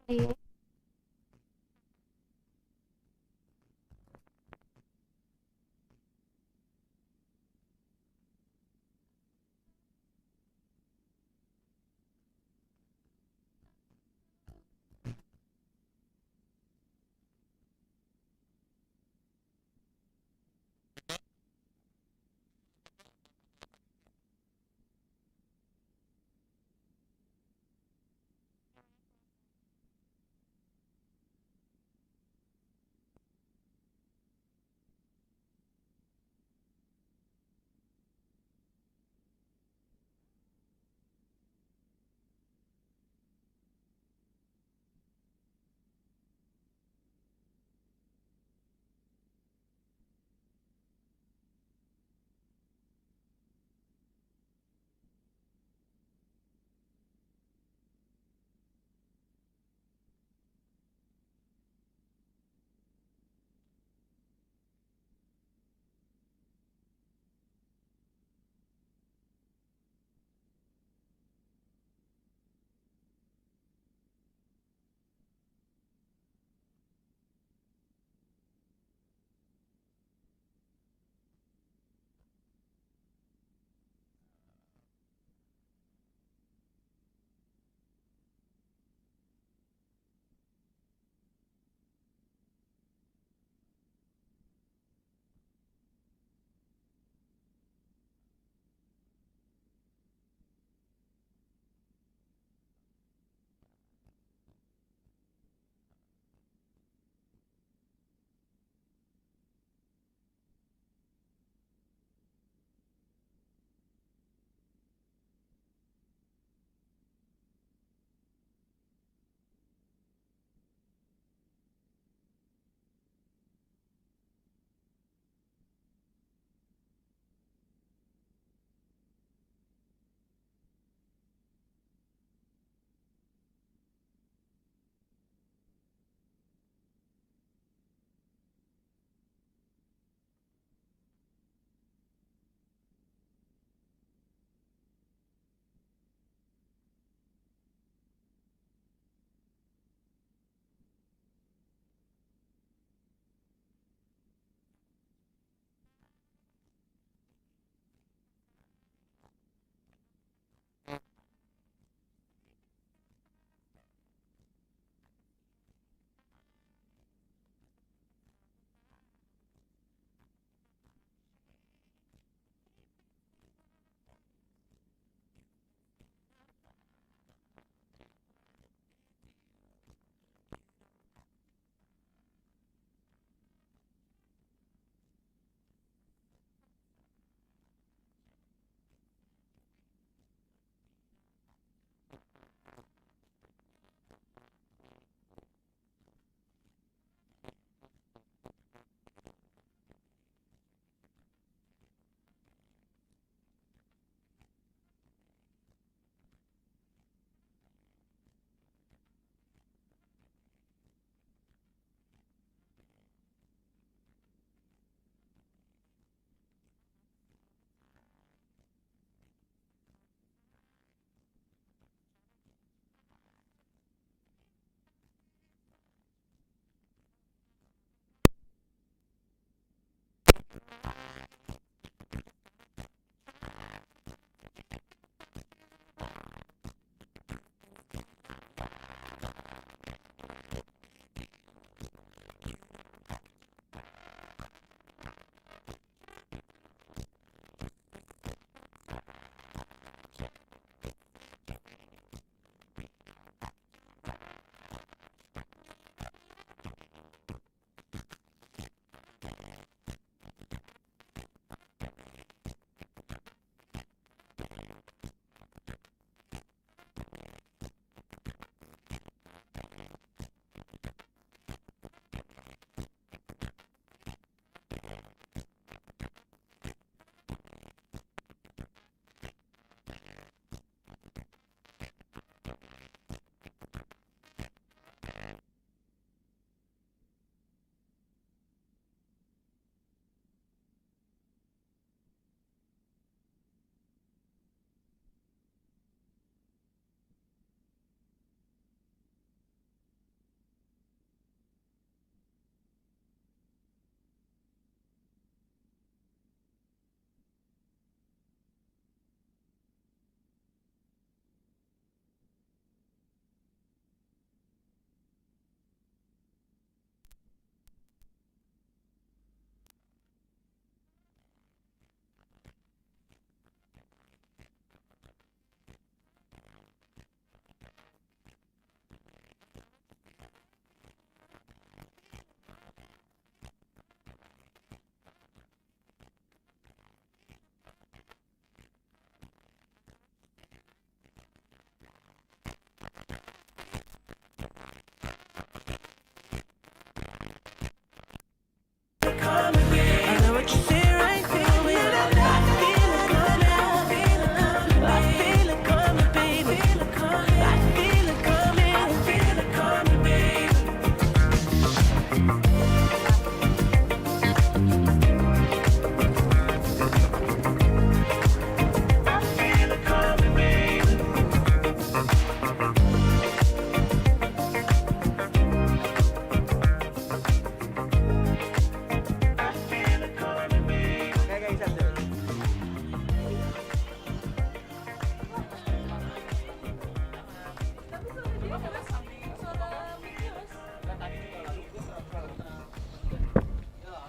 Iya.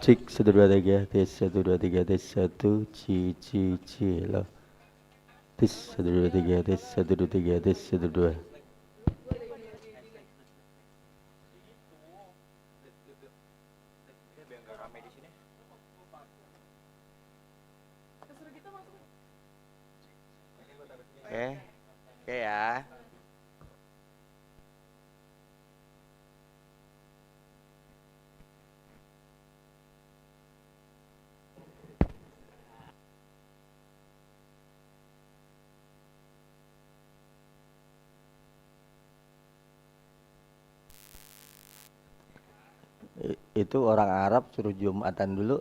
Cik, satu dua tiga, tes satu dua tiga, tes satu, lo. Tes satu dua tiga, tes satu dua tiga, tes satu dua. Oke, oke ya. Itu orang Arab suruh Jumatan dulu.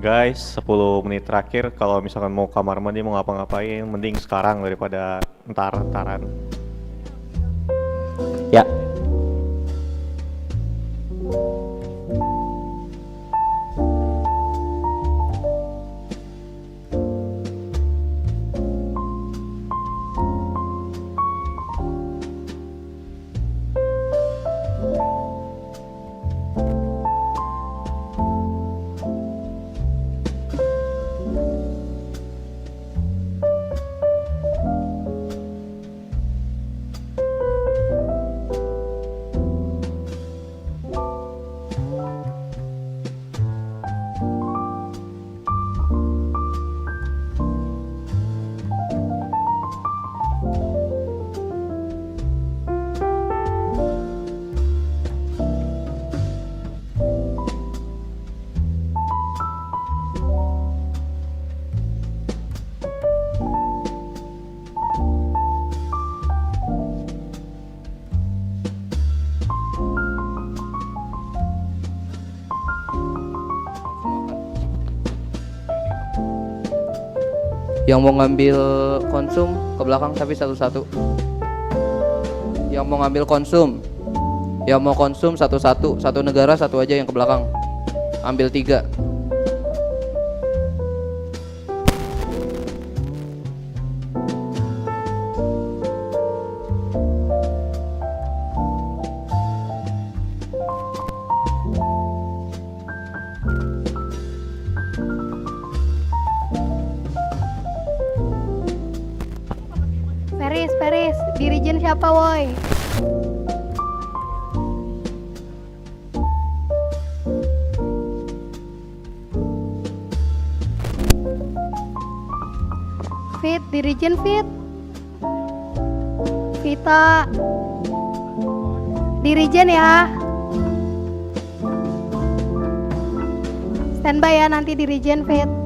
Guys, 10 menit terakhir kalau misalkan mau kamar mandi mau ngapa-ngapain mending sekarang daripada entar-entaran. Ya. Yang mau ngambil konsum ke belakang tapi satu-satu. Yang mau ngambil konsum, yang mau konsum satu-satu. Satu negara satu aja yang ke belakang. Ambil 3. Peris, dirijen siapa woi? Fit, dirijen Fit. Vita. Dirijen ya. Standby ya nanti dirijen Fit.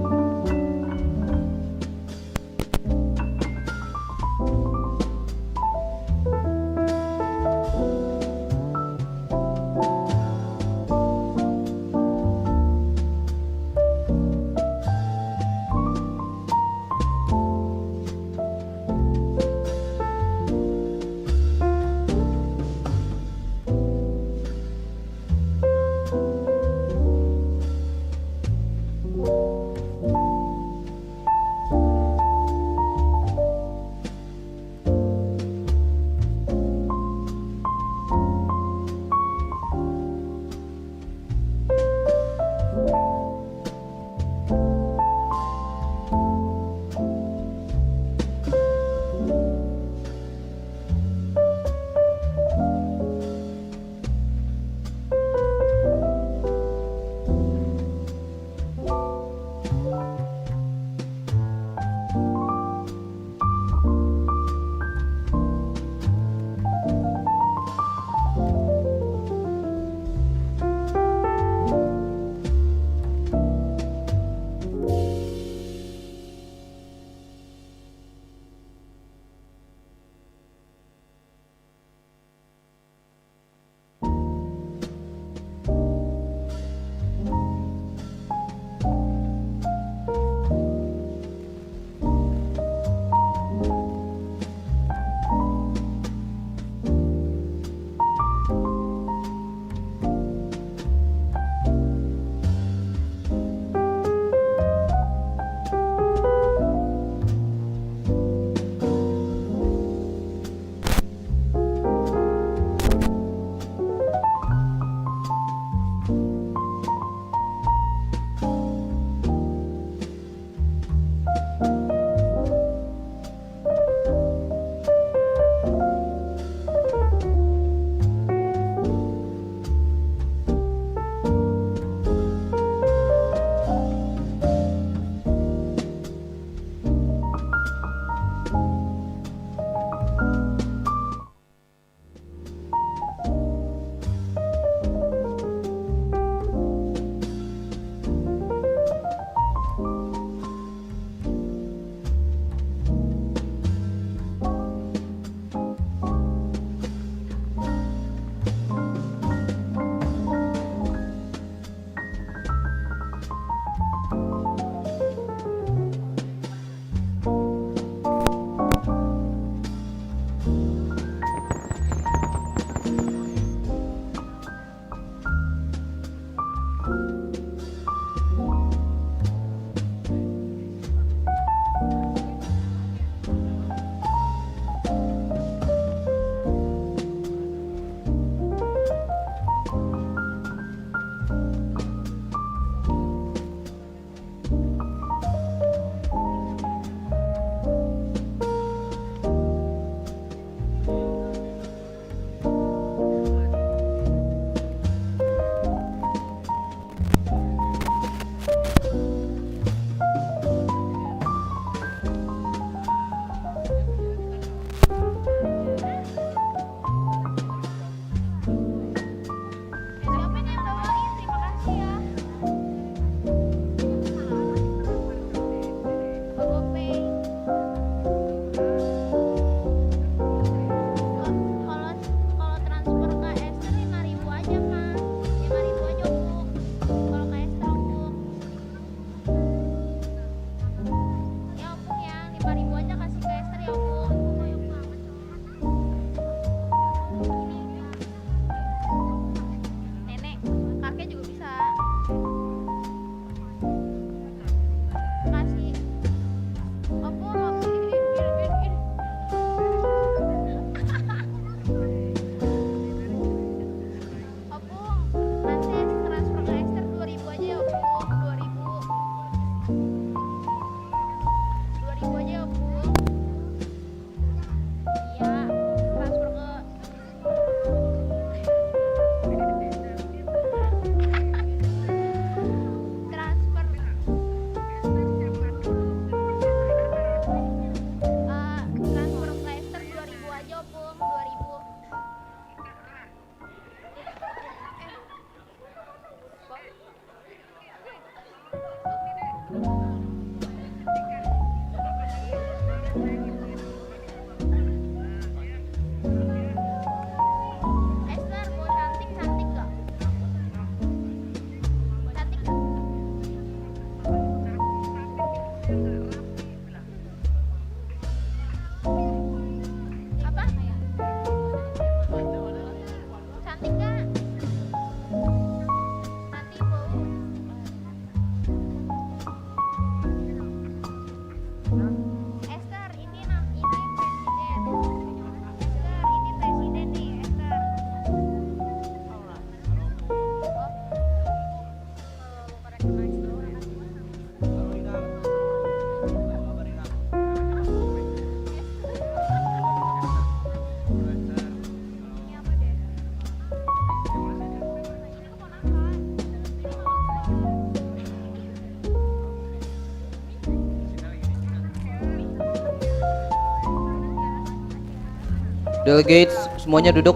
Delegates semuanya duduk.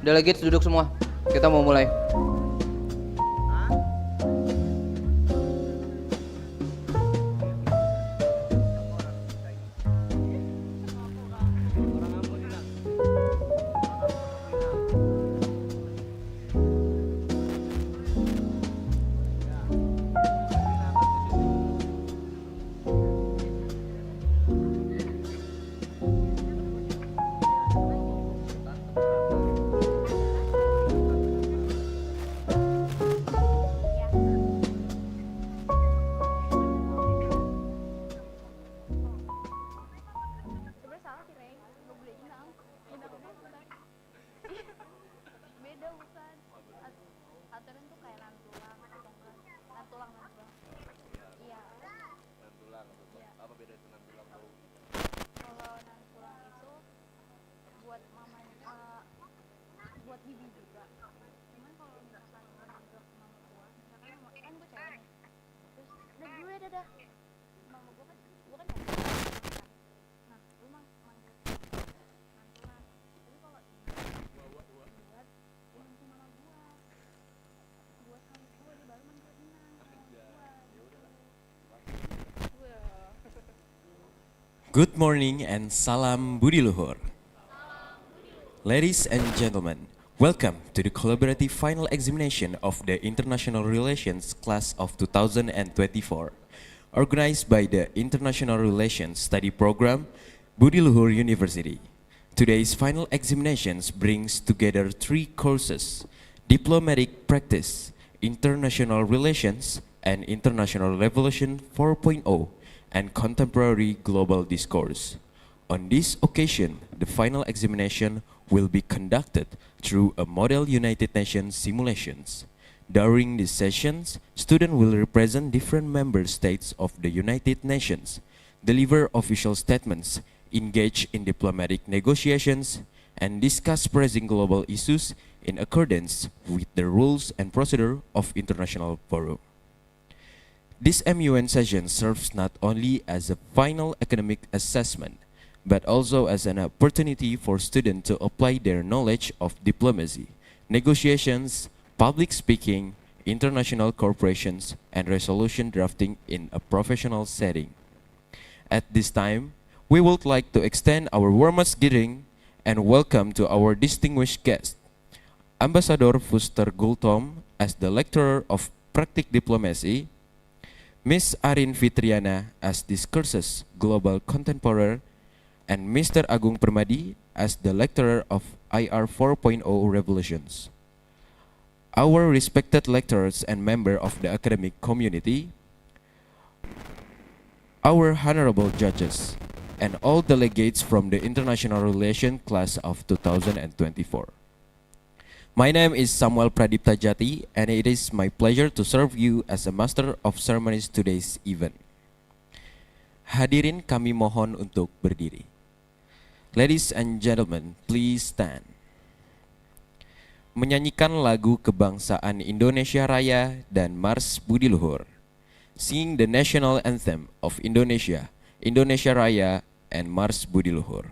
Delegates duduk semua. Kita mau mulai. Good morning and salam budi luhur. Ladies and gentlemen, welcome to the collaborative final examination of the International Relations class of 2024, organized by the International Relations Study Program, Budi Luhur University. Today's final examinations brings together three courses: Diplomatic Practice, International Relations, and International Revolution 4.0, and Contemporary Global Discourse. On this occasion, the final examination will be conducted through a Model United Nations simulations. During these sessions, students will represent different member states of the United Nations, deliver official statements, engage in diplomatic negotiations, and discuss pressing global issues in accordance with the rules and procedure of international forum. This MUN session serves not only as a final academic assessment, but also as an opportunity for students to apply their knowledge of diplomacy, negotiations, public speaking, international corporations, and resolution drafting in a professional setting. At this time, we would like to extend our warmest greeting and welcome to our distinguished guest, Ambassador Fuster Gultom as the lecturer of Prakdip Diplomacy, Ms. Arin Fitriana as Discourses Global Contemporary, and Mr. Agung Permadi as the lecturer of IR 4.0 Revolutions. Our respected lecturers and member of the academic community, our honorable judges, and all delegates from the International Relations class of 2024. My name is Samuel Pradip Tajati, and it is my pleasure to serve you as a Master of Ceremonies today's event. Hadirin kami mohon untuk berdiri. Ladies and gentlemen, please stand. Menyanyikan lagu kebangsaan Indonesia Raya dan Mars Budi Luhur. Sing the national anthem of Indonesia, Indonesia Raya and Mars Budi Luhur.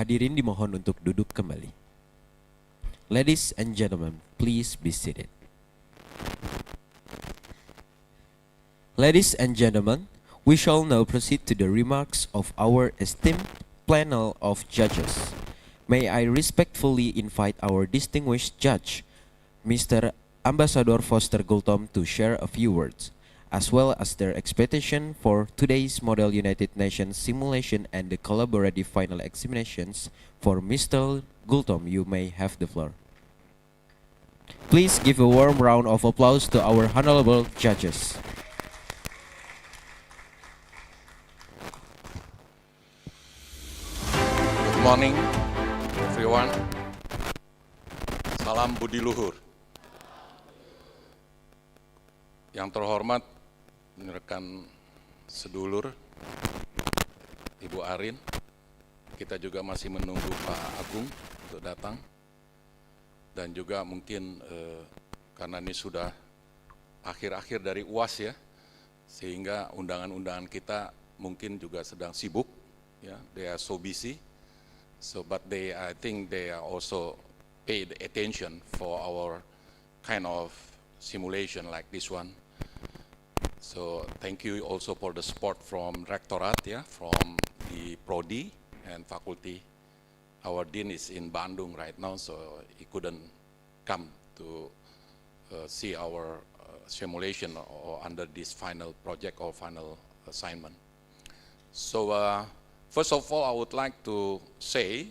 hadirin dimohon untuk duduk kembali. Ladies and gentlemen, please be seated. Ladies and gentlemen, we shall now proceed to the remarks of our esteemed panel of judges. May I respectfully invite our distinguished judge, Mr. Ambassador Foster Gultom, to share a few words, as well as their expectation for today's Model United Nations simulation and the collaborative final examinations. For Mr. Gultom, you may have the floor. Please give a warm round of applause to our honorable judges. Good morning, everyone. Salam budi luhur. Yang terhormat, rekan sedulur, Ibu Arin, kita juga masih menunggu Pak Agung untuk datang. Dan juga mungkin karena ini sudah akhir-akhir dari UAS ya, sehingga undangan-undangan kita mungkin juga sedang sibuk. Yeah, they are so busy. So, but I think they are also paid attention for our kind of simulation like this one. So, thank you also for the support from Rectorate, yeah, from the Prodi and faculty. Our dean is in Bandung right now, so he couldn't come to see our simulation or under this final project or final assignment. So, first of all, I would like to say,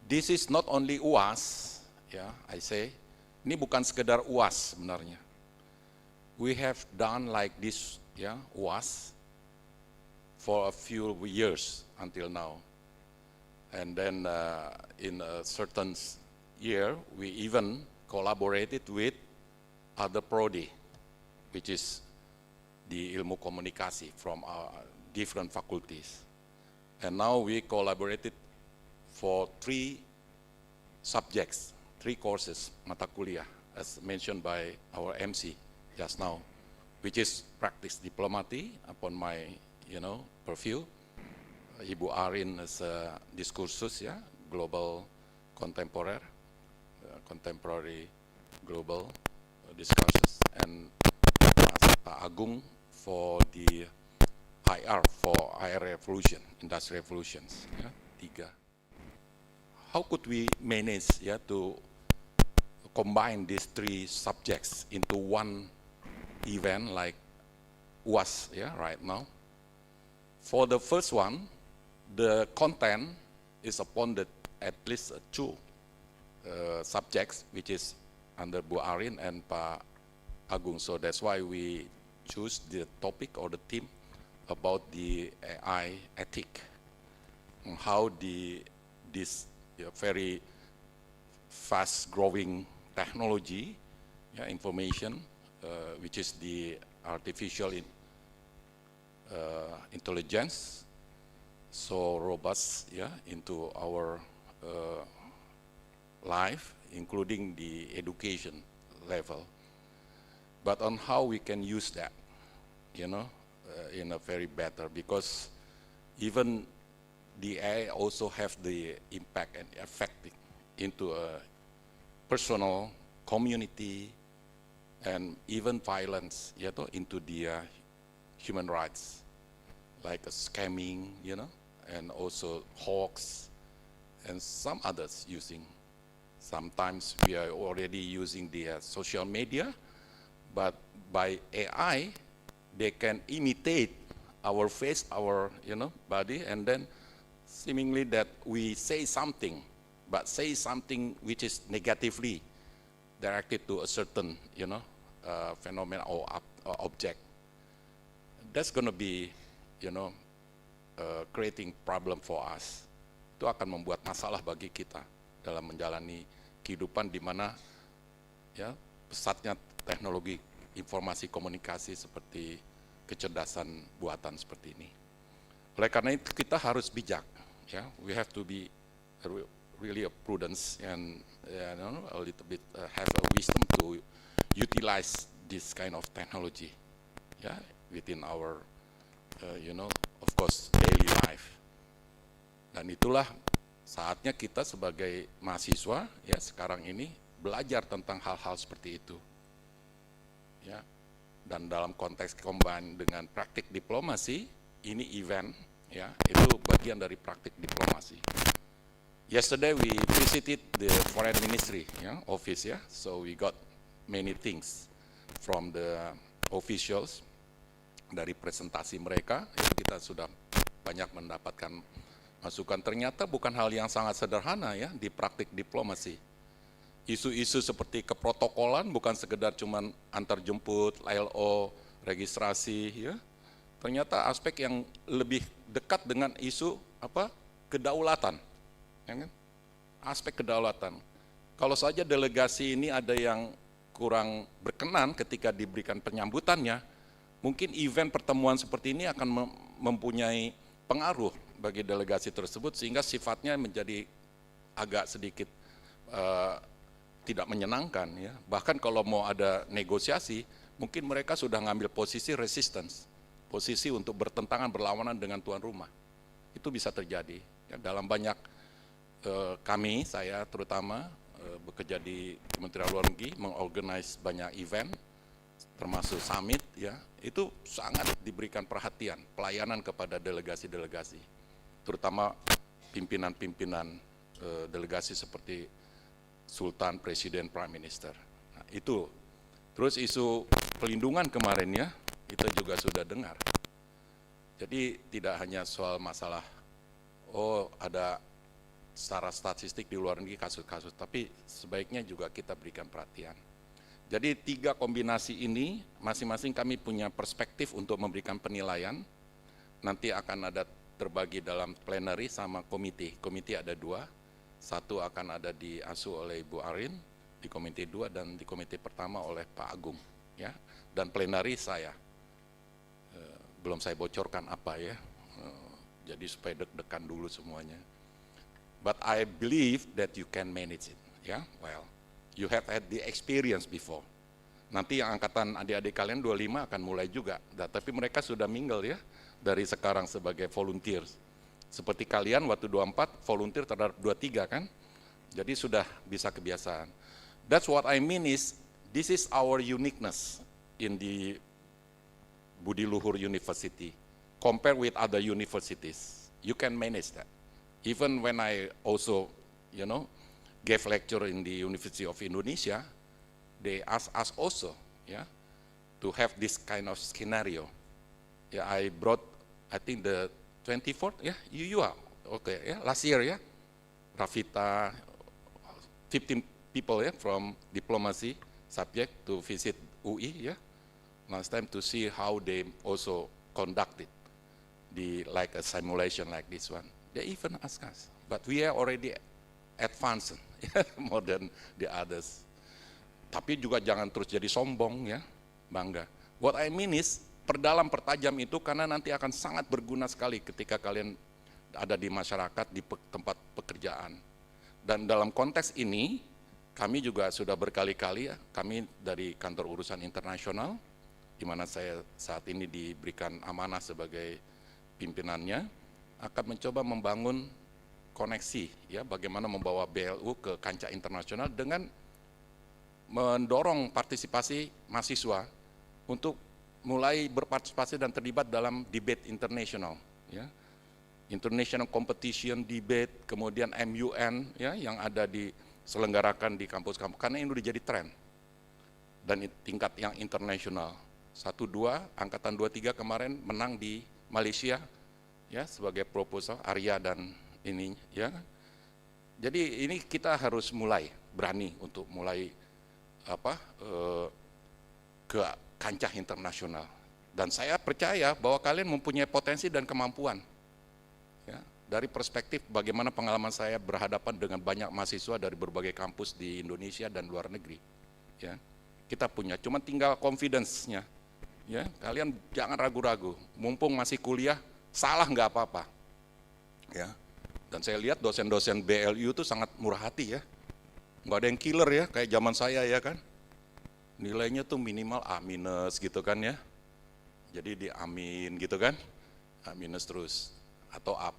this is not only UAS, ya, I say, ini bukan sekedar UAS sebenarnya. We have done like this, ya, UAS, for a few years until now. And then in a certain year, we even collaborated with other prodi, which is the ilmu komunikasi from our different faculties. And now we collaborated for 3 subjects, 3 courses, mata kuliah, as mentioned by our MC just now, which is practice diplomacy upon my, purview. Ibu Arin is diskursus, ya, global contemporary, contemporary global discourses, and Pak Agung for the IR, for IR revolution, industrial revolutions, ya, 3. How could we manage, ya, to combine these 3 subjects into one event like UAS, yeah, right now? For the first one, the content is upon the at least 2 subjects, which is under Bu Arin and Pak Agung. So that's why we choose the topic or the theme about the AI ethic, and how this very fast-growing technology, yeah, information, which is the artificial intelligence, so robust, yeah, into our life, including the education level. But on how we can use that, in a very better, because even the AI also have the impact and effect into a personal, community, and even violence, into the human rights, like scamming, and also hoax, and some others using. Sometimes we are already using the social media, but by AI, they can imitate our face, our body, and then seemingly that we say something, but say something which is negatively directed to a certain phenomenon or object. That's going to be creating problem for us. Itu akan membuat masalah bagi kita dalam menjalani kehidupan di mana, ya, pesatnya teknologi informasi komunikasi seperti kecerdasan buatan seperti ini. Oleh karena itu kita harus bijak, ya. We have to be really a prudence and a little bit have a wisdom to utilize this kind of technology, yeah, within our of course daily life. Dan itulah saatnya kita sebagai mahasiswa ya sekarang ini belajar tentang hal-hal seperti itu. Ya. Dan dalam konteks combine dengan praktik diplomasi, ini event ya, itu bagian dari praktik diplomasi. Yesterday we visited the foreign ministry office so we got many things from the officials. Dari presentasi mereka kita sudah banyak mendapatkan masukan. Ternyata bukan hal yang sangat sederhana ya di praktik diplomasi. Isu-isu seperti keprotokolan bukan sekedar cuman antar jemput, LO, registrasi ya. Ternyata aspek yang lebih dekat dengan isu kedaulatan. Ya kan? Aspek kedaulatan. Kalau saja delegasi ini ada yang kurang berkenan ketika diberikan penyambutannya, mungkin event pertemuan seperti ini akan mempunyai pengaruh bagi delegasi tersebut sehingga sifatnya menjadi agak sedikit tidak menyenangkan ya. Bahkan kalau mau ada negosiasi, mungkin mereka sudah ngambil posisi resistance, posisi untuk bertentangan berlawanan dengan tuan rumah. Itu bisa terjadi. Ya, dalam banyak saya terutama bekerja di Kementerian Luar Negeri mengorganize banyak event termasuk summit ya, itu sangat diberikan perhatian, pelayanan kepada delegasi-delegasi, terutama pimpinan-pimpinan delegasi seperti Sultan, Presiden, Prime Minister. Nah, itu. Terus isu pelindungan kemarin ya, kita juga sudah dengar. Jadi tidak hanya soal masalah, ada secara statistik di luar negeri kasus-kasus, tapi sebaiknya juga kita berikan perhatian. Jadi 3 kombinasi ini masing-masing kami punya perspektif untuk memberikan penilaian. Nanti akan ada terbagi dalam plenary sama komite. Komite ada 2, satu akan ada diasuh oleh Ibu Arin di komite 2 dan di komite pertama oleh Pak Agung. Ya. Dan plenary saya. Belum saya bocorkan apa ya. Jadi supaya deg-degan dulu semuanya. But I believe that you can manage it. Ya, well. You have had the experience before. Nanti yang angkatan adik-adik kalian 25 akan mulai juga. Tapi mereka sudah mingle ya, dari sekarang sebagai volunteers. Seperti kalian waktu 24 volunteer terhadap 23 kan? Jadi sudah bisa kebiasaan. That's what I mean is, this is our uniqueness in the Budi Luhur University. Compare with other universities, you can manage that. Even when I also, gave lecture in the University of Indonesia, they ask us also, to have this kind of scenario. Yeah, I brought, I think the 24th, you are, okay, last year, Rafita, 15 people, from diplomacy subject to visit UI, last time to see how they also conducted like a simulation like this one. They even ask us, but we are already advanced more than the others. Tapi juga jangan terus jadi sombong ya, bangga. What I mean is, perdalam pertajam itu karena nanti akan sangat berguna sekali ketika kalian ada di masyarakat, di tempat pekerjaan. Dan dalam konteks ini, kami juga sudah berkali-kali kami dari kantor urusan internasional, di mana saya saat ini diberikan amanah sebagai pimpinannya, akan mencoba membangun koneksi bagaimana membawa BLU ke kancah internasional dengan mendorong partisipasi mahasiswa untuk mulai berpartisipasi dan terlibat dalam debate internasional international competition debate, kemudian MUN yang ada diselenggarakan di kampus-kampus, karena ini udah jadi tren dan tingkat yang internasional. 1-2 angkatan 23 kemarin menang di Malaysia sebagai proposal Arya dan ini jadi ini kita harus mulai berani untuk mulai ke kancah internasional, dan saya percaya bahwa kalian mempunyai potensi dan kemampuan dari perspektif bagaimana pengalaman saya berhadapan dengan banyak mahasiswa dari berbagai kampus di Indonesia dan luar negeri kita punya, cuma tinggal confidence-nya kalian jangan ragu-ragu, mumpung masih kuliah salah nggak apa-apa Dan saya lihat dosen-dosen BLU itu sangat murah hati nggak ada yang killer kayak zaman saya kan. Nilainya tuh minimal A- gitu kan jadi di amin gitu kan, A- terus, atau A+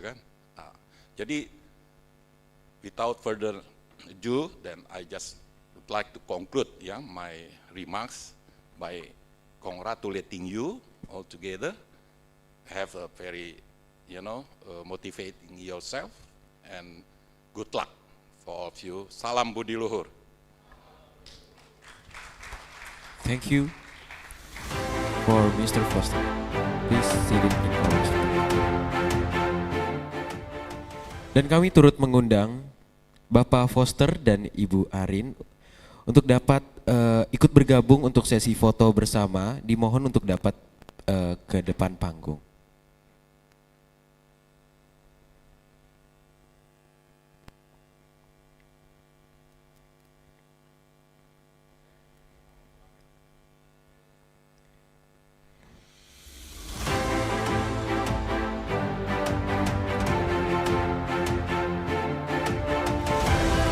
kan, Jadi, without further ado, then I just would like to conclude my remarks by congratulating you all together. Have a very, motivating yourself, and good luck for all of you. Salam Budi Luhur. Thank you for Mr. Foster. Please sit in our seat. Dan kami turut mengundang Bapak Foster dan Ibu Arin untuk dapat ikut bergabung untuk sesi foto bersama. Dimohon untuk dapat ke depan panggung.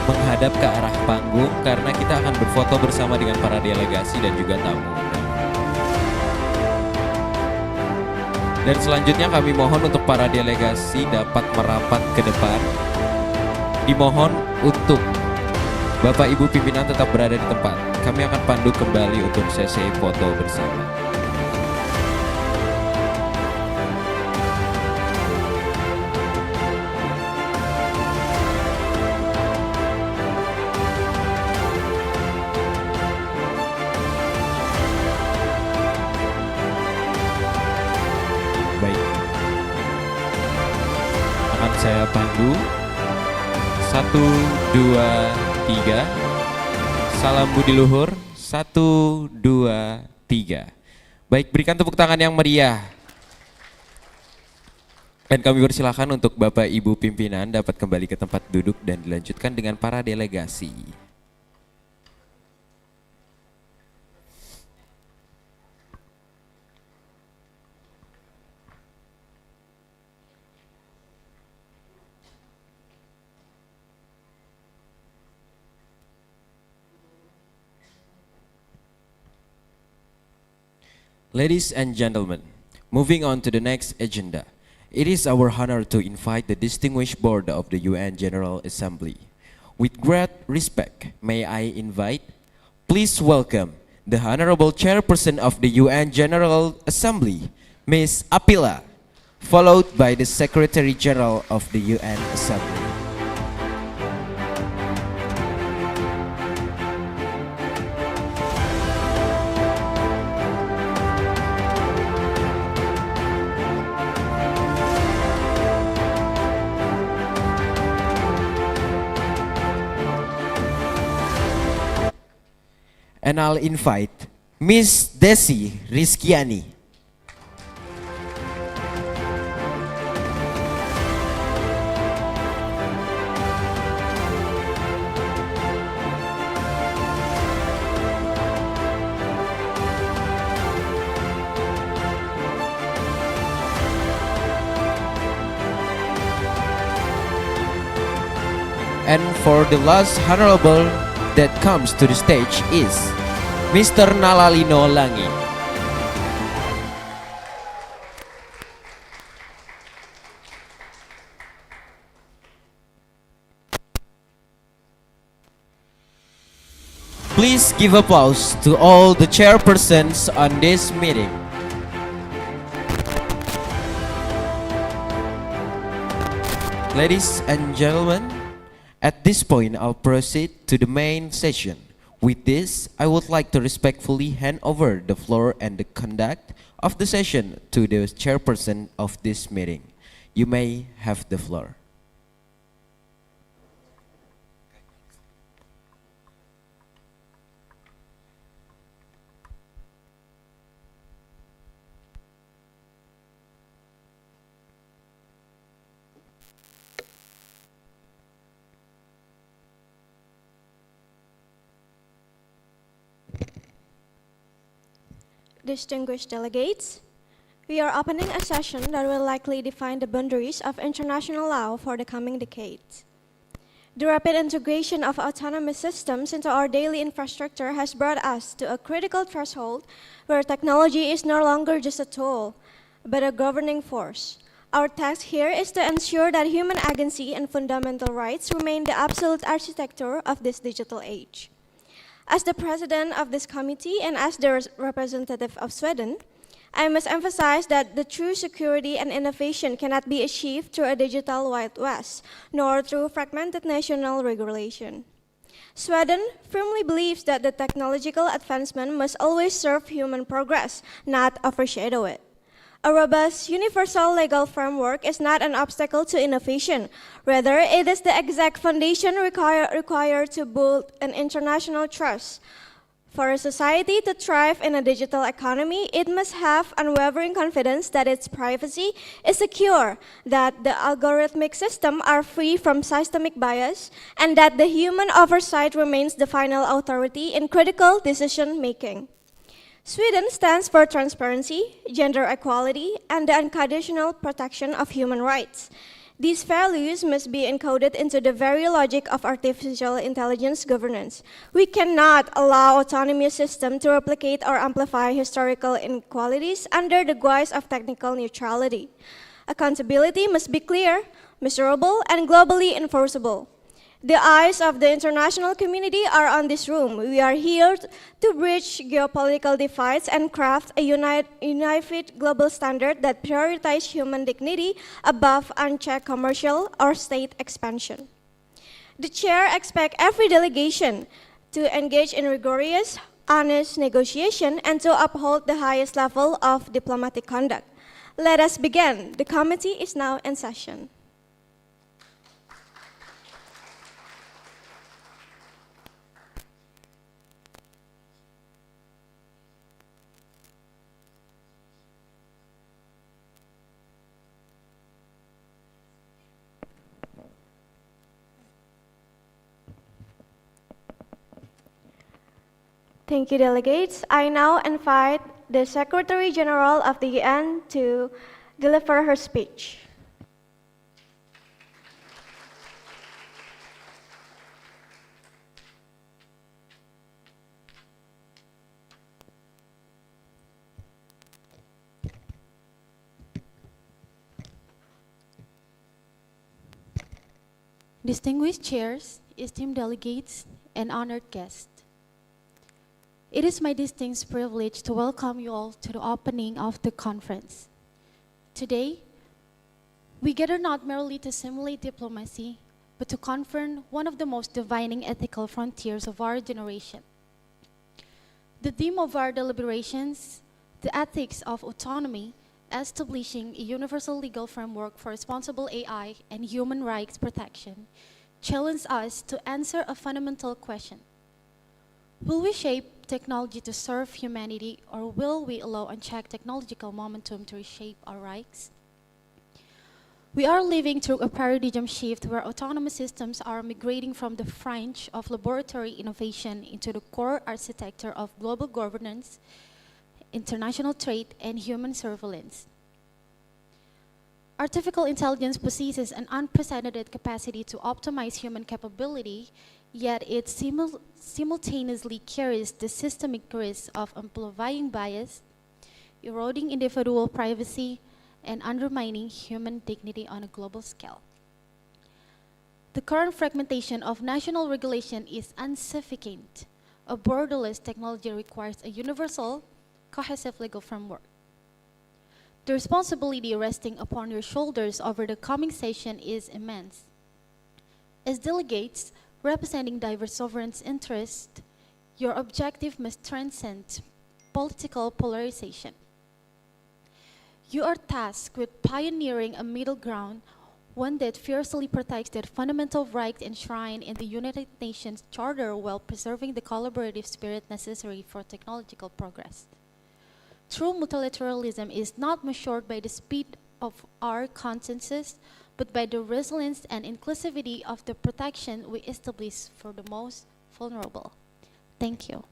Menghadap ke arah panggung karena kita akan berfoto bersama dengan para delegasi dan juga tamu undangan. Dan selanjutnya kami mohon untuk para delegasi dapat merapat ke depan. Dimohon untuk Bapak Ibu pimpinan tetap berada di tempat. Kami akan pandu kembali untuk sesi foto bersama. Saya pandu 1, 2, 3. Salam Budi Luhur 1, 2, 3. Baik, berikan tepuk tangan yang meriah. Dan kami persilakan untuk Bapak Ibu pimpinan dapat kembali ke tempat duduk dan dilanjutkan dengan para delegasi. Ladies and gentlemen, moving on to the next agenda, it is our honor to invite the distinguished board of the UN General Assembly. With great respect, may I invite, please welcome the Honorable Chairperson of the UN General Assembly, Ms. Apila, followed by the Secretary General of the UN Assembly. And I'll invite Miss Desi Rizkiani. And for the last honorable that comes to the stage is Mr. Nalalino Langi. Please give applause to all the chairpersons on this meeting. Ladies and gentlemen, at this point I'll proceed to the main session. With this, I would like to respectfully hand over the floor and the conduct of the session to the chairperson of this meeting. You may have the floor. Distinguished delegates, we are opening a session that will likely define the boundaries of international law for the coming decades. The rapid integration of autonomous systems into our daily infrastructure has brought us to a critical threshold where technology is no longer just a tool, but a governing force. Our task here is to ensure that human agency and fundamental rights remain the absolute architecture of this digital age. As the president of this committee and as the representative of Sweden, I must emphasize that the true security and innovation cannot be achieved through a digital Wild West, nor through fragmented national regulation. Sweden firmly believes that the technological advancement must always serve human progress, not overshadow it. A robust, universal legal framework is not an obstacle to innovation. Rather, it is the exact foundation required to build an international trust. For a society to thrive in a digital economy, it must have unwavering confidence that its privacy is secure, that the algorithmic systems are free from systemic bias, and that the human oversight remains the final authority in critical decision making. Sweden stands for transparency, gender equality, and the unconditional protection of human rights. These values must be encoded into the very logic of artificial intelligence governance. We cannot allow autonomous systems to replicate or amplify historical inequalities under the guise of technical neutrality. Accountability must be clear, measurable, and globally enforceable. The eyes of the international community are on this room. We are here to bridge geopolitical divides and craft a unified global standard that prioritizes human dignity above unchecked commercial or state expansion. The chair expects every delegation to engage in rigorous, honest negotiation and to uphold the highest level of diplomatic conduct. Let us begin. The committee is now in session. Thank you, delegates. I now invite the Secretary General of the UN to deliver her speech. Distinguished chairs, esteemed delegates, and honored guests. It is my distinct privilege to welcome you all to the opening of the conference. Today, we gather not merely to simulate diplomacy, but to confront one of the most defining ethical frontiers of our generation. The theme of our deliberations, the ethics of autonomy, establishing a universal legal framework for responsible AI and human rights protection, challenge us to answer a fundamental question. Will we shape technology to serve humanity, or will we allow unchecked technological momentum to reshape our rights? We are living through a paradigm shift where autonomous systems are migrating from the fringe of laboratory innovation into the core architecture of global governance, international trade, and human surveillance. Artificial intelligence possesses an unprecedented capacity to optimize human capability, yet it simultaneously carries the systemic risk of amplifying bias, eroding individual privacy, and undermining human dignity on a global scale. The current fragmentation of national regulation is insufficient. A borderless technology requires a universal, cohesive legal framework. The responsibility resting upon your shoulders over the coming session is immense. As delegates representing diverse sovereign interests, your objective must transcend political polarization. You are tasked with pioneering a middle ground, one that fiercely protects the fundamental rights enshrined in the United Nations Charter while preserving the collaborative spirit necessary for technological progress. True multilateralism is not measured by the speed of our consensus, but by the resilience and inclusivity of the protection we establish for the most vulnerable. Thank you.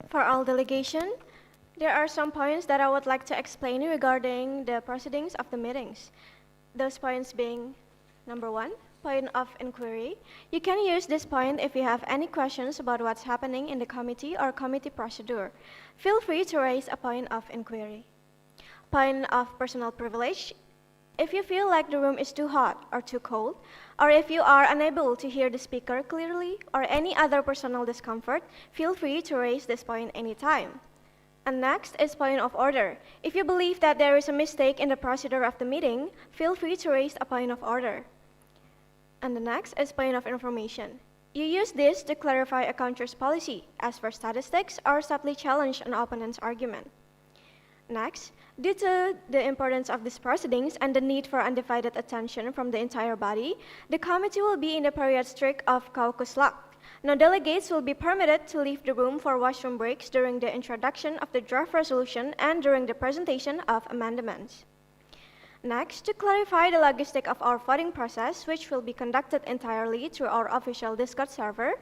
For all delegation, there are some points that I would like to explain regarding the proceedings of the meetings. Those points being, number 1, point of inquiry. You can use this point if you have any questions about what's happening in the committee or committee procedure. Feel free to raise a point of inquiry. Point of personal privilege. If you feel like the room is too hot or too cold, or if you are unable to hear the speaker clearly or any other personal discomfort, feel free to raise this point anytime. And next is point of order. If you believe that there is a mistake in the procedure of the meeting, feel free to raise a point of order. And the next is point of information. You use this to clarify a counter's policy, as for statistics, or subtly challenge an opponent's argument. Next, due to the importance of these proceedings and the need for undivided attention from the entire body, the committee will be in the period strict of caucus lock. No delegates will be permitted to leave the room for washroom breaks during the introduction of the draft resolution and during the presentation of amendments. Next, to clarify the logistic of our voting process, which will be conducted entirely through our official Discord server,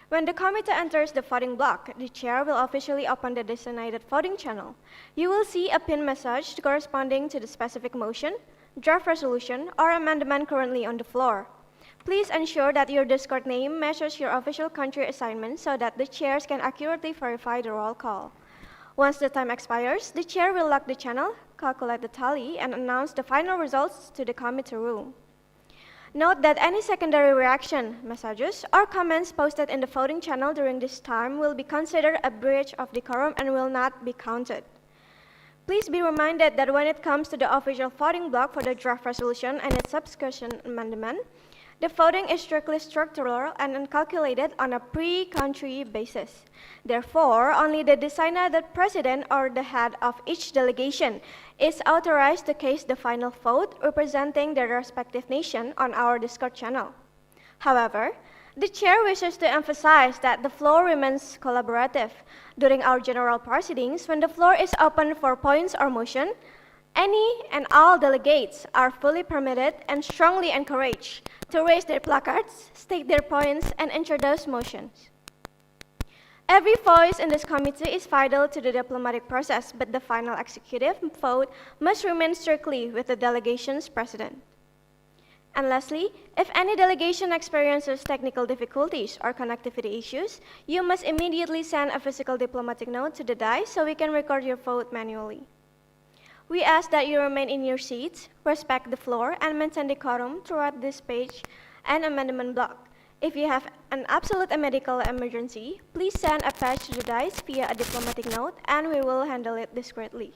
when the committee enters the voting block, the chair will officially open the designated voting channel. You will see a pin message corresponding to the specific motion, draft resolution, or amendment currently on the floor. Please ensure that your Discord name matches your official country assignment so that the chairs can accurately verify the roll call. Once the time expires, the chair will lock the channel, calculate the tally, and announce the final results to the committee room. Note that any secondary reaction, messages, or comments posted in the voting channel during this time will be considered a breach of decorum and will not be counted. Please be reminded that when it comes to the official voting block for the draft resolution and its subsequent amendment, the voting is strictly structural and calculated on a pre-country basis. Therefore, only the designated president or the head of each delegation is authorized to cast the final vote representing their respective nation on our Discord channel. However, the chair wishes to emphasize that the floor remains collaborative. During our general proceedings, when the floor is open for points or motion, any and all delegates are fully permitted and strongly encouraged to raise their placards, state their points, and introduce motions. Every voice in this committee is vital to the diplomatic process, but the final executive vote must remain strictly with the delegation's president. And lastly, if any delegation experiences technical difficulties or connectivity issues, you must immediately send a physical diplomatic note to the DAI so we can record your vote manually. We ask that you remain in your seats, respect the floor, and maintain decorum throughout this page and amendment block. If you have an absolute medical emergency, please send a patch to the DICE via a diplomatic note, and we will handle it discreetly.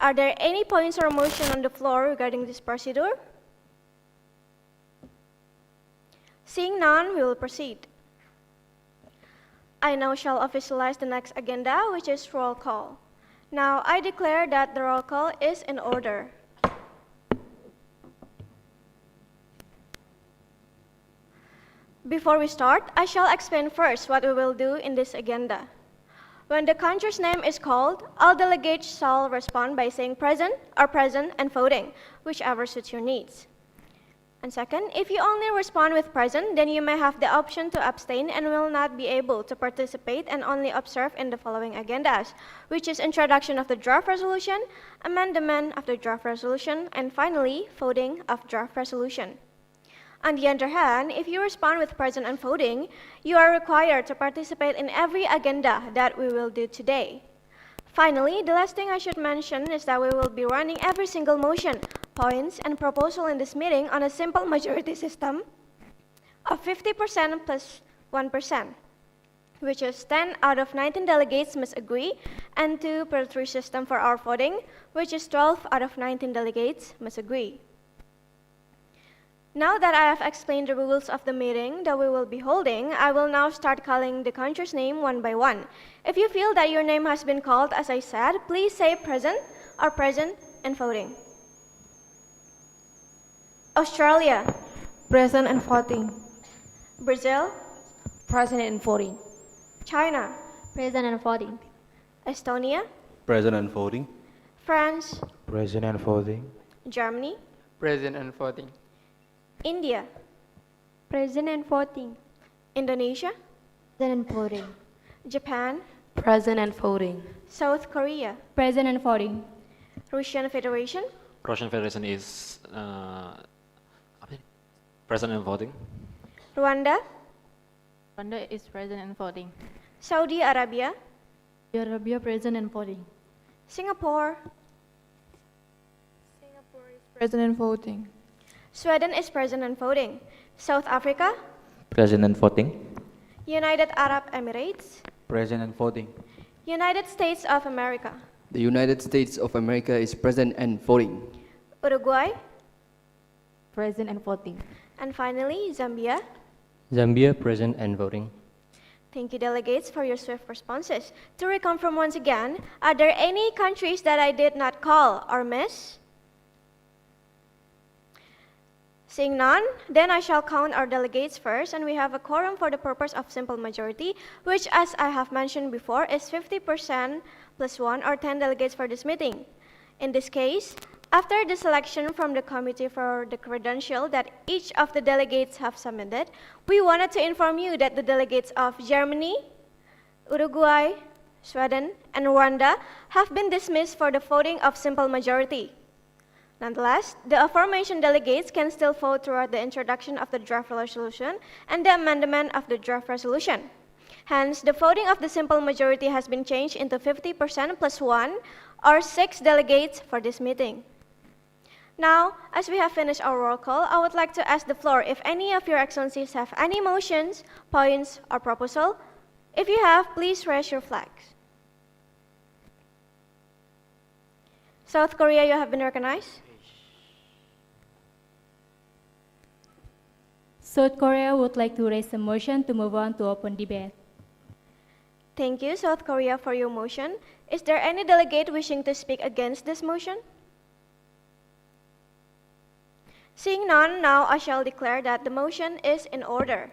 Are there any points or motion on the floor regarding this procedure? Seeing none, we will proceed. I now shall officialize the next agenda, which is roll call. Now, I declare that the roll call is in order. Before we start, I shall explain first what we will do in this agenda. When the country's name is called, all delegates shall respond by saying present or present and voting, whichever suits your needs. And second, if you only respond with present, then you may have the option to abstain and will not be able to participate and only observe in the following agendas, which is introduction of the draft resolution, amendment of the draft resolution, and finally, voting of draft resolution. On the other hand, if you respond with present and voting, you are required to participate in every agenda that we will do today. Finally, the last thing I should mention is that we will be running every single motion, points, and proposal in this meeting on a simple majority system of 50% plus 1%, which is 10 out of 19 delegates must agree, and 2 per 3 system for our voting, which is 12 out of 19 delegates must agree. Now that I have explained the rules of the meeting that we will be holding, I will now start calling the country's name one by one. If you feel that your name has been called, as I said, please say present or present and voting. Australia, Present and voting. Brazil, Present and voting. China, Present and voting. Estonia, Present and voting. France, Present and voting. Germany, Present and voting. India, Present and voting. Indonesia, Present and voting. Japan, Present and voting. South Korea, Present and voting. Russian Federation, Russian Federation is present and voting. Rwanda, Rwanda is present and voting. Saudi Arabia, Saudi Arabia present and voting. Singapore, Present and voting. Sweden is present and voting. South Africa, Present and voting. United Arab Emirates, Present and voting. United States of America, The United States of America is present and voting. Uruguay, Present and voting. and finally Zambia. Zambia, present and voting. Thank you, delegates, for your swift responses. To reconfirm once again, are there any countries that I did not call or miss? Seeing none, then I shall count our delegates first, and we have a quorum for the purpose of simple majority, which, as I have mentioned before, is 50% plus 1 or 10 delegates for this meeting. In this case, after the selection from the committee for the credential that each of the delegates have submitted, we wanted to inform you that the delegates of Germany, Uruguay, Sweden, and Rwanda have been dismissed for the voting of simple majority. Nonetheless, the aforementioned delegates can still vote throughout the introduction of the draft resolution and the amendment of the draft resolution. Hence, the voting of the simple majority has been changed into 50% plus 1 or 6 delegates for this meeting. Now, as we have finished our roll call, I would like to ask the floor if any of your excellencies have any motions, points, or proposal. If you have, please raise your flags. South Korea, you have been recognized. South Korea would like to raise a motion to move on to open debate. Thank you, South Korea, for your motion. Is there any delegate wishing to speak against this motion? Seeing none, now I shall declare that the motion is in order.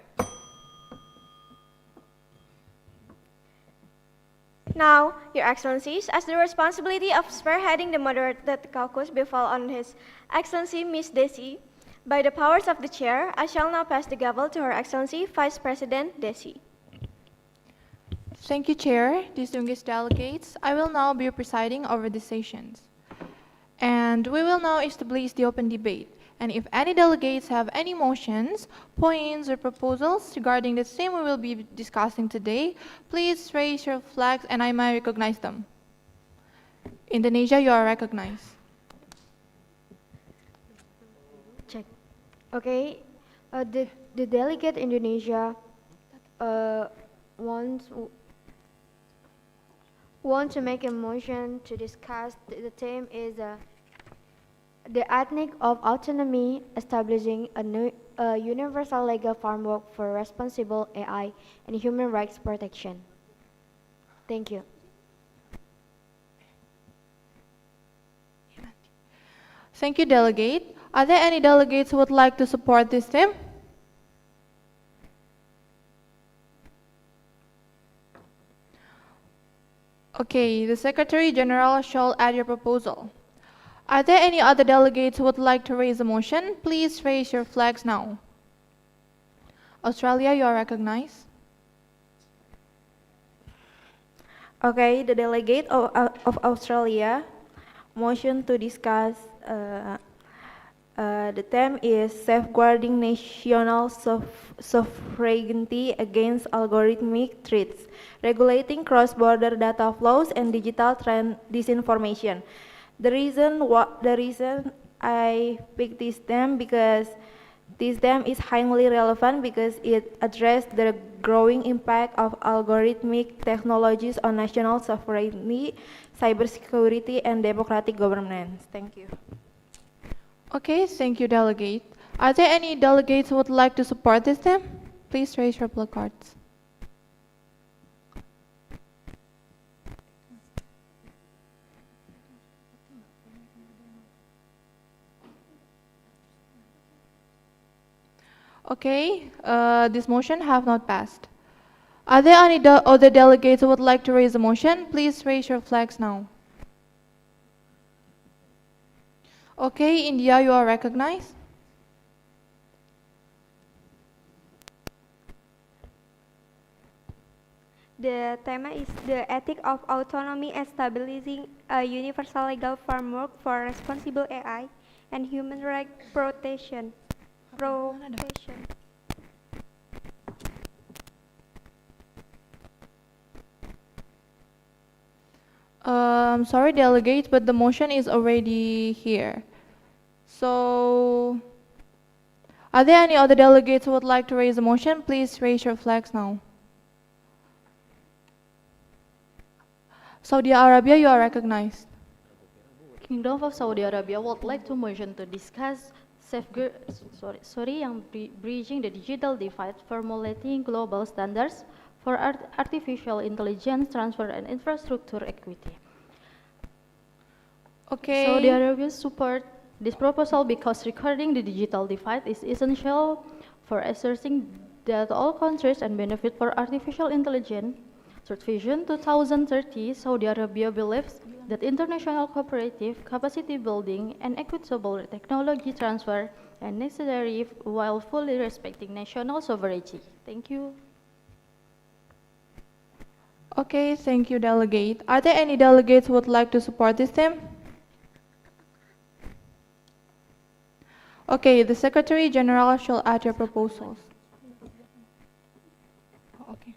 Now, Your Excellencies, as the responsibility of spearheading the moderated caucus befall on His Excellency Ms. Desi, by the powers of the chair, I shall now pass the gavel to Her Excellency Vice President Desi. Thank you, Chair. Distinguished delegates, I will now be presiding over the sessions. And we will now establish the open debate. And if any delegates have any motions, points, or proposals regarding the theme we will be discussing today, please raise your flags and I may recognize them. Indonesia, you are recognized. Check. Okay, the delegate Indonesia wants to make a motion to discuss. The theme is the ethnic of autonomy, establishing a universal legal framework for responsible AI and human rights protection. Thank you. Thank you, delegate. Are there any delegates who would like to support this theme? Okay, the Secretary General shall add your proposal. Are there any other delegates who would like to raise a motion? Please raise your flags now. Australia, you are recognized. Okay, the delegate of Australia motion to discuss the theme is safeguarding national sovereignty against algorithmic threats, regulating cross-border data flows and digital disinformation. The reason I picked this theme because this theme is highly relevant because it addresses the growing impact of algorithmic technologies on national sovereignty, cybersecurity, and democratic governance. Thank you. Okay, thank you, delegate. Are there any delegates who would like to support this theme? Please raise your placards. Okay, this motion have not passed. Are there any other delegates who would like to raise a motion? Please raise your flags now. Okay, India, you are recognized. The theme is the ethic of autonomy, establishing a universal legal framework for responsible AI and human rights protection. Sorry, delegates, but the motion is already here. So, are there any other delegates who would like to raise a motion? Please raise your flags now. Saudi Arabia, you are recognized. Kingdom of Saudi Arabia would like to motion to discuss bridging the digital divide, formulating global standards for artificial intelligence transfer and infrastructure equity. Okay. Saudi Arabia support this proposal because recording the digital divide is essential for asserting that all countries and benefit for artificial intelligence. Through Vision 2030, Saudi Arabia believes that international cooperative, capacity building, and equitable technology transfer are necessary while fully respecting national sovereignty. Thank you. Okay, thank you, delegate. Are there any delegates who would like to support this theme? Okay, the Secretary General shall add your proposals. Okay.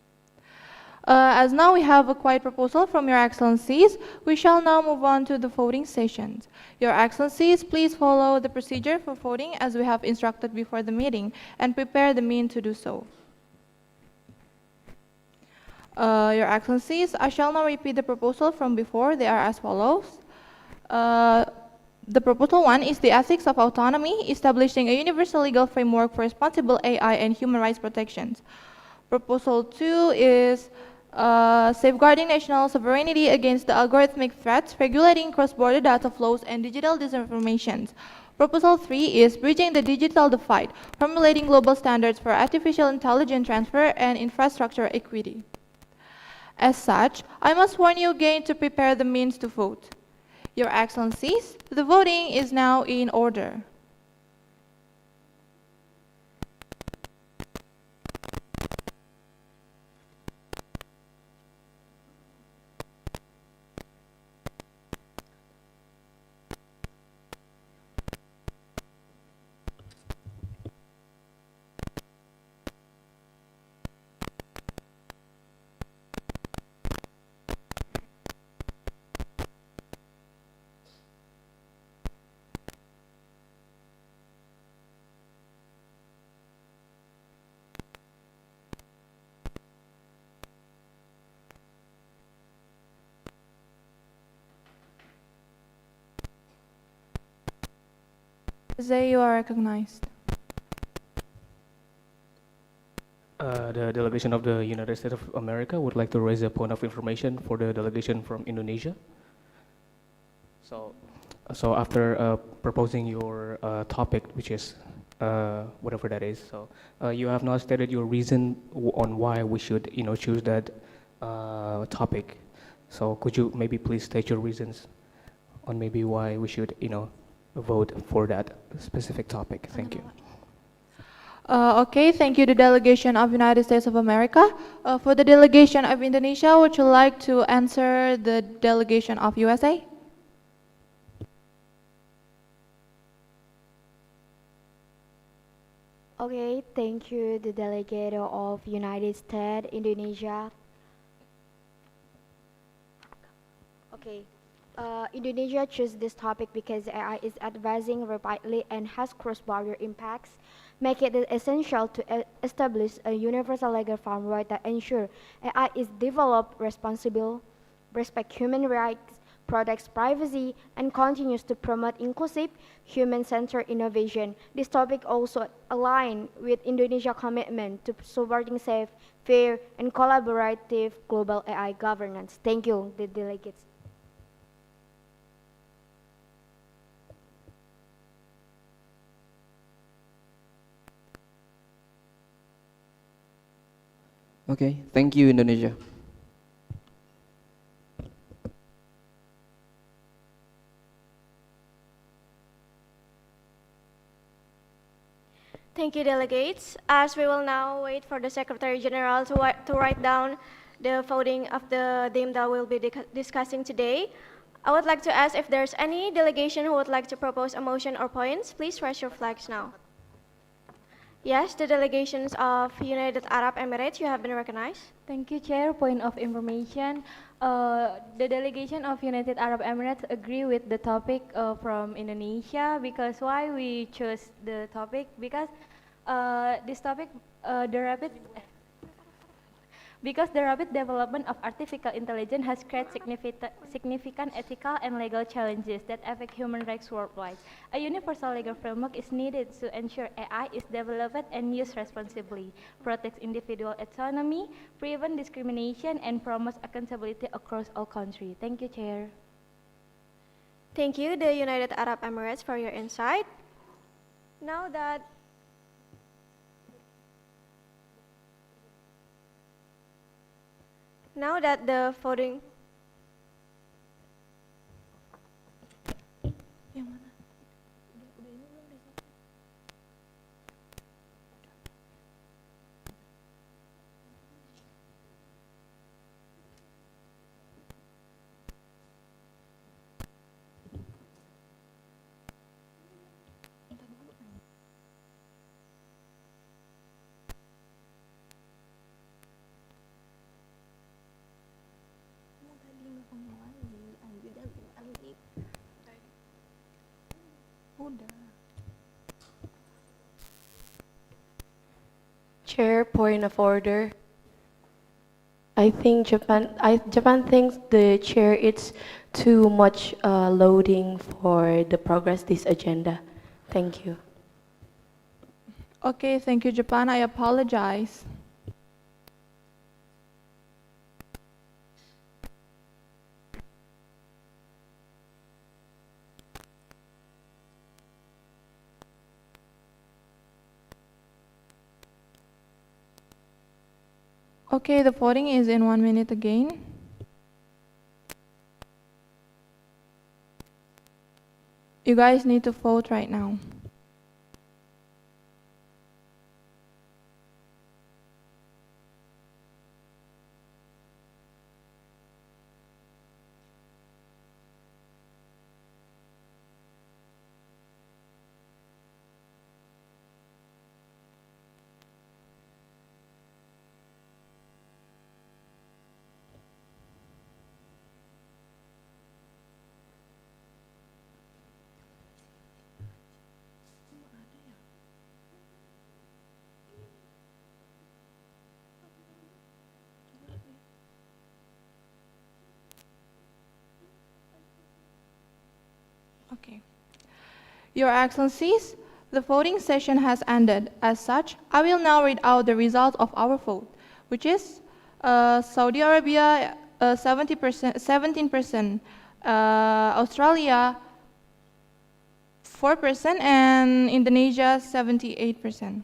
As now we have a quiet proposal from Your Excellencies, we shall now move on to the voting sessions. Your Excellencies, please follow the procedure for voting as we have instructed before the meeting and prepare the means to do so. Your Excellencies, I shall now repeat the proposal from before. They are as follows. The proposal 1 is the ethics of autonomy, establishing a universal legal framework for responsible AI and human rights protections. Proposal 2 is safeguarding national sovereignty against the algorithmic threats, regulating cross-border data flows and digital disinformations. Proposal 3 is bridging the digital divide, formulating global standards for artificial intelligence transfer and infrastructure equity. As such, I must warn you again to prepare the means to vote. Your Excellencies, the voting is now in order. Zay, you are recognized. The delegation of the United States of America would like to raise a point of information for the delegation from Indonesia. So after proposing your topic, which is whatever that is, so you have not stated your reason on why we should, choose that topic. So could you maybe please state your reasons on maybe why we should, vote for that specific topic? Thank you. Okay, thank you, the delegation of United States of America. For the delegation of Indonesia, would you like to answer the delegation of USA? Okay, thank you, the delegate of United States, Indonesia. Okay, Indonesia chose this topic because AI is advancing rapidly and has cross-border impacts, making it essential to establish a universal legal framework that ensures AI is developed responsible, respect human rights, protects privacy, and continues to promote inclusive, human-centered innovation. This topic also aligns with Indonesia's commitment to supporting safe, fair, and collaborative global AI governance. Thank you, the delegates. Okay, thank you, Indonesia. Thank you, delegates. As we will now wait for the Secretary General to write down the voting of the theme that we'll be discussing today. I would like to ask if there's any delegation who would like to propose a motion or points. Please raise your flags now. Yes, the delegations of United Arab Emirates, you have been recognized. Thank you, Chair. Point of information. The delegation of United Arab Emirates agree with the topic from Indonesia, because why we chose the topic? Because this topic, because the rapid development of artificial intelligence has created significant ethical and legal challenges that affect human rights worldwide. A universal legal framework is needed to ensure AI is developed and used responsibly, protects individual autonomy, prevent discrimination, and promotes accountability across all countries. Thank you, Chair. Thank you, the United Arab Emirates, for your insight. Now that the voting Chair, point of order. I think Japan thinks the chair it's too much loading for the progress this agenda. Thank you. Okay, thank you, Japan. I apologize. Okay, the voting is in 1 minute again. You guys need to vote right now. Okay. Your Excellencies, the voting session has ended. As such, I will now read out the results of our vote, which is Saudi Arabia 17%, Australia 4%, and Indonesia 78%.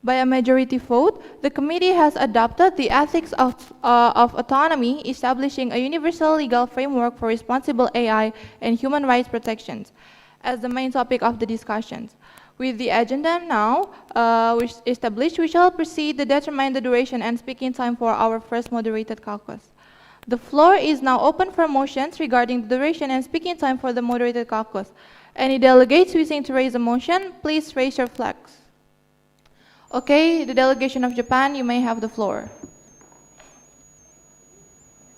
By a majority vote, the committee has adopted the ethics of autonomy, establishing a universal legal framework for responsible AI and human rights protections as the main topic of the discussions. With the agenda now established, we shall proceed to determine the duration and speaking time for our first moderated caucus. The floor is now open for motions regarding the duration and speaking time for the moderated caucus. Any delegates wishing to raise a motion, please raise your flags. Okay, the delegation of Japan, you may have the floor.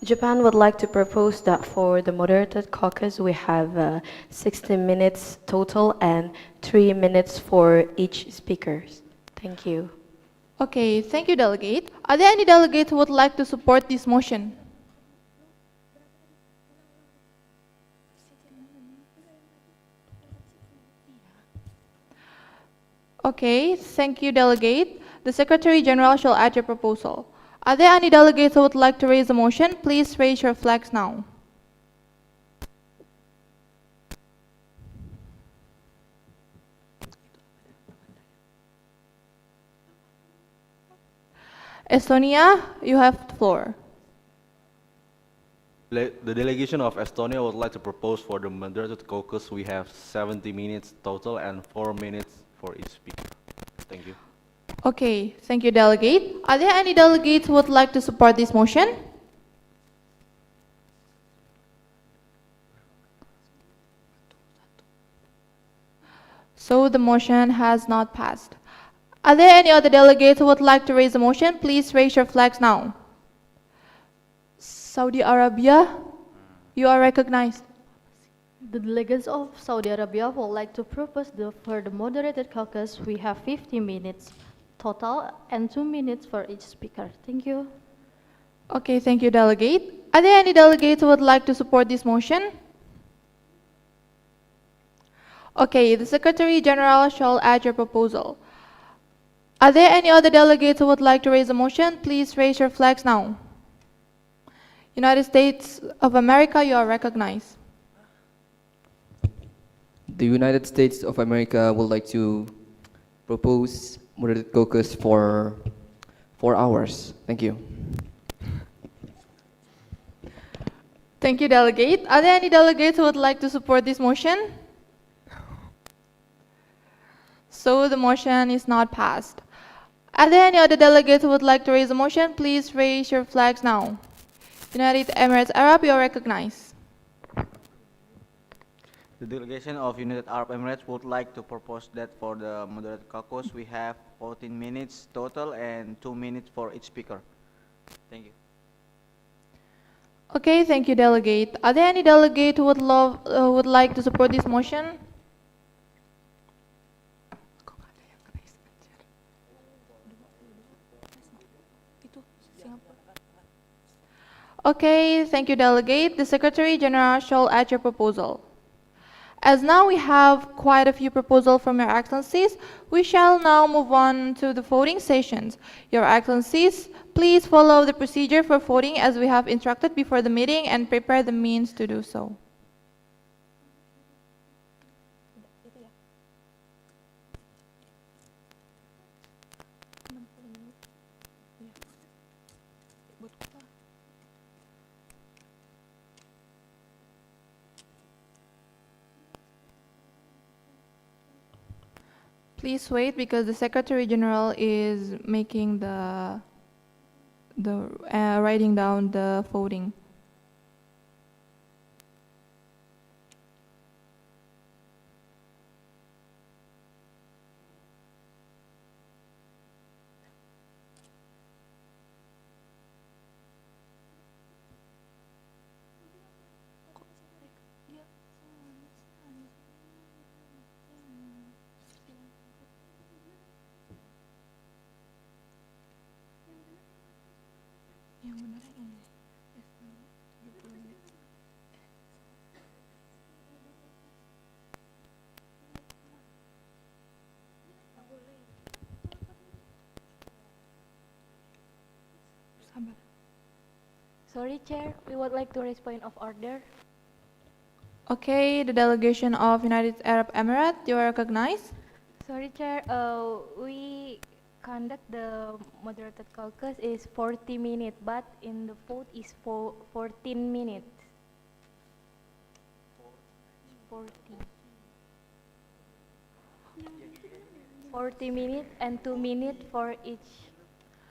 Japan would like to propose that for the moderated caucus, we have 60 minutes total and 3 minutes for each speaker. Thank you. Okay, thank you, delegate. Are there any delegates who would like to support this motion? Okay, thank you, delegate. The Secretary General shall add your proposal. Are there any delegates who would like to raise a motion? Please raise your flags now. Estonia, you have the floor. The delegation of Estonia would like to propose for the moderated caucus. We have 70 minutes total and 4 minutes for each speaker. Thank you. Okay, thank you, delegate. Are there any delegates who would like to support this motion? So the motion has not passed. Are there any other delegates who would like to raise a motion? Please raise your flags now. Saudi Arabia, you are recognized. The delegates of Saudi Arabia would like to propose for the moderated caucus. We have 50 minutes total and 2 minutes for each speaker. Thank you. Okay, thank you, delegate. Are there any delegates who would like to support this motion? Okay, the Secretary General shall add your proposal. Are there any other delegates who would like to raise a motion? Please raise your flags now. United States of America, you are recognized. The United States of America would like to propose moderated caucus for 4 hours. Thank you. Thank you, delegate. Are there any delegates who would like to support this motion? So the motion is not passed. Are there any other delegates who would like to raise a motion? Please raise your flags now. United Emirates Arab, you are recognized. The delegation of United Arab Emirates would like to propose that for the moderated caucus we have 14 minutes total and 2 minutes for each speaker. Thank you. Okay, thank you, delegate. Are there any delegate who would like to support this motion? Okay, thank you, delegate. The Secretary General shall add your proposal. As now we have quite a few proposals from Your Excellencies, we shall now move on to the voting sessions. Your Excellencies, please follow the procedure for voting as we have instructed before the meeting and prepare the means to do so. Please wait because the Secretary General is making writing down the voting. Sorry, Chair, we would like to raise point of order. Okay, the delegation of United Arab Emirates, you are recognized. Sorry, Chair, we conduct the moderated caucus is 40 minutes, but in the vote is 14 minutes. 40 minutes and 2 minutes for each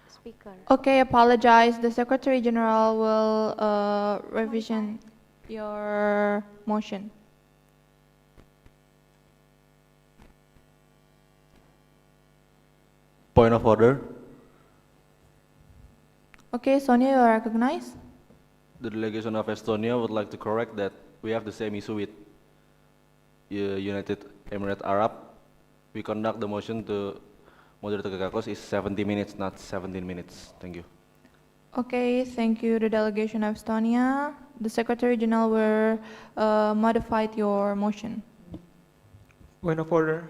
speaker. Okay, apologize. The Secretary General will revision your motion. Point of order. Okay, Sonia, you are recognized. The delegation of Estonia would like to correct that we have the same issue with United Emirates Arab. We conduct the motion to moderate the caucus is 70 minutes, not 17 minutes. Thank you. Okay, thank you, the delegation of Estonia. The Secretary General will modify your motion. Point of order.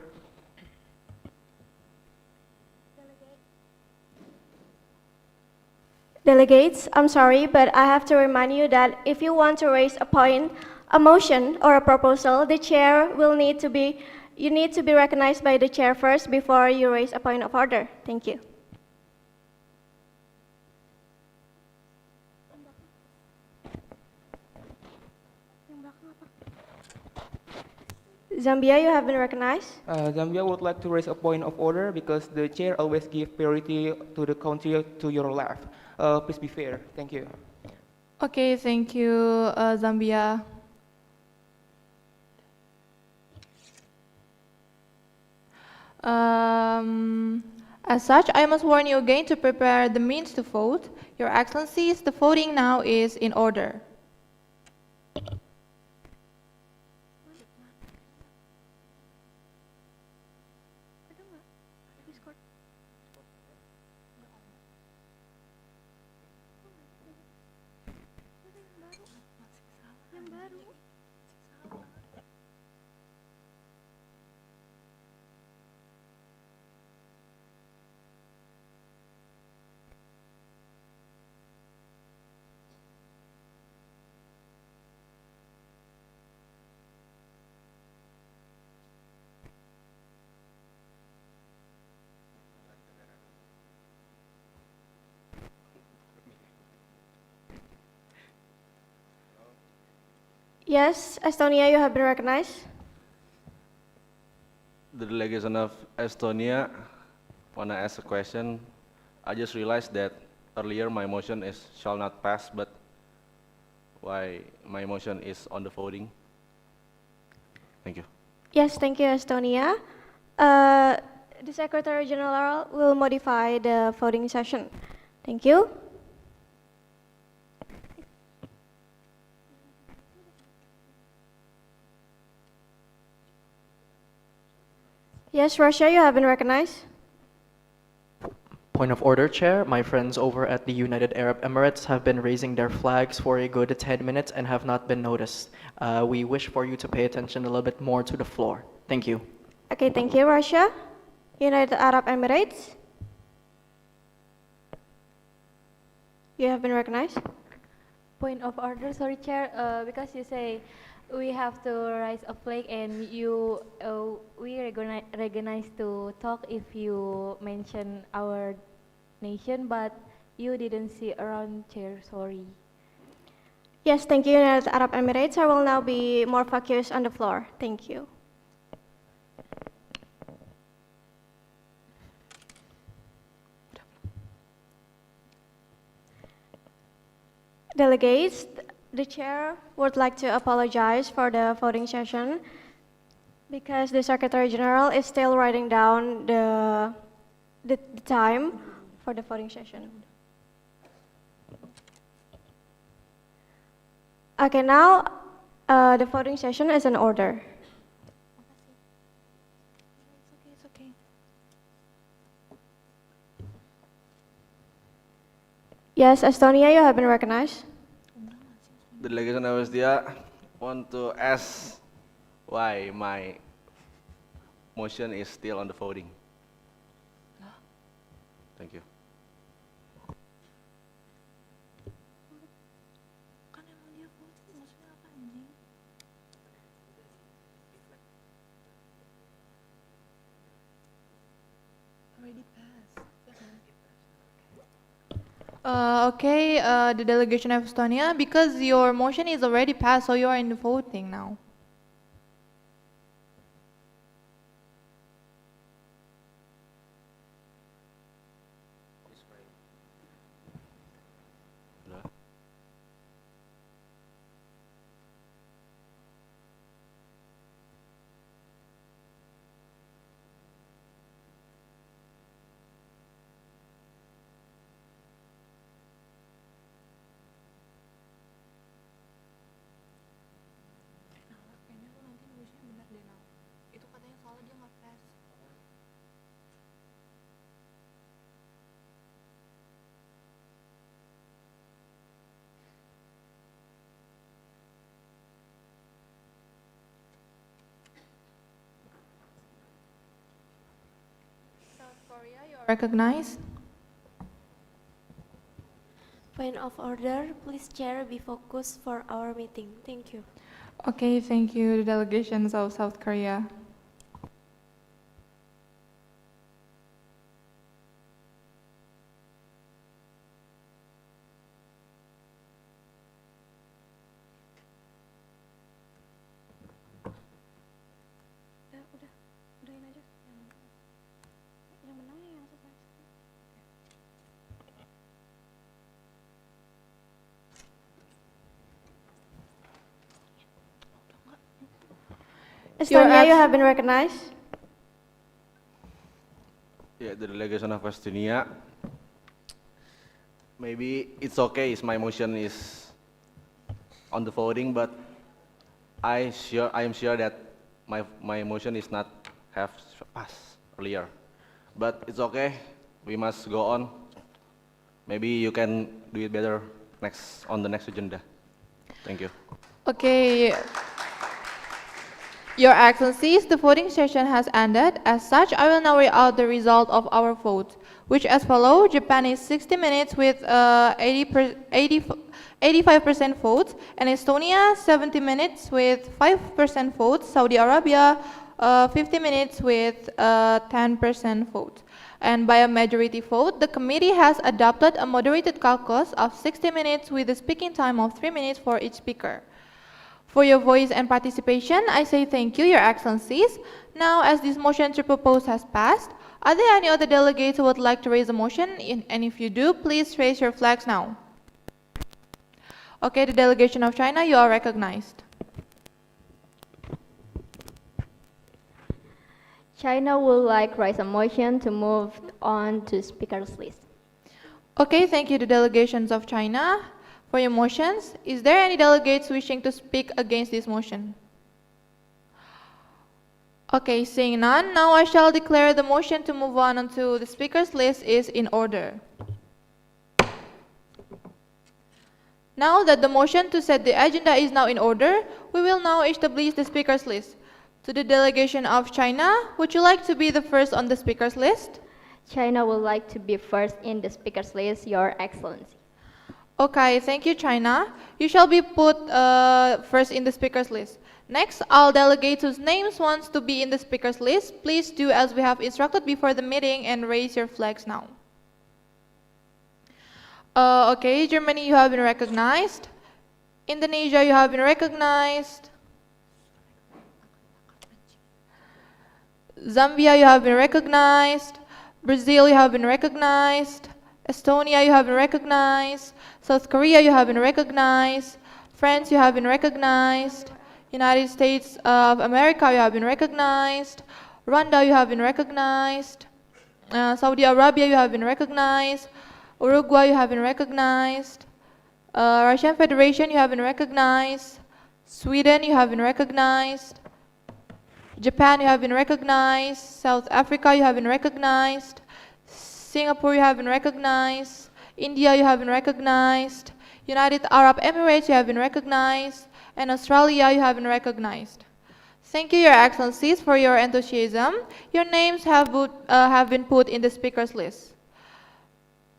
Delegates, I'm sorry, but I have to remind you that if you want to raise a point, a motion, or a proposal, the chair will need to be, you need to be recognized by the chair first before you raise a point of order. Thank you. Zambia, you have been recognized. Zambia would like to raise a point of order because the chair always give priority to the country to your left. Please be fair. Thank you. Okay, thank you, Zambia. As such, I must warn you again to prepare the means to vote. Your Excellencies, the voting now is in order. Yes, Estonia, you have been recognized. The delegation of Estonia want to ask a question. I just realized that earlier my motion is shall not pass, but why my motion is on the voting? Thank you. Yes, thank you, Estonia. The Secretary General will modify the voting session. Thank you. Yes, Russia, you have been recognized. Point of order, Chair. My friends over at the United Arab Emirates have been raising their flags for a good 10 minutes and have not been noticed. We wish for you to pay attention a little bit more to the floor. Thank you. Okay, thank you, Russia. United Arab Emirates. You have been recognized. Point of order, sorry, Chair, because you say we have to raise a flag and we recognize to talk if you mention our nation, but you didn't see around, Chair, sorry. Yes, thank you, United Arab Emirates. I will now be more focused on the floor. Thank you. Delegates, the chair would like to apologize for the voting session because the Secretary General is still writing down the time for the voting session. Okay, now the voting session is in order. Yes, Estonia, you have been recognized. The delegation of Estonia want to ask why my motion is still on the voting. Thank you. Okay, the delegation of Estonia, because your motion is already passed, so you are in the voting now. Recognized. Point of order, please chair be focused for our meeting. Thank you. Okay, thank you, the delegations of South Korea. Estonia, you have been recognized. Yeah, the delegation of Estonia. Maybe it's okay if my motion is on the voting, but I am sure that my motion is not have passed earlier. But it's okay. We must go on. Maybe you can do it better on the next agenda. Thank you. Okay. Your Excellencies, the voting session has ended. As such, I will now read out the result of our vote, which as follows: Japan is 60 minutes with 85% votes, and Estonia 70 minutes with 5% votes, Saudi Arabia 50 minutes with 10% vote. And by a majority vote, the committee has adopted a moderated caucus of 60 minutes with a speaking time of 3 minutes for each speaker. For your voice and participation, I say thank you, Your Excellencies. Now, as this motion to propose has passed, are there any other delegates who would like to raise a motion? And if you do, please raise your flags now. Okay, the delegation of China, you are recognized. China would like to raise a motion to move on to speakers list. Okay, thank you, the delegations of China. For your motions, is there any delegates wishing to speak against this motion? Okay, seeing none, now I shall declare the motion to move on onto the speakers list is in order. Now that the motion to set the agenda is now in order, we will now establish the speakers list. To the delegation of China, would you like to be the first on the speakers list? China would like to be first in the speakers list, Your Excellency. Okay, thank you, China. You shall be put first in the speakers list. Next, all delegates whose names wants to be in the speakers list, please do as we have instructed before the meeting and raise your flags now. Okay, Germany, you have been recognized. Indonesia, you have been recognized. Zambia, you have been recognized. Brazil, you have been recognized. Estonia, you have been recognized. South Korea, you have been recognized. France, you have been recognized. United States of America, you have been recognized. Rwanda, you have been recognized. Saudi Arabia, you have been recognized. Uruguay, you have been recognized. Russian Federation, you have been recognized. Sweden, you have been recognized. Japan, you have been recognized. South Africa, you have been recognized. Singapore, you have been recognized. India, you have been recognized. United Arab Emirates, you have been recognized. And Australia, you have been recognized. Thank you, Your Excellencies, for your enthusiasm. Your names have been put in the speakers list.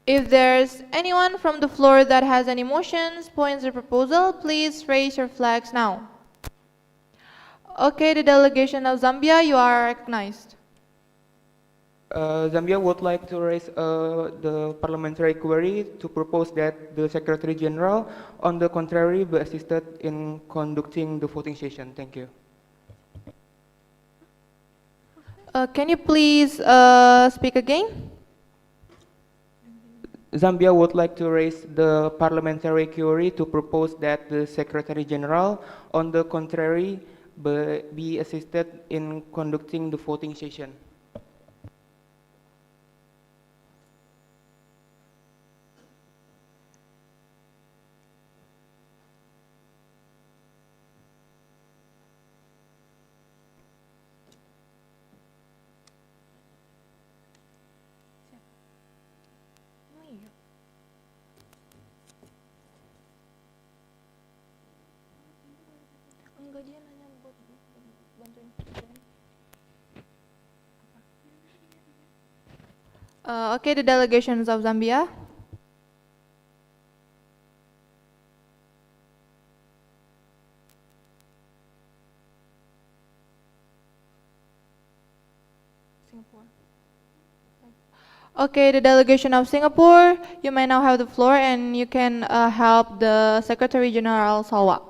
If there's anyone from the floor that has any motions, points, or proposal, please raise your flags now. Okay, the delegation of Zambia, you are recognized. Zambia would like to raise the parliamentary query to propose that the Secretary General, on the contrary, be assisted in conducting the voting session. Thank you. Can you please speak again? Zambia would like to raise the parliamentary query to propose that the Secretary General, on the contrary, be assisted in conducting the voting session. Okay, the delegations of Zambia. Okay, the delegation of Singapore, you may now have the floor and you can help the Secretary General Salwa.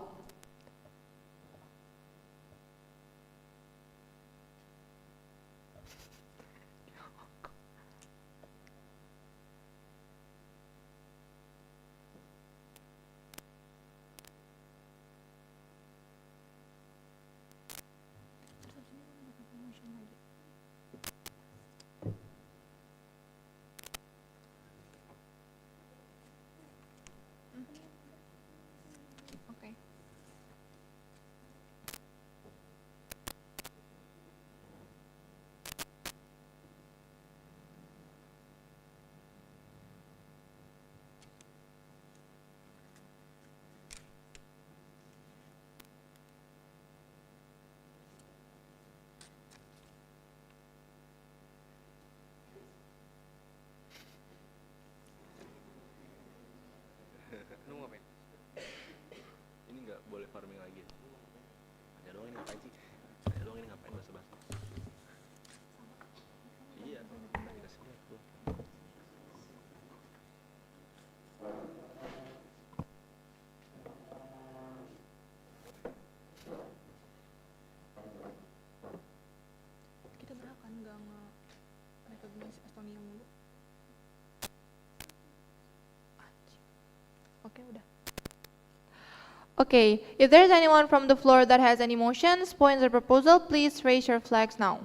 Okay, if there's anyone from the floor that has any motions, points, or proposal, please raise your flags now.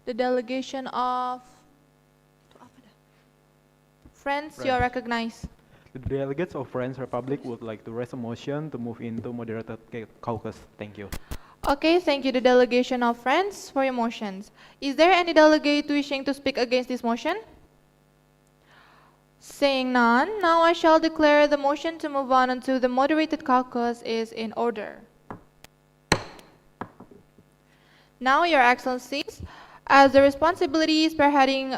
The delegation of Friends, you are recognized. The delegates of French Republic would like to raise a motion to move into moderated caucus. Thank you. Okay, thank you, the delegation of Friends, for your motions. Is there any delegate wishing to speak against this motion? Seeing none, now I shall declare the motion to move on into the moderated caucus is in order. Now, Your Excellencies, as the responsibility spearheading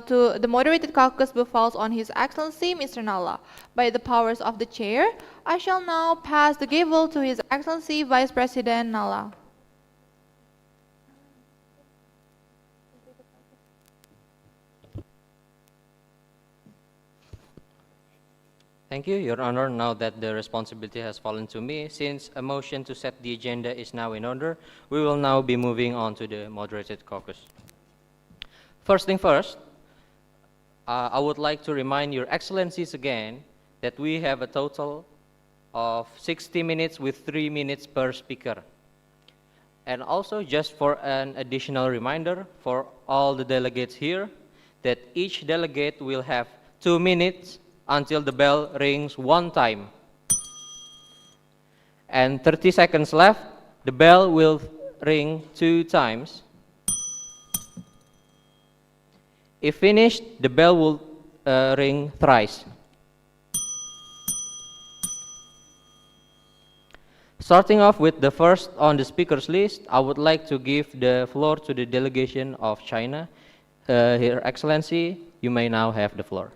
to the moderated caucus befalls on His Excellency Mr. Nalla, by the powers of the chair, I shall now pass the gavel to His Excellency Vice President Nalla. Thank you, Your Honor. Now that the responsibility has fallen to me, since a motion to set the agenda is now in order, we will now be moving on to the moderated caucus. First thing first, I would like to remind Your Excellencies again that we have a total of 60 minutes with 3 minutes per speaker. And also, just for an additional reminder for all the delegates here, that each delegate will have 2 minutes until the bell rings 1 time. And 30 seconds left, the bell will ring 2 times. If finished, the bell will ring thrice. Starting off with the first on the speakers list, I would like to give the floor to the delegation of China. Your Excellency, you may now have the floor.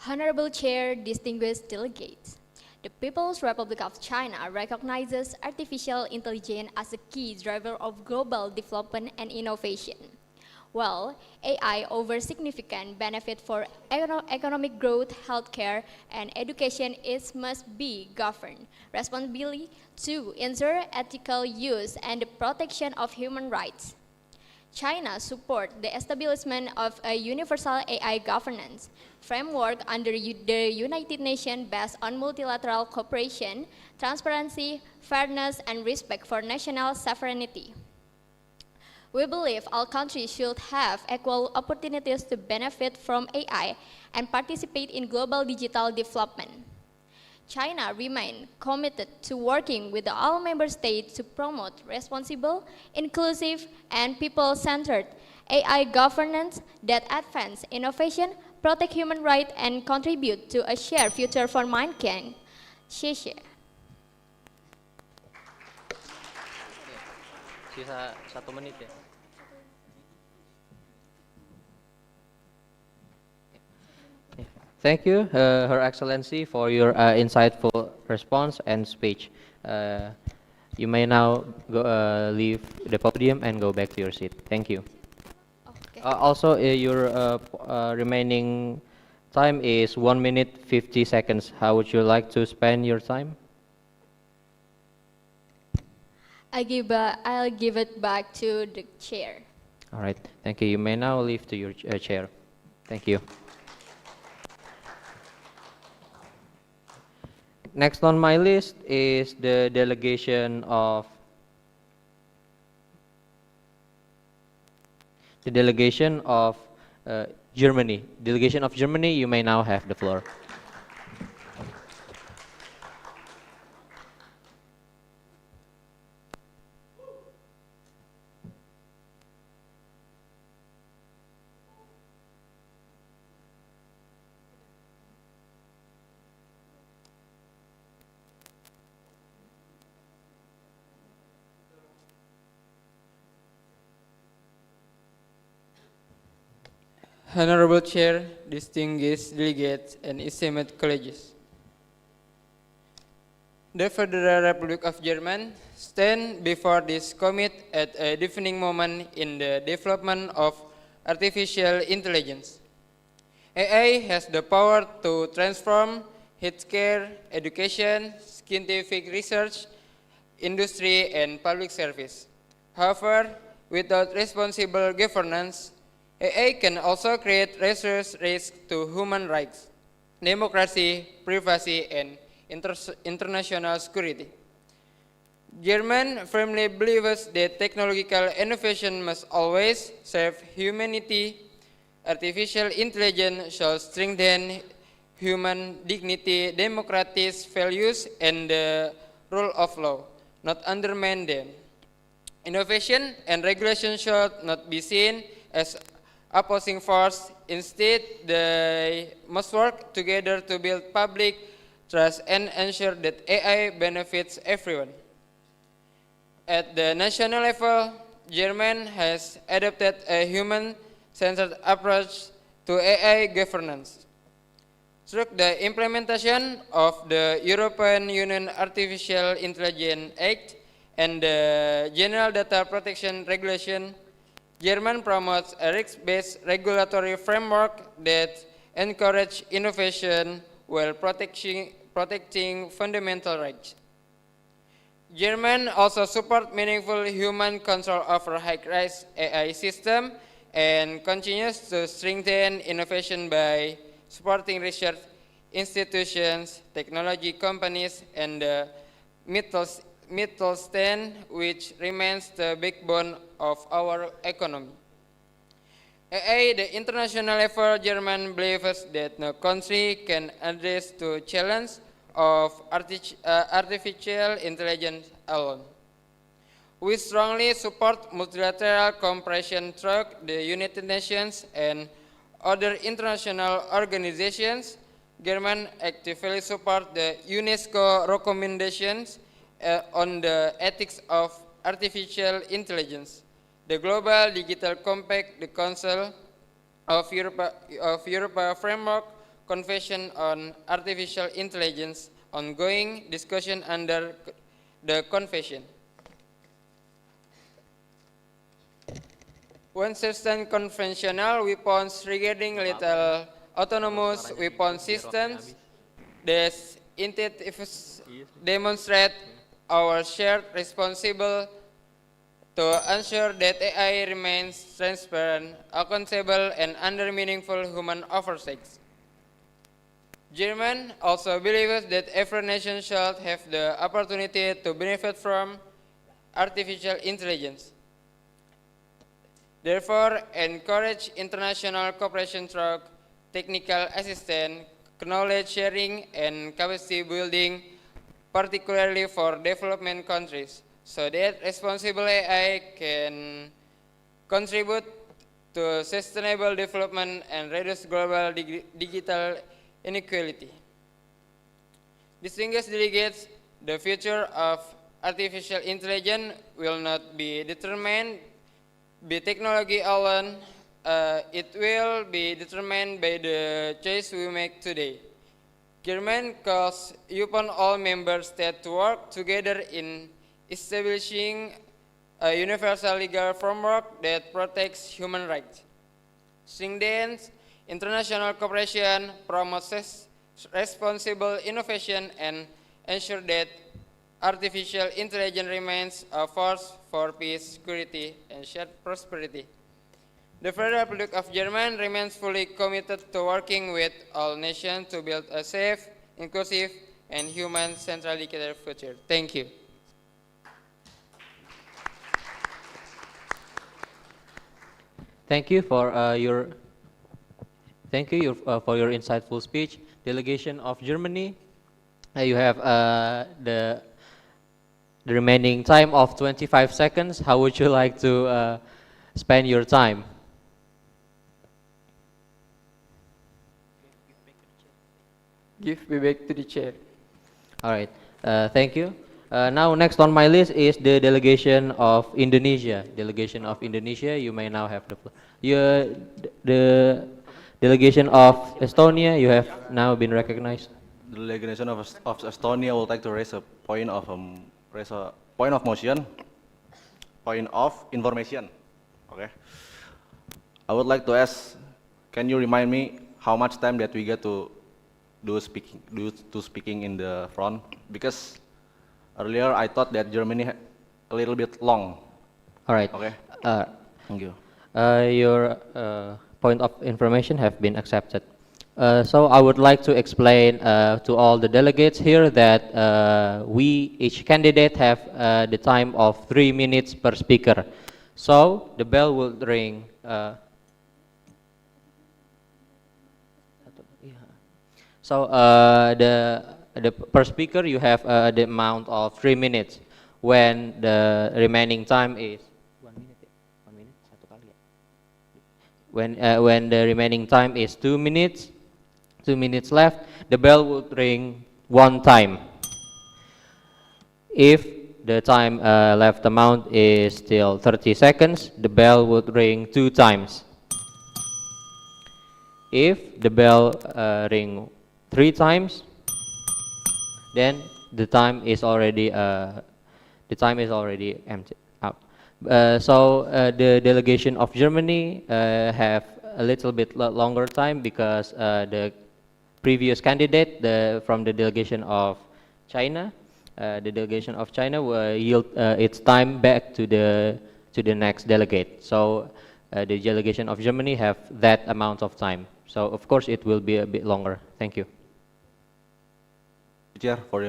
Honorable Chair, distinguished delegates, the People's Republic of China recognizes artificial intelligence as a key driver of global development and innovation. While AI offers significant benefit for economic growth, healthcare, and education, it must be governed responsibly to ensure ethical use and the protection of human rights. China supports the establishment of a universal AI governance framework under the United Nations based on multilateral cooperation, transparency, fairness, and respect for national sovereignty. We believe all countries should have equal opportunities to benefit from AI and participate in global digital development. China remains committed to working with all member states to promote responsible, inclusive, and people-centered AI governance that advance innovation, protect human rights, and contribute to a shared future for mankind. 谢谢. Sisa 1 menit ya. Thank you, Her Excellency, for your insightful response and speech. You may now leave the podium and go back to your seat. Thank you. Okay. Also, your remaining time is 1 minute 50 seconds. How would you like to spend your time? I'll give it back to the chair. All right. Thank you. You may now leave to your chair. Thank you. Next on my list is the delegation of Germany. Delegation of Germany, you may now have the floor. Honorable Chair, distinguished delegates, and esteemed colleagues. The Federal Republic of Germany stand before this commit at a defining moment in the development of artificial intelligence. AI has the power to transform healthcare, education, scientific research, industry, and public service. However, without responsible governance, AI can also create serious risks to human rights, democracy, privacy, and international security. Germany firmly believes that technological innovation must always serve humanity. Artificial intelligence shall strengthen human dignity, democratic values, and the rule of law, not undermine them. Innovation and regulation should not be seen as opposing force. Instead, they must work together to build public trust and ensure that AI benefits everyone. At the national level, Germany has adopted a human-centered approach to AI governance. Through the implementation of the European Union Artificial Intelligence Act and the General Data Protection Regulation, Germany promotes a risk-based regulatory framework that encourages innovation while protecting fundamental rights. Germany also supports meaningful human control over high-risk AI systems and continues to strengthen innovation by supporting research institutions, technology companies, and the Mittelstand, which remains the backbone of our economy. At the international level, Germany believes that no country can address the challenge of artificial intelligence alone. We strongly support multilateral cooperation through the United Nations and other international organizations. Germany actively supports the UNESCO recommendations on the ethics of artificial intelligence, the Global Digital Compact, the Council of Europe Framework Convention on Artificial Intelligence, ongoing discussion under the convention. One certain conventional weapons regarding lethal autonomous weapon systems that demonstrate our shared responsibility to ensure that AI remains transparent, accountable, and under meaningful human oversight. Germany also believes that every nation should have the opportunity to benefit from artificial intelligence. Therefore, encourage international cooperation through technical assistance, knowledge sharing, and capacity building, particularly for development countries, so that responsible AI can contribute to sustainable development and reduce global digital inequality. Distinguished delegates, the future of artificial intelligence will not be determined by technology alone. It will be determined by the choice we make today. Germany calls upon all member states to work together in establishing a universal legal framework that protects human rights, strengthens international cooperation, promotes responsible innovation, and ensures that artificial intelligence remains a force for peace, security, and shared prosperity. The Federal Republic of Germany remains fully committed to working with all nations to build a safe, inclusive, and human-centered digital future. Thank you. Thank you for your insightful speech, delegation of Germany. You have the remaining time of 25 seconds. How would you like to spend your time? Give me back to the chair. All right. Thank you. Now, next on my list is the delegation of Indonesia. Delegation of Indonesia, you may now have the floor. The delegation of Estonia, you have now been recognized. the delegation of Estonia would like to raise a point of motion, point of information. Okay. I would like to ask, can you remind me how much time that we get to do speaking in the front? Because earlier I thought that Germany a little bit long. All right. Okay. Thank you. Your point of information have been accepted. So I would like to explain to all the delegates here that each candidate have the time of 3 minutes per speaker. So the bell will ring. So the per speaker you have the amount of 3 minutes. When the remaining time is 1 minute, 1 minute, satu kali ya. When the remaining time is 2 minutes, 2 minutes left, the bell will ring 1 time. If the time left amount is still 30 seconds, the bell would ring 2 times. If the bell ring 3 times, then the time is already empty out. So the delegation of Germany have a little bit longer time because the previous candidate from the delegation of China, will yield its time back to the next delegate. So the delegation of Germany have that amount of time. So of course it will be a bit longer. Thank you. Chair, for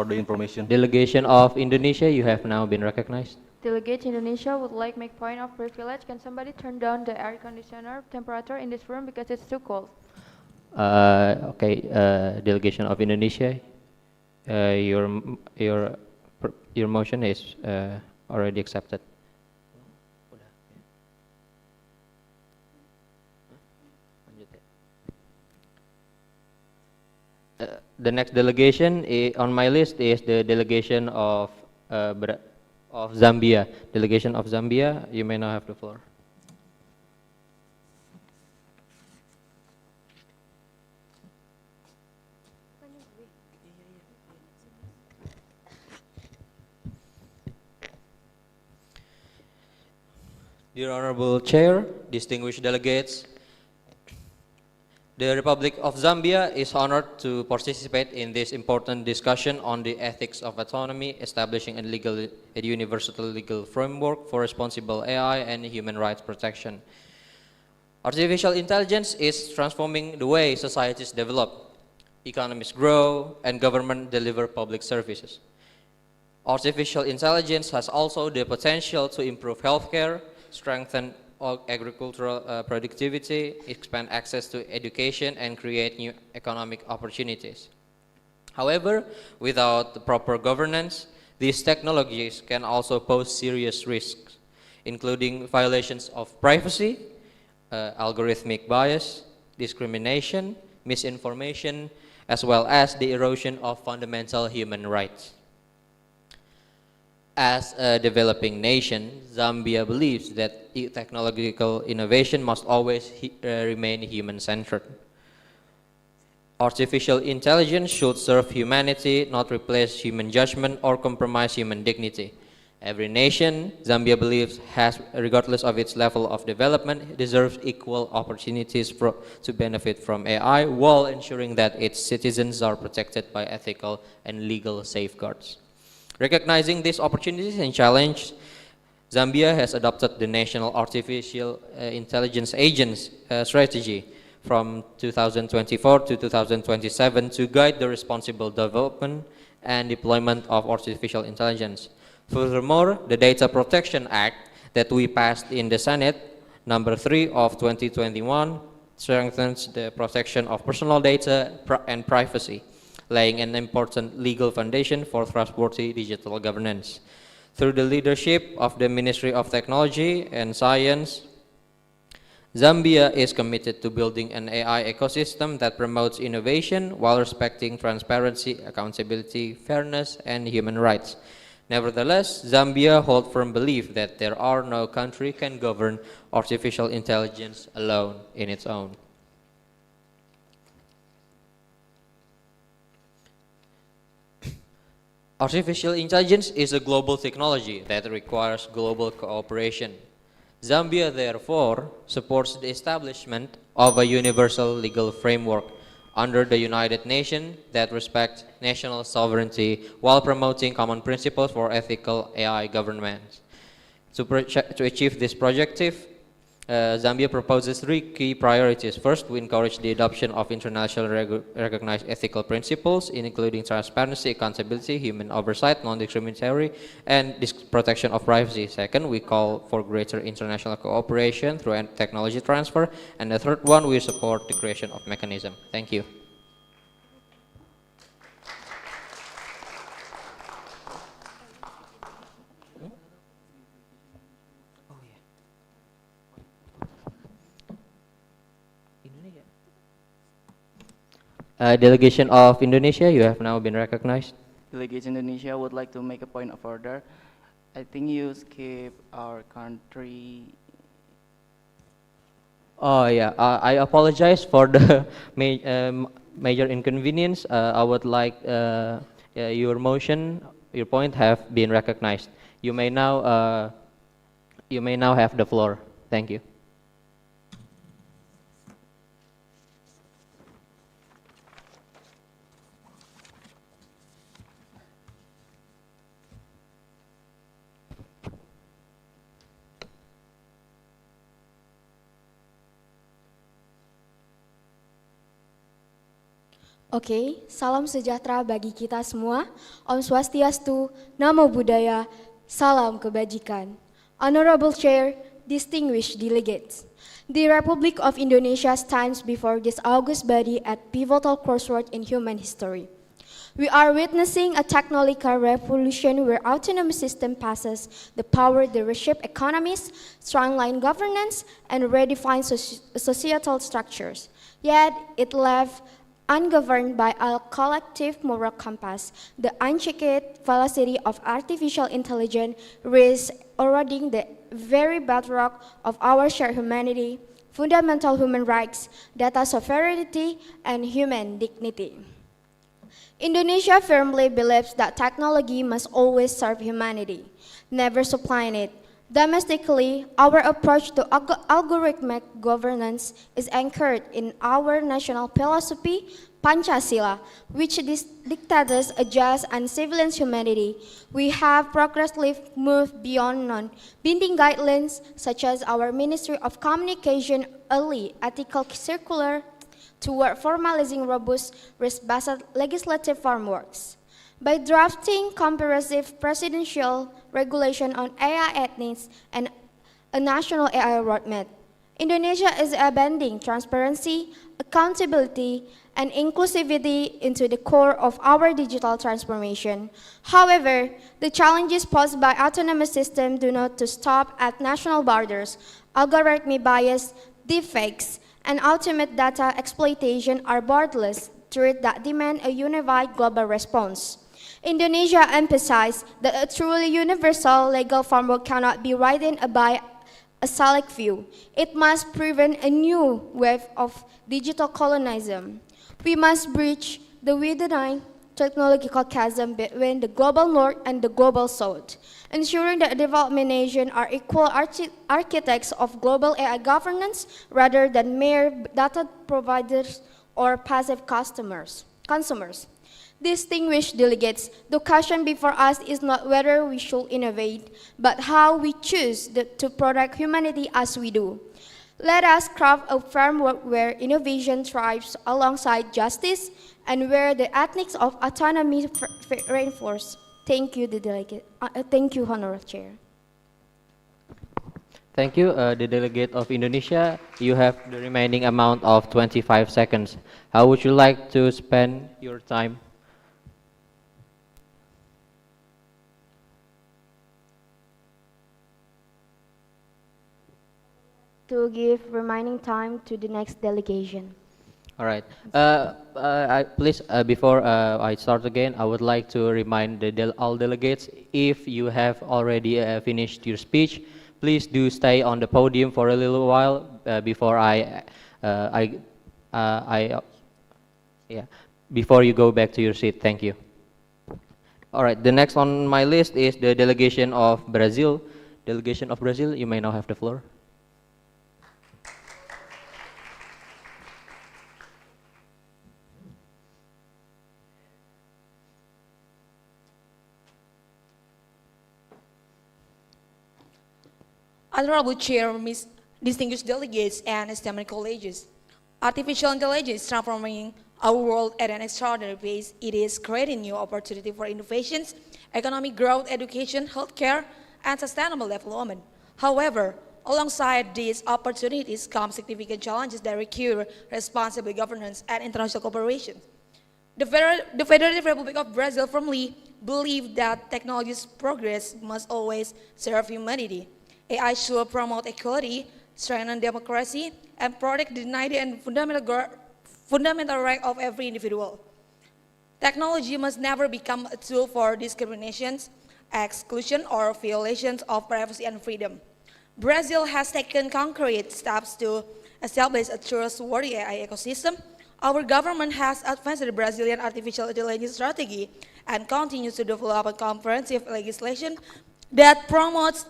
the information. Delegation of Indonesia, you have now been recognized. Delegate Indonesia would like make point of privilege. Can somebody turn down the air conditioner temperature in this room because it's too cold? Okay, delegation of Indonesia, your motion is already accepted. The next delegation on my list is the delegation of Zambia. Delegation of Zambia, you may now have the floor. Dear Honorable Chair, distinguished delegates, the Republic of Zambia is honored to participate in this important discussion on the ethics of autonomy, establishing a universal legal framework for responsible AI and human rights protection. Artificial intelligence is transforming the way societies develop, economies grow, and government deliver public services. Artificial intelligence has also the potential to improve healthcare, strengthen agricultural productivity, expand access to education, and create new economic opportunities. However, without the proper governance, these technologies can also pose serious risks, including violations of privacy, algorithmic bias, discrimination, misinformation, as well as the erosion of fundamental human rights. As a developing nation, Zambia believes that technological innovation must always remain human-centered. Artificial intelligence should serve humanity, not replace human judgment or compromise human dignity. Every nation, Zambia believes, regardless of its level of development, deserves equal opportunities to benefit from AI while ensuring that its citizens are protected by ethical and legal safeguards. Recognizing these opportunities and challenges, Zambia has adopted the National Artificial Intelligence Agents strategy from 2024 to 2027 to guide the responsible development and deployment of artificial intelligence. Furthermore, the Data Protection Act that we passed in the Senate, number 3 of 2021, strengthens the protection of personal data and privacy, laying an important legal foundation for trustworthy digital governance. Through the leadership of the Ministry of Technology and Science, Zambia is committed to building an AI ecosystem that promotes innovation while respecting transparency, accountability, fairness, and human rights. Nevertheless, Zambia holds firm belief that no country can govern artificial intelligence alone in its own. Artificial intelligence is a global technology that requires global cooperation. Zambia, therefore, supports the establishment of a universal legal framework under the United Nations that respects national sovereignty while promoting common principles for ethical AI governance. To achieve this objective, Zambia proposes three key priorities. First, we encourage the adoption of internationally recognized ethical principles, including transparency, accountability, human oversight, non-discriminatory, and protection of privacy. Second, we call for greater international cooperation through technology transfer. And the third one, we support the creation of mechanism. Thank you. Delegation of Indonesia, you have now been recognized. Delegation Indonesia would like to make a point of order. I think you skip our country. Oh yeah, I apologize for the major inconvenience. I would like your motion, your point have been recognized. You may now have the floor. Thank you. Oke, salam sejahtera bagi kita semua. Om Swastiastu, Namo Buddhaya, Salam Kebajikan. Honorable Chair, distinguished delegates. The Republic of Indonesia stands before this august body at pivotal crossroad in human history. We are witnessing a technological revolution where autonomous system passes the power to reshape economies, streamline governance, and redefine societal structures. Yet it left ungoverned by a collective moral compass, the unchecked velocity of artificial intelligence risks eroding the very bedrock of our shared humanity, fundamental human rights, data sovereignty, and human dignity. Indonesia firmly believes that technology must always serve humanity, never supplant it. Domestically, our approach to algorithmic governance is anchored in our national philosophy, Pancasila, which dictates a just and civilian humanity. We have progressively moved beyond non-binding guidelines, such as our Ministry of Communication early ethical circular, toward formalizing robust risk-based legislative frameworks. By drafting comprehensive presidential regulation on AI ethics and a national AI roadmap, Indonesia is embedding transparency, accountability, and inclusivity into the core of our digital transformation. However, the challenges posed by autonomous systems do not stop at national borders. Algorithmic bias, deepfakes, and ultimate data exploitation are borderless threats that demand a unified global response. Indonesia emphasized that a truly universal legal framework cannot be written by a select few. It must prevent a new wave of digital colonialism. We must bridge the widening technological chasm between the global north and the global south, ensuring that development nations are equal architects of global AI governance rather than mere data providers or passive consumers. Distinguished delegates, the question before us is not whether we should innovate, but how we choose to protect humanity as we do. Let us craft a framework where innovation thrives alongside justice and where the ethics of autonomy reinforce. Thank you, thank you, Honorable Chair. Thank you, the delegate of Indonesia. You have the remaining amount of 25 seconds. How would you like to spend your time? To give remaining time to the next delegation. All right. Please, before I start again, I would like to remind all delegates, if you have already finished your speech, please do stay on the podium for a little while before before you go back to your seat. Thank you. All right, the next on my list is the delegation of Brazil. Delegation of Brazil, you may now have the floor. Honorable Chair, distinguished delegates, and esteemed colleagues, artificial intelligence is transforming our world at an extraordinary pace. It is creating new opportunities for innovations, economic growth, education, healthcare, and sustainable development. However, alongside these opportunities come significant challenges that require responsible governance and international cooperation. The Federative Republic of Brazil firmly believes that technology's progress must always serve humanity. AI should promote equality, strengthen democracy, and protect the dignity and fundamental right of every individual. Technology must never become a tool for discriminations, exclusion, or violations of privacy and freedom. Brazil has taken concrete steps to establish a trustworthy AI ecosystem. Our government has advanced the Brazilian artificial intelligence strategy and continues to develop a comprehensive legislation that promotes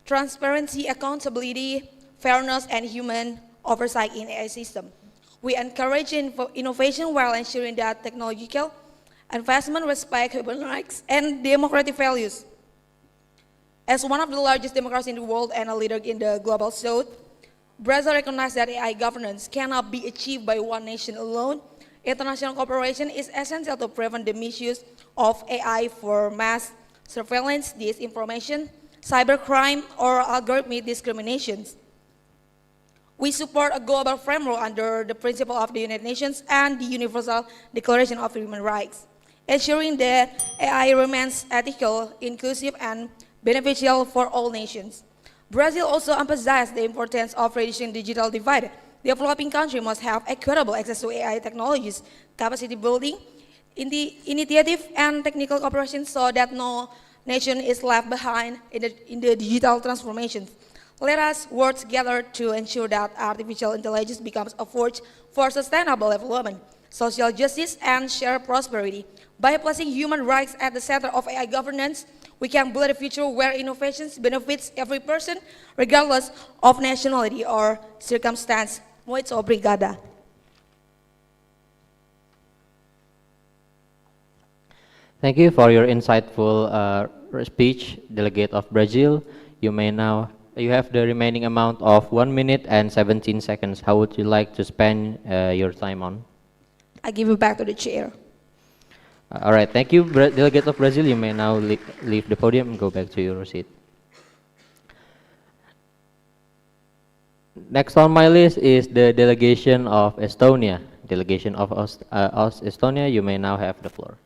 transparency, accountability, fairness, and human oversight in AI system. We encourage innovation while ensuring that technological advancement respect human rights and democratic values. As one of the largest democracies in the world and a leader in the global south, Brazil recognizes that AI governance cannot be achieved by one nation alone. International cooperation is essential to prevent the misuse of AI for mass surveillance, disinformation, cybercrime, or algorithmic discriminations. We support a global framework under the principle of the United Nations and the Universal Declaration of Human Rights, ensuring that AI remains ethical, inclusive, and beneficial for all nations. Brazil also emphasized the importance of reducing digital divide. Developing countries must have equitable access to AI technologies, capacity building, initiative, and technical cooperation so that no nation is left behind in the digital transformation. Let us work together to ensure that artificial intelligence becomes a force for sustainable development, social justice, and shared prosperity. By placing human rights at the center of AI governance, we can build a future where innovations benefits every person, regardless of nationality or circumstance. Muito obrigada. Thank you for your insightful speech, Delegate of Brazil. You have the remaining amount of 1 minute and 17 seconds. How would you like to spend your time on? I give it back to the chair. All right, thank you, Delegate of Brazil. You may now leave the podium and go back to your seat. Next on my list is the delegation of Estonia. Delegation of Estonia, you may now have the floor.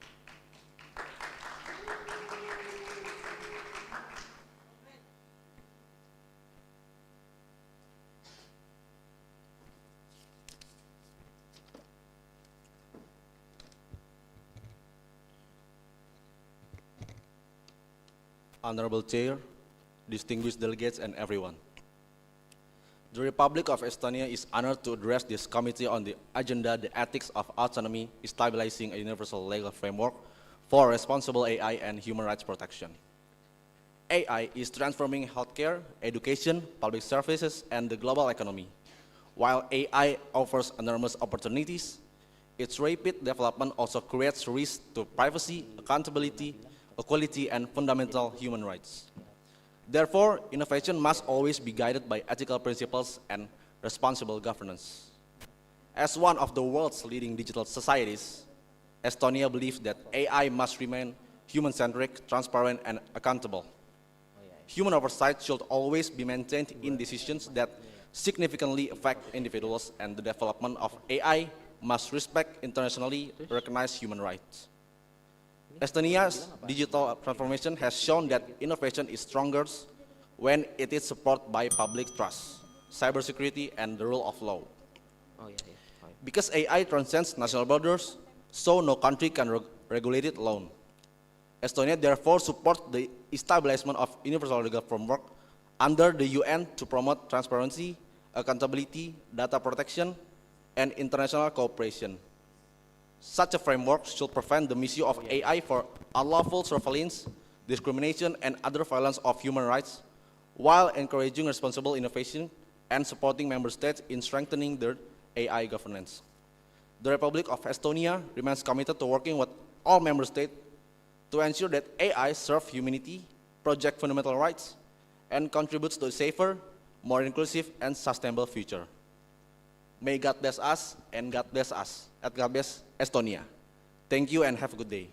Honorable Chair, distinguished delegates, and everyone. The Republic of Estonia is honored to address this committee on the agenda, the ethics of autonomy, stabilizing a universal legal framework for responsible AI and human rights protection. AI is transforming healthcare, education, public services, and the global economy. While AI offers enormous opportunities, its rapid development also creates risks to privacy, accountability, equality, and fundamental human rights. Therefore, innovation must always be guided by ethical principles and responsible governance. As one of the world's leading digital societies, Estonia believes that AI must remain human-centric, transparent, and accountable. Human oversight should always be maintained in decisions that significantly affect individuals, and the development of AI must respect internationally recognized human rights. Estonia's digital transformation has shown that innovation is strongest when it is supported by public trust, cybersecurity, and the rule of law. Because AI transcends national borders, so no country can regulate it alone. Estonia therefore supports the establishment of universal legal framework under the UN to promote transparency, accountability, data protection, and international cooperation. Such a framework should prevent the misuse of AI for unlawful surveillance, discrimination, and other violence of human rights, while encouraging responsible innovation and supporting member states in strengthening their AI governance. The Republic of Estonia remains committed to working with all member states to ensure that AI serves humanity, projects fundamental rights, and contributes to a safer, more inclusive, and sustainable future. May God bless us, and God bless us, and God bless Estonia. Thank you and have a good day.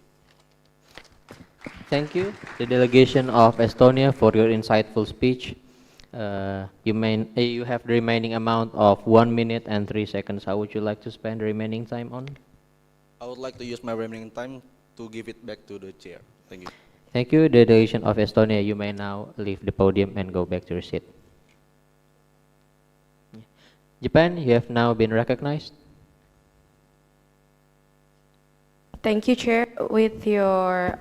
Thank you, the delegation of Estonia, for your insightful speech. You have the remaining amount of 1 minute and 3 seconds. How would you like to spend the remaining time on? I would like to use my remaining time to give it back to the chair. Thank you. Thank you, the delegation of Estonia. You may now leave the podium and go back to your seat. Japan, you have now been recognized. Thank you, Chair. With your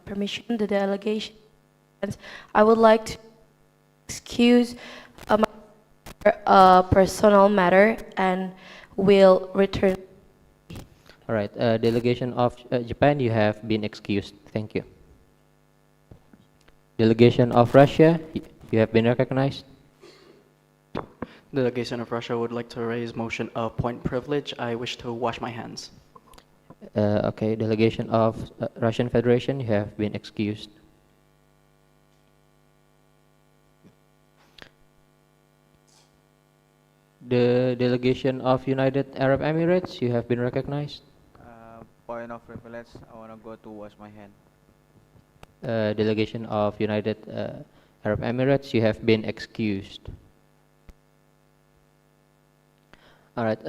permission, the delegation, I would like to excuse a personal matter and will return. All right, delegation of Japan, you have been excused. Thank you. Delegation of Russia, you have been recognized. The delegation of Russia would like to raise motion of point privilege. I wish to wash my hands. Okay, delegation of Russian Federation, you have been excused. The delegation of United Arab Emirates, you have been recognized. Point of privilege, I want to go to wash my hand. Delegation of United Arab Emirates, you have been excused. All right,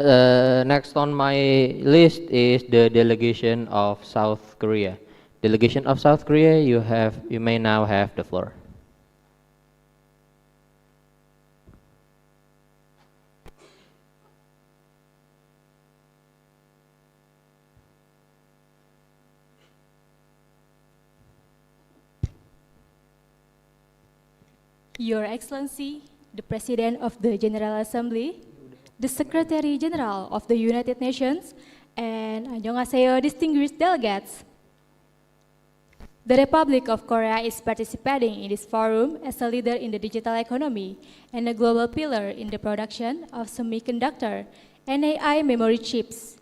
next on my list is the delegation of South Korea. Delegation of South Korea, you may now have the floor. Your Excellency, the President of the General Assembly, the Secretary General of the United Nations, and annyeonghaseyo, distinguished delegates. The Republic of Korea is participating in this forum as a leader in the digital economy and a global pillar in the production of semiconductor and AI memory chips.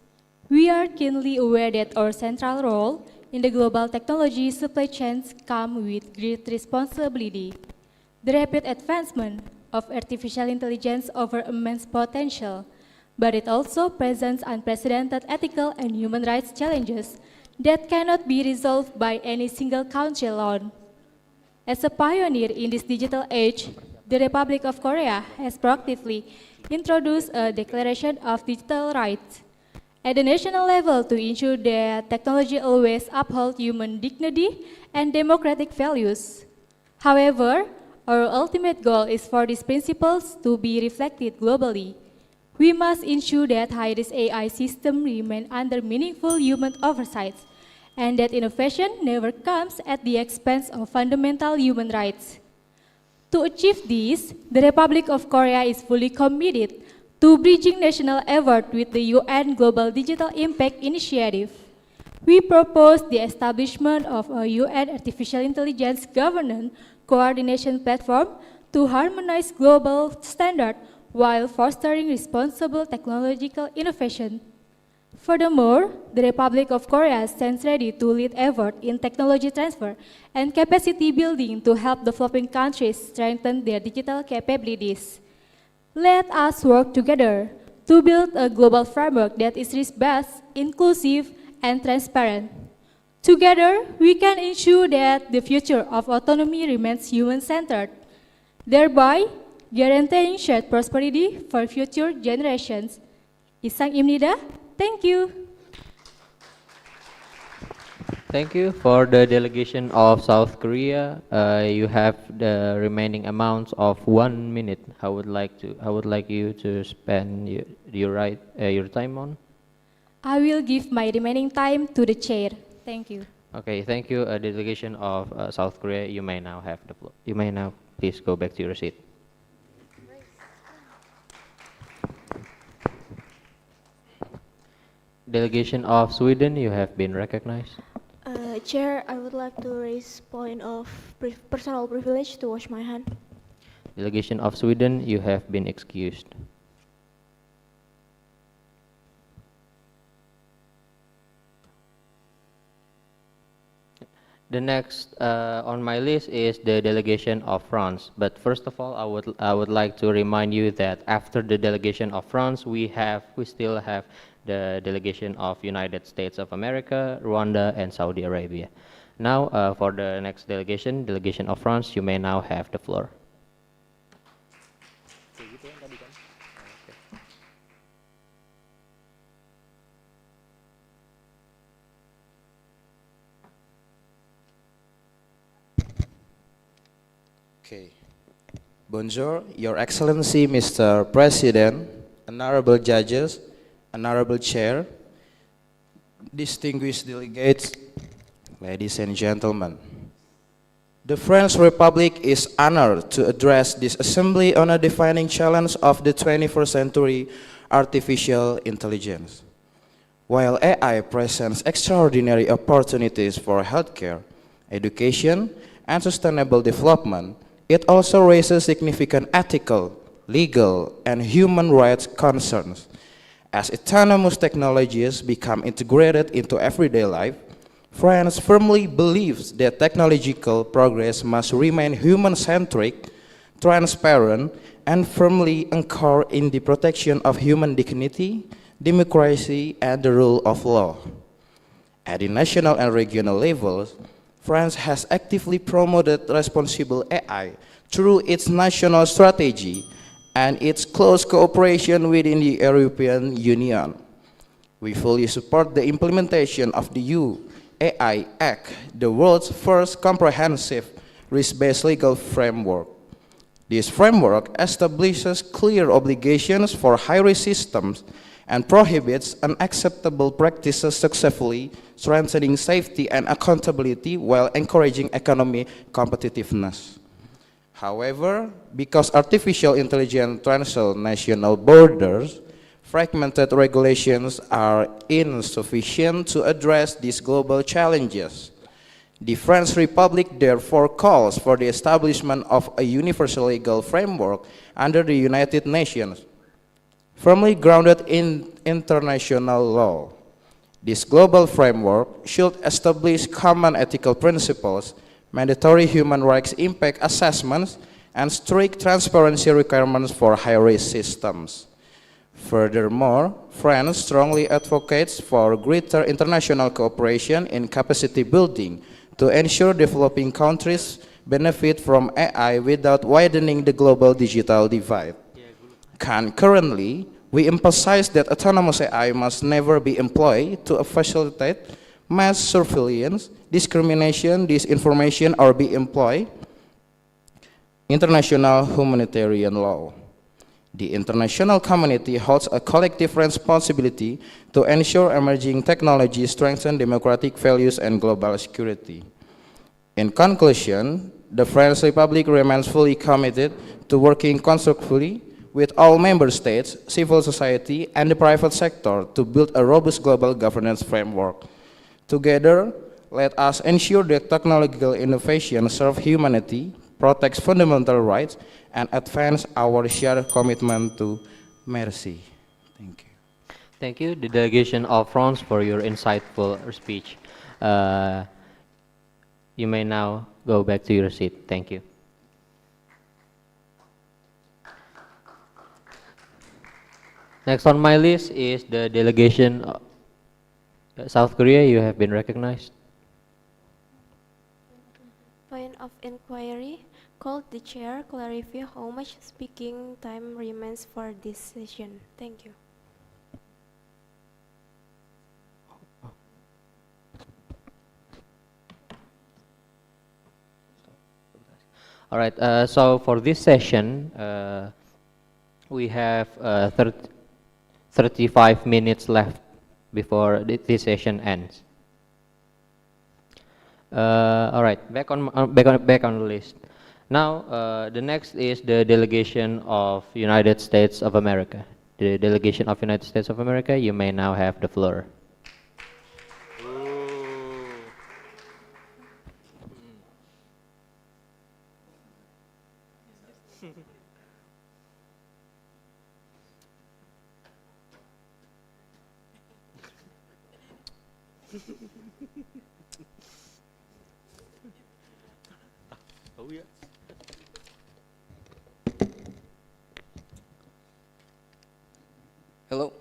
We are keenly aware that our central role in the global technology supply chains comes with great responsibility. The rapid advancement of artificial intelligence offers immense potential, but it also presents unprecedented ethical and human rights challenges that cannot be resolved by any single country alone. As a pioneer in this digital age, the Republic of Korea has proactively introduced a Declaration of Digital Rights at the national level to ensure that technology always upholds human dignity and democratic values. However, our ultimate goal is for these principles to be reflected globally. We must ensure that high-risk AI systems remain under meaningful human oversight, and that innovation never comes at the expense of fundamental human rights. To achieve this, the Republic of Korea is fully committed to bridging national effort with the UN Global Digital Impact Initiative. We propose the establishment of a UN Artificial Intelligence Governance Coordination Platform to harmonize global standards while fostering responsible technological innovation. Furthermore, the Republic of Korea stands ready to lead effort in technology transfer and capacity building to help developing countries strengthen their digital capabilities. Let us work together to build a global framework that is risk-based, inclusive, and transparent. Together, we can ensure that the future of autonomy remains human-centered, thereby guaranteeing shared prosperity for future generations. Isang Imnida, thank you. Thank you. For the delegation of South Korea, you have the remaining amounts of 1 minute. I would like you to spend your time on. I will give my remaining time to the chair. Thank you. Okay, thank you, delegation of South Korea. You may now have the floor. You may now please go back to your seat. Delegation of Sweden, you have been recognized. Chair, I would like to raise point of personal privilege to wash my hand. Delegation of Sweden, you have been excused. The next on my list is the delegation of France. But first of all, I would like to remind you that after the delegation of France, we still have the delegation of United States of America, Rwanda, and Saudi Arabia. Now, for the next delegation of France, you may now have the floor. Okay. Bonjour, Your Excellency, Mr. President, honorable judges, honorable chair, distinguished delegates, ladies and gentlemen. The French Republic is honored to address this assembly on a defining challenge of the 21st century, artificial intelligence. While AI presents extraordinary opportunities for healthcare, education, and sustainable development, it also raises significant ethical, legal, and human rights concerns. As autonomous technologies become integrated into everyday life, France firmly believes that technological progress must remain human-centric, transparent, and firmly anchored in the protection of human dignity, democracy, and the rule of law. At the national and regional levels, France has actively promoted responsible AI through its national strategy and its close cooperation within the European Union. We fully support the implementation of the EU AI Act, the world's first comprehensive risk-based legal framework. This framework establishes clear obligations for high-risk systems and prohibits unacceptable practices, successfully strengthening safety and accountability while encouraging economic competitiveness. However, because artificial intelligence transcends national borders, fragmented regulations are insufficient to address these global challenges. The French Republic therefore calls for the establishment of a universal legal framework under the United Nations, firmly grounded in international law. This global framework should establish common ethical principles, mandatory human rights impact assessments, and strict transparency requirements for high-risk systems. Furthermore, France strongly advocates for greater international cooperation in capacity building to ensure developing countries benefit from AI without widening the global digital divide. Concurrently, we emphasize that autonomous AI must never be employed to facilitate mass surveillance, discrimination, disinformation, or be employed international humanitarian law. The international community holds a collective responsibility to ensure emerging technologies strengthen democratic values and global security. In conclusion, the French Republic remains fully committed to working constructively with all member states, civil society, and the private sector to build a robust global governance framework. Together, let us ensure that technological innovation serves humanity, protects fundamental rights, and advance our shared commitment to mercy. Thank you. Thank you, the delegation of France, for your insightful speech. You may now go back to your seat. Thank you. Next on my list is the delegation of South Korea. You have been recognized. Point of inquiry. Could the chair clarify how much speaking time remains for this session? Thank you. All right, so for this session, we have 35 minutes left before this session ends. All right, back on the list. Now, the next is the delegation of United States of America. The delegation of United States of America, you may now have the floor. Oh yeah. Hello,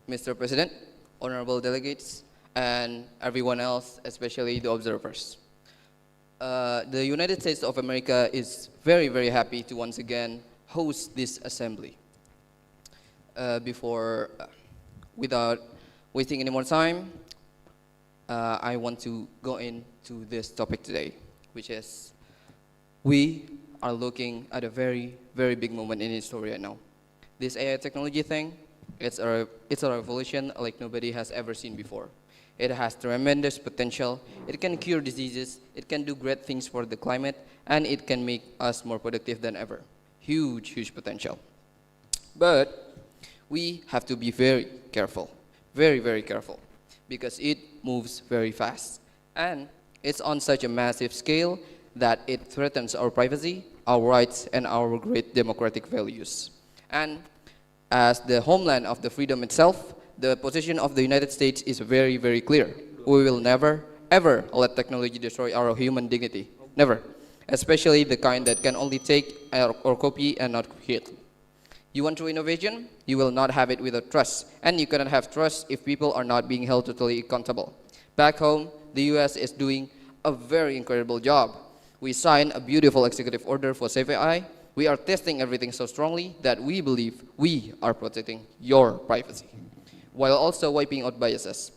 Mr. President, honorable delegates, and everyone else, especially the observers. The United States of America is very, very happy to once again host this assembly. Without wasting any more time, I want to go into this topic today, which is we are looking at a very, very big moment in history right now. This AI technology thing, it's a revolution like nobody has ever seen before. It has tremendous potential. It can cure diseases. It can do great things for the climate, and it can make us more productive than ever. Huge, huge potential. But we have to be very careful, very, very careful, because it moves very fast. And it's on such a massive scale that it threatens our privacy, our rights, and our great democratic values. And as the homeland of the freedom itself, the position of the United States is very, very clear. We will never, ever let technology destroy our human dignity. Never. Especially the kind that can only take or copy and not create. You want true innovation? You will not have it without trust. And you cannot have trust if people are not being held totally accountable. Back home, the US is doing a very incredible job. We signed a beautiful executive order for Safe AI. We are testing everything so strongly that we believe we are protecting your privacy, while also wiping out biases.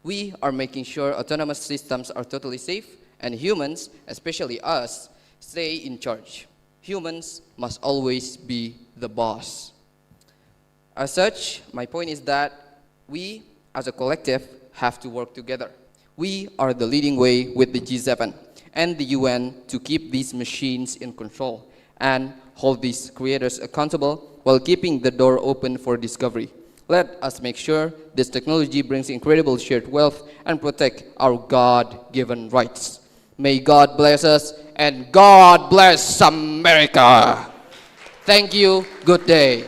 We are making sure autonomous systems are totally safe, and humans, especially us, stay in charge. Humans must always be the boss. As such, my point is that we, as a collective, have to work together. We are the leading way with the G7 and the UN to keep these machines in control and hold these creators accountable while keeping the door open for discovery. Let us make sure this technology brings incredible shared wealth and protect our God-given rights. May God bless us and God bless America. Thank you. Good day.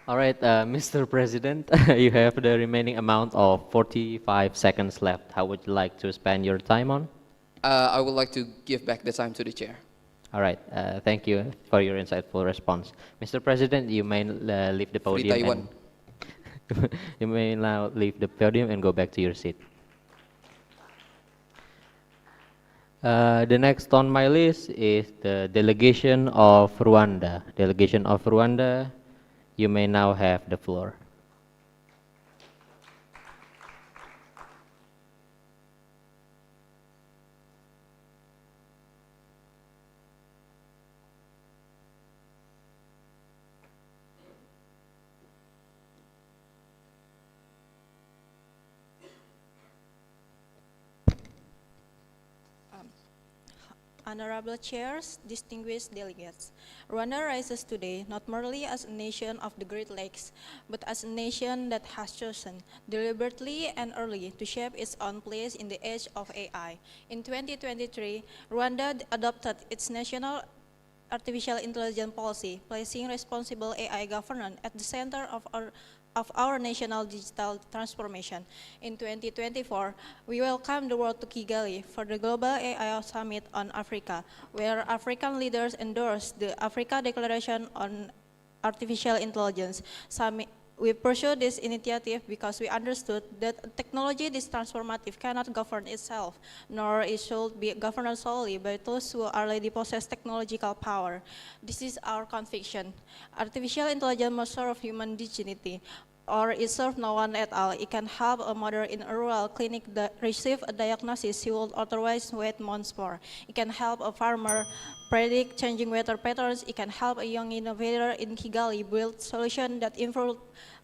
All right, Mr. President, you have the remaining amount of 45 seconds left. How would you like to spend your time on? I would like to give back the time to the chair. All right, thank you for your insightful response. Mr. President, you may leave the Free podium. And you may now leave the podium and go back to your seat. The next on my list is the delegation of Rwanda. Delegation of Rwanda, you may now have the floor. Honorable chairs, distinguished delegates, Rwanda rises today not merely as a nation of the Great Lakes, but as a nation that has chosen deliberately and early to shape its own place in the age of AI. In 2023, Rwanda adopted its national artificial intelligence policy, placing responsible AI governance at the center of our national digital transformation. In 2024, we welcome the world to Kigali for the Global AI Summit on Africa, where African leaders endorsed the Africa Declaration on Artificial Intelligence. We pursued this initiative because we understood that technology this transformative cannot govern itself, nor it should be governed solely by those who already possess technological power. This is our conviction. Artificial intelligence must serve human dignity, or it serves no one at all. It can help a mother in a rural clinic receive a diagnosis she would otherwise wait months for. It can help a farmer predict changing weather patterns. It can help a young innovator in Kigali build solutions that improve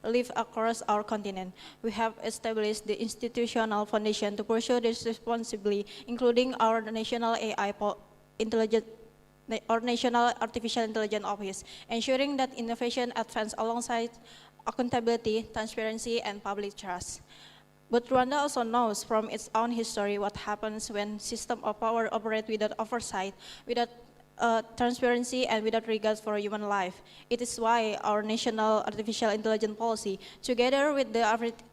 life across our continent. We have established the institutional foundation to pursue this responsibly, including our national National Artificial Intelligence Office, ensuring that innovation advances alongside accountability, transparency, and public trust. But Rwanda also knows from its own history what happens when systems of power operate without oversight, without transparency, and without regard for human life. It is why our national artificial intelligence policy, together with the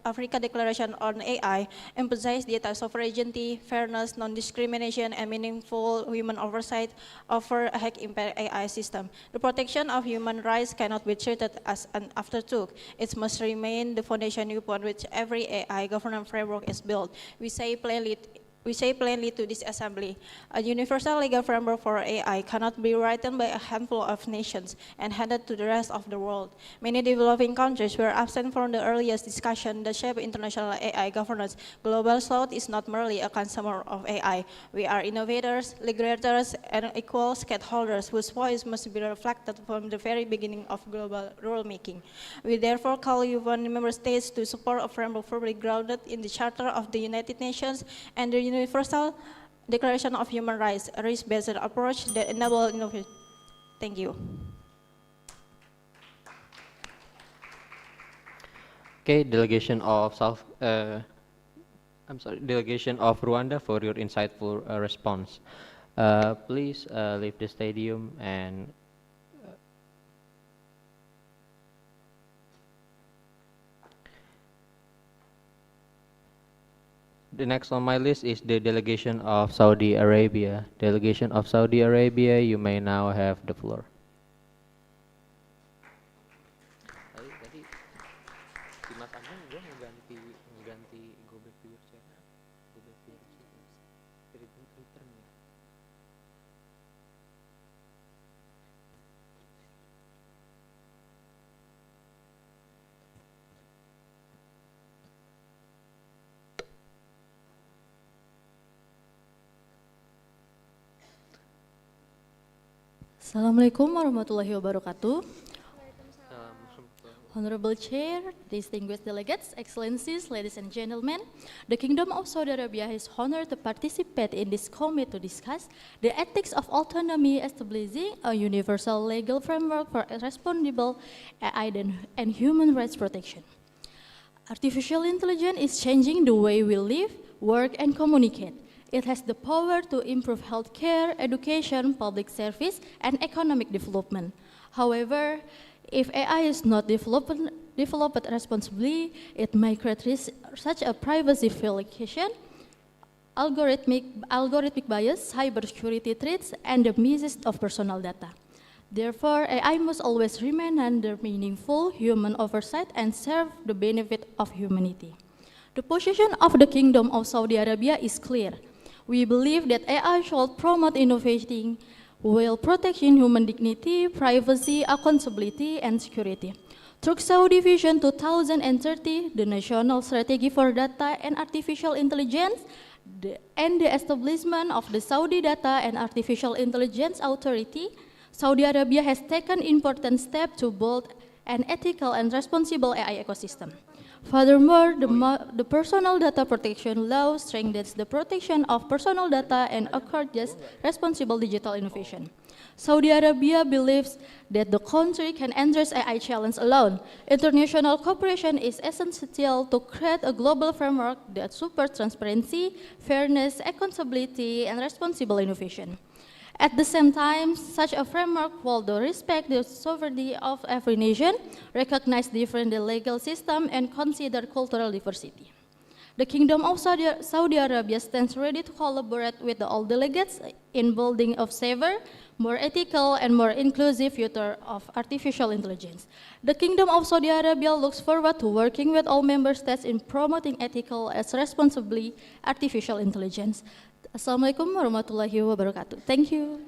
Africa Declaration on AI, emphasize data sovereignty, fairness, non-discrimination, and meaningful human oversight over a high-impact AI system. The protection of human rights cannot be treated as an afterthought. It must remain the foundation upon which every AI governance framework is built. We say plainly to this assembly, a universal legal framework for AI cannot be written by a handful of nations and handed to the rest of the world. Many developing countries were absent from the earliest discussion that shaped international AI governance. Global South is not merely a consumer of AI. We are innovators, legislators, and equal stakeholders whose voice must be reflected from the very beginning of global rulemaking. We therefore call UN member states to support a framework firmly grounded in the Charter of the United Nations and the Universal Declaration of Human Rights, a risk-based approach that enables innovation. Thank you. Okay, delegation of delegation of Rwanda for your insightful response. Please leave the stadium and the next on my list is the delegation of Saudi Arabia. Delegation of Saudi Arabia, you may now have the floor. Assalamualaikum warahmatullahi wabarakatuh. Honorable Chair, distinguished delegates, Excellencies, ladies and gentlemen, the Kingdom of Saudi Arabia is honored to participate in this committee to discuss the ethics of autonomy, establishing a universal legal framework for responsible AI and human rights protection. Artificial intelligence is changing the way we live, work, and communicate. It has the power to improve healthcare, education, public service, and economic development. However, if AI is not developed responsibly, it may create such a privacy violation, algorithmic bias, cybersecurity threats, and the misuse of personal data. Therefore, AI must always remain under meaningful human oversight and serve the benefit of humanity. The position of the Kingdom of Saudi Arabia is clear. We believe that AI should promote innovating while protecting human dignity, privacy, accountability, and security. Through Saudi Vision 2030, the National Strategy for Data and Artificial Intelligence, and the establishment of the Saudi Data and Artificial Intelligence Authority, Saudi Arabia has taken important steps to build an ethical and responsible AI ecosystem. Furthermore, the Personal Data Protection Law strengthens the protection of personal data and encourages responsible digital innovation. Saudi Arabia believes that the country can address AI challenge alone. International cooperation is essential to create a global framework that supports transparency, fairness, accountability, and responsible innovation. At the same time, such a framework will respect the sovereignty of every nation, recognize different legal systems, and consider cultural diversity. The Kingdom of Saudi Arabia stands ready to collaborate with all delegates in building a safer, more ethical, and more inclusive future of artificial intelligence. The Kingdom of Saudi Arabia looks forward to working with all member states in promoting ethical and responsibly artificial intelligence. Assalamualaikum warahmatullahi wabarakatuh. Thank you.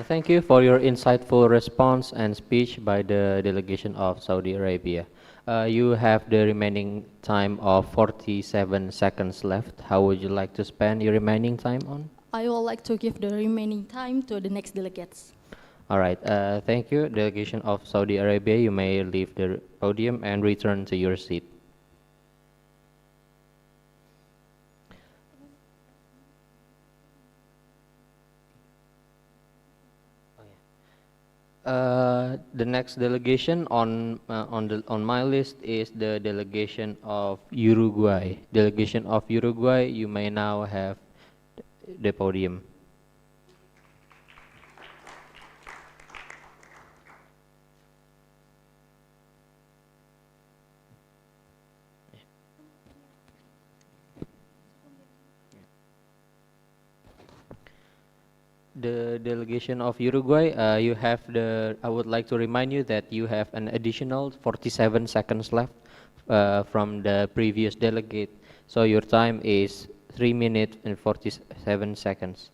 Thank you for your insightful response and speech by the delegation of Saudi Arabia. You have the remaining time of 47 seconds left. How would you like to spend your remaining time on? I would like to give the remaining time to the next delegates. All right, thank you. Delegation of Saudi Arabia, you may leave the podium and return to your seat. The next delegation on my list is the delegation of Uruguay. Delegation of Uruguay, you may now have the podium. The delegation of Uruguay, you have I would like to remind you that you have an additional 47 seconds left from the previous delegate. So your time is 3 minutes and 47 seconds.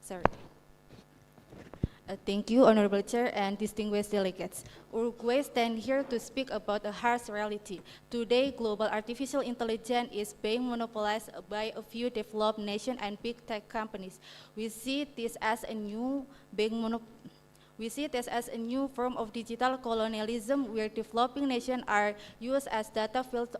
Sorry. Thank you, Honorable Chair and distinguished delegates. Uruguay stand here to speak about a harsh reality. Today, global artificial intelligence is being monopolized by a few developed nations and big tech companies. We see this as a new form of digital colonialism where developing nations are used as data fields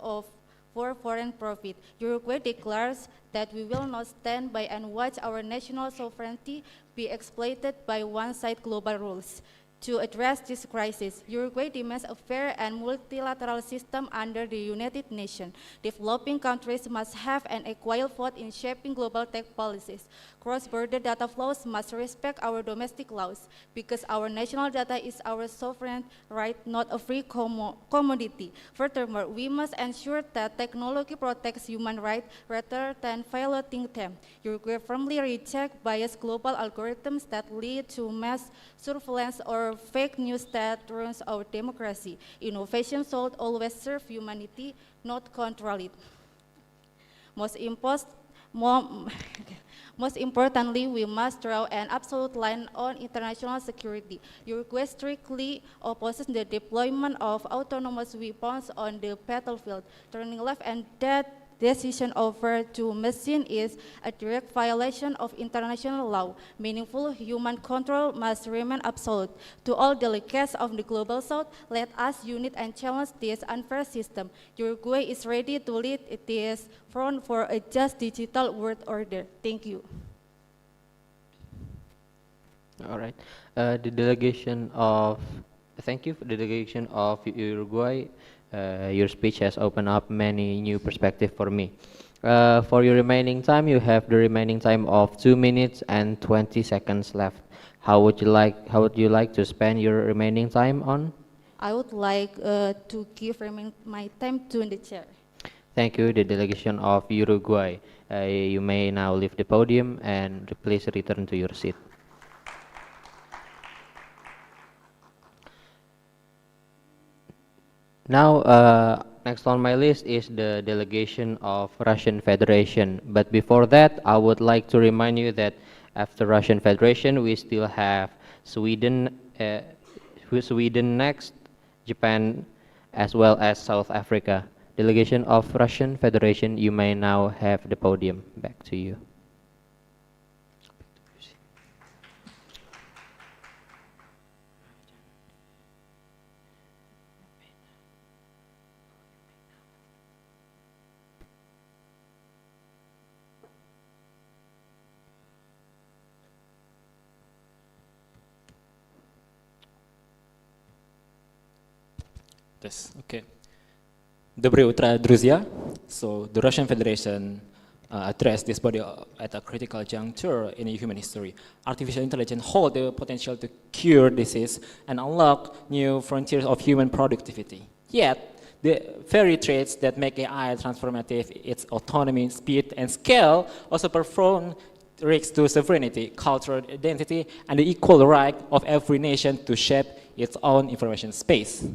for foreign profit. Uruguay declares that we will not stand by and watch our national sovereignty be exploited by one-side global rules. To address this crisis, Uruguay demands a fair and multilateral system under the United Nations. Developing countries must have an equal vote in shaping global tech policies. Cross-border data flows must respect our domestic laws because our national data is our sovereign right, not a free commodity. Furthermore, we must ensure that technology protects human rights rather than violating them. Uruguay firmly rejects biased global algorithms that lead to mass surveillance or fake news that ruins our democracy. Innovation should always serve humanity, not control it. Most importantly, we must draw an absolute line on international security. Uruguay strictly opposes the deployment of autonomous weapons on the battlefield. Turning left and that decision over to machine is a direct violation of international law. Meaningful human control must remain absolute. To all delegates of the Global South, let us unite and challenge this unfair system. Uruguay is ready to lead this front for a just digital world order. Thank you. All right. The delegation of, thank you for the delegation of Uruguay. Your speech has opened up many new perspectives for me. For your remaining time, you have the remaining time of 2 minutes and 20 seconds left. How would you like to spend your remaining time on? I would like to give my time to the chair. Thank you, the delegation of Uruguay. You may now leave the podium and please return to your seat. Now, next on my list is the delegation of Russian Federation. But before that, I would like to remind you that after Russian Federation, we still have Sweden, Sweden next, Japan, as well as South Africa. Delegation of Russian Federation, you may now have the podium. Back to you. Okay. Доброе утро, друзья. So the Russian Federation addressed this body at a critical juncture in human history. Artificial intelligence holds the potential to cure disease and unlock new frontiers of human productivity. Yet, the very traits that make AI transformative, its autonomy, speed, and scale, also perform risks to sovereignty, cultural identity, and the equal right of every nation to shape its own information space.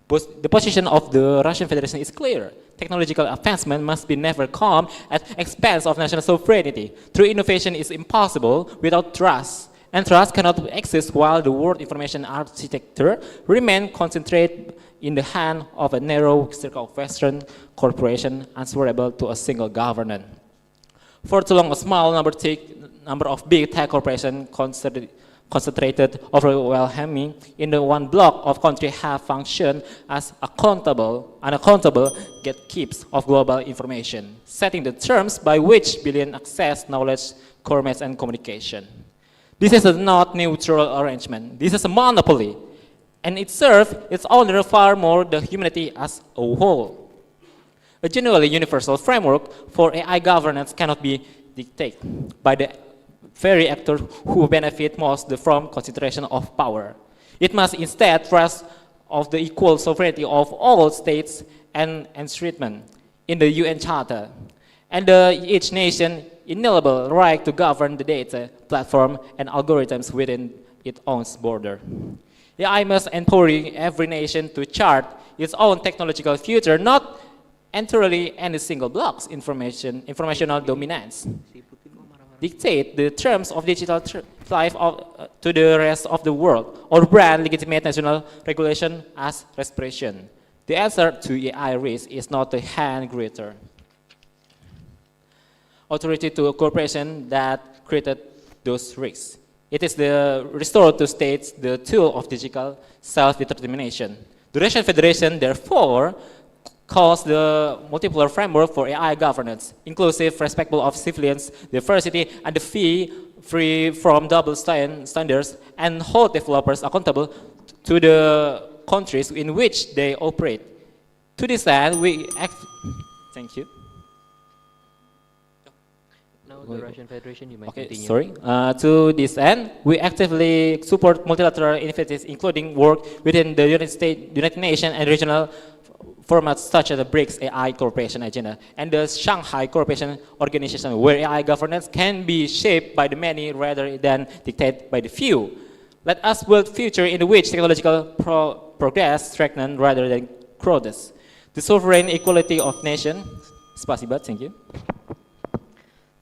The position of the Russian Federation is clear. Technological advancement must be never come at expense of national sovereignty. True innovation is impossible without trust, and trust cannot exist while the world information architecture remains concentrated in the hand of a narrow circle of Western corporations answerable to a single government. For too long, a small number of big tech corporations concentrated overwhelming in the one block of country have functioned as unaccountable gatekeepers of global information, setting the terms by which billions access knowledge, commerce, and communication. This is a not neutral arrangement. This is a monopoly, and it serves its owner far more than humanity as a whole. A genuinely universal framework for AI governance cannot be dictated by the very actors who benefit most from concentration of power. It must instead trust of the equal sovereignty of all states and enshrinement in the UN Charter, and each nation inalienable right to govern the data, platform, and algorithms within its own border. AI must empower every nation to chart its own technological future, not entirely any single block's informational dominance. Dictate the terms of digital life to the rest of the world, or brand legitimate national regulation as respiration. The answer to AI risk is not the hand greater authority to a corporation that created those risks. It is the restore to states the tool of digital self-determination. The Russian Federation, therefore, calls the multipolar framework for AI governance, inclusive, respectful of civilians, diversity, and the free from double standards, and hold developers accountable to the countries in which they operate. To this end, we thank you. Now the Russian Federation, you may continue. Sorry. To this end, we actively support multilateral initiatives, including work within the United Nations and regional formats such as the BRICS AI Cooperation Agenda and the Shanghai Cooperation Organization, where AI governance can be shaped by the many rather than dictated by the few. Let us build a future in which technological progress strengthens rather than crowds the sovereign equality of nations. Spasiba, thank you.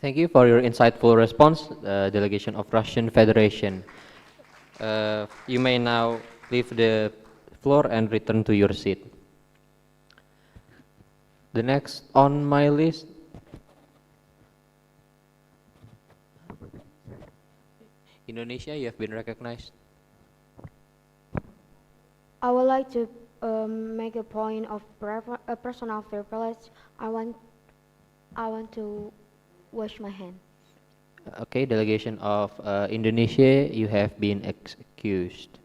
Thank you for your insightful response, delegation of Russian Federation. You may now leave the floor and return to your seat. The next on my list, Indonesia, you have been recognized. I would like to make a point of personal privilege. I want to wash my hand. Okay, delegation of Indonesia, you have been excused.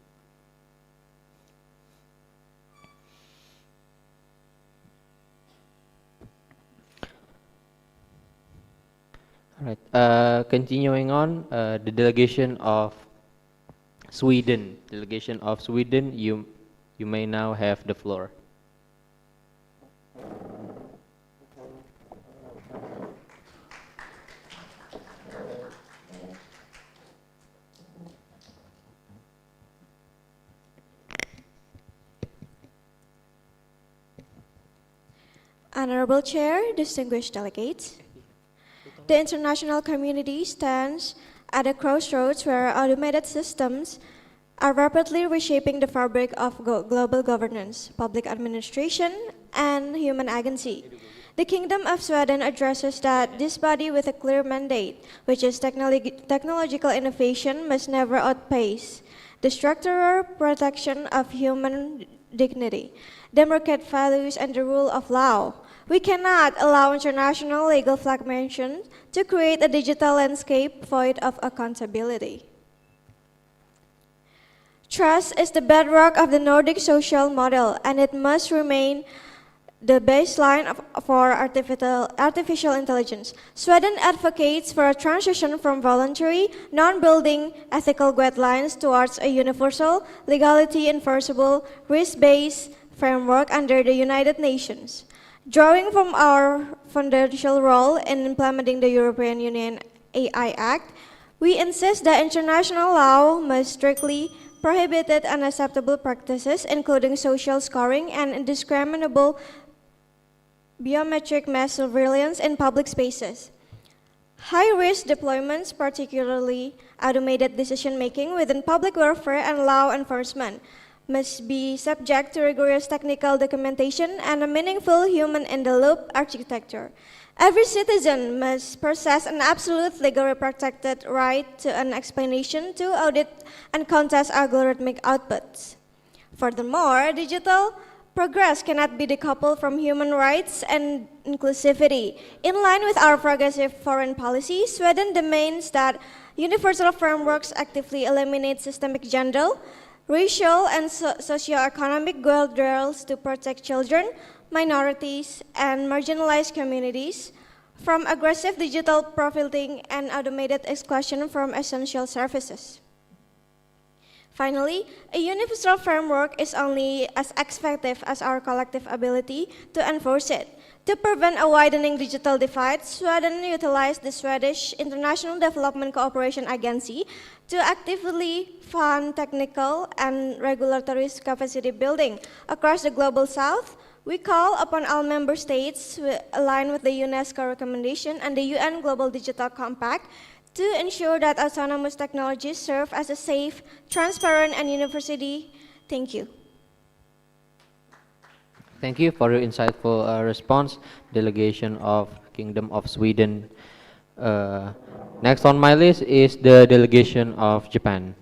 All right, continuing on, the delegation of Sweden. Delegation of Sweden, you may now have the floor. Honorable Chair, distinguished delegates, the international community stands at a crossroads where automated systems are rapidly reshaping the fabric of global governance, public administration, and human agency. The Kingdom of Sweden addresses that this body with a clear mandate, which is technological innovation, must never outpace the structural protection of human dignity, democratic values, and the rule of law. We cannot allow international legal fragmentation to create a digital landscape void of accountability. Trust is the bedrock of the Nordic social model, and it must remain the baseline for artificial intelligence. Sweden advocates for a transition from voluntary, non-binding ethical guidelines towards a universal, legality enforceable, risk-based framework under the United Nations. Drawing from our foundational role in implementing the European Union AI Act, we insist that international law must strictly prohibit unacceptable practices, including social scoring and indiscriminable biometric mass surveillance in public spaces. High-risk deployments, particularly automated decision-making within public warfare and law enforcement, must be subject to rigorous technical documentation and a meaningful human-in-the-loop architecture. Every citizen must possess an absolute legally protected right to an explanation to audit and contest algorithmic outputs. Furthermore, digital progress cannot be decoupled from human rights and inclusivity. In line with our progressive foreign policy, Sweden demands that universal frameworks actively eliminate systemic gender, racial and socioeconomic guardrails to protect children, minorities, and marginalized communities from aggressive digital profiling and automated exclusion from essential services. Finally, a universal framework is only as effective as our collective ability to enforce it. To prevent a widening digital divide, Sweden utilized the Swedish International Development Cooperation Agency to actively fund technical and regulatory capacity building across the global south. We call upon all member states to align with the UNESCO recommendation and the UN Global Digital Compact to ensure that autonomous technologies serve as a safe, transparent, and university. Thank you. Thank you for your insightful response, delegation of Kingdom of Sweden. Next on my list is the delegation of Japan.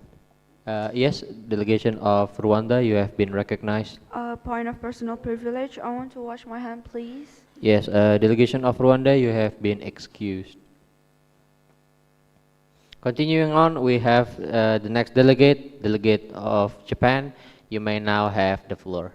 Yes, delegation of Rwanda, you have been recognized. Point of personal privilege. I want to wash my hand, please. Yes, delegation of Rwanda, you have been excused. Continuing on, we have the next delegate, delegate of Japan. You may now have the floor.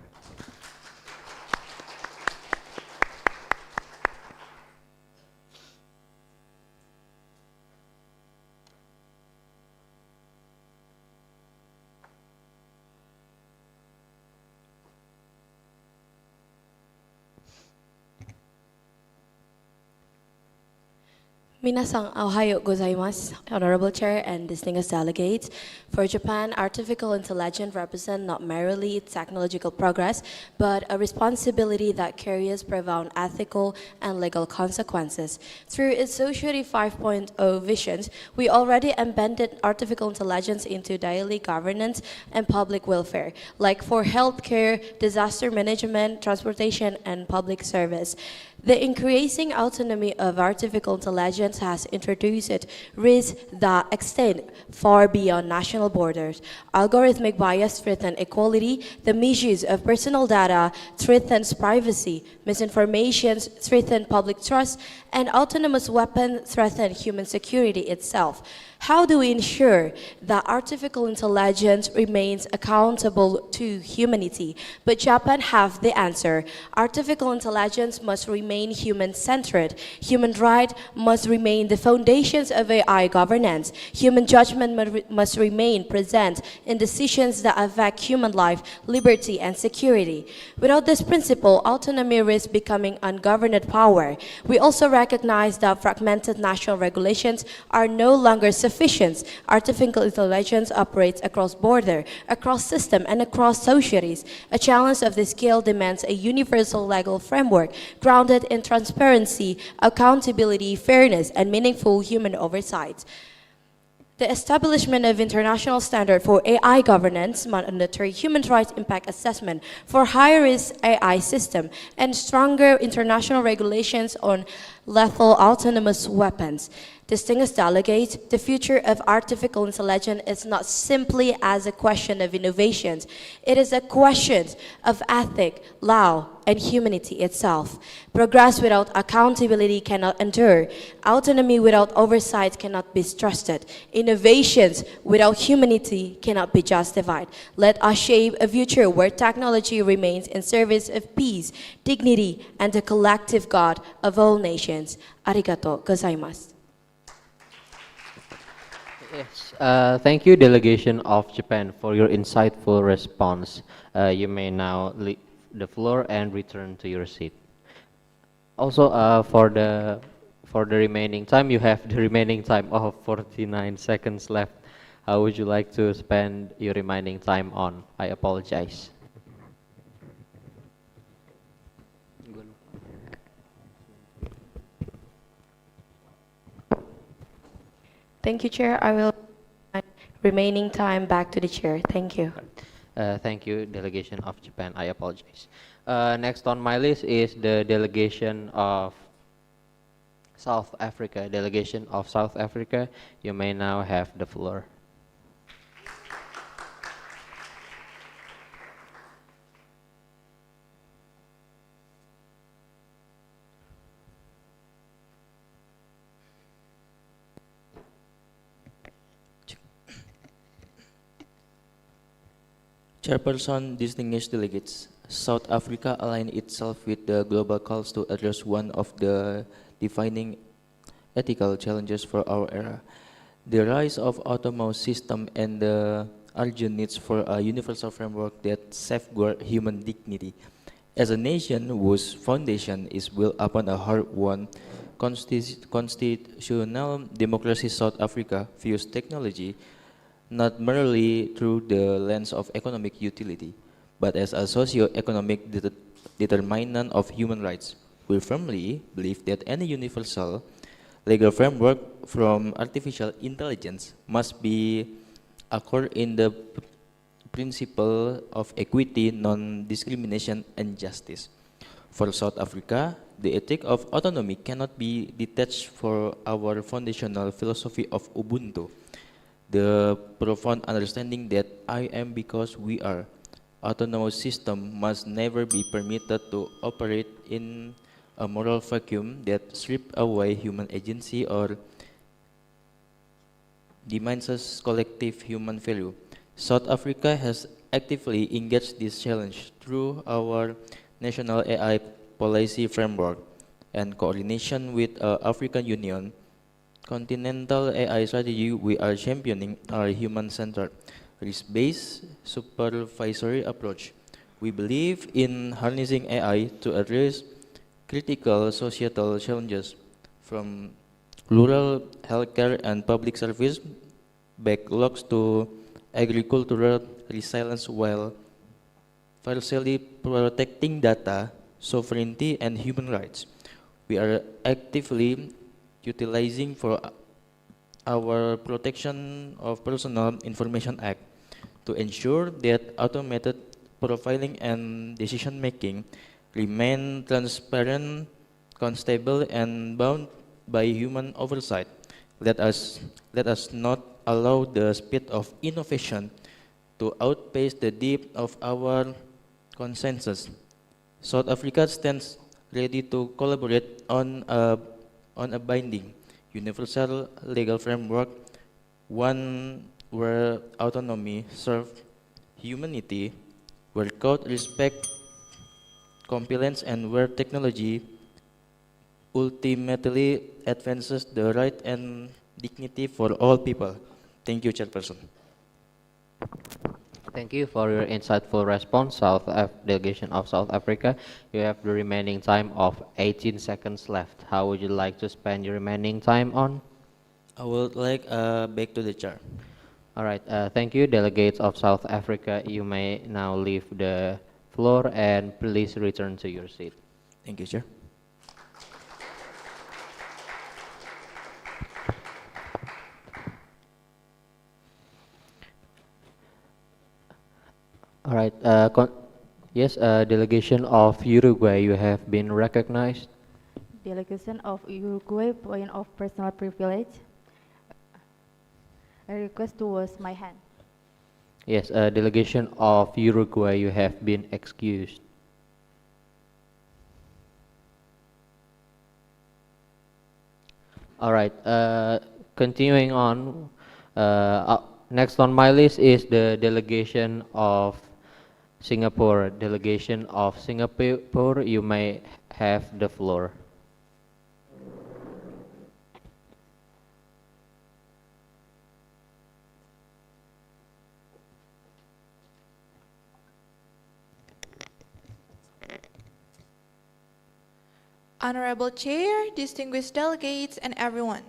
Minasang ohayo gozaimasu, Honorable Chair and distinguished delegates. For Japan, artificial intelligence represents not merely technological progress, but a responsibility that carries profound ethical and legal consequences. Through its Society 5.0 visions, we already embedded artificial intelligence into daily governance and public welfare, like for healthcare, disaster management, transportation, and public service. The increasing autonomy of artificial intelligence has introduced risks that extend far beyond national borders. Algorithmic bias threatens equality, the misuse of personal data threatens privacy, misinformation threatens public trust, and autonomous weapons threaten human security itself. How do we ensure that artificial intelligence remains accountable to humanity? But Japan have the answer. Artificial intelligence must remain human-centered. Human rights must remain the foundations of AI governance. Human judgment must remain present in decisions that affect human life, liberty, and security. Without this principle, autonomy risks becoming ungoverned power. We also recognize that fragmented national regulations are no longer sufficient. Artificial intelligence operates across border, across system, and across societies. A challenge of this scale demands a universal legal framework grounded in transparency, accountability, fairness, and meaningful human oversight. The establishment of international standard for AI governance, mandatory human rights impact assessment for high-risk AI system, and stronger international regulations on lethal autonomous weapons. Distinguished delegates, the future of artificial intelligence is not simply as a question of innovations. It is a question of ethic, law, and humanity itself. Progress without accountability cannot endure. Autonomy without oversight cannot be trusted. Innovations without humanity cannot be justified. Let us shape a future where technology remains in service of peace, dignity, and the collective good of all nations. Arigato gozaimasu. Yes, thank you, delegation of Japan, for your insightful response. You may now leave the floor and return to your seat. Also, for the remaining time, you have the remaining time of 49 seconds left. How would you like to spend your remaining time on? I apologize. Thank you, Chair. I will remaining time back to the Chair. Thank you. Thank you, delegation of Japan. I apologize. Next on my list is the delegation of South Africa. Delegation of South Africa, you may now have the floor. Chairperson, distinguished delegates, South Africa aligned itself with the global calls to address one of the defining ethical challenges for our era: the rise of autonomous system and the urgent needs for a universal framework that safeguard human dignity. As a nation whose foundation is built upon a hard-won constitutional democracy, South Africa views technology not merely through the lens of economic utility, but as a socio-economic determinant of human rights. We firmly believe that any universal legal framework from artificial intelligence must be anchored in the principle of equity, non-discrimination, and justice. For South Africa, the ethic of autonomy cannot be detached from our foundational philosophy of Ubuntu, the profound understanding that I am because we are. Autonomous system must never be permitted to operate in a moral vacuum that strips away human agency or diminishes collective human value. South Africa has actively engaged this challenge through our national AI policy framework and coordination with African Union continental AI strategy. We are championing our human-centered, risk-based supervisory approach. We believe in harnessing AI to address critical societal challenges from rural healthcare and public service backlogs to agricultural resilience while partially protecting data, sovereignty, and human rights. We are actively utilizing for our Protection of Personal Information Act to ensure that automated profiling and decision making remain transparent, constable, and bound by human oversight. Let us not allow the speed of innovation to outpace the depth of our consensus. South Africa stands ready to collaborate on a binding, universal legal framework, one where autonomy serves humanity, where code respect compliance, and where technology ultimately advances the right and dignity for all people. Thank you, Chairperson. Thank you for your insightful response, Delegation of South Africa. You have the remaining time of 18 seconds left. How would you like to spend your remaining time on? I would like back to the chair. All right, thank you, delegates of South Africa. You may now leave the floor and please return to your seat. Thank you, Chair. All right, yes, delegation of Uruguay, you have been recognized. Delegation of Uruguay, point of personal privilege. A request to wash my hand. Yes, delegation of Uruguay, you have been excused. All right, continuing on, next on my list is the delegation of Singapore. Delegation of Singapore, you may have the floor. Honorable Chair, distinguished delegates, and everyone.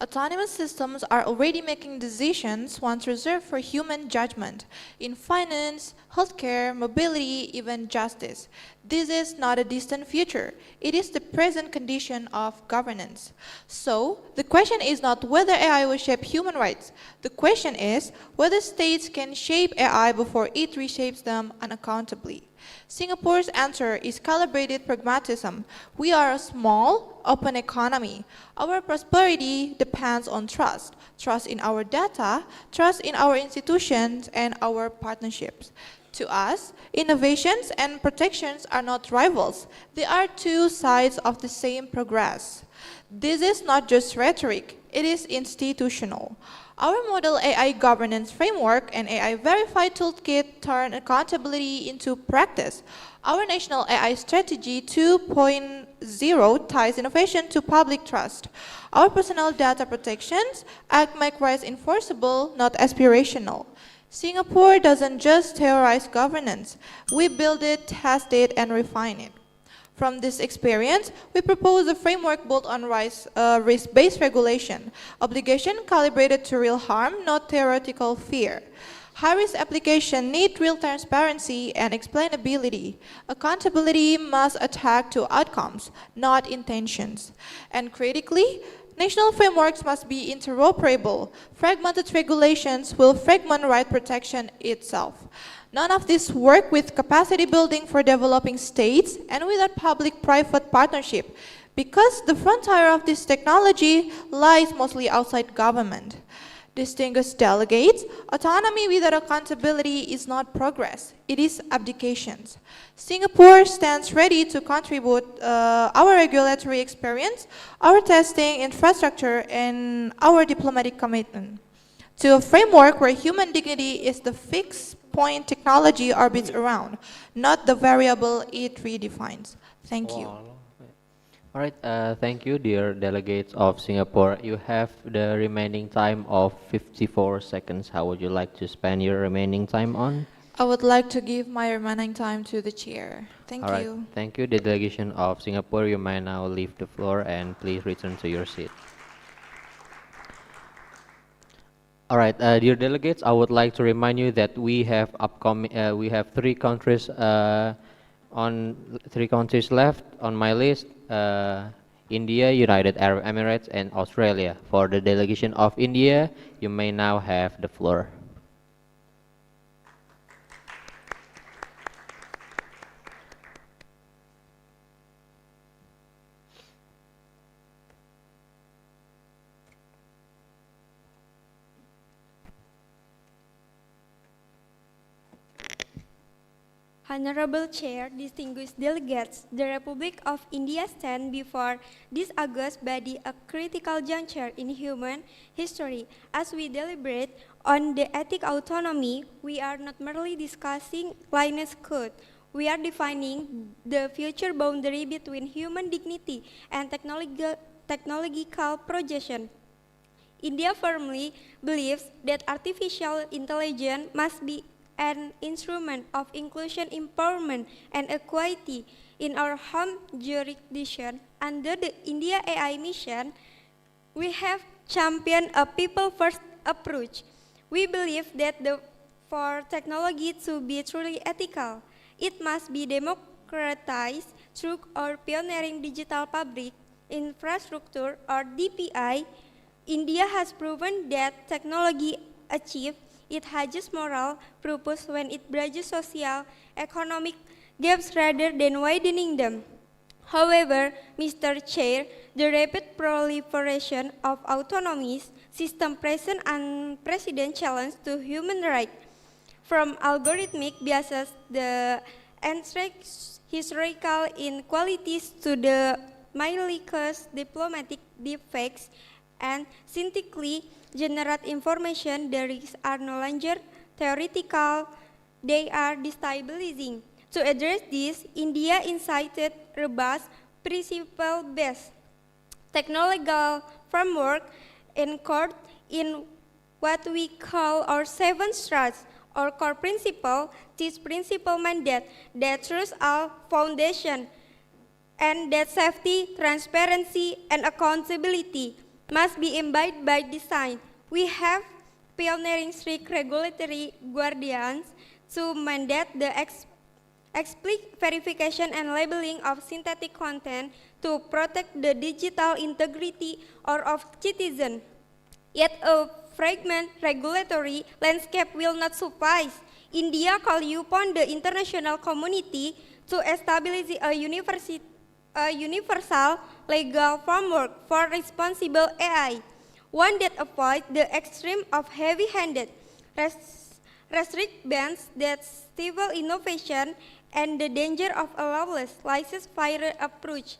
Autonomous systems are already making decisions once reserved for human judgment in finance, healthcare, mobility, even justice. This is not a distant future. It is the present condition of governance. So, the question is not whether AI will shape human rights. The question is whether states can shape AI before it reshapes them unaccountably. Singapore's answer is calibrated pragmatism. We are a small, open economy. Our prosperity depends on trust. Trust in our data, trust in our institutions, and our partnerships. To us, innovations and protections are not rivals. They are two sides of the same progress. This is not just rhetoric, it is institutional. Our model AI governance framework and AI verified toolkit turn accountability into practice. Our national AI strategy 2.0 ties innovation to public trust. Our personal data protections act make rights enforceable, not aspirational. Singapore doesn't just theorize governance. We build it, test it, and refine it. From this experience, we propose a framework built on risk-based regulation, obligation calibrated to real harm, not theoretical fear. High-risk application need real transparency and explainability. Accountability must attack to outcomes, not intentions. And critically, national frameworks must be interoperable. Fragmented regulations will fragment right protection itself. None of this work with capacity building for developing states and without public-private partnership, because the frontier of this technology lies mostly outside government. Distinguished delegates, autonomy without accountability is not progress, it is abdications. Singapore stands ready to contribute our regulatory experience, our testing infrastructure, and our diplomatic commitment to a framework where human dignity is the fixed point technology orbits around, not the variable it redefines. Thank you. All right, thank you, dear delegates of Singapore. You have the remaining time of 54 seconds. How would you like to spend your remaining time on? I would like to give my remaining time to the chair. Thank All right, you. thank you, the delegation of Singapore. You may now leave the floor and please return to your seat. All right, dear delegates, I would like to remind you that we have three countries left on my list: India, United Arab Emirates, and Australia. For the delegation of India, you may now have the floor. Honorable Chair, distinguished delegates, the Republic of India stands before this august body a critical juncture in human history. As we deliberate on the ethic autonomy, we are not merely discussing Linus code. We are defining the future boundary between human dignity and technological projection. India firmly believes that artificial intelligence must be an instrument of inclusion, empowerment, and equality. In our home jurisdiction, under the India AI mission, we have championed a people-first approach. We believe that for technology to be truly ethical, it must be democratized through our pioneering digital public infrastructure, or DPI. India has proven that technology achieves its highest moral purpose when it bridges social, economic gaps rather than widening them. However, Mr. Chair, the rapid proliferation of autonomous systems presents unprecedented challenge to human rights. From algorithmic biases, the historical inequalities to the malicious diplomatic defects and synthetically generate information, the risks are no longer theoretical, they are destabilizing. To address this, India incited robust, principle-based technological framework anchored in what we call our seven strands, or core principle. This principle mandate that truth are foundation, and that safety, transparency, and accountability must be embodied by design. We have pioneering strict regulatory guardians to mandate the explicit verification and labeling of synthetic content to protect the digital integrity of citizens. Yet a fragmented regulatory landscape will not suffice. India calls upon the international community to establish a universal legal framework for responsible AI, one that avoids the extreme of heavy-handed, restrict bans that stifle innovation and the danger of a lawless, license-fire approach.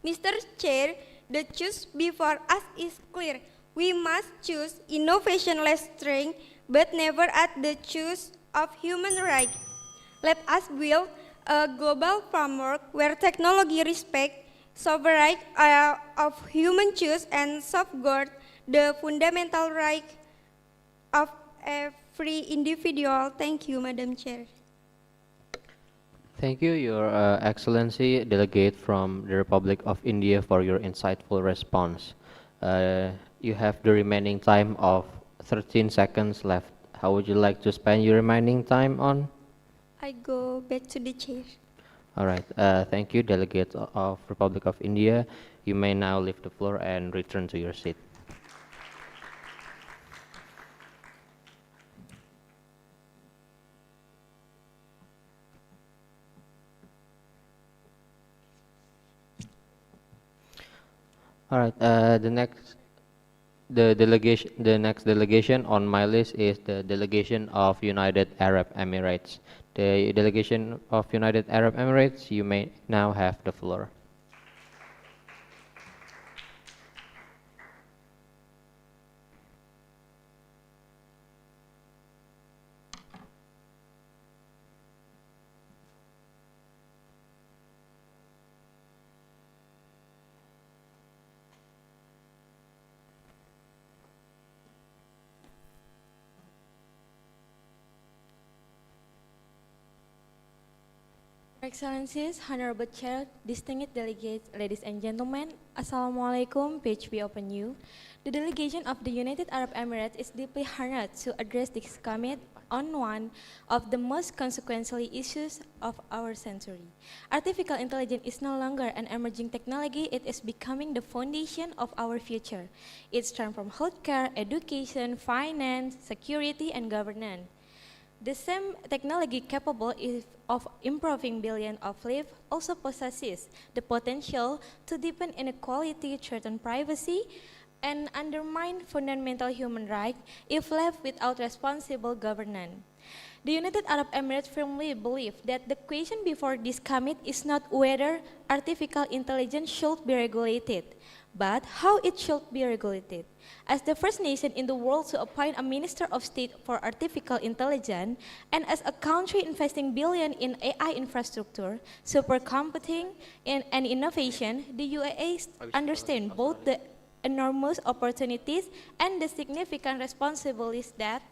Mr. Chair, the choice before us is clear. We must choose innovation-less strength, but never at the cost of human rights. Let us build a global framework where technology respects sovereignty of human choice and safeguard the fundamental right of every individual. Thank you, Madam Chair. Thank you, Your Excellency, delegate from the Republic of India, for your insightful response. You have the remaining time of 13 seconds left. How would you like to spend your remaining time on? I go back to the chair. All right. Thank you, delegate of Republic of India. You may now leave the floor and return to your seat. All right. The next delegation on my list is the delegation of United Arab Emirates. The delegation of United Arab Emirates, you may now have the floor. Your Excellencies, Honorable Chair, distinguished delegates, ladies and gentlemen, Assalamualaikum, page be open you. The delegation of the United Arab Emirates is deeply honored to address this summit on one of the most consequential issues of our century. Artificial intelligence is no longer an emerging technology, it is becoming the foundation of our future. It's transformed healthcare, education, finance, security, and governance. The same technology capable of improving billions of lives also possesses the potential to deepen inequality, threaten privacy, and undermine fundamental human rights if left without responsible governance. The United Arab Emirates firmly believe that the question before this summit is not whether artificial intelligence should be regulated, but how it should be regulated. As the first nation in the world to appoint a Minister of State for Artificial Intelligence, and as a country investing billions in AI infrastructure, supercomputing, and innovation, the UAE understands both the enormous opportunities and the significant responsibilities that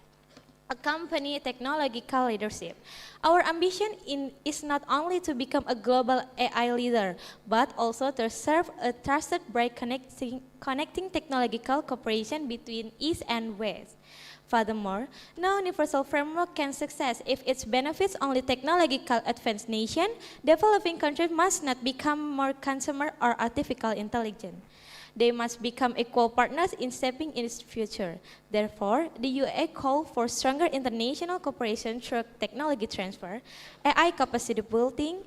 accompany technological leadership. Our ambition is not only to become a global AI leader, but also to serve a trusted bridge connecting technological cooperation between East and West. Furthermore, no universal framework can success if it benefits only technological advanced nations. Developing countries must not become more consumer or artificial intelligence. They must become equal partners in shaping its future. Therefore, the UAE called for stronger international cooperation through technology transfer, AI capacity building,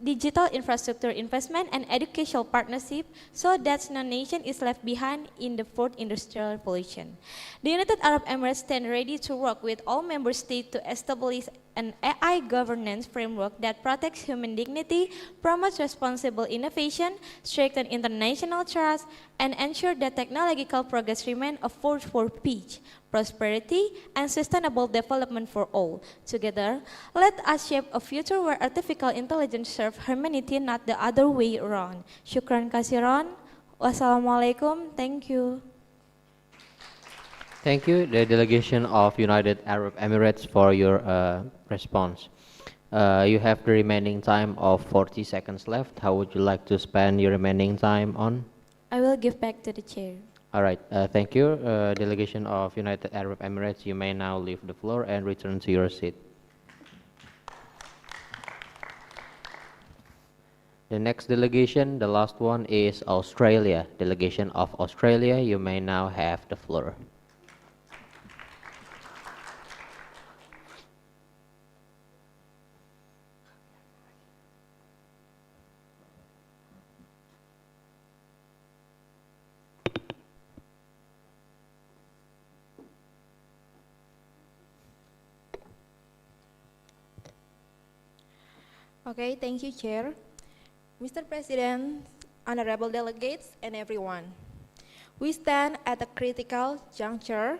digital infrastructure investment, and educational partnership so that no nation is left behind in the fourth industrial revolution. The United Arab Emirates stand ready to work with all member states to establish an AI governance framework that protects human dignity, promotes responsible innovation, strengthens international trust, and ensures that technological progress remains a force for peace, prosperity, and sustainable development for all. Together, let us shape a future where artificial intelligence serves humanity, not the other way around. Syukran kasiran. Wassalamualaikum. Thank you. Thank you, the delegation of United Arab Emirates, for your response. You have the remaining time of 40 seconds left. How would you like to spend your remaining time on? I will give back to the chair. All right, thank you, delegation of United Arab Emirates. You may now leave the floor and return to your seat. The next delegation, the last one, is Australia. Delegation of Australia, you may now have the floor. Okay, thank you, Chair. Mr. President, honorable delegates, and everyone. We stand at a critical juncture.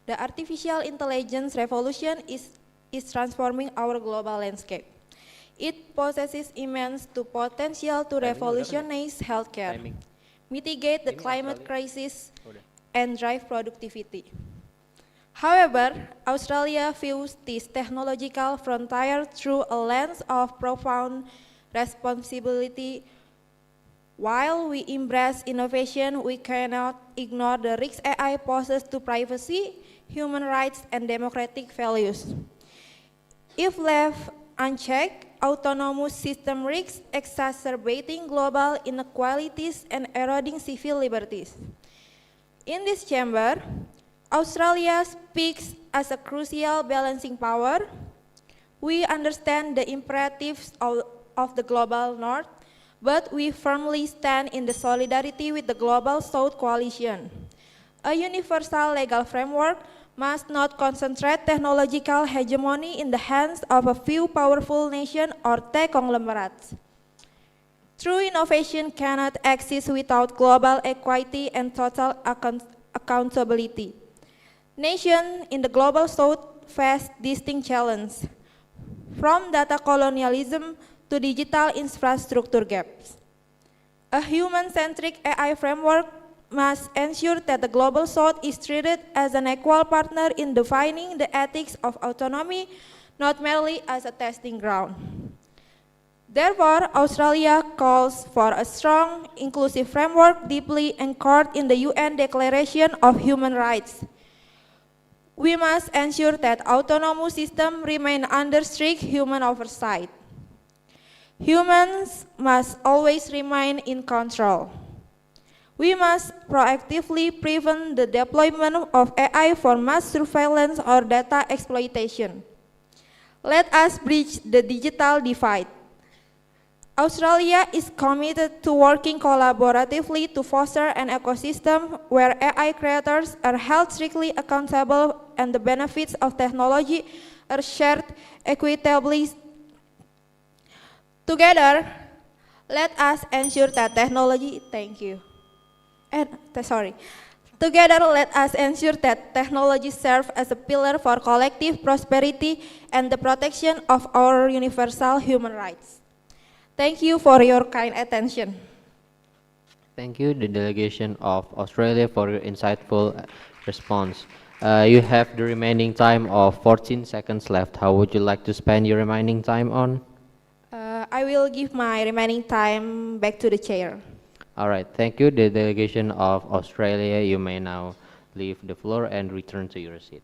The artificial intelligence revolution is transforming our global landscape. It possesses immense potential to revolutionize healthcare, mitigate the climate crisis, and drive productivity. However, Australia views this technological frontier through a lens of profound responsibility. While we embrace innovation, we cannot ignore the risks AI poses to privacy, human rights, and democratic values. If left unchecked, autonomous system risks exacerbating global inequalities and eroding civil liberties. In this chamber, Australia speaks as a crucial balancing power. We understand the imperatives of the global north, but we firmly stand in the solidarity with the global south coalition. A universal legal framework must not concentrate technological hegemony in the hands of a few powerful nations or tech conglomerates. True innovation cannot exist without global equity and total accountability. Nations in the global south face distinct challenges, from data colonialism to digital infrastructure gaps. A human-centric AI framework must ensure that the global south is treated as an equal partner in defining the ethics of autonomy, not merely as a testing ground. Therefore, Australia calls for a strong, inclusive framework deeply anchored in the UN Declaration of Human Rights. We must ensure that autonomous systems remain under strict human oversight. Humans must always remain in control. We must proactively prevent the deployment of AI for mass surveillance or data exploitation. Let us bridge the digital divide. Australia is committed to working collaboratively to foster an ecosystem where AI creators are held strictly accountable and the benefits of technology are shared equitably. Together, let us ensure that Together, let us ensure that technology serves as a pillar for collective prosperity and the protection of our universal human rights. Thank you for your kind attention. Thank you, the delegation of Australia, for your insightful response. You have the remaining time of 14 seconds left. How would you like to spend your remaining time on? I will give my remaining time back to the chair. All right, thank you, the delegation of Australia. You may now leave the floor and return to your seat.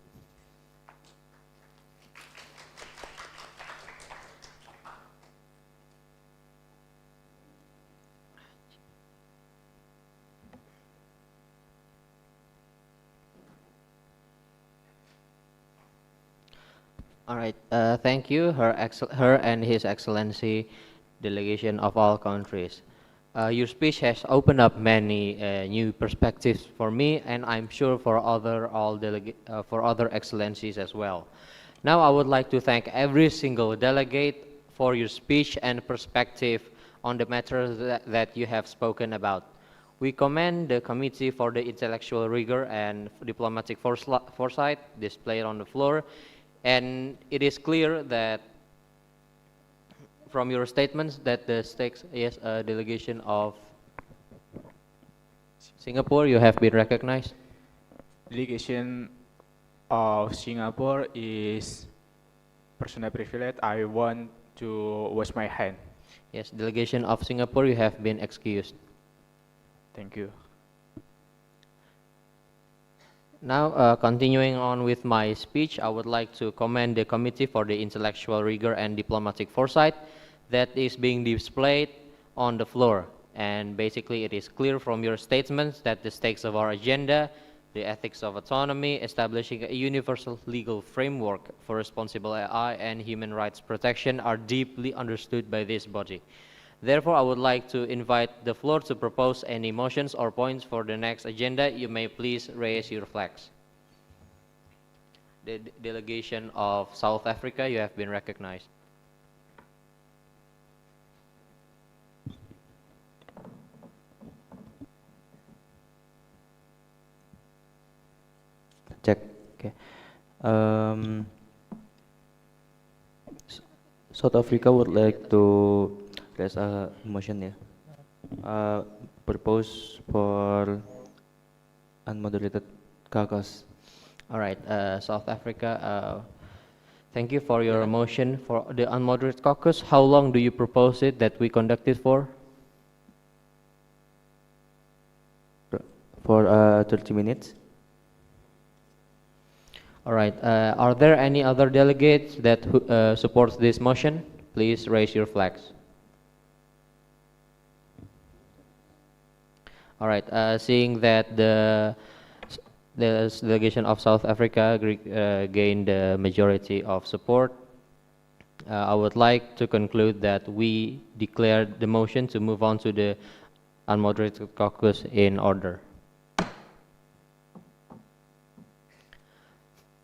All right, thank you, her and His Excellency, delegation of all countries. Your speech has opened up many new perspectives for me, and I'm sure for other excellencies as well. Now, I would like to thank every single delegate for your speech and perspective on the matters that you have spoken about. We commend the committee for the intellectual rigor and diplomatic foresight displayed on the floor. And it is clear that from your statements that the stakes, yes, a delegation of Singapore, you have been recognized. Delegation of Singapore is personal privilege. I want to wash my hand. Yes, delegation of Singapore, you have been excused. Thank you. Now, continuing on with my speech, I would like to commend the committee for the intellectual rigor and diplomatic foresight that is being displayed on the floor. And basically, it is clear from your statements that the stakes of our agenda, the ethics of autonomy, establishing a universal legal framework for responsible AI and human rights protection are deeply understood by this body. Therefore, I would like to invite the floor to propose any motions or points for the next agenda. You may please raise your flags. The delegation of South Africa, you have been recognized. Check. Okay. Um, South Africa would like to raise a motion, yeah. Propose for unmoderated caucus. All right, South Africa, thank you for your motion for the unmoderated caucus. How long do you propose it that we conduct it for? For 30 minutes. All right, are there any other delegates that supports this motion? Please raise your flags. All right, seeing that the delegation of South Africa gained the majority of support, I would like to conclude that we declare the motion to move on to the unmoderated caucus in order.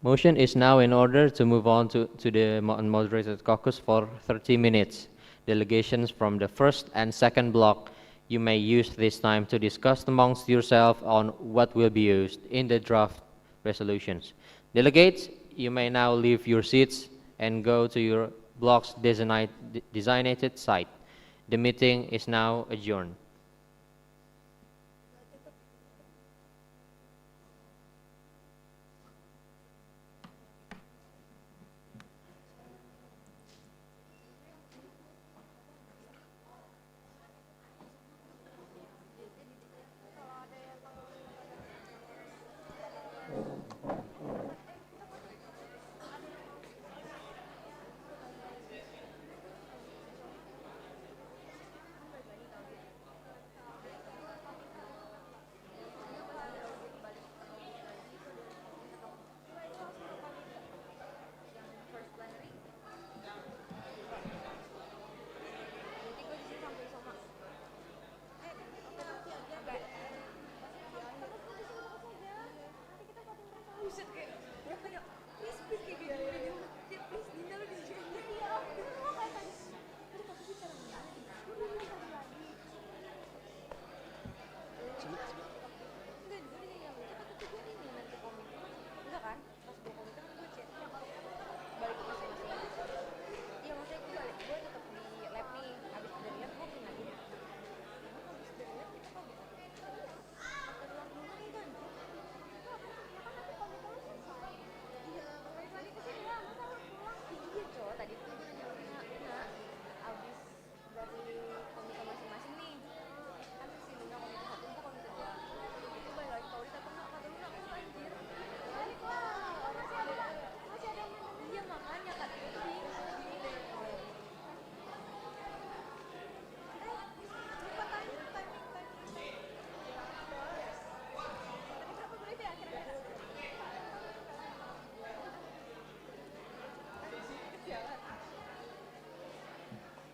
Motion is now in order to move on to the unmoderated caucus for 30 minutes. Delegations from the first and second block, you may use this time to discuss amongst yourself on what will be used in the draft resolutions. Delegates, you may now leave your seats and go to your block's designated site. The meeting is now adjourned.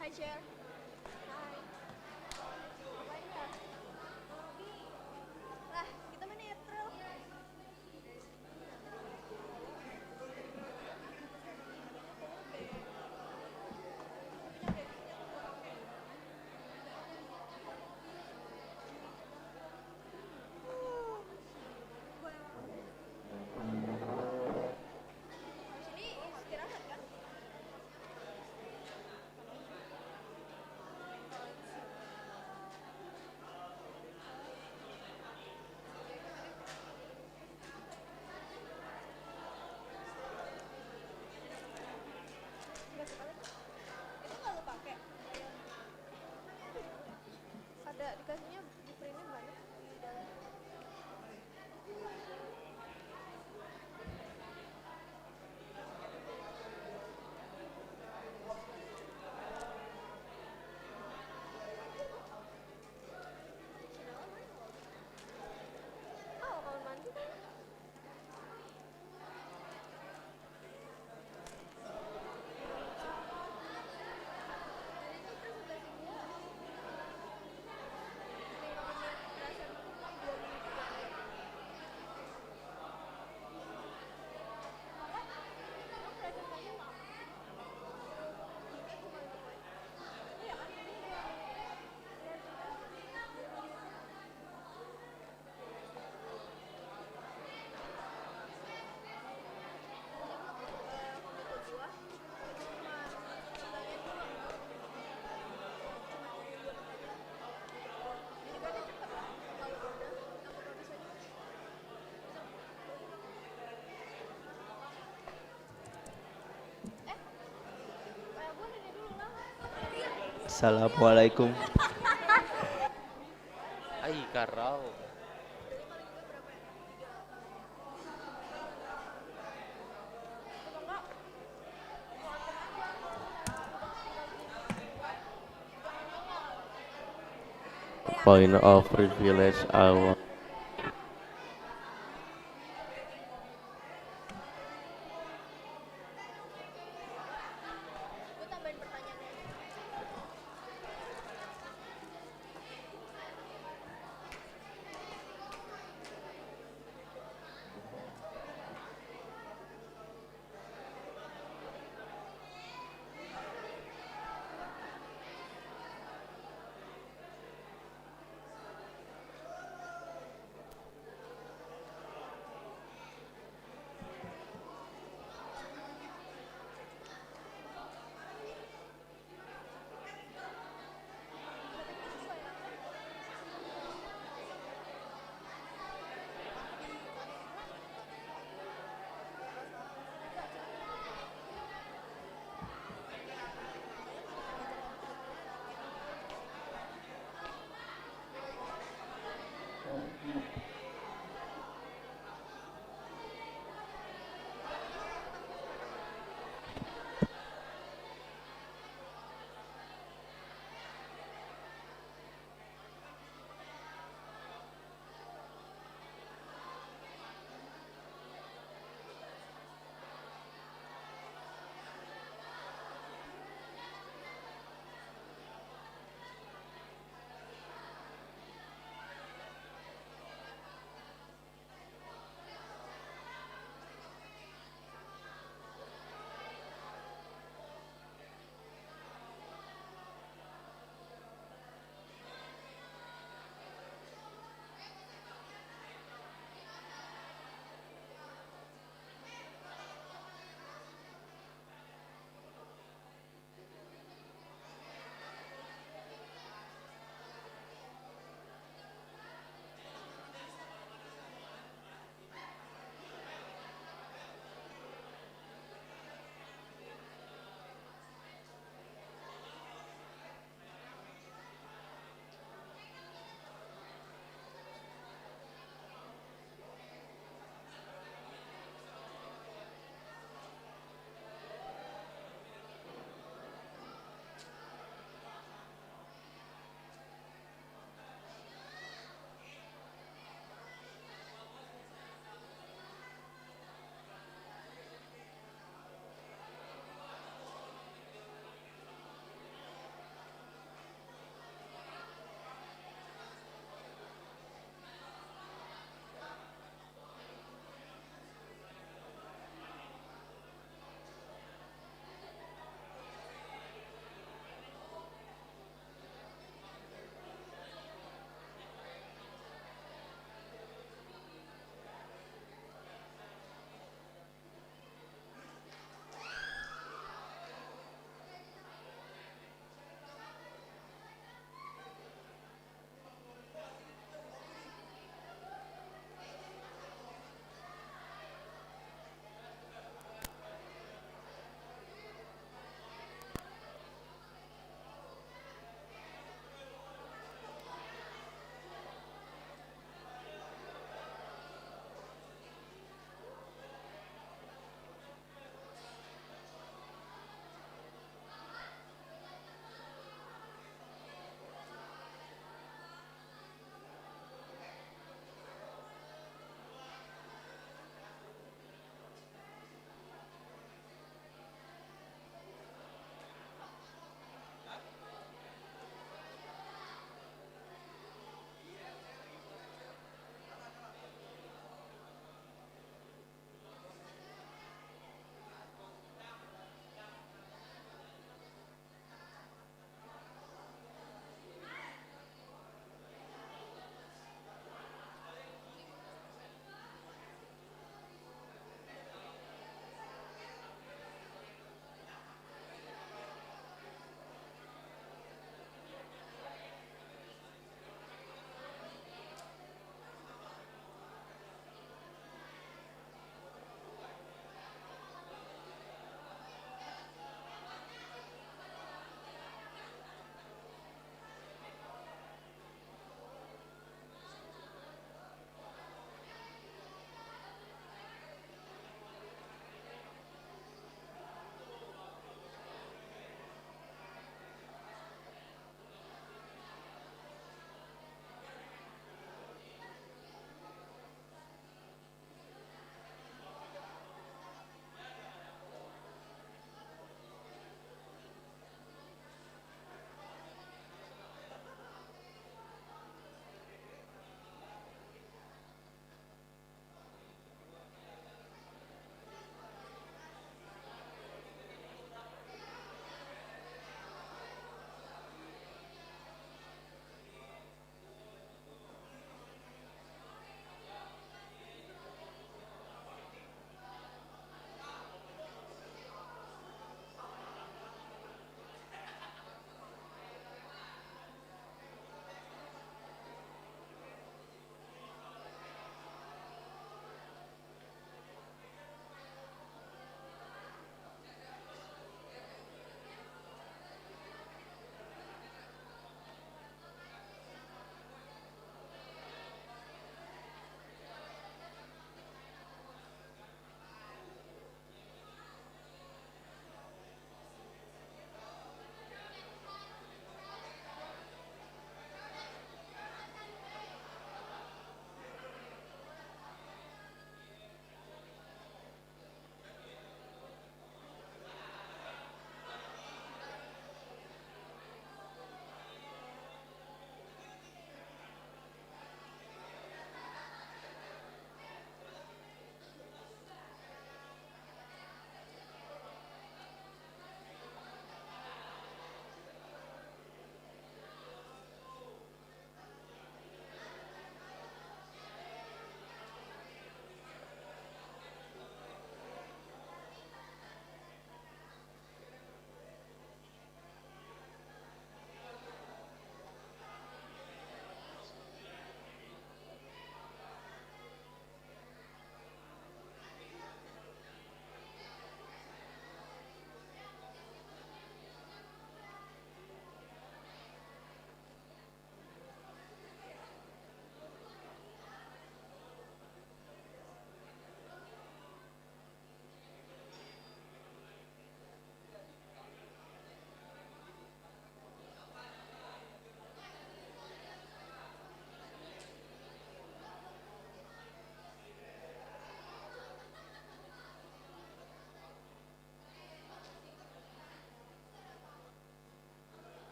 Hi, Chair. Lah, kita mah netral. Sini istirahat kan? Assalamualaikum. Ay, karau. Point of privilege I want.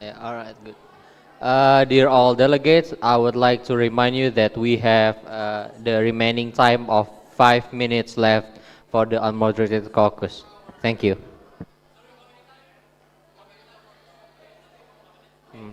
Yeah, all right, good. Dear all delegates, I would like to remind you that we have the remaining time of 5 minutes left for the unmoderated caucus. Thank you. Mm.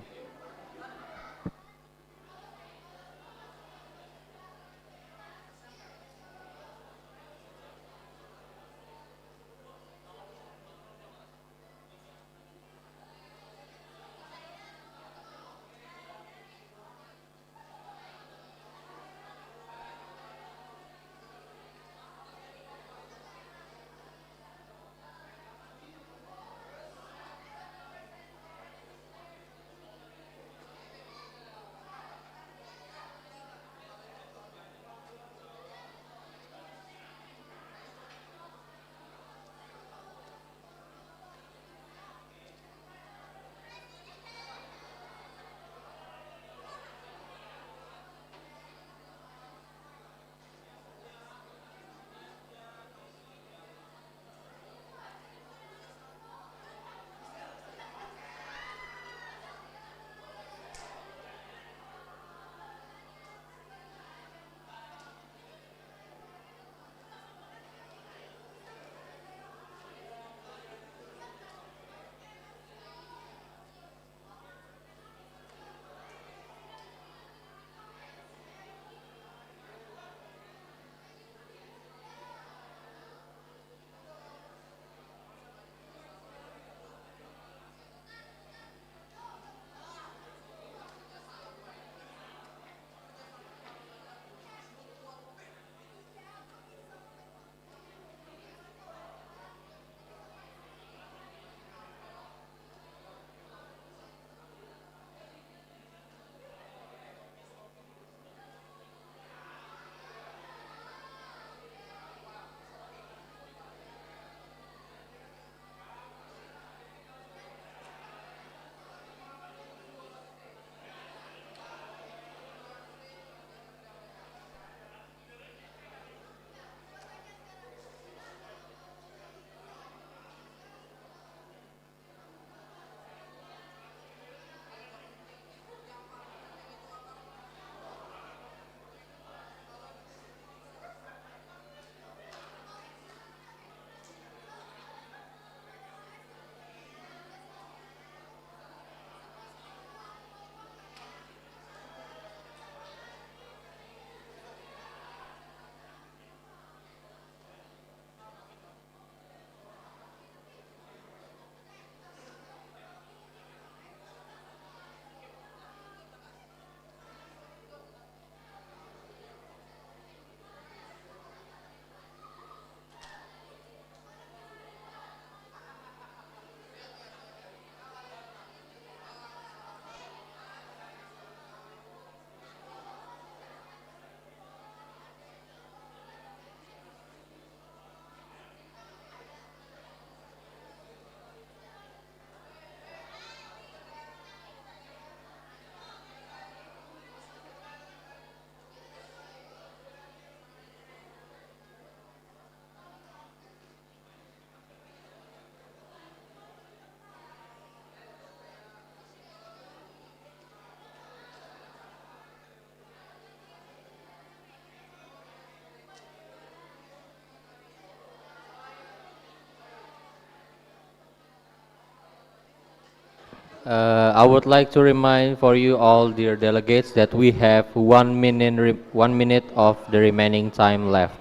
I would like to remind for you all, dear delegates, that we have 1 minute of the remaining time left.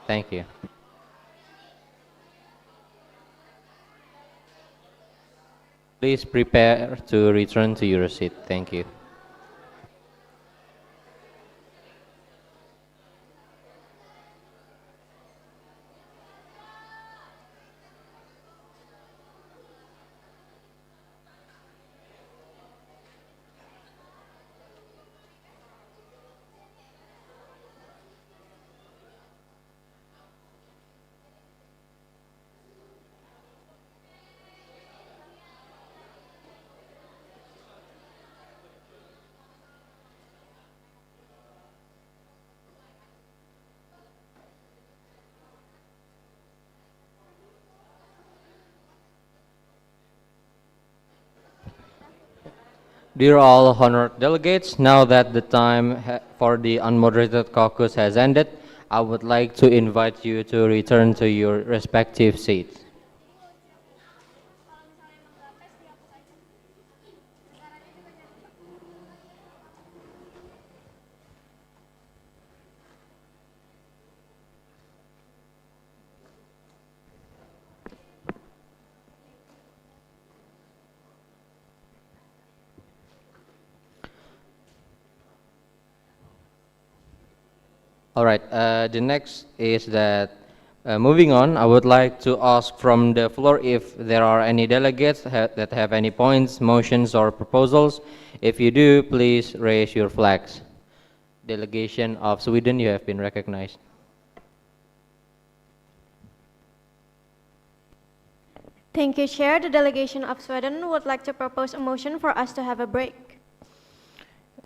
Thank you. Please prepare to return to your seat. Thank you. Dear all honored delegates, now that the time for the unmoderated caucus has ended, I would like to invite you to return to your respective seats. All right, the next is that moving on, I would like to ask from the floor if there are any delegates that have any points, motions, or proposals. If you do, please raise your flags. Delegation of Sweden, you have been recognized. Thank you, Chair. The delegation of Sweden would like to propose a motion for us to have a break.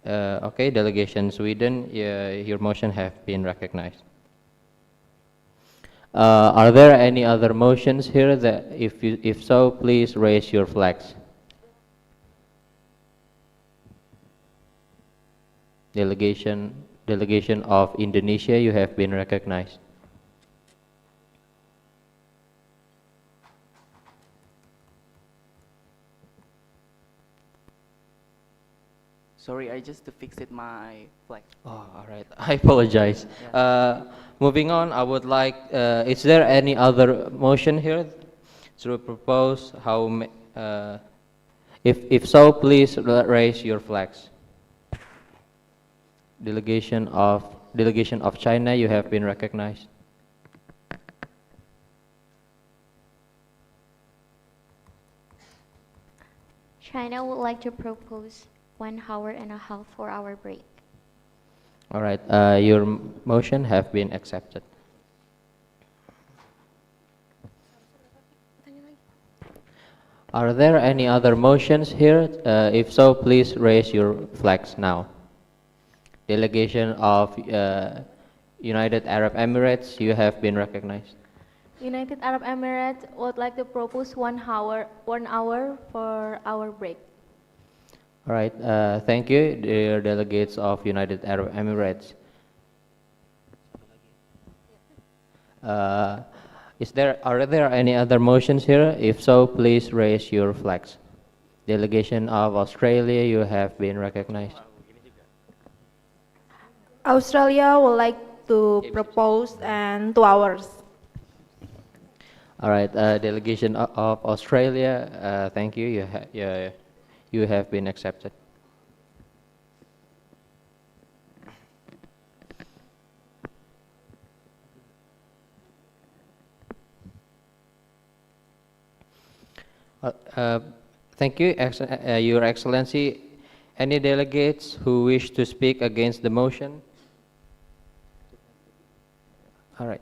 Okay, delegation Sweden, your motion have been recognized. Are there any other motions here that, if so, please raise your flags. Delegation of Indonesia, you have been recognized. Sorry, I just fixed my flag. Oh, all right. I apologize. Moving on, I would like, is there any other motion here to propose? If so, please raise your flags. Delegation of China, you have been recognized. China would like to propose 1.5 hours for our break. All right, your motion have been accepted. Are there any other motions here? If so, please raise your flags now. Delegation of United Arab Emirates, you have been recognized. United Arab Emirates would like to propose 1 hour for our break. All right, thank you, dear delegates of United Arab Emirates. Are there any other motions here? If so, please raise your flags. Delegation of Australia, you have been recognized. Australia would like to propose 2 hours. All right, delegation of Australia, thank you. You have been accepted. Thank you, Your Excellency. Any delegates who wish to speak against the motion? All right.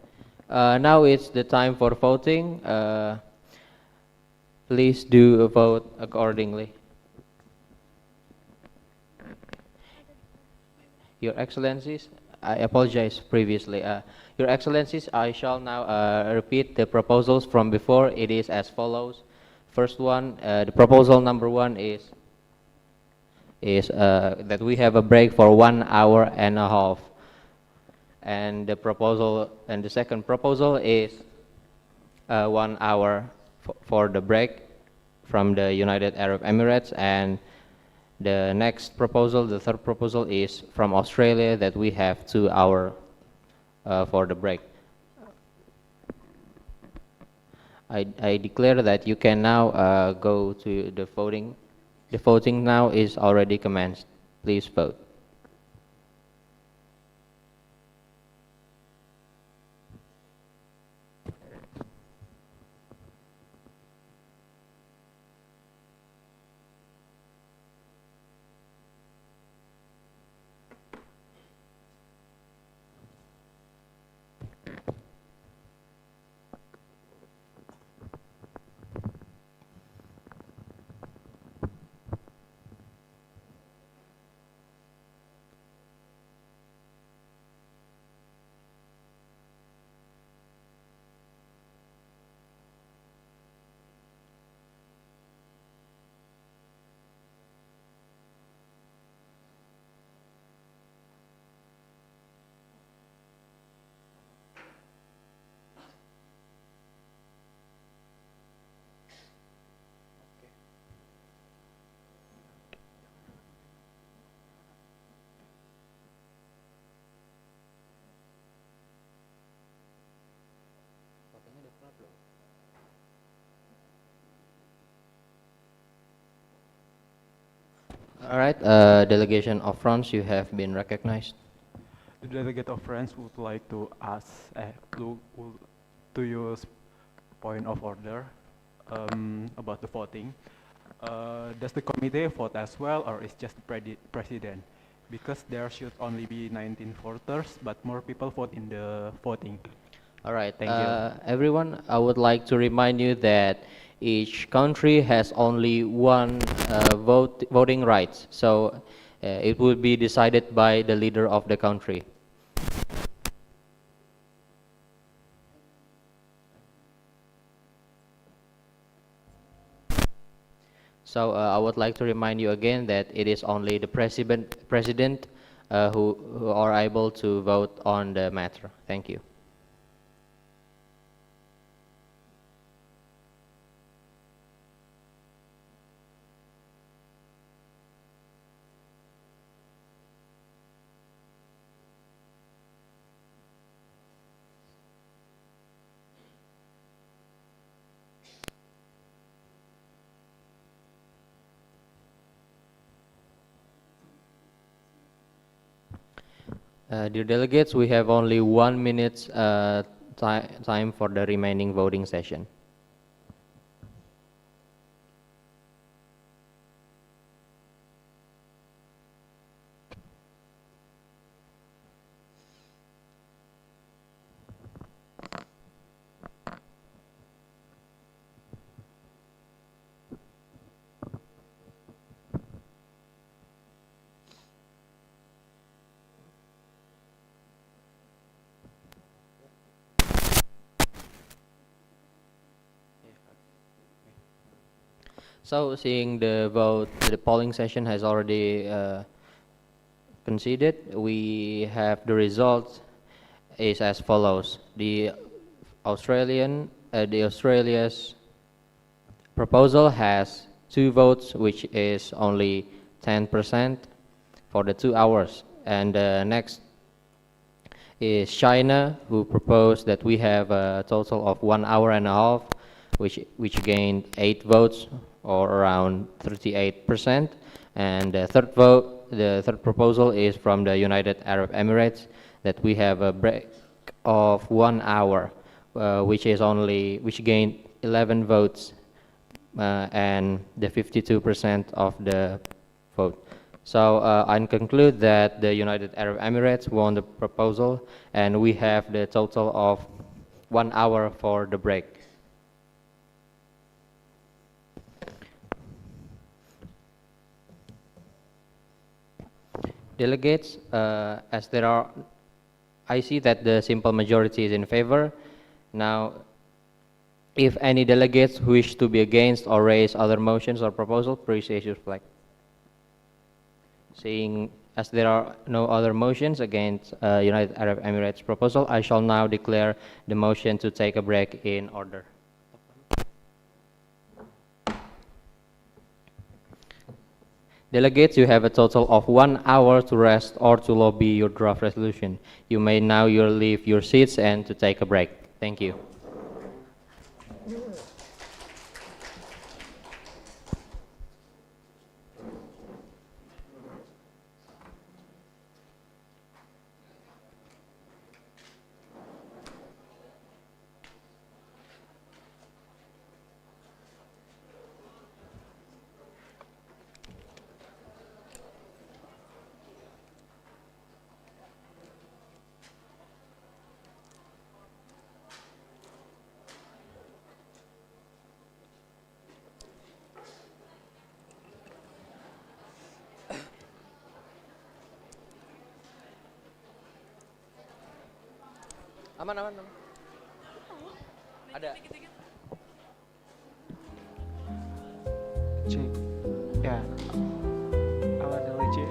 Now it's the time for voting. Please do vote accordingly. Your Excellencies, I apologize previously. Your Excellencies, I shall now repeat the proposals from before. It is as follows. First one, the proposal number 1 is that we have a break for 1.5 hours. And the second proposal is 1 hour for the break from the United Arab Emirates. And the next proposal, the third proposal, is from Australia, that we have 2 hours for the break. I declare that you can now go to the voting. The voting now is already commenced. Please vote. All right, delegation of France, you have been recognized. The delegate of France would like to ask to use point of order about the voting. Does the committee vote as well, or is just the president? Because there should only be 19 voters, but more people vote in the voting. All right, Thank you. everyone, I would like to remind you that each country has only one voting rights, so it will be decided by the leader of the country. So I would like to remind you again that it is only the president who are able to vote on the matter. Thank you. Dear delegates, we have only 1 minute time for the remaining voting session. So, seeing the polling session has already conceded, we have the results is as follows. The Australia's proposal has 2 votes, which is only 10% for the 2 hours. And next is China, who proposed that we have a total of 1 hour and a half, which gained 8 votes, or around 38%. And the third proposal is from the United Arab Emirates, that we have a break of 1 hour, which gained 11 votes, and the 52% of the vote. So I conclude that the United Arab Emirates won the proposal, and we have the total of 1 hour for the break. Delegates, I see that the simple majority is in favor. Now, if any delegates wish to be against or raise other motions or proposals, please raise your flag. Seeing as there are no other motions against United Arab Emirates proposal, I shall now declare the motion to take a break in order. Delegates, you have a total of 1 hour to rest or to lobby your draft resolution. You may now leave your seats and to take a break. Thank you. Aman. Ada. Cek. Ya. Aman dulu, Cek.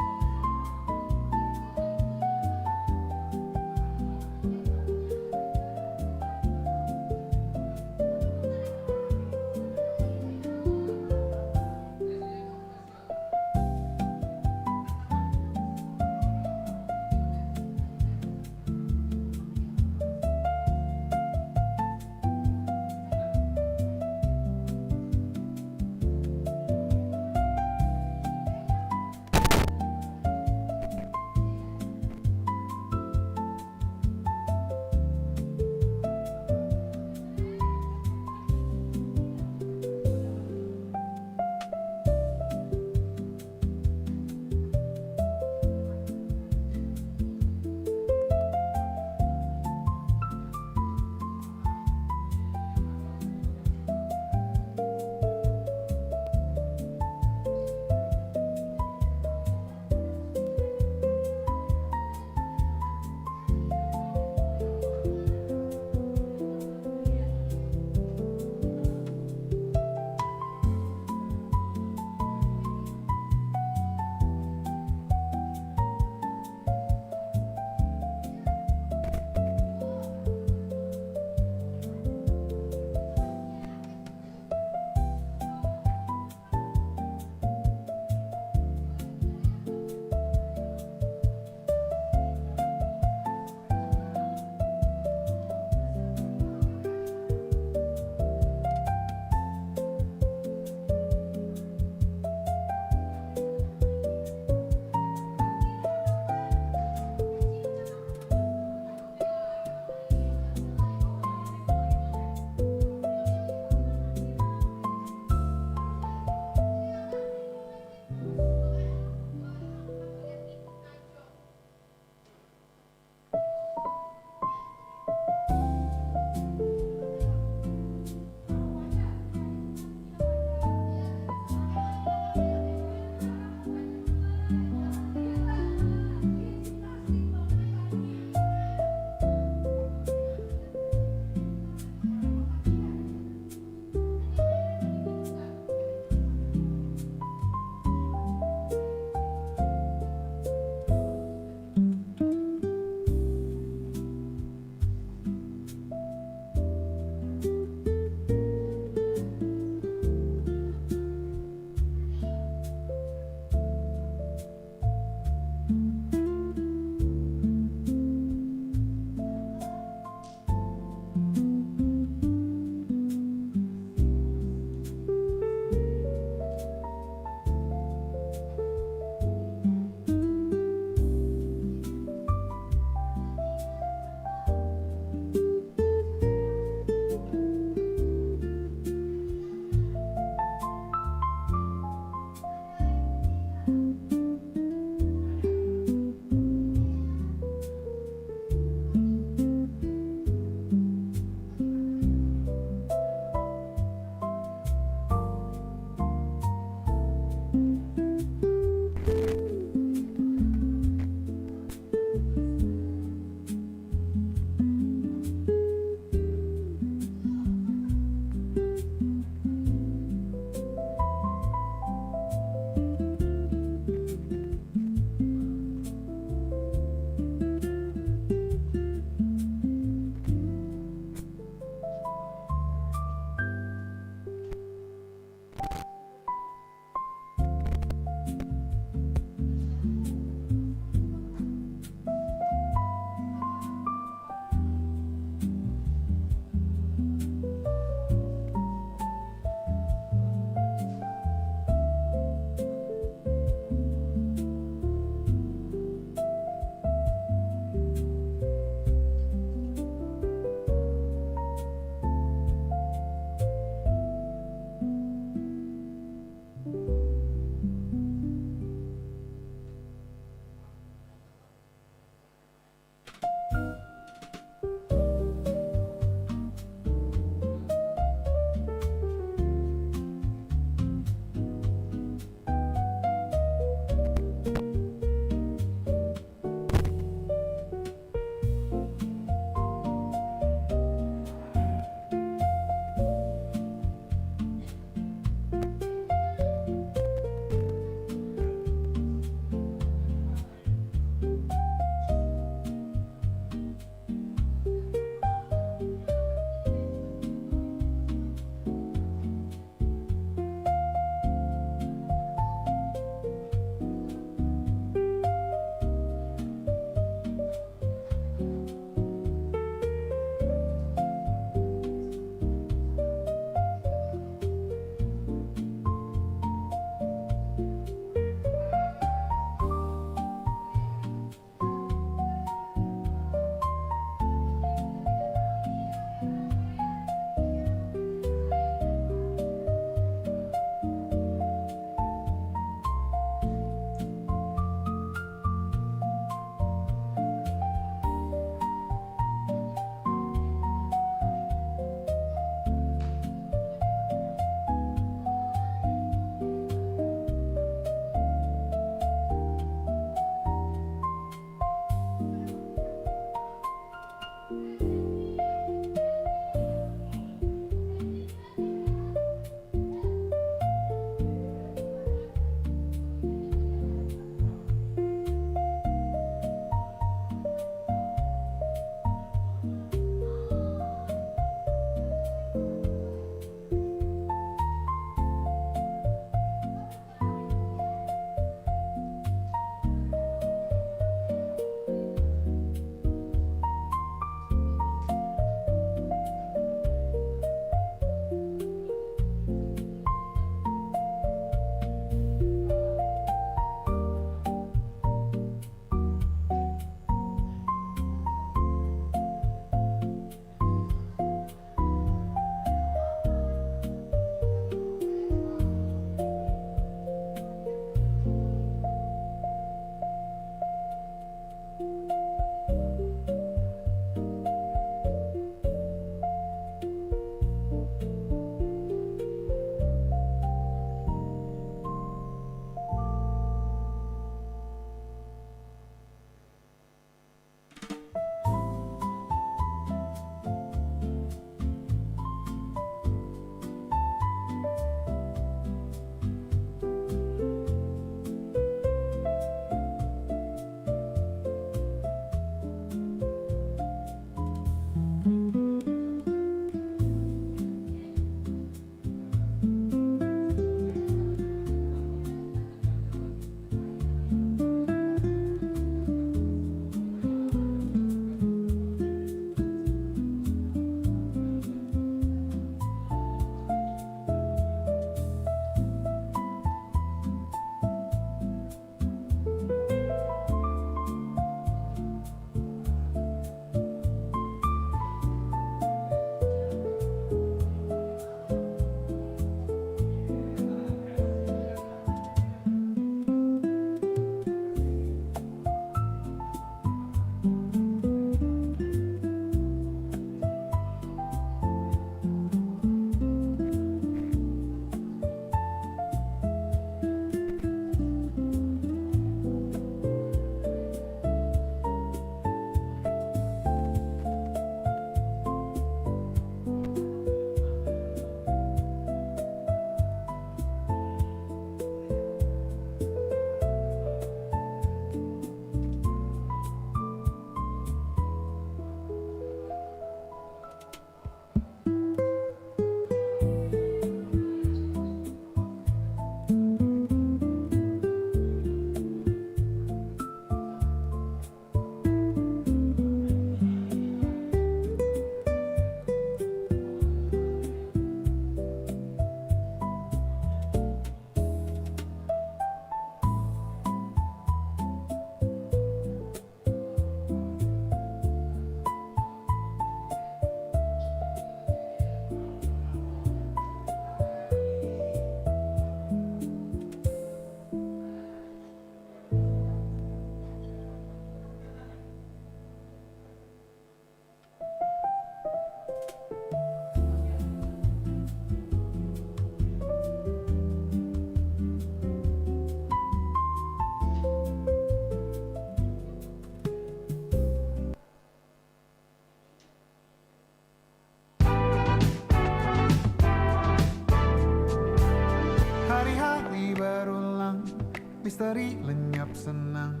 misteri lenyap senang.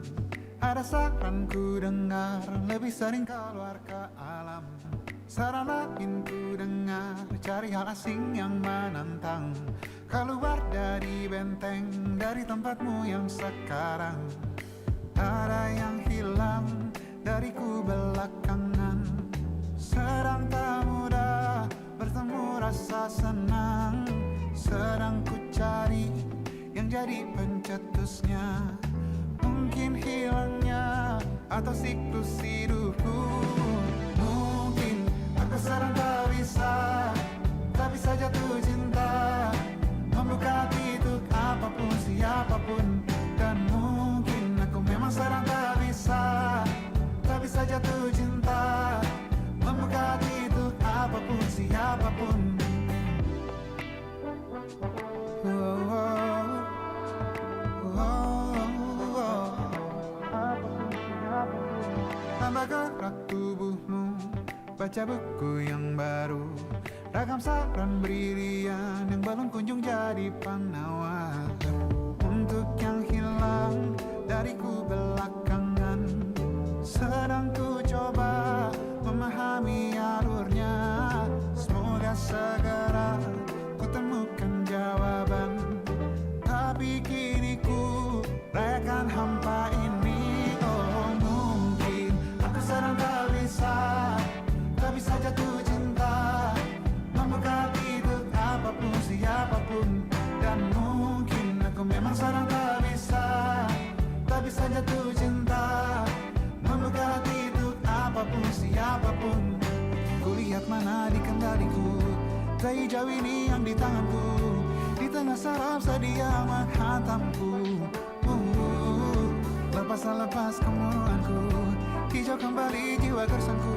Ada saran ku dengar, lebih sering keluar ke alam. Saran lain ku dengar, cari hal asing yang menantang. Keluar dari benteng, dari tempatmu yang sekarang. Ada yang hilang dariku belakangan. Sedang tak mudah bertemu rasa senang. Sedang ku cari yang jadi pencetusnya. Mungkin hilangnya atau siklus hidupku. Mungkin aku sedang tak bisa jatuh cinta. Membuka hati untuk apapun, siapapun. Dan mungkin aku memang sedang tak bisa jatuh cinta. Membuka hati untuk apapun, siapapun. Tanpa baca buku yang baru, ragam saran brilian yang belum kunjung jadi penawar. Untuk yang hilang dariku belakangan, sedang ku coba memahami alurnya. Semoga segera ku temukan jawaban, tapi kini ku rayakan hampa ini. Oh mungkin aku sedang tak bisa jatuh cinta, membuka pintu apapun siapapun. Dan mungkin aku memang sedang tak bisa jatuh cinta, membuka pintu apapun siapapun. Kulihat mana di kendaliku, bayi jauh ini yang di tanganku, di tengah saraf sedia menghantamku. Lepas kemuanku, hijau kembali jiwa gersangku.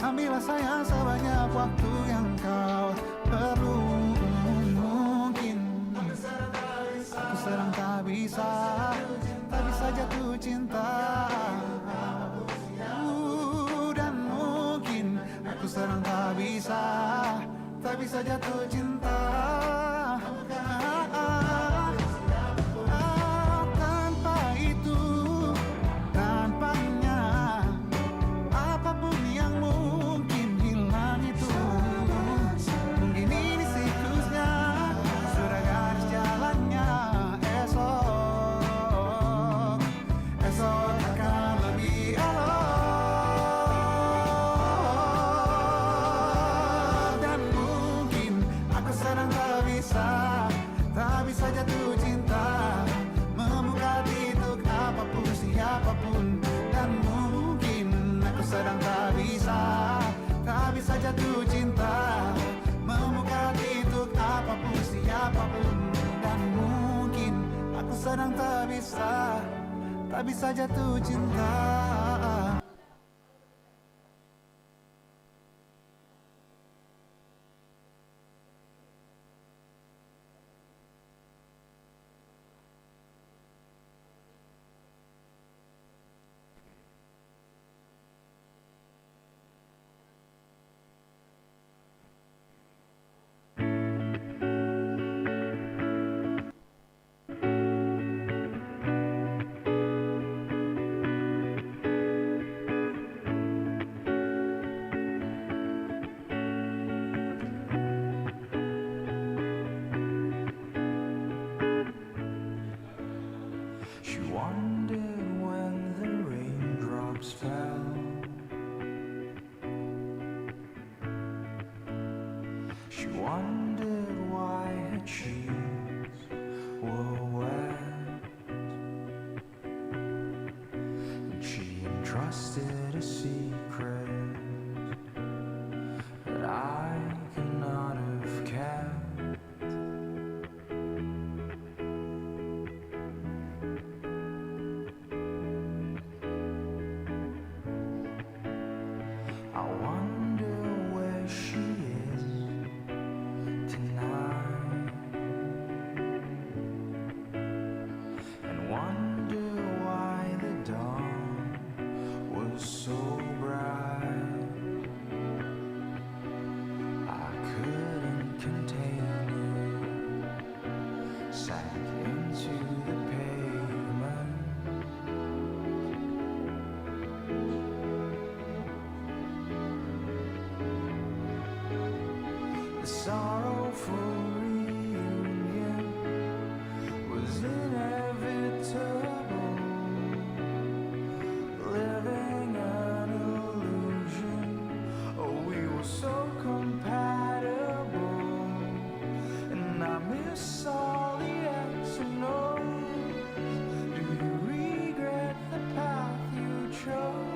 Ambillah sayang sebanyak waktu yang kau perlu. Mungkin aku sedang tak bisa jatuh cinta. Dan mungkin aku sedang tak bisa jatuh cinta. Tanpa itu, tanpanya, apapun yang mungkin hilang itu. Mungkin ini siklusnya, sudah garis jalannya. Esok akan lebih elok. Dan mungkin aku sedang tak bisa jatuh cinta, membuka pintu apapun siapapun. Dan mungkin aku sedang tak bisa jatuh cinta, membuka pintu apapun siapapun. Dan mungkin aku sedang tak bisa jatuh cinta. She wondered when the raindrops fell. She wondered why her cheeks were wet. And she entrusted a secret that I could not have kept. I wonder where she is tonight, and wonder why the dawn was so bright. I couldn't contain it, sank into the pavement. The sorrowful reunion was inevitable, living an illusion. Oh, we were so compatible, and I miss all the X and O's. Do you regret the path you chose?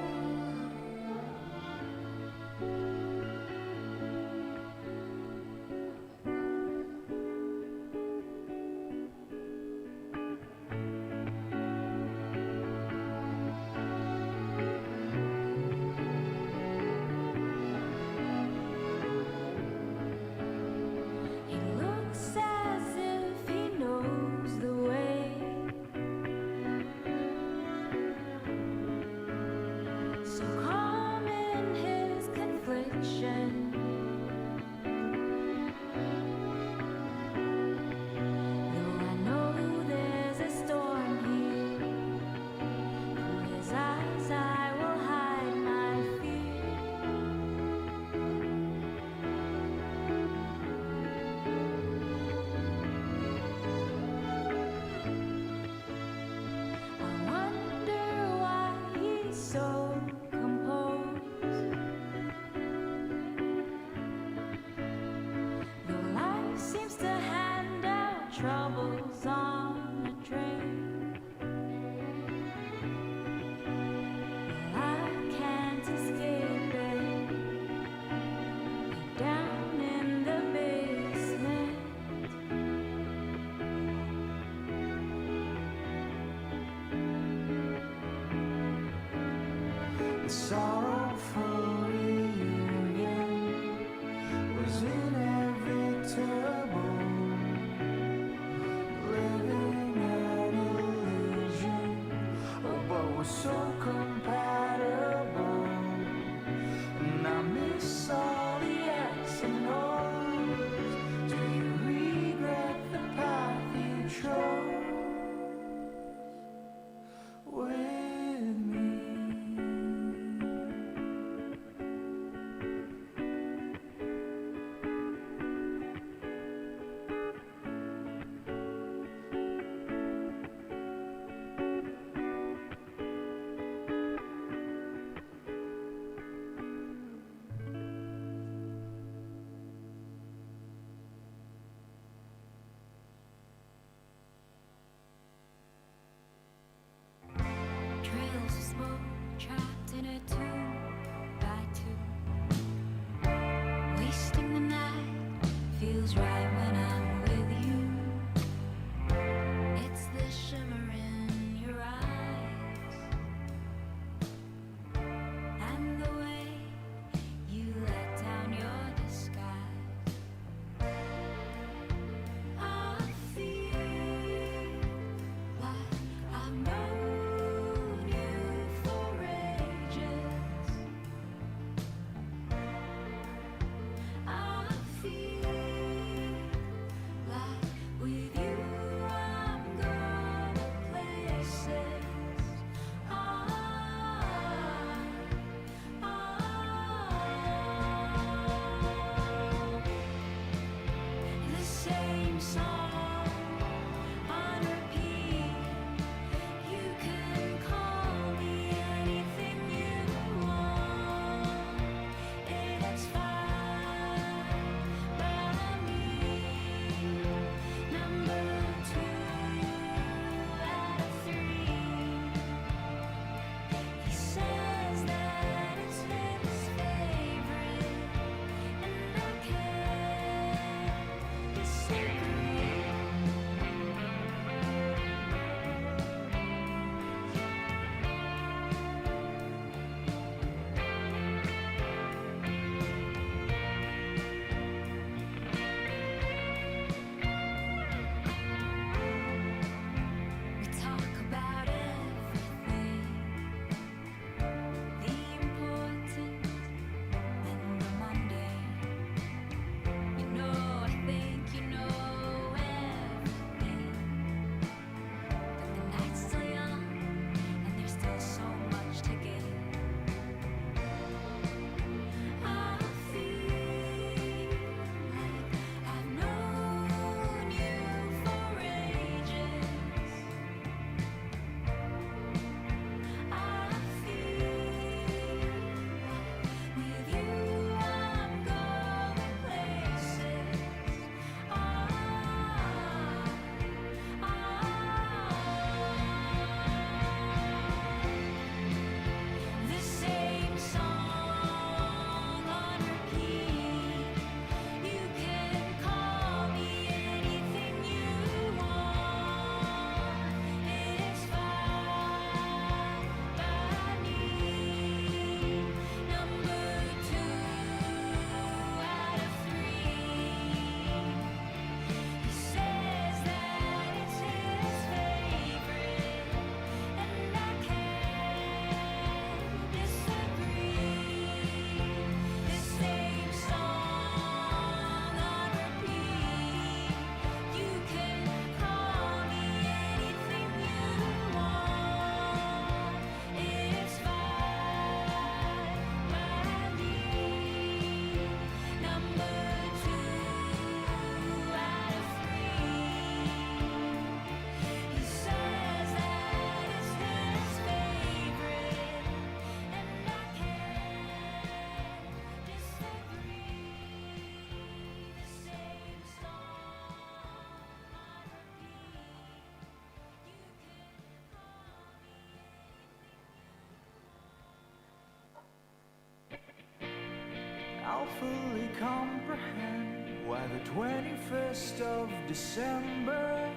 I'll fully comprehend why the 21st of December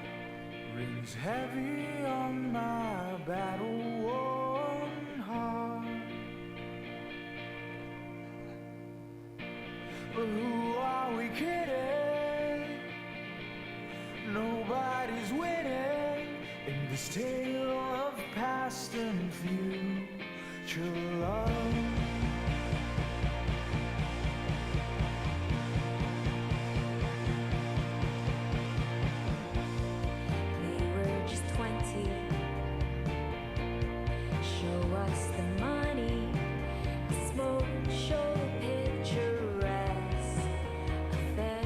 rings heavy on my battle-worn heart. But who are we kidding? Nobody's winning in this tale of past and future love. They were just 20. Show us the money. Smoke show picturesque affair.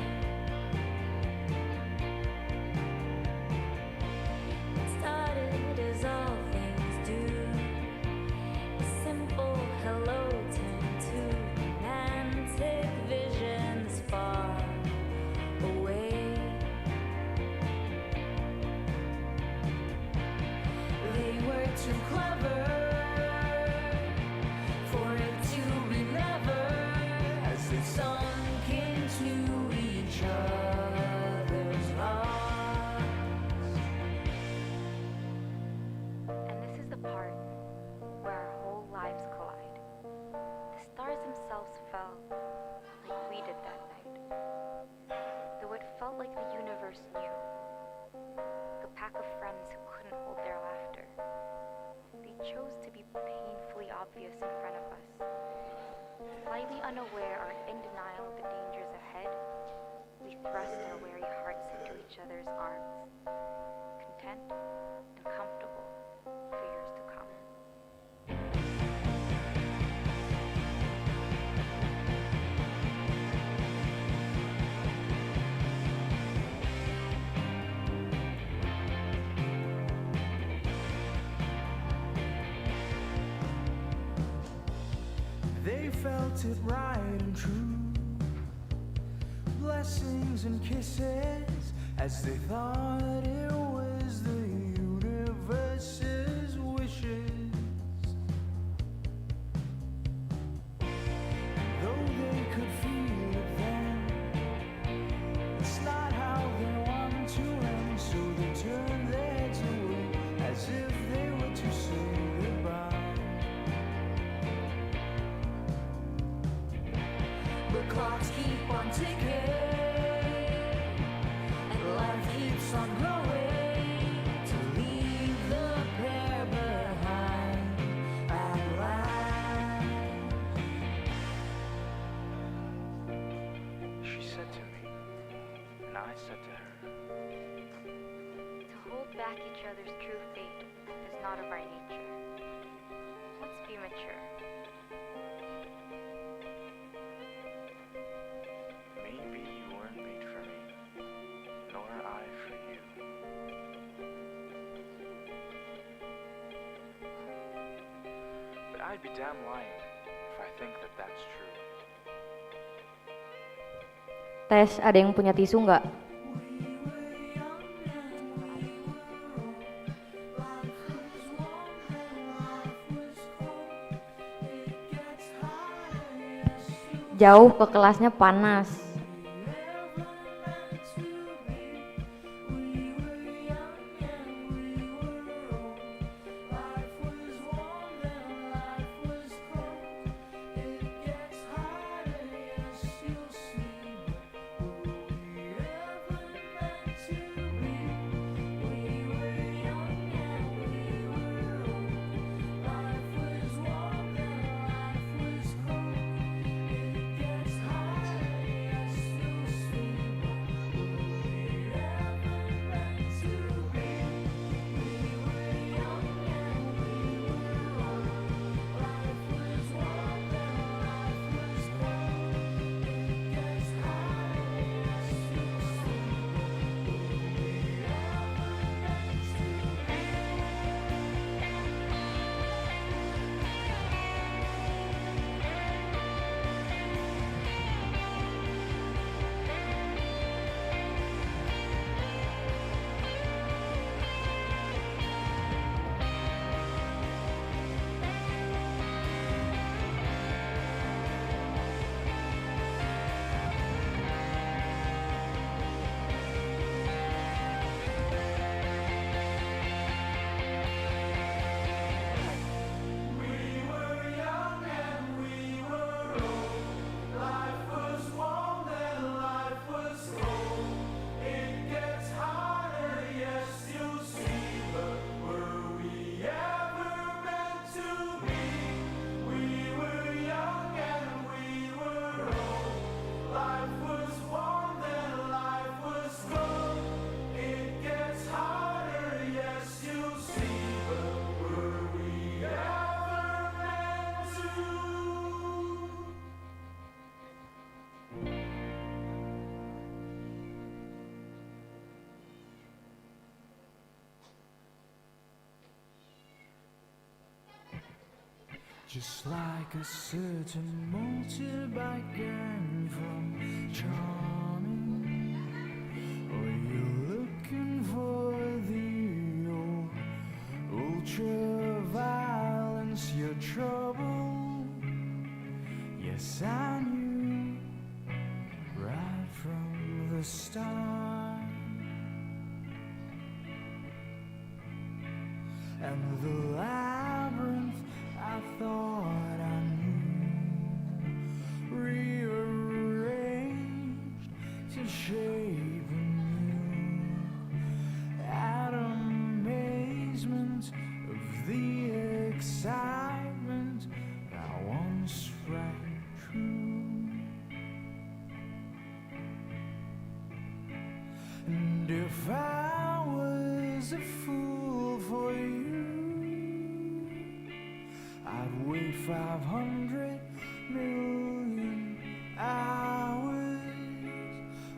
It started as all things do. A simple hello turned to romantic visions far away. They were too clever for it to be never, as they sunk into each other's hearts. And this is the part where our whole lives collide. The stars themselves fell like we did that night. Though it felt like the universe knew. A pack of friends who couldn't hold their laughter. They chose to be painfully obvious in front of us. Slightly unaware or in denial of the dangers ahead, we thrust our weary hearts into each other's arms, content and comfortable for years to come. They felt it right and true. Blessings and kisses as they thought it was the universe's wishes. Though they could feel it then, it's not how they want to end, so they turned their heads away as if they were to say goodbye. But clocks keep on ticking, and life keeps on growing to leave the pair behind at last. She said to me, and I said to her, To hold back each other's true fate is not of our nature. Let's be mature. maybe you weren't made for me, nor I for you. But I'd be damn lying if I think that that's true. Tes, ada yang punya tisu nggak? Jauh ke kelasnya panas. Just like a certain motorbike gang from Charming, or you're looking for the old ultra violence, your trouble. Yes, I knew right from the start. And the labyrinth I thought I knew, rearranged to shape anew, at amazement of the excitement that once rang true. And if I was a fool for you, I'd wait 500 million hours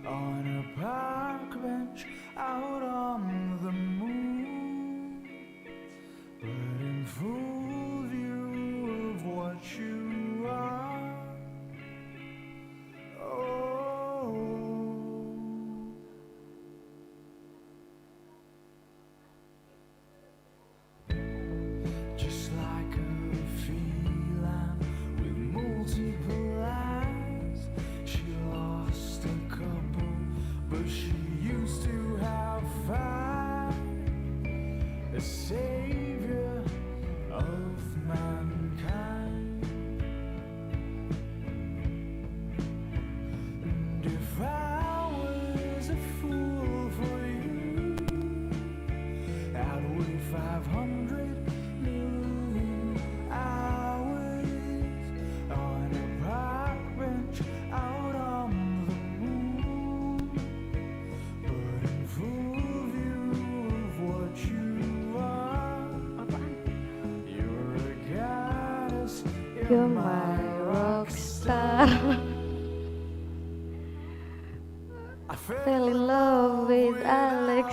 on a park bench out on the moon, but in full view of what you are. Oh, just like a feline with multiple eyes. She lost a couple, but she used to have five. A savior of mankind. And if I was a fool for you, I'd wait 500 million hours on a park bench out on the moon, but in full view of what you are. You're a goddess, You're my rock star. I Fell in love with Alex.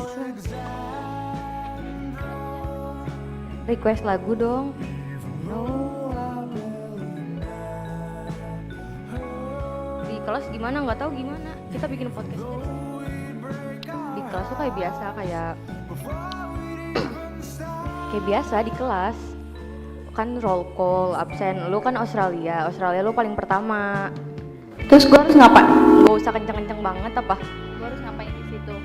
Request lagu dong. Di kelas gimana? Nggak tahu gimana. Kita bikin podcast aja. Di kelas tuh kayak biasa, kayak biasa di kelas. Kan roll call, absen. Lu kan Australia lu paling pertama. Terus gue harus ngapain? Gak usah kenceng-kenceng banget apa? Gue harus ngapain di situ?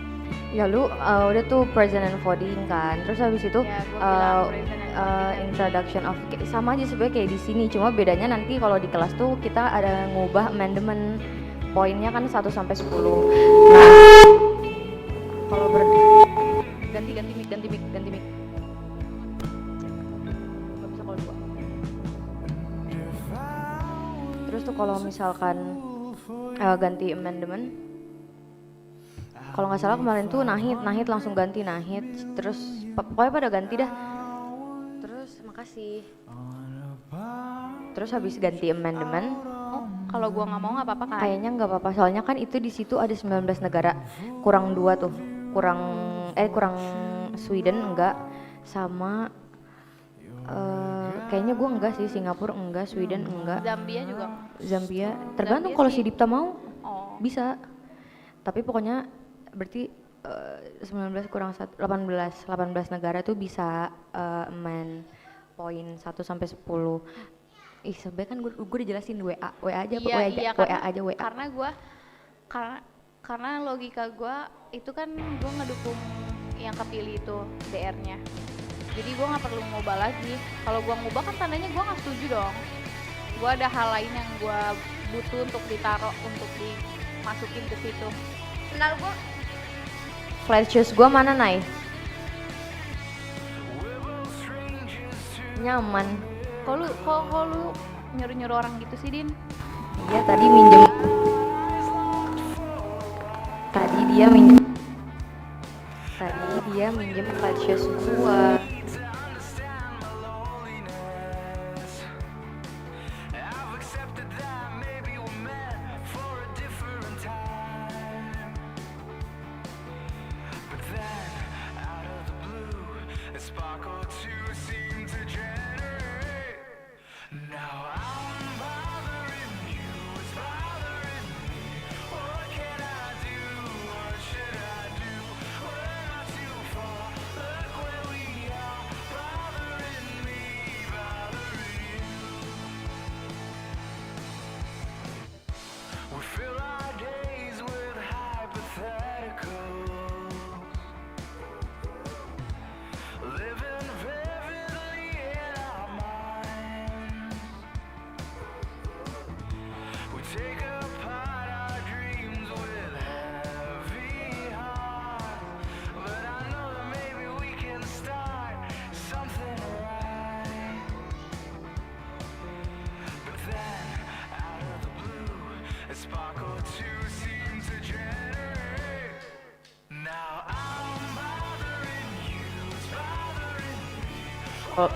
Ya lu udah tuh present and voting kan. Terus habis itu Ya, gua bilang present and voting. introduction of sama aja sebenarnya kayak di sini. Cuma bedanya nanti kalau di kelas tuh kita ada ngubah amendment. Poinnya kan 1 sampai 10. Nah, kalau ganti mic. Gak bisa kalau dua. Terus tuh kalau misalkan ganti amendment, kalau nggak salah kemarin tuh Nahid langsung ganti Nahid, terus pokoknya pada ganti dah. Terus makasih. Terus habis ganti amendment, Kalau gua nggak mau nggak apa-apa kan? kayaknya nggak apa-apa soalnya kan itu di situ ada 19 negara, kurang 2 tuh, kurang Sweden enggak, sama kayaknya gua enggak sih, Singapura enggak, Sweden enggak. Zambia tergantung kalau si Dipta mau. Bisa. Tapi pokoknya berarti 19 kurang 1, 18 negara tuh bisa main poin 1 sampai 10. Ih, sebenarnya kan gue udah jelasin WA aja apa Iya, WA aja. Karena logika gue itu kan gue ngedukung yang kepilih itu DR-nya. Jadi gue nggak perlu ngubah lagi. Kalau gue ngubah kan tandanya gue nggak setuju dong. Gue ada hal lain yang gue butuh untuk ditaruh, untuk dimasukin ke situ. Kenal gue. Flat shoes gue mana, Nay? Nyaman. Kok lu nyuruh orang gitu sih, Din? Iya, tadi minjem. Tadi dia minjem flat shoes gua.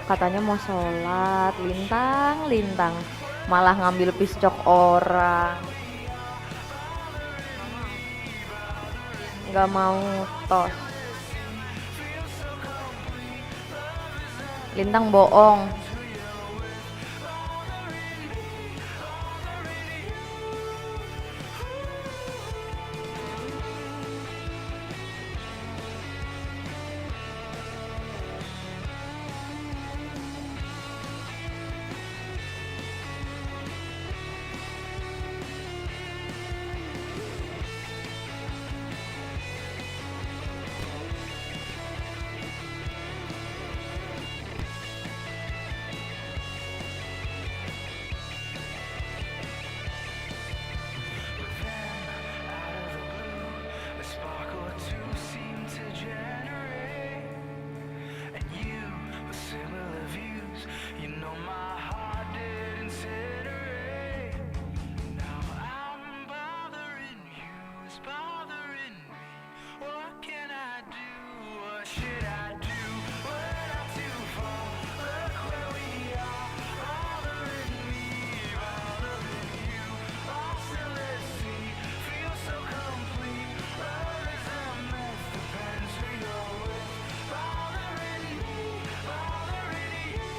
katanya mau sholat, lintang, malah ngambil piscok orang. Nggak mau tos. Lintang bohong. A spark or two seemed to generate, and you with similar views. You know my heart did incinerate. Now I'm bothering you, it's bothering me. What can I do? What should I do? We're not too far. Look where we are. Bothering me, bothering you. Lost in the sea, feel so complete. Love is a mess, depends who you're with. Bothering me, bothering you.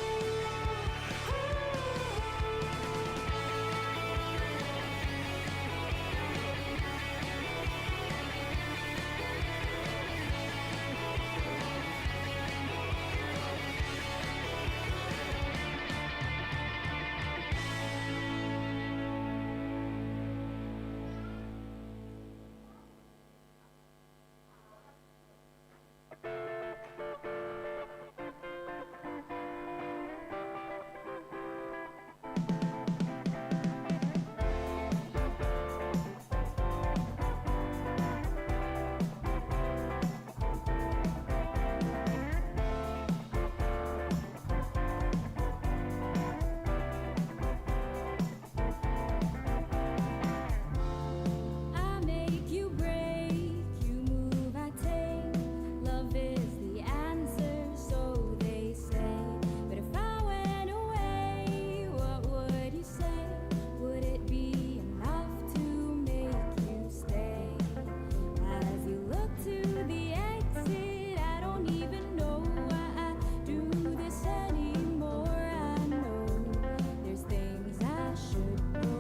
I make you break, you move, I take. Love is the answer, so they say. But if I went away, what would you say? Would it be enough to make you stay? As you look to the exit, I don't even know why I do this anymore. I know there's things I should know.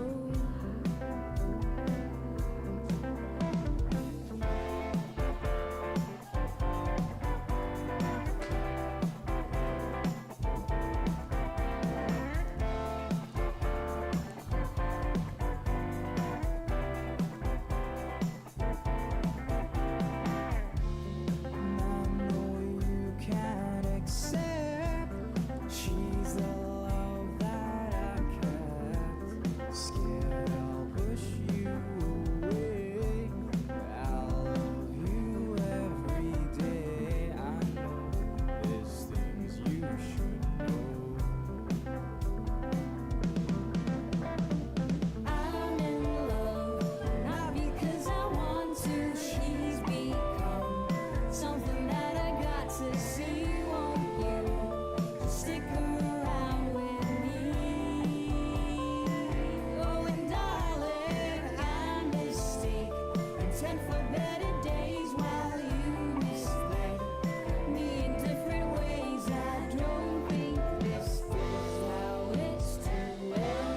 You can't accept. She's the love that I kept. Scared I'll push you away. I'll love you every day. I know there's things you should know. I'm in love, not because I want to. She's become something that I got to see. Won't you just stick around with me? Oh, and darling, I mistake intent for better days while you misled me in different ways. I don't think this is how it's to end.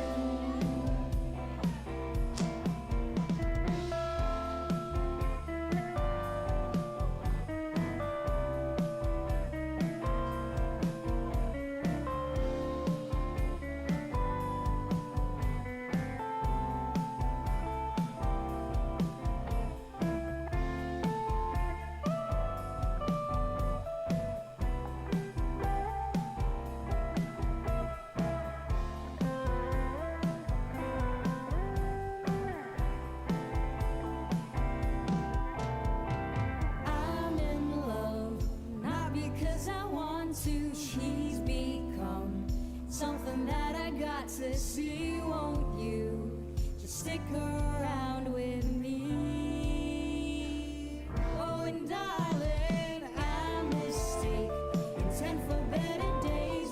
I'm in love, not because I want to. She's become something that I got to see. Won't you just stick around with me? Oh, and darling, I mistake intent for better days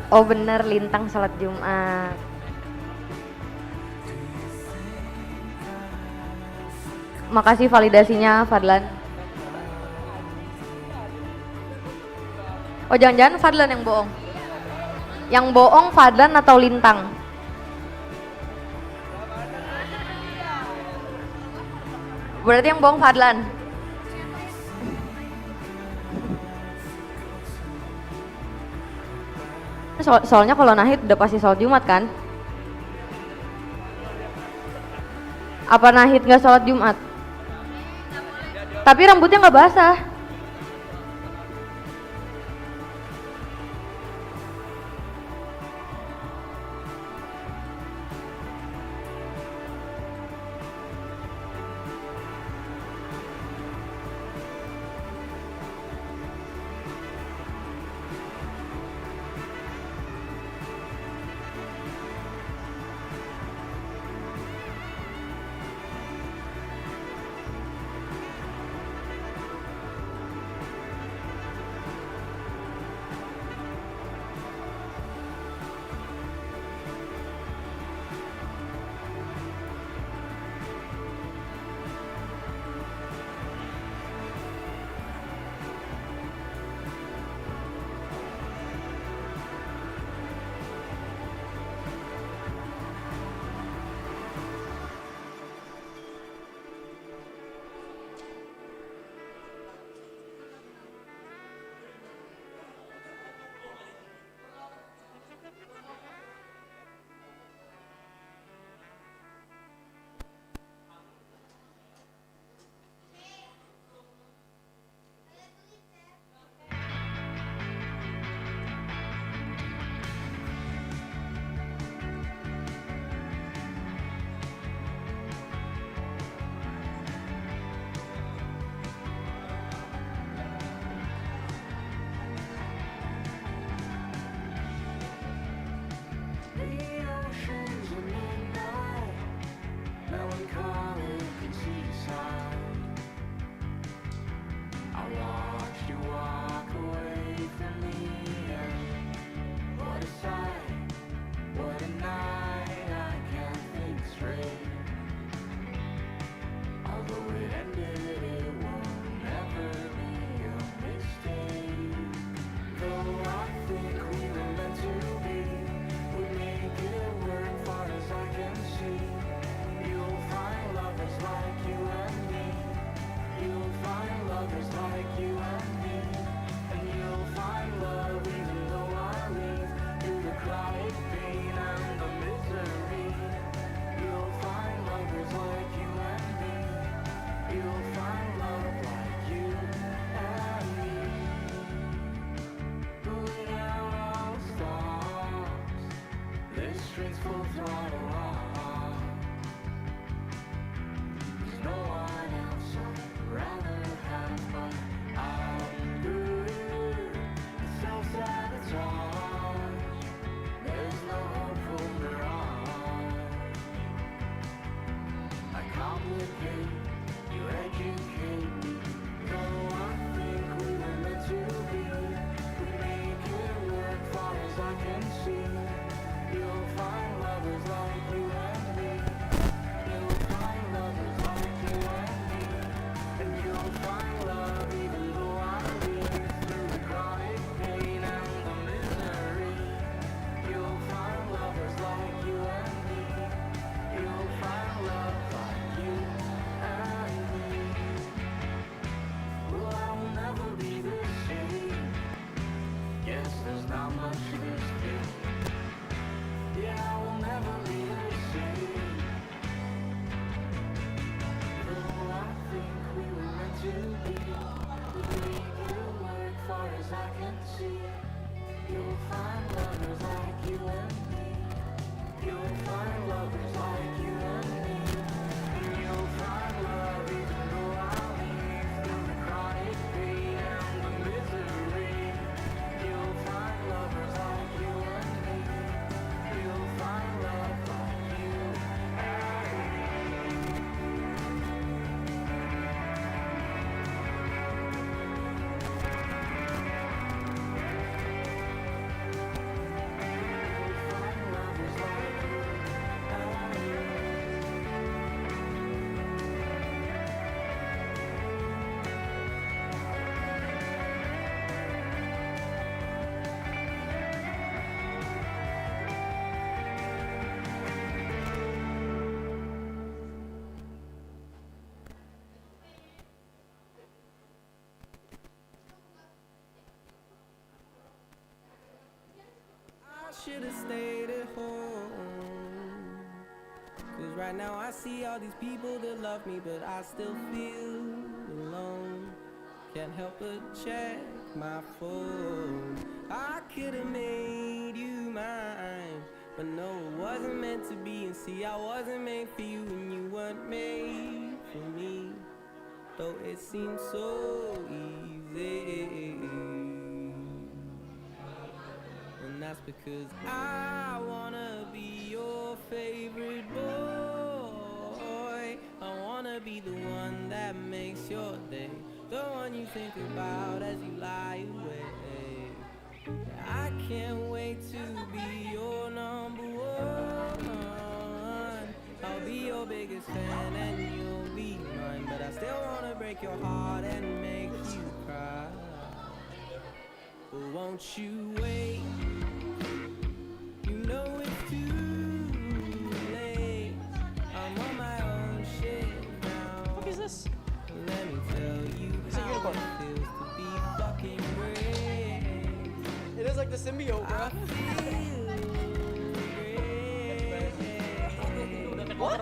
Oh bener, Lintang sholat Jumat. Makasih validasinya, Fadlan. Oh jangan-jangan Fadlan yang bohong. Yang bohong Fadlan atau Lintang? Berarti yang bohong Fadlan. Soalnya kalau Nahid udah pasti sholat Jumat kan? Apa Nahid nggak sholat Jumat? Tapi rambutnya nggak basah. You'll find lovers like you should've stayed at home. Cause right now I see all these people that love me, but I still feel alone. Can't help but check my phone. I could've made you mine, but no, it wasn't meant to be. And see, I wasn't made for you, and you weren't made for me. Though it seems so easy. And that's because I wanna be your favorite boy. I wanna be the one that makes your day, the one you think about as you lie awake. I can't wait to be your number one. I'll be your biggest fan and you'll be mine, but I still wanna break your heart and make you cry. But won't you wait? You know it's too late. I'm on my own shit now. What is this? Let me tell you how it feels to be fucking great. It is like the symbiote, bro. What?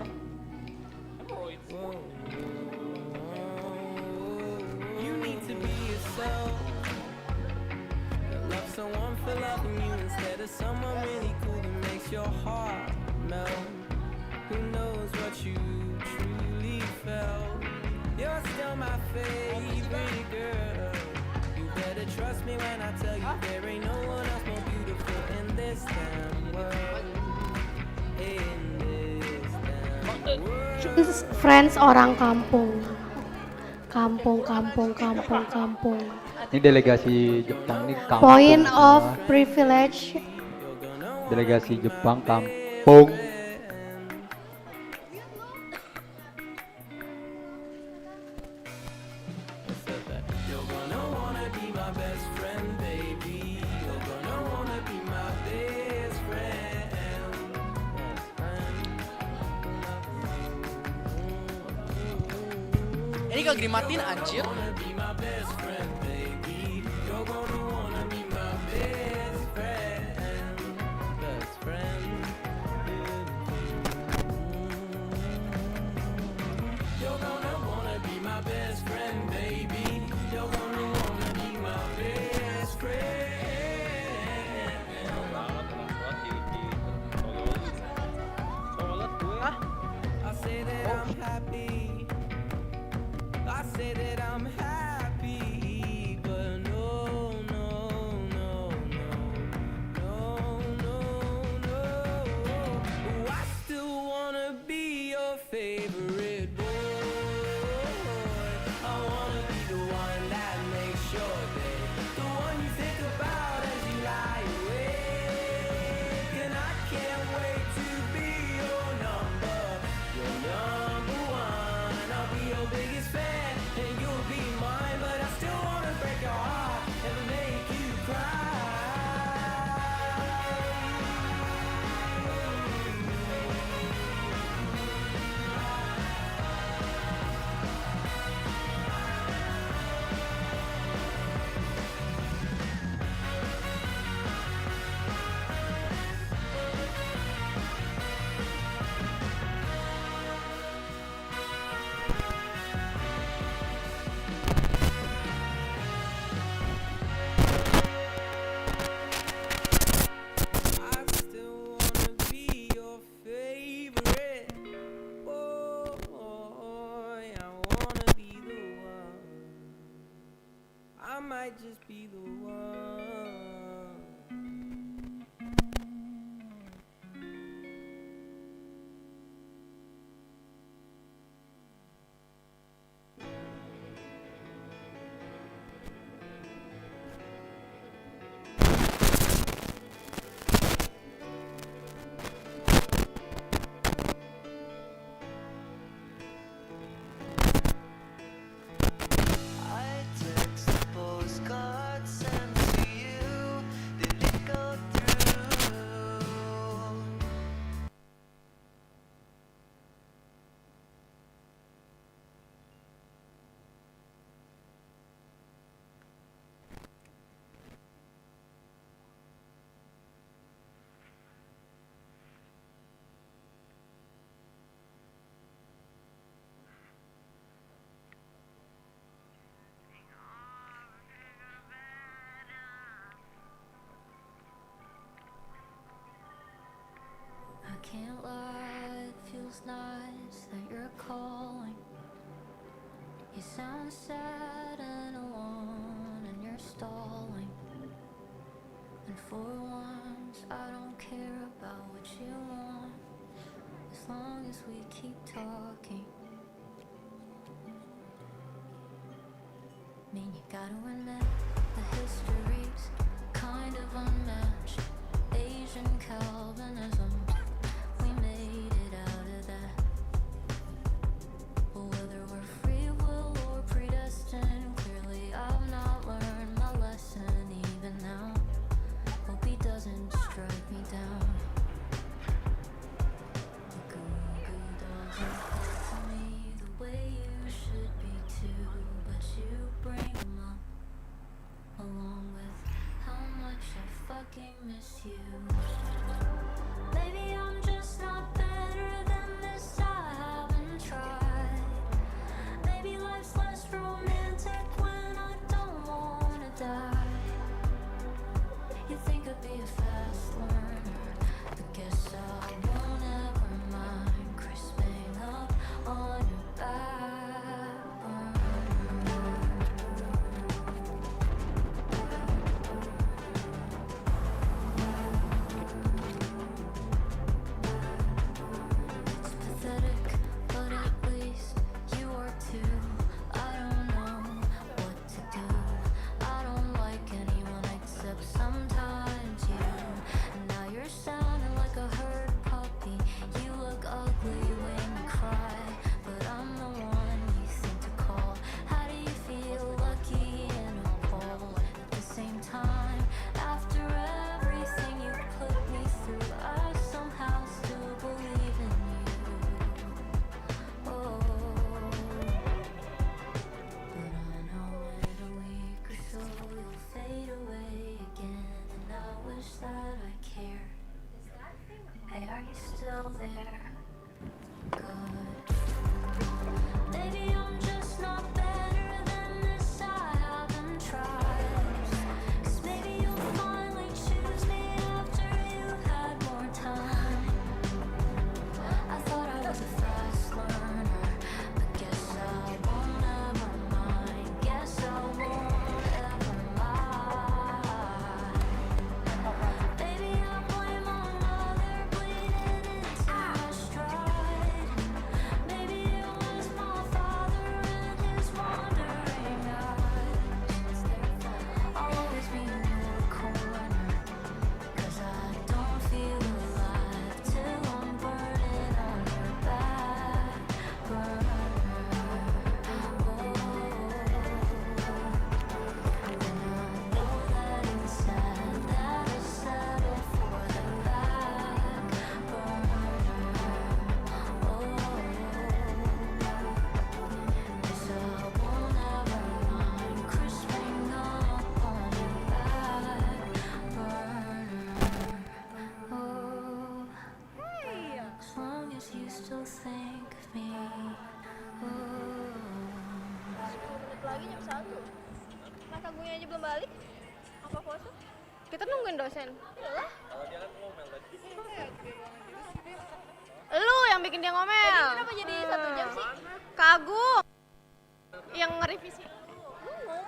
You need to be yourself. Love someone for loving you instead of someone really cool that makes your heart melt. Who knows what you truly felt? You're still my favorite girl. You better trust me when I tell you there ain't no one else more beautiful in this damn world. In this damn world. Friends orang kampung. Kampung, kampung, kampung, kampung. Ini delegasi Jepang nih kampung. Point of privilege. Delegasi Jepang kampung. You're gonna wanna be my best friend, baby. You're gonna wanna be my best friend. Ini kagak dimatiin anjir. You're gonna be my best friend, baby. You're gonna wanna be my best friend. Best friend. You're gonna wanna be my best friend, baby. You're gonna wanna be my best friend. I say that I'm happy. I say that I'm happy. can't lie, it feels nice that you're calling. You sound sad and alone, and you're stalling. And for once, I don't care about what you want, as long as we keep talking. Mean, you gotta admit, the history's kind of unmatched. Asian Calvinism, we made it out of that. But whether we're free will or predestined, clearly I've not learned my lesson even now. Hope he doesn't strike me down. The Goo Dolls are good to me the way you should be too, but you bring them up along with how much I fucking miss you. Maybe I'm just not better than this, I haven't tried. Maybe life's less romantic when I don't wanna die. You think I'd be a fast learner, but guess I won't ever mind crisping up on your back burner. It's pathetic, but at least you are too. I don't know what to do. I don't like anyone except sometimes you. And now you're sounding like a hurt puppy. You look ugly when you cry, but I'm the one you think to call. How do you feel? Lucky and appalled at the same time. After everything you put me through, I somehow still believe in you. Oh, but I know in a week or so you'll fade away again, and I wish that I cared. Hey, are you still there? Good. Maybe I'm just not better than this, I haven't tried. 'Cause maybe you'll finally choose me after you've had more time. I thought I was a fast learner, but guess I won't ever mind. Guess I won't ever mind. Baby, I blame my mother bleeding into my stride. Maybe it was my father and his wandering eyes. I'll always be in your corner, 'cause I don't feel alive till I'm burning on your back burner. And I know that it's sad that I settle for the back burner. Guess I won't ever mind crisping up on your back burner. Hey! As long as you still think of me. 10 menit lagi jam 1. Masa gue aja belum balik? Apa puasa? Kita nungguin dosen. Iyalah. Dia kan ngomel tadi. Lu yang bikin dia ngomel. Tadi kenapa jadi 1 jam sih? Kagum. Yang nge-revisi.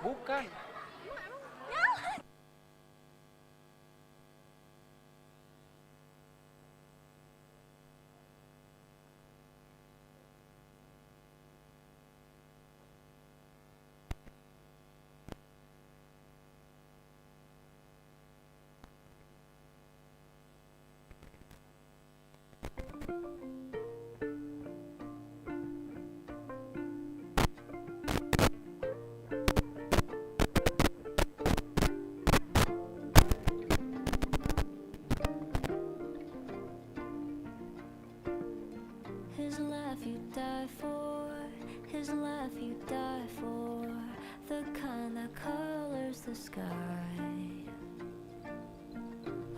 Bukan. His laugh you die for, his laugh you die for, the kind that colors the sky.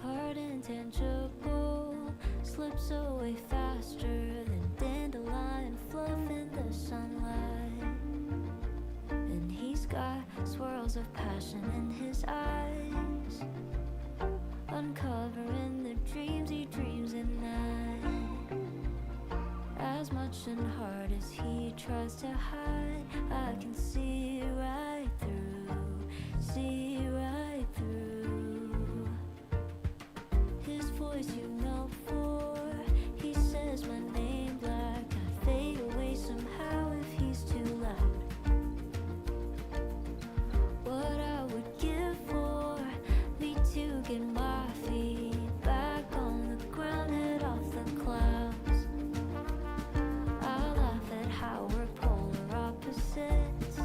Hard intangible, slips away faster than dandelion fluff in the sunlight. And he's got swirls of passion in his eyes, uncovering the dreams he dreams at night. as much in heart as he tries to hide. I can see right through his voice. You know, for he says my name black. I fade away somehow if he's too loud. What I would give for me to get my feet back on the ground, head off the clouds. I laugh at how we're polar opposites.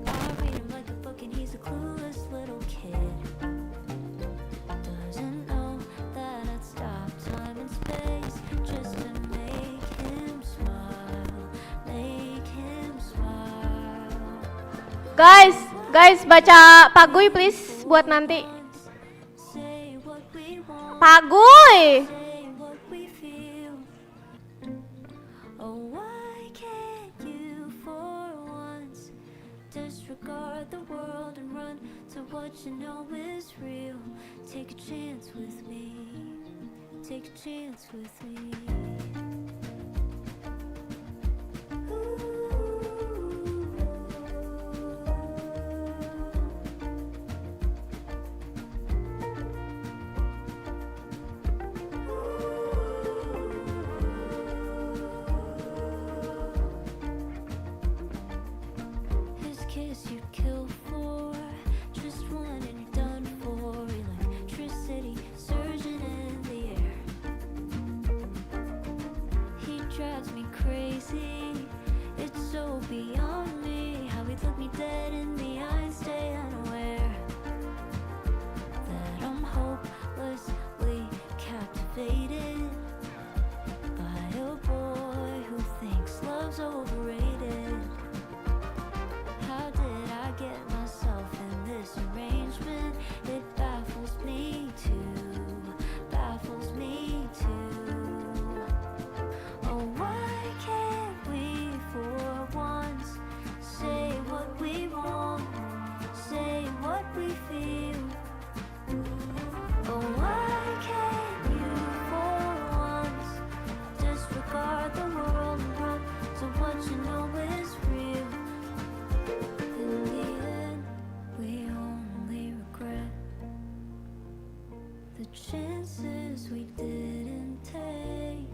I read him like a book and he's a clueless little kid. Doesn't know that I'd stop time and space just to make him smile, make him smile. Guys, baca Pak Guy please buat nanti. Pak Guy. Oh, why can't you for once disregard the world and run to what you know is real? Take a chance with me, take a chance with me. His kiss you'd kill for just one and you're done for. Electricity surging in the air. He drives me crazy. It's so beyond me how he'd look me dead in the eye and stay unaware that I'm hopelessly captivated by a boy who thinks love's overrated. How did I get myself in this arrangement? It baffles me too, baffles me too. Oh, why can't we for once say what we want, say what we feel? Oh, why can't you for once disregard the world and run to what you know is real? In the end, we only regret the chances we didn't take.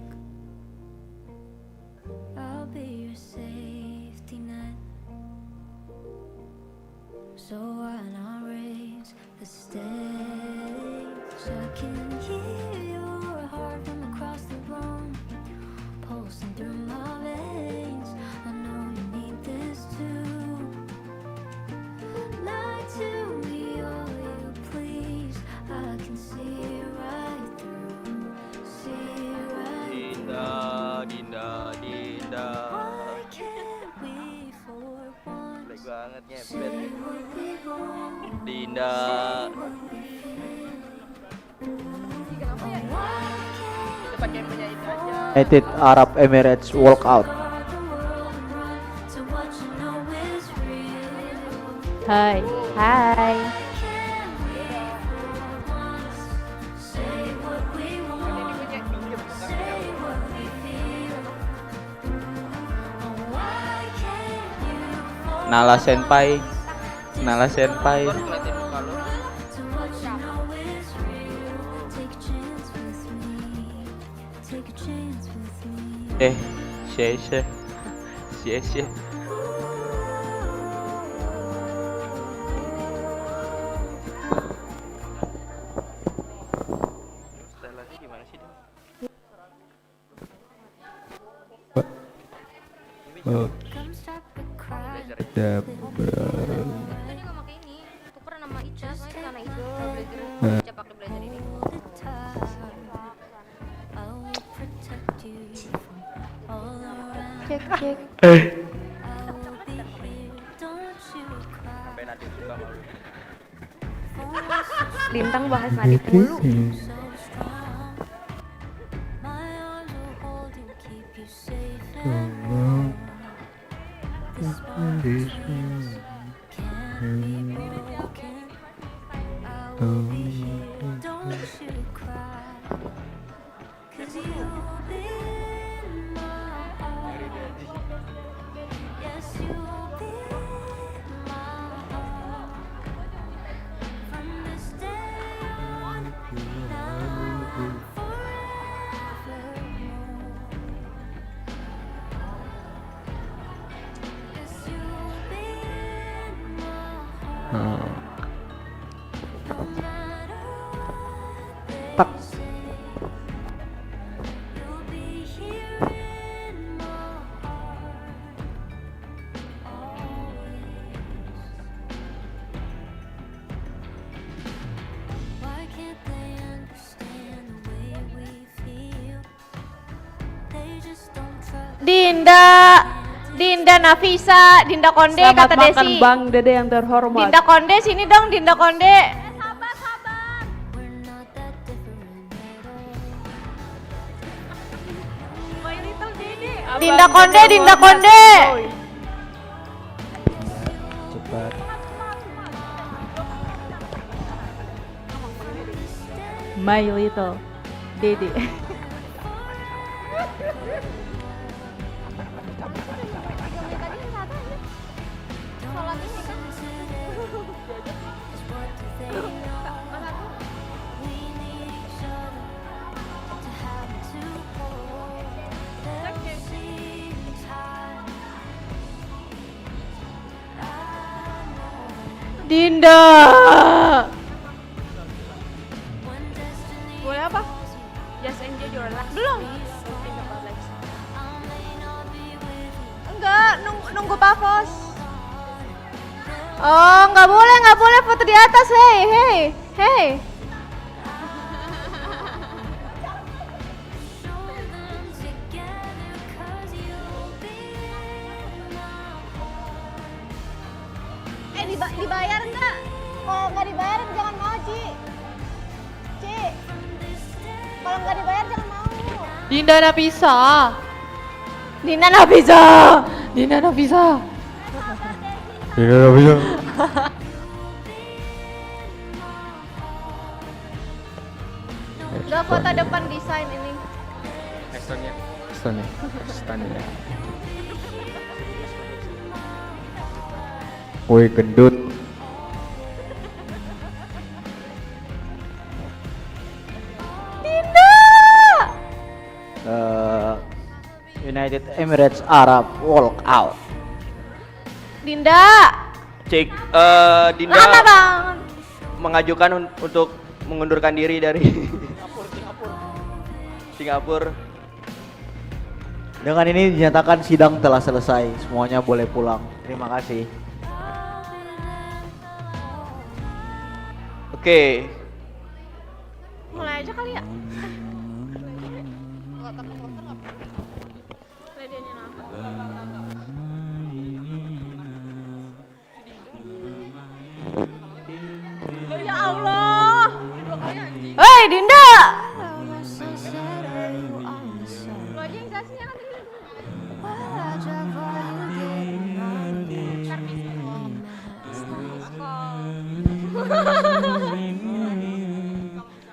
I'll be your safety net, so why not raise the stakes? I can hear your heart from across the room, pulsing through my veins. I know you need this too. Lie to me all you please. I can see right through, see right through. Dinda. Why can't we for once Black banget ngepet. say what we want, Dinda. say what we feel? Oh, why can't we United Arab Emirates walk out. disregard the world and run to what you know is real? Hai. Say what we want, say what we feel. Oh, why can't you for Nala Senpai. Nala Senpai. to what you know is real? Take a chance with me, take a chance with me. Sia. Stylenya gimana sih, Din? Tadi nggak pakai ini, tukeran sama Ica, soalnya karena Ica Ica pakai blazer ini. Cek. Sampai Nadine suka malu. Lintang bahas Nadit mulu. Dinda Nafisa, Dinda Konde, Selamat kata makan Desi. Bang Dede yang terhormat. Dinda Konde sini dong, Dinda Konde. Dinda Konde, Dinda Konde. Cepat. My Little Dede. Dinda. Boleh apa? Just enjoy your life. Belum. Enggak, nunggu Pavos. Oh, nggak boleh foto di atas. Hey. Dibayar enggak? Kalau nggak dibayar jangan mau, Ci. Kalau nggak dibayar jangan mau. Dinda Nafisa. Dinda Nafisa. Dinda Nafisa. Dinda Nafisa. Udah foto depan desain ini. Estonia. Woi gendut. Dinda. United Emirates Arab walkout. Dinda. Cek, Dinda Lama banget. mengajukan untuk mengundurkan diri dari Singapura. Dengan ini dinyatakan sidang telah selesai. Semuanya boleh pulang. Terima kasih. Oke. Mulai aja kali ya. Ya Allah. Hei Dinda. Lo aja yang kasihnya kan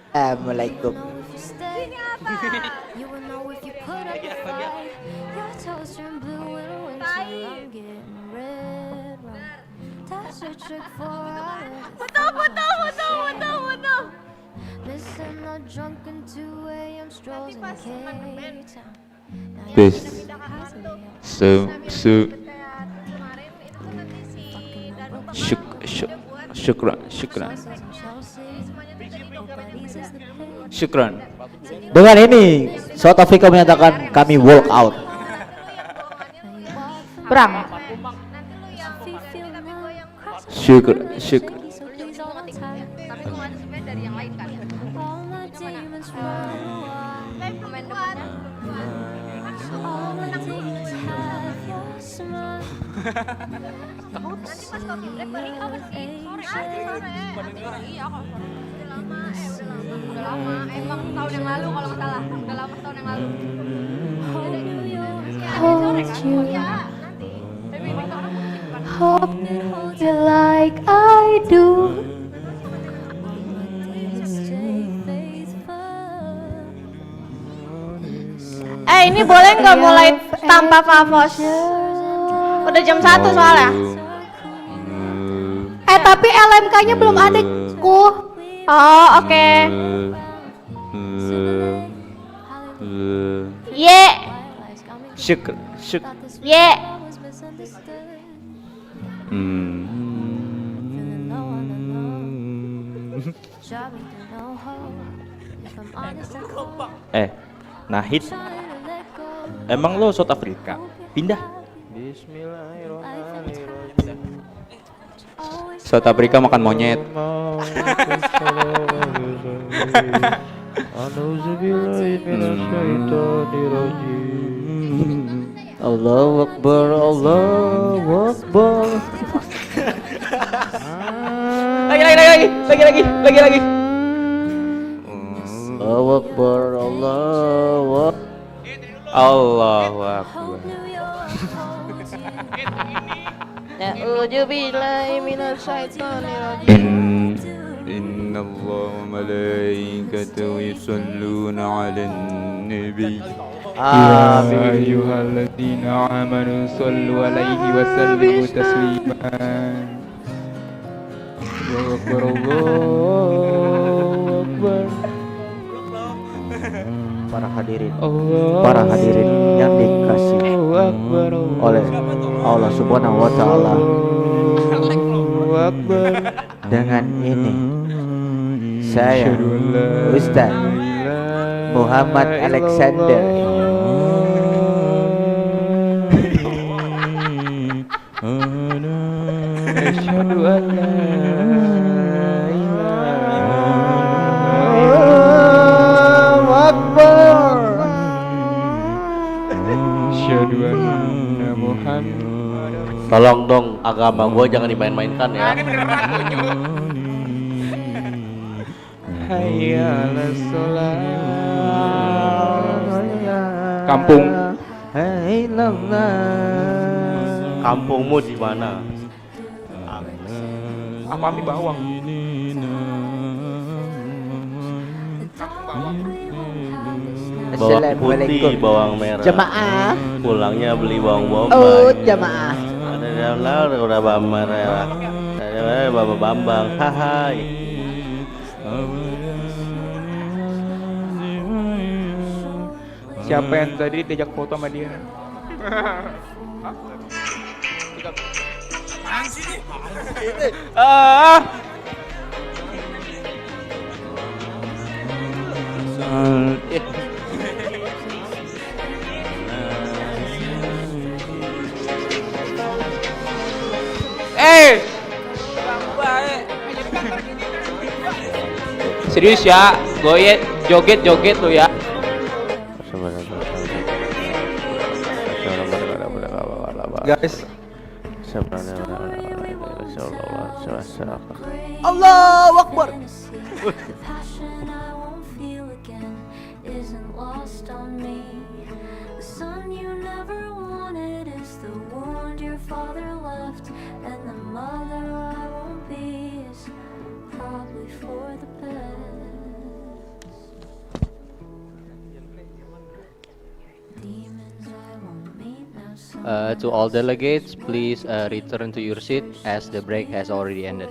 Assalamualaikum. Foto. Syukran. Dengan ini South Africa menyatakan kami walk out. Brang. Syukran. Tapi gue ada sebenarnya dari yang lain kan. Nanti pas coffee break balik apa sih? Sore aja. Iya kok. Udah lama. Emang tahun yang lalu kalau nggak salah. Udah lama tahun yang lalu. Hope you like I do. Ini boleh nggak mulai tanpa Pavos? Udah jam 1 soalnya. Tapi LMK-nya belum ada ku. Oh, oke. Ye. Ye. Nahid. Emang lo South Africa? Pindah. South Africa makan monyet. A'udzubillahi minasyaitonirrajim. Allahu Akbar, Allahu Akbar. Lagi. Allahu Akbar, Allahu Akbar. Allahu Akbar. A'udzubillahi minasyaitonirrajim. Inna Allah wa malaikatahu yusalluna 'alan nabi. Ya ayyuhalladzina amanu sallu 'alaihi wa sallimu tasliman. Allahu Akbar, Allahu Akbar. Para hadirin yang dikasih oleh Allah Subhanahu wa taala. Dengan ini saya Ustaz Muhammad Alexander Asyhadu an la Allahu Akbar. Asyhadu anna Muhammad. Tolong dong agama gua jangan dimain-mainkan ya. Hayya 'alas shalah. Kampung. Kampungmu di mana? Apa mie bawang? Bawang putih, bawang merah. Jemaah. Pulangnya beli bawang bombay. Oh, jemaah. Ada dalam laut udah bawang merah. Ada Bapak Bambang. Hai. Siapa yang tadi diajak foto sama dia? Serius ya, joget lu ya. Guys, Allahu Akbar. To all delegates, please return to your seat as the break has already ended.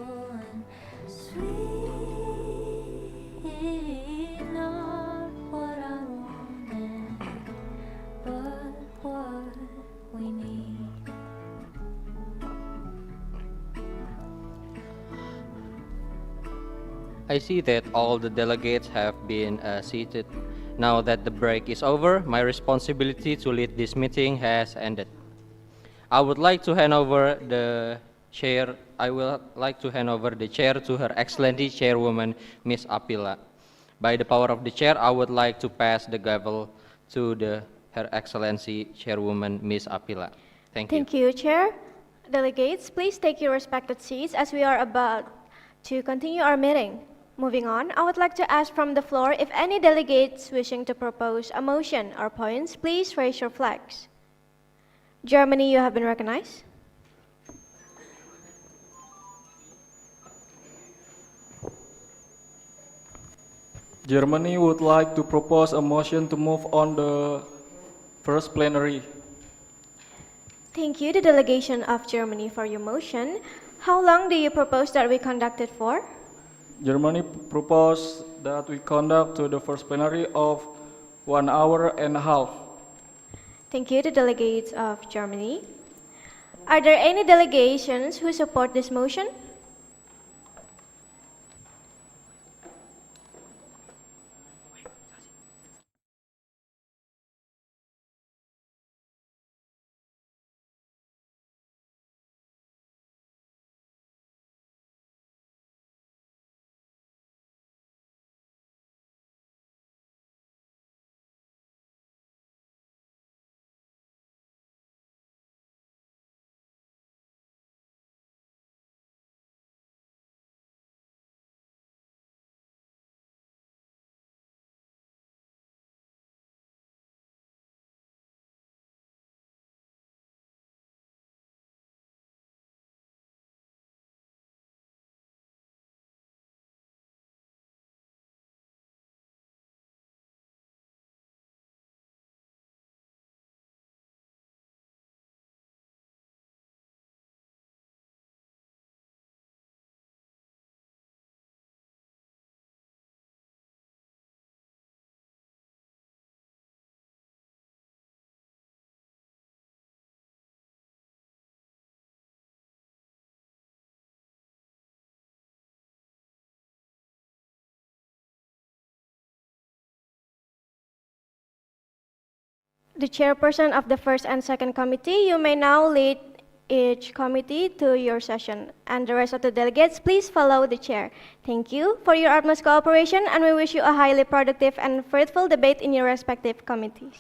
I see that all the delegates have been seated. Now that the break is over, my responsibility to lead this meeting has ended. I would like to hand over the chair. I will like to hand over the chair to Her Excellency Chairwoman Miss Apila. By the power of the chair, I would like to pass the gavel to Her Excellency Chairwoman Miss Apila. Thank you. Thank you, Chair. Delegates, please take your respected seats as we are about to continue our meeting. Moving on, I would like to ask from the floor if any delegates wishing to propose a motion or points, please raise your flags. Germany, you have been recognized. Germany would like to propose a motion to move on the first plenary. Thank you, the delegation of Germany, for your motion. How long do you propose that we conduct it for? Germany proposed that we conduct to the first plenary of 1 hour and a half. Thank you, the delegates of Germany. Are there any delegations who support this motion? the chairperson of the first and second committee, you may now lead each committee to your session. And the rest of the delegates, please follow the chair. Thank you for your utmost cooperation, and we wish you a highly productive and fruitful debate in your respective committees.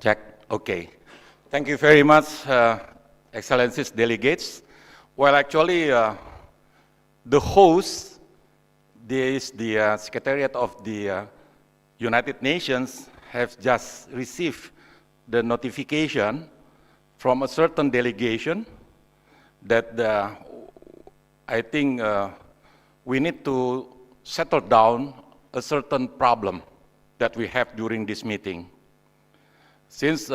Check. Okay. Thank you very much, Excellencies delegates. Well, actually, the host, this the Secretariat of the United Nations, have just received the notification from a certain delegation that I think we need to settle down a certain problem that we have during this meeting. Since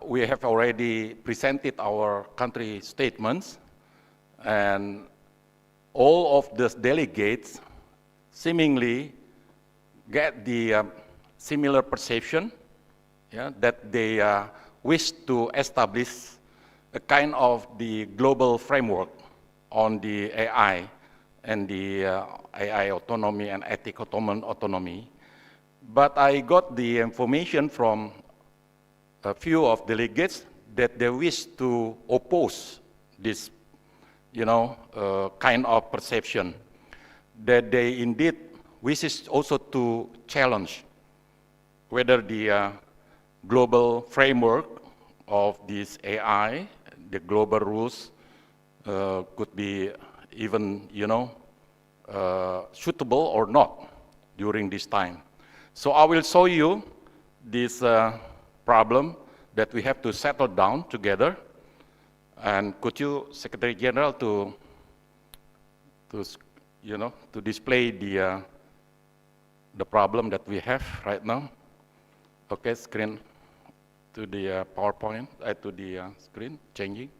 we have already presented our country statements, and all of the delegates seemingly get the similar perception, yeah, that they wish to establish a kind of the global framework on the AI and the AI autonomy and ethic autonomy. But I got the information from a few of delegates that they wish to oppose this, kind of perception, that they indeed wishes also to challenge whether the global framework of this AI, the global rules, could be even, suitable or not during this time. So I will show you this problem that we have to settle down together. And could you, Secretary General, to display the problem that we have right now? Okay, screen to the PowerPoint, to the screen, changing.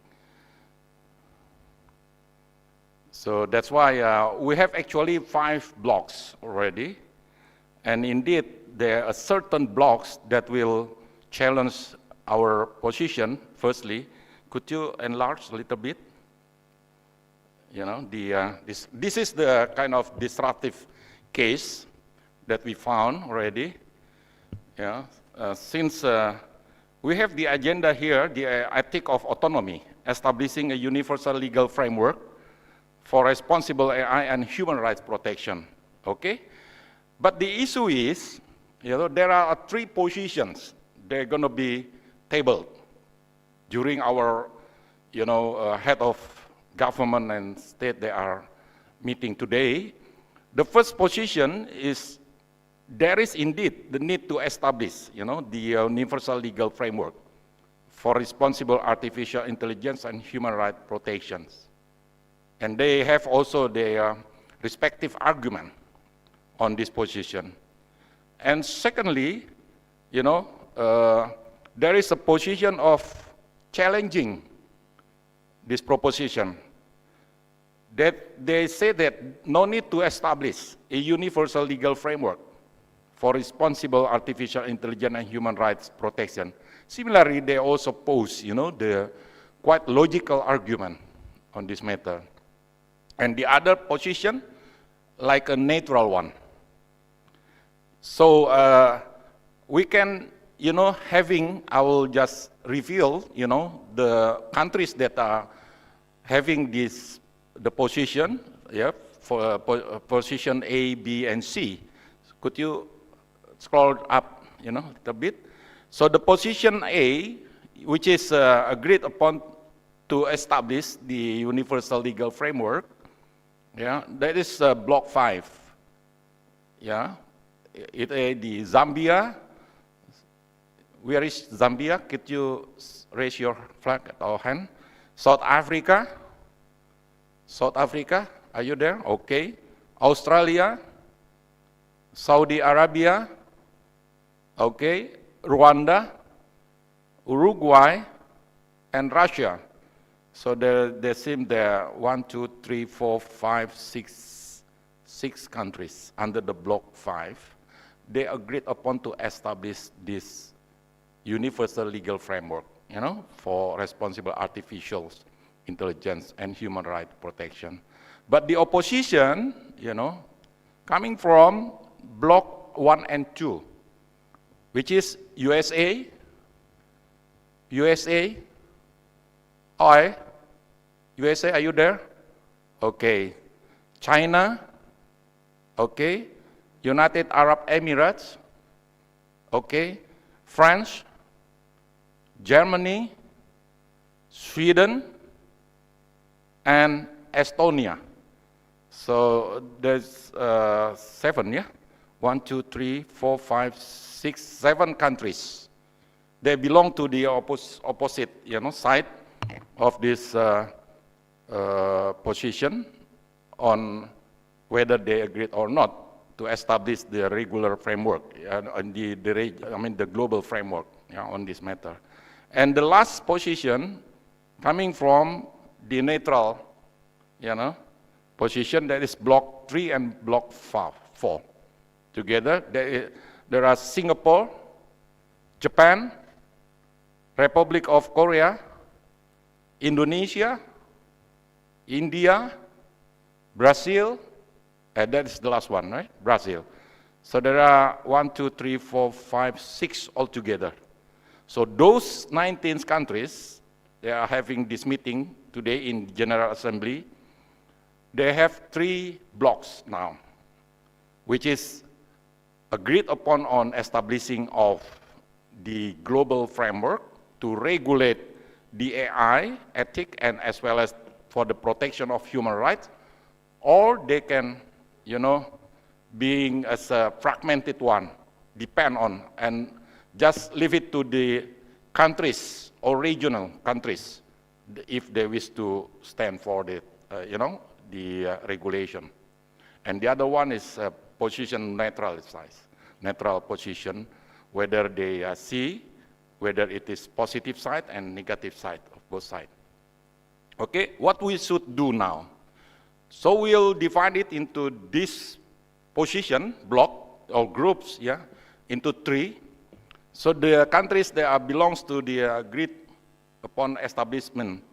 So that's why we have actually 5 blocks already. And indeed, there are certain blocks that will challenge our position. Firstly, could you enlarge a little bit? This is the kind of disruptive case that we found already. Yeah, since we have the agenda here, the ethic of autonomy, establishing a universal legal framework for responsible AI and human rights protection. Okay, but the issue is, there are 3 positions. They're going to be tabled during our, head of government and state they are meeting today. The first position is there is indeed the need to establish, the universal legal framework for responsible artificial intelligence and human rights protections. And they have also their respective argument on this position. And secondly, there is a position of challenging this proposition. that they say that no need to establish a universal legal framework for responsible artificial intelligence and human rights protection. Similarly, they also pose, the quite logical argument on this matter. And the other position, like a neutral one. So we can, I will just reveal, the countries that are having the position, for position A, B, and C. Could you scroll up, a bit? So the position A, which is agreed upon to establish the universal legal framework, that is block 5. The Zambia. Where is Zambia? Could you raise your flag or hand? South Africa. South Africa, are you there? Okay. Australia, Saudi Arabia, okay. Rwanda, Uruguay, and Russia. So there seem there 1, 2, 3, 4, 5, 6 countries under the block 5. They agreed upon to establish this universal legal framework, for responsible artificial intelligence and human rights protection. But the opposition, coming from block 1 and 2, which is USA, USA, are you there? Okay. China, okay. United Arab Emirates, okay. France, Germany, Sweden, and Estonia. So there's 7, 1, 2, 3, 4, 5, 6, 7 countries. They belong to the opposite, side of this position on whether they agreed or not to establish the regular framework and the global framework on this matter. And the last position coming from the neutral, position, that is block 3 and block 4. Together, there are Singapore, Japan, Republic of Korea, Indonesia, India, Brazil, and that is the last one, right? Brazil. So there are 1, 2, 3, 4, 5, 6 altogether. So those 19 countries, they are having this meeting today in General Assembly. They have 3 blocks now, which is agreed upon on establishing of the global framework to regulate the AI, ethic, and as well as for the protection of human rights, or they can, being as a fragmented one, depend on and just leave it to the countries or regional countries if they wish to stand for the, the regulation. And the other one is position neutral position, whether they see whether it is positive side and negative side of both sides. Okay, what we should do now? So we'll divide it into this position, block or groups, into 3. So the countries that belongs to the agreed upon establishing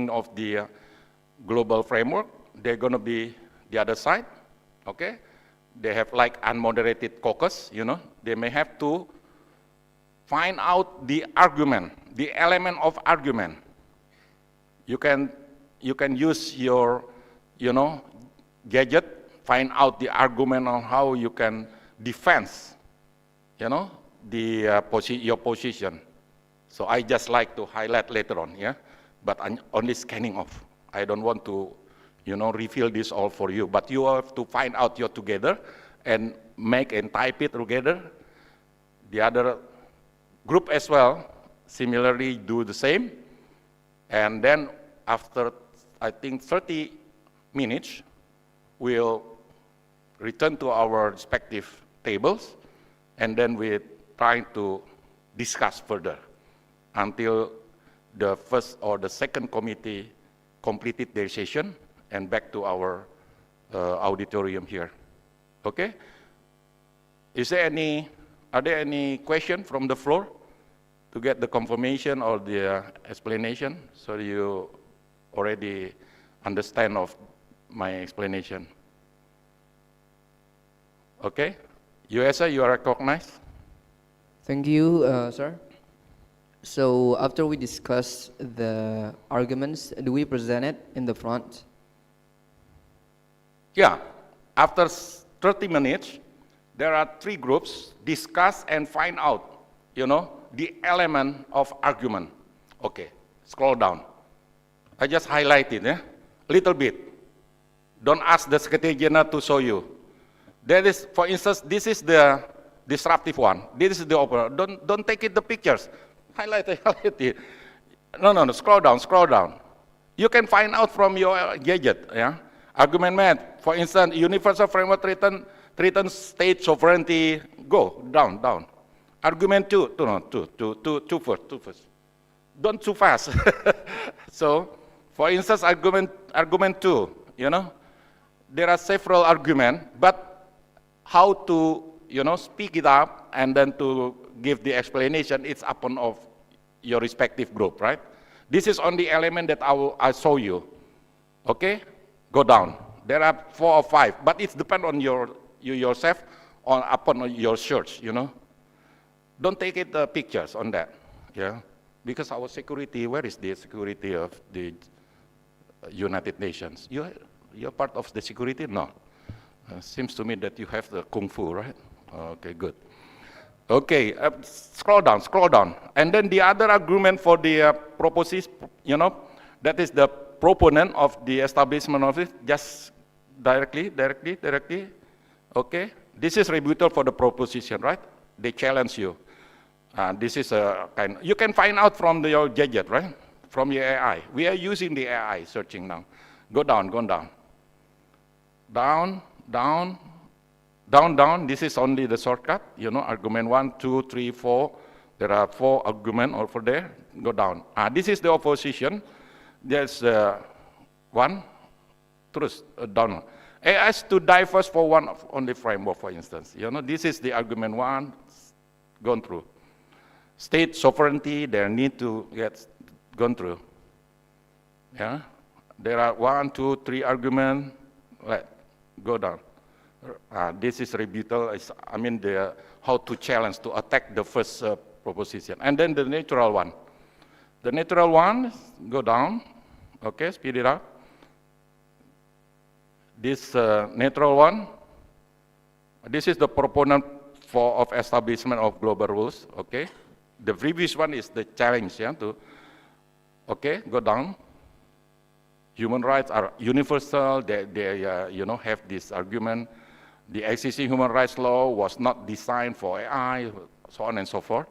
of the global framework, they're going to be the other side, okay? They have like unmoderated caucus, they may have to find out the argument, the element of argument. You can use your, gadget, find out the argument on how you can defend, your position. So I just like to highlight later on, but I'm only scanning off. I don't want to, reveal this all for you, but you have to find out your together and make and type it together. The other group as well, similarly do the same. And then after, I think, 30 minutes, we'll return to our respective tables, and then we try to discuss further until the first or the second committee completed their session and back to our auditorium here. Okay? Are there any question from the floor to get the confirmation or the explanation, so you already understand of my explanation? Okay? USA, you are recognized. Thank you, sir. So after we discuss the arguments, do we present it in the front? Yeah, after 30 minutes, there are 3 groups, discuss and find out, the element of argument. Okay, scroll down. I just highlighted, little bit. Don't ask the Secretary General to show you. There is, for instance, this is the disruptive one. This is the opera. Don't take it the pictures. Highlight it. No, scroll down. You can find out from your gadget, yeah? Argument made, for instance, universal framework threaten state sovereignty. Go down. Argument 2, two first. Don't too fast. So, for instance, argument 2, there are several arguments, but how to, speak it up and then to give the explanation, it's upon of your respective group, right? This is only element that I show you. Okay? Go down. There are 4 or 5, but it depends on you yourself, upon your search, Don't take it pictures on that, yeah? Because our security, where is the security of the United Nations? You're part of the security? No. Seems to me that you have the kung fu, right? Okay, good. Okay, scroll down. And then the other argument for the proposition, that is the proponent of the establishment of it, just directly. Okay, this is rebuttal for the proposition, right? They challenge you. This is a kind, you can find out from your gadget, right? From your AI. We are using the AI searching now. Go down. Down. This is only the shortcut, argument 1, 2, 3, 4. There are 4 arguments over there. Go down. This is the opposition. There's 1, down. AI has to die first for one of only framework, for instance. This is the argument 1, gone through. State sovereignty, they need to get gone through. Yeah, there are 1, 2, 3 arguments. Go down. This is rebuttal. How to challenge, to attack the first proposition. And then the natural one. The natural one, go down. Okay, speed it up. This natural one, this is the proponent of establishment of global rules. Okay, the previous one is the challenge. Okay, go down. Human rights are universal. They have this argument. The existing human rights law was not designed for AI, so on and so forth.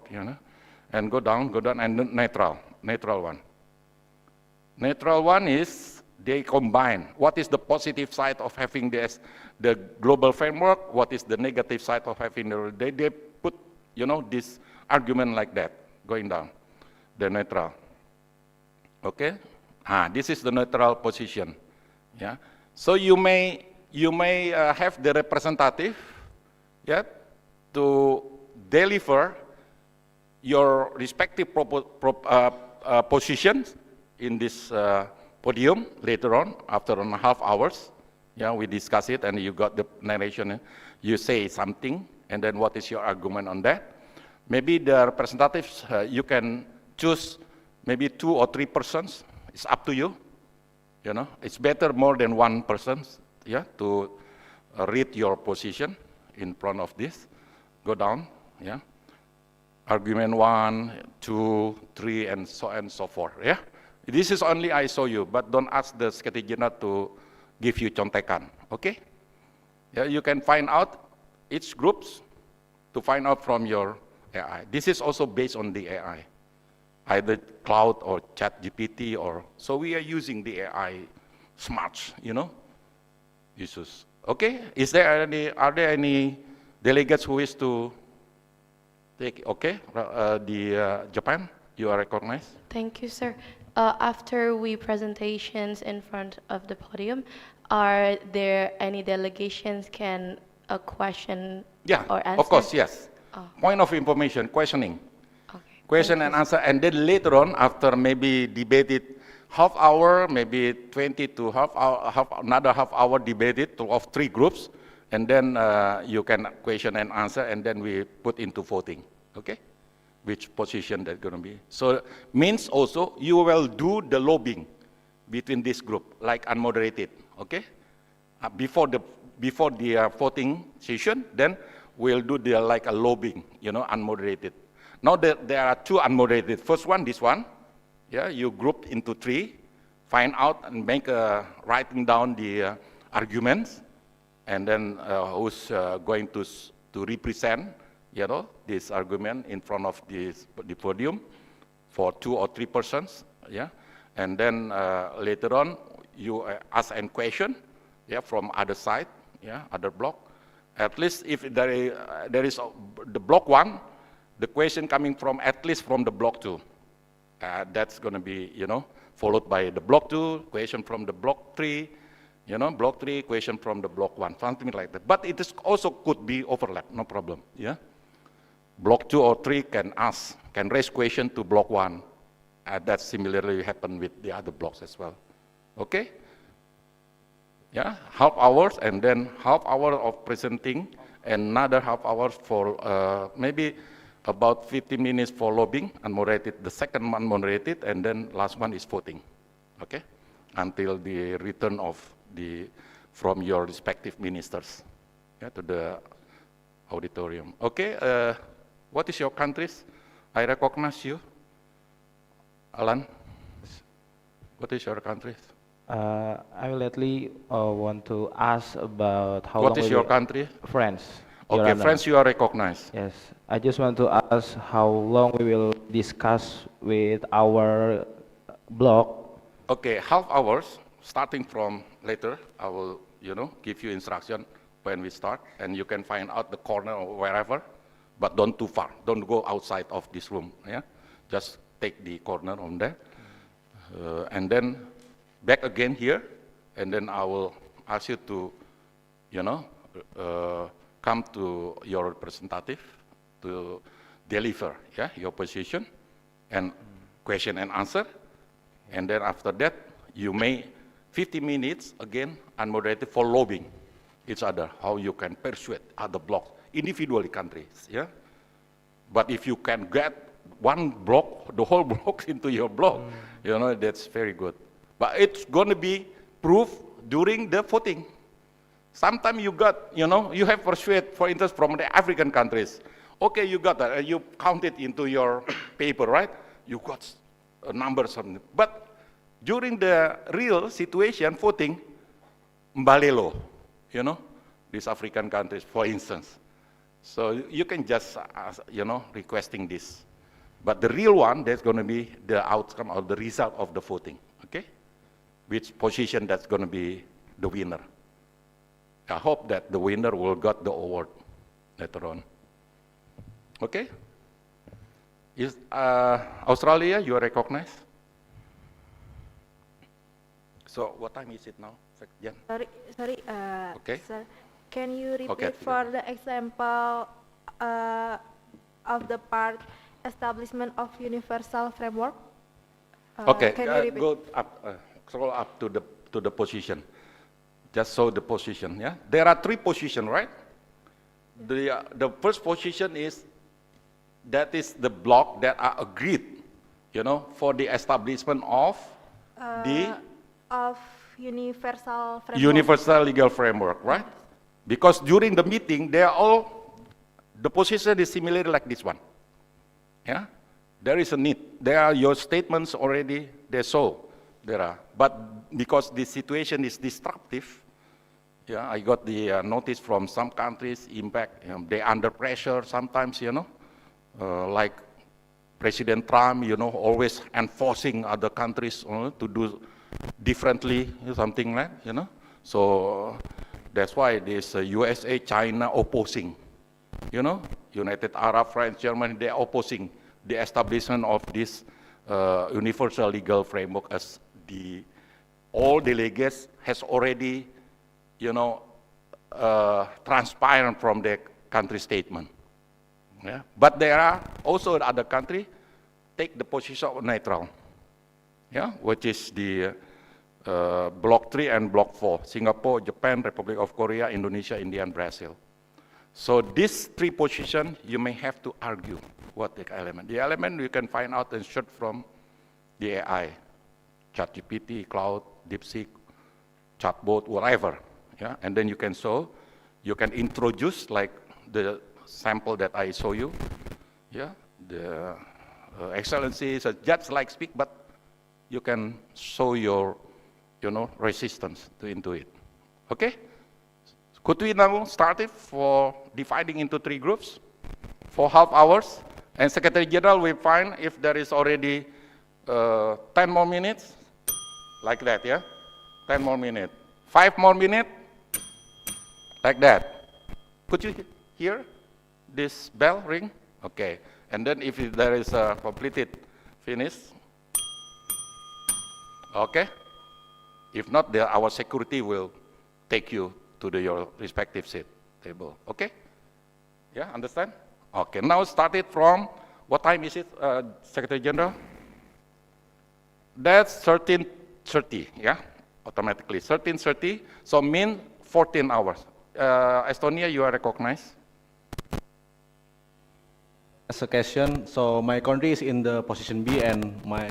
And go down, and neutral one. Neutral one is they combine. What is the positive side of having the global framework? What is the negative side of having they put this argument like that going down. The neutral. Okay. This is the neutral position. Yeah. So you may have the representative, to deliver your respective positions in this podium later on, after 1.5 hours. Yeah, we discuss it and you got the narration. You say something and then what is your argument on that? Maybe the representatives, you can choose maybe 2 or 3 persons. It's up to you. It's better more than 1 person, to read your position in front of this. Go down, Argument 1, 2, 3, and so on and so forth, This is only I show you, but don't ask the Secretary General to give you contekan, okay? You can find out each groups to find out from your AI. This is also based on the AI, either cloud or chat GPT so we are using the AI smarts, uses. Okay, are there any delegates who wish to take, okay, the Japan, you are recognized. Thank you, sir. After we presentations in front of the podium, are there any delegations can a question Yeah, or answer? of course, yes. Oh. Point of information, questioning. Okay. Question and answer, and then later on, after maybe debated half hour, maybe 20 to another half hour debated of 3 groups, and then you can question and answer, and then we put into voting, okay? Which position that's going to be. So means also you will do the lobbying between this group, like unmoderated, okay? Before the voting session, then we'll do the like a lobbying, you know, unmoderated. Now there are 2 unmoderated. First one, this one, yeah, you group into 3, find out and make writing down the arguments, and then who's going to represent, you know, this argument in front of the podium for 2 or 3 persons, yeah, and then later on you ask and question, yeah, from other side, yeah, other block. At least if there is the block 1, the question coming from at least from the block 2. That's going to be, you know, followed by the block 2, question from the block 3, you know, block 3, question from the block 1, something like that. But it is also could be overlap, no problem, yeah. Block 2 or 3 can raise question to block 1. That similarly happen with the other blocks as well, okay? Yeah, half hours, and then half hour of presenting, and another half hour for maybe about 50 minutes for lobbying, unmoderated, the second one moderated, and then last one is voting, okay? Until the return of from your respective ministers, yeah, to the auditorium. Okay, what is your countries? I recognize you. Alan, what is your country? I will lately want to ask about how What long is your country? France. Okay, France, you are recognized. Yes, I just want to ask how long we will discuss with our block. Okay, half hours, starting from later. I will, you know, give you instruction when we start, and you can find out the corner or wherever, but don't too far. Don't go outside of this room. Yeah, just take the corner on there, and then back again here, and then I will ask you to, you know, come to your representative to deliver, yeah, your position and question and answer, and then after that you may 50 minutes again unmoderated for lobbying each other, how you can persuade other blocks, individually countries, yeah. But if you can get one block, the whole block into your block, you know, that's very good. But it's going to be proved during the voting. Sometimes you got, you know, you have persuade, for instance, from the African countries. Okay, you got that, you count it into your paper, right? You got numbers on it. But during the real situation, voting, Mbalelo, you know, these African countries, for instance. So you can just, you know, requesting this. But the real one, that's going to be the outcome or the result of the voting, okay? Which position that's going to be the winner. I hope that the winner will get the award later on. Okay? Is Australia, you are recognized? So what time is it now? Jan? Sorry, Okay. sir. Can you repeat Okay. for the example of the part establishment of universal framework? Okay, Can you repeat? go up, scroll up to the position. Just show the position, yeah? There are 3 positions, right? The first position is, that is the block that are agreed, you know, for the establishment of Of universal framework. universal legal framework, right? Because during the meeting, they are all, the position is similar like this one, yeah? There is a need. There are your statements already, they show there are. But because the situation is disruptive, yeah, I got the notice from some countries, impact, they're under pressure sometimes, you know, like President Trump, you know, always enforcing other countries to do differently, something like, you know. So that's why this USA, China opposing, you know, United Arab, France, Germany, they're opposing the establishment of this universal legal framework as all delegates has already, transparent from the country statement. Yeah? But there are also other countries take the position of neutral, yeah, which is the Block 3 and Block 4, Singapore, Japan, Republic of Korea, Indonesia, India, and Brazil. So these three positions, you may have to argue what the element. The element you can find out and search from the AI, ChatGPT, Cloud, DeepSeek, Chatbot, whatever. Yeah? And then you can introduce like the sample that I show you. Yeah? The Excellency is just like speak, but you can show your resistance into it. Okay? Could we now start it for dividing into three groups for half hours? And Secretary General will find if there is already 10 more minutes, like that, yeah? 10 more minutes. 5 more minutes, like that. Could you hear this bell ring? Okay. And then if there is a completed finish, okay? If not, our security will take you to your respective seat table. Okay? Yeah, understand? Okay, now start it from, what time is it, Secretary General? That's 13:30, yeah? Automatically, 13:30, so mean 14 hours. Estonia, you are recognized. As a question, so my country is in the position B and my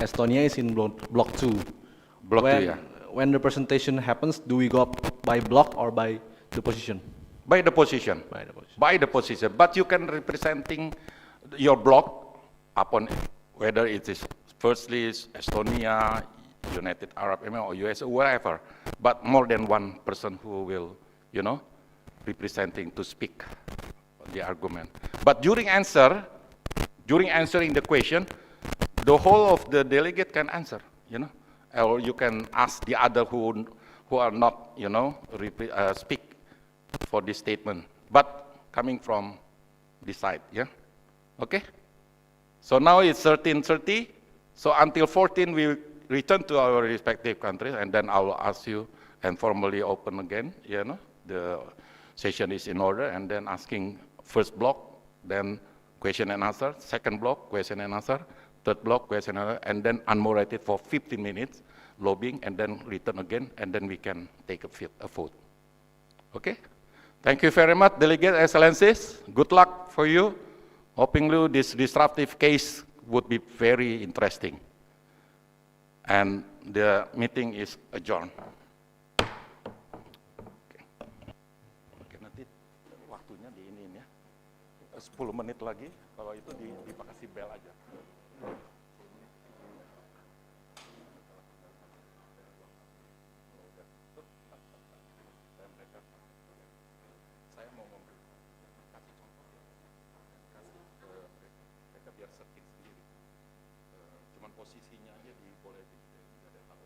Estonia is in block 2. Block 2, yeah. When the presentation happens, do we go up by block or by the position? By the position. By the position. By the position. But you can representing your block upon whether it is firstly Estonia, United Arab Emirates, or US, or wherever. But more than one person who will, representing to speak the argument. But during answering the question, the whole of the delegate can answer, or you can ask the other who are not, speak for this statement, but coming from this side, yeah? Okay? So now it's 13:30, so until 14 we return to our respective countries, and then I will ask you and formally open again, the session is in order, and then asking first block, then question and answer, second block, question and answer, third block, question and answer, and then unmoderated for 15 minutes, lobbying, and then return again, and then we can take a vote. Okay? Thank you very much, Delegate Excellencies. Good luck for you. Hoping this disruptive case would be very interesting. And the meeting is adjourned. Oke, nanti waktunya diinin ya. 10 menit lagi, kalau itu dikasih bel aja. Posisinya aja boleh tidak tahu.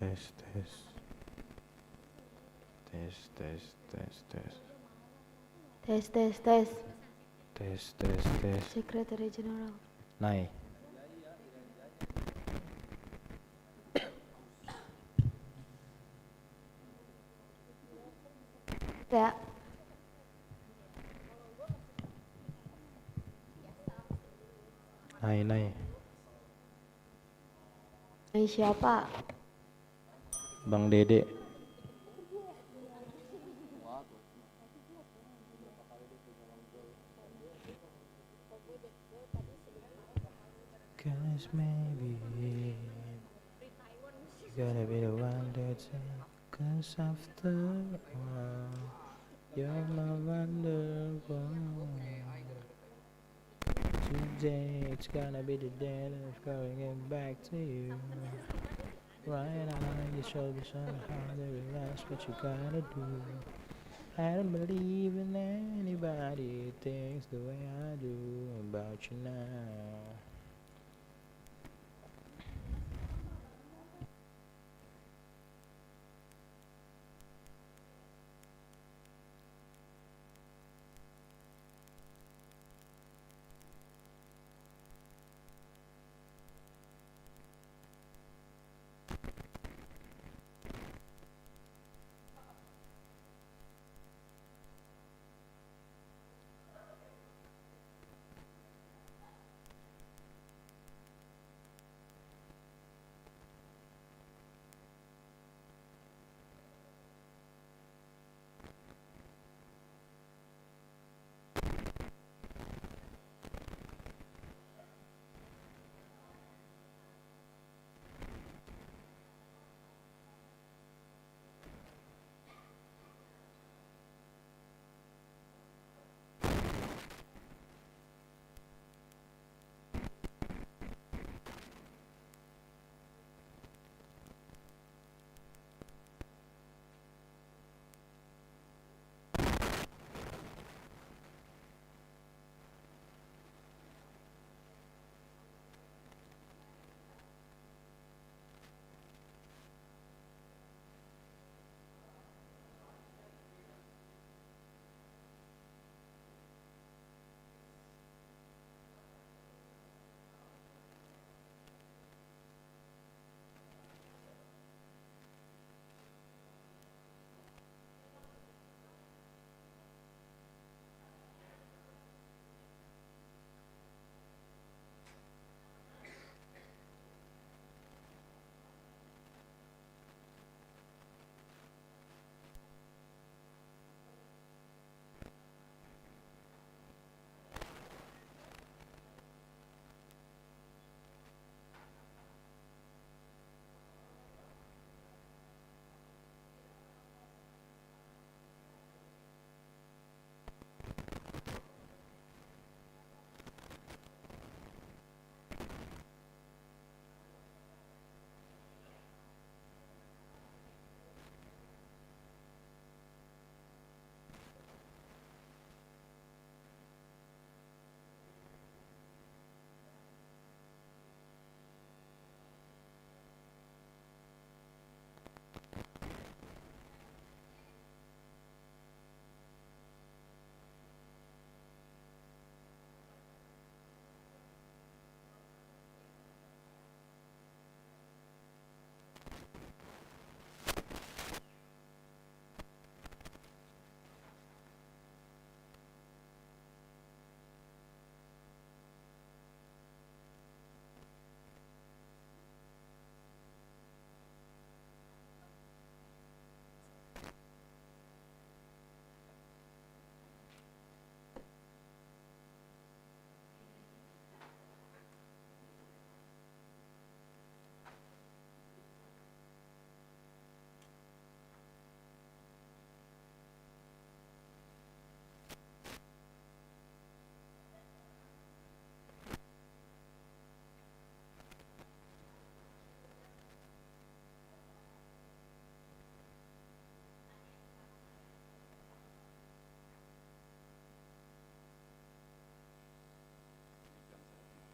Tes tes. Tes tes tes tes. Tes tes tes. Tes tes tes. Secretary General. Nai. Ya. Nai nai. Ini siapa? Bang Dede. Cause maybe you gotta be the one that's cause after all you're my wonderful. Today it's gonna be the day of going it back to you. Right now you should be somehow to realize what you gotta do. I don't believe in anybody who thinks the way I do about you now.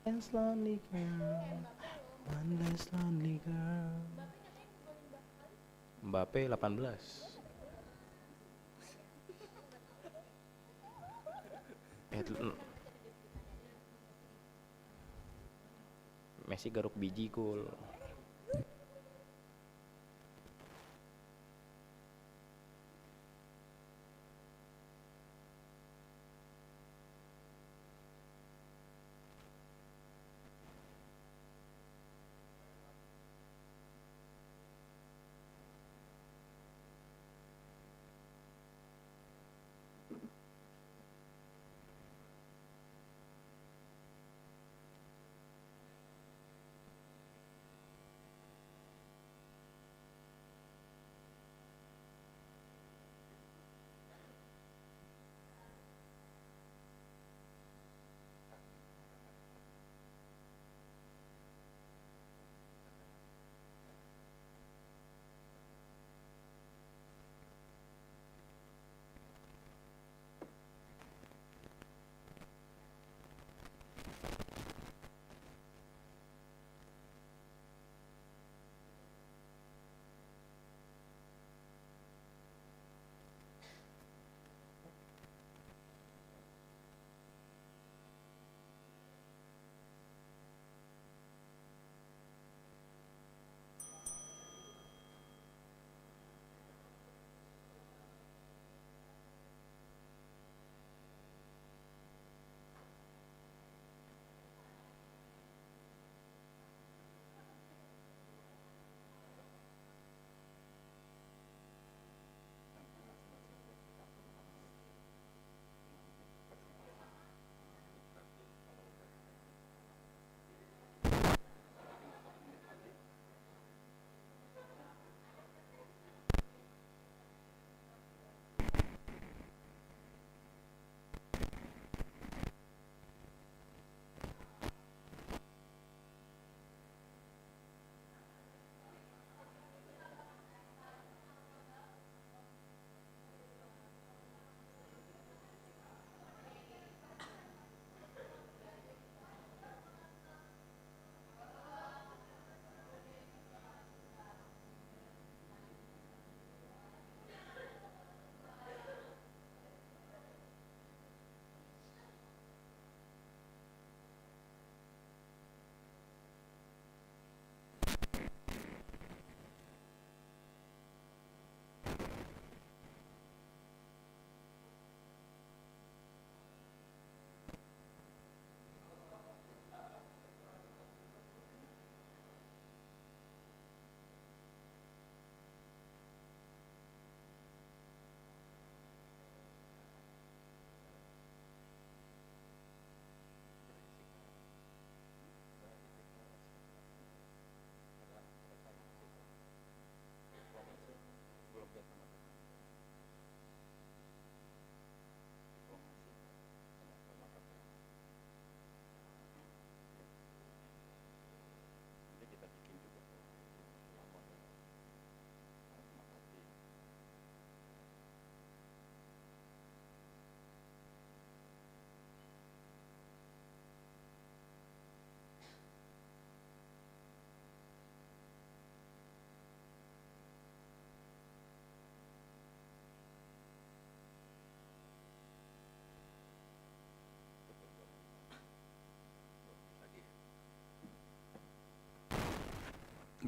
Less lonely girl, one less lonely girl. Mbappe 18. Messi garuk biji gol.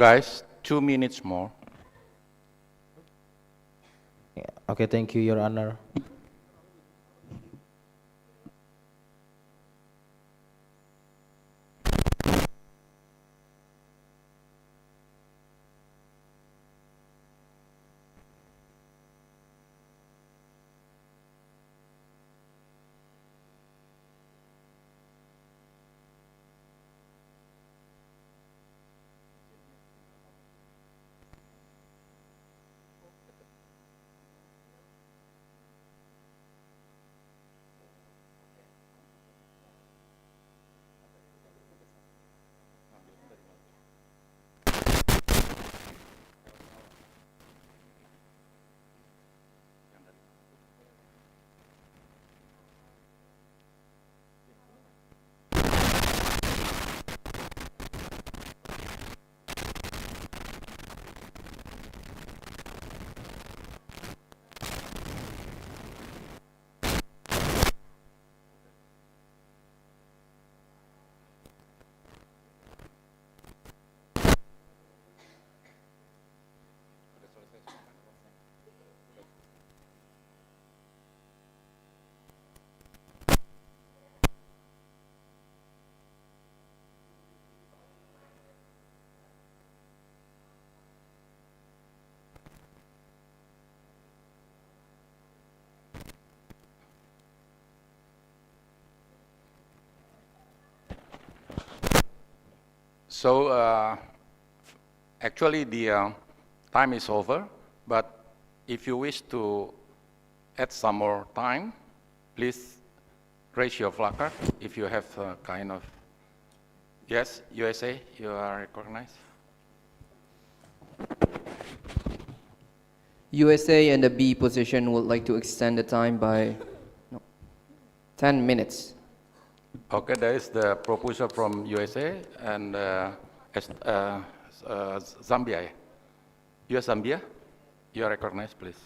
Guys, 2 minutes more. Okay, thank you, Your Honor. So actually the time is over, but if you wish to add some more time, please raise your placard if you have kind of, yes, USA, you are recognized. USA and the B position would like to extend the time by 10 minutes. Okay, there is the proposal from USA and Zambia. US Zambia, you are recognized, please.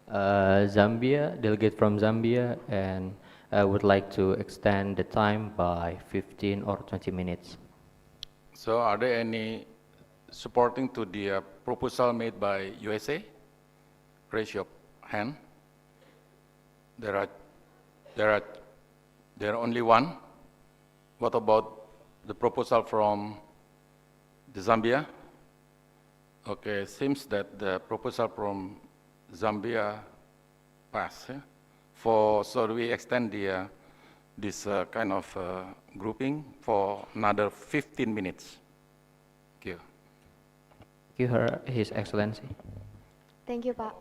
Zambia, delegate from Zambia, and I would like to extend the time by 15 or 20 minutes. So are there any supporting to the proposal made by USA? Raise your hand. There are only one. What about the proposal from the Zambia? Okay, seems that the proposal from Zambia passed. Yeah? So we extend the this kind of grouping for another 15 minutes. Thank you. Thank you, His Excellency. Thank you, Pak.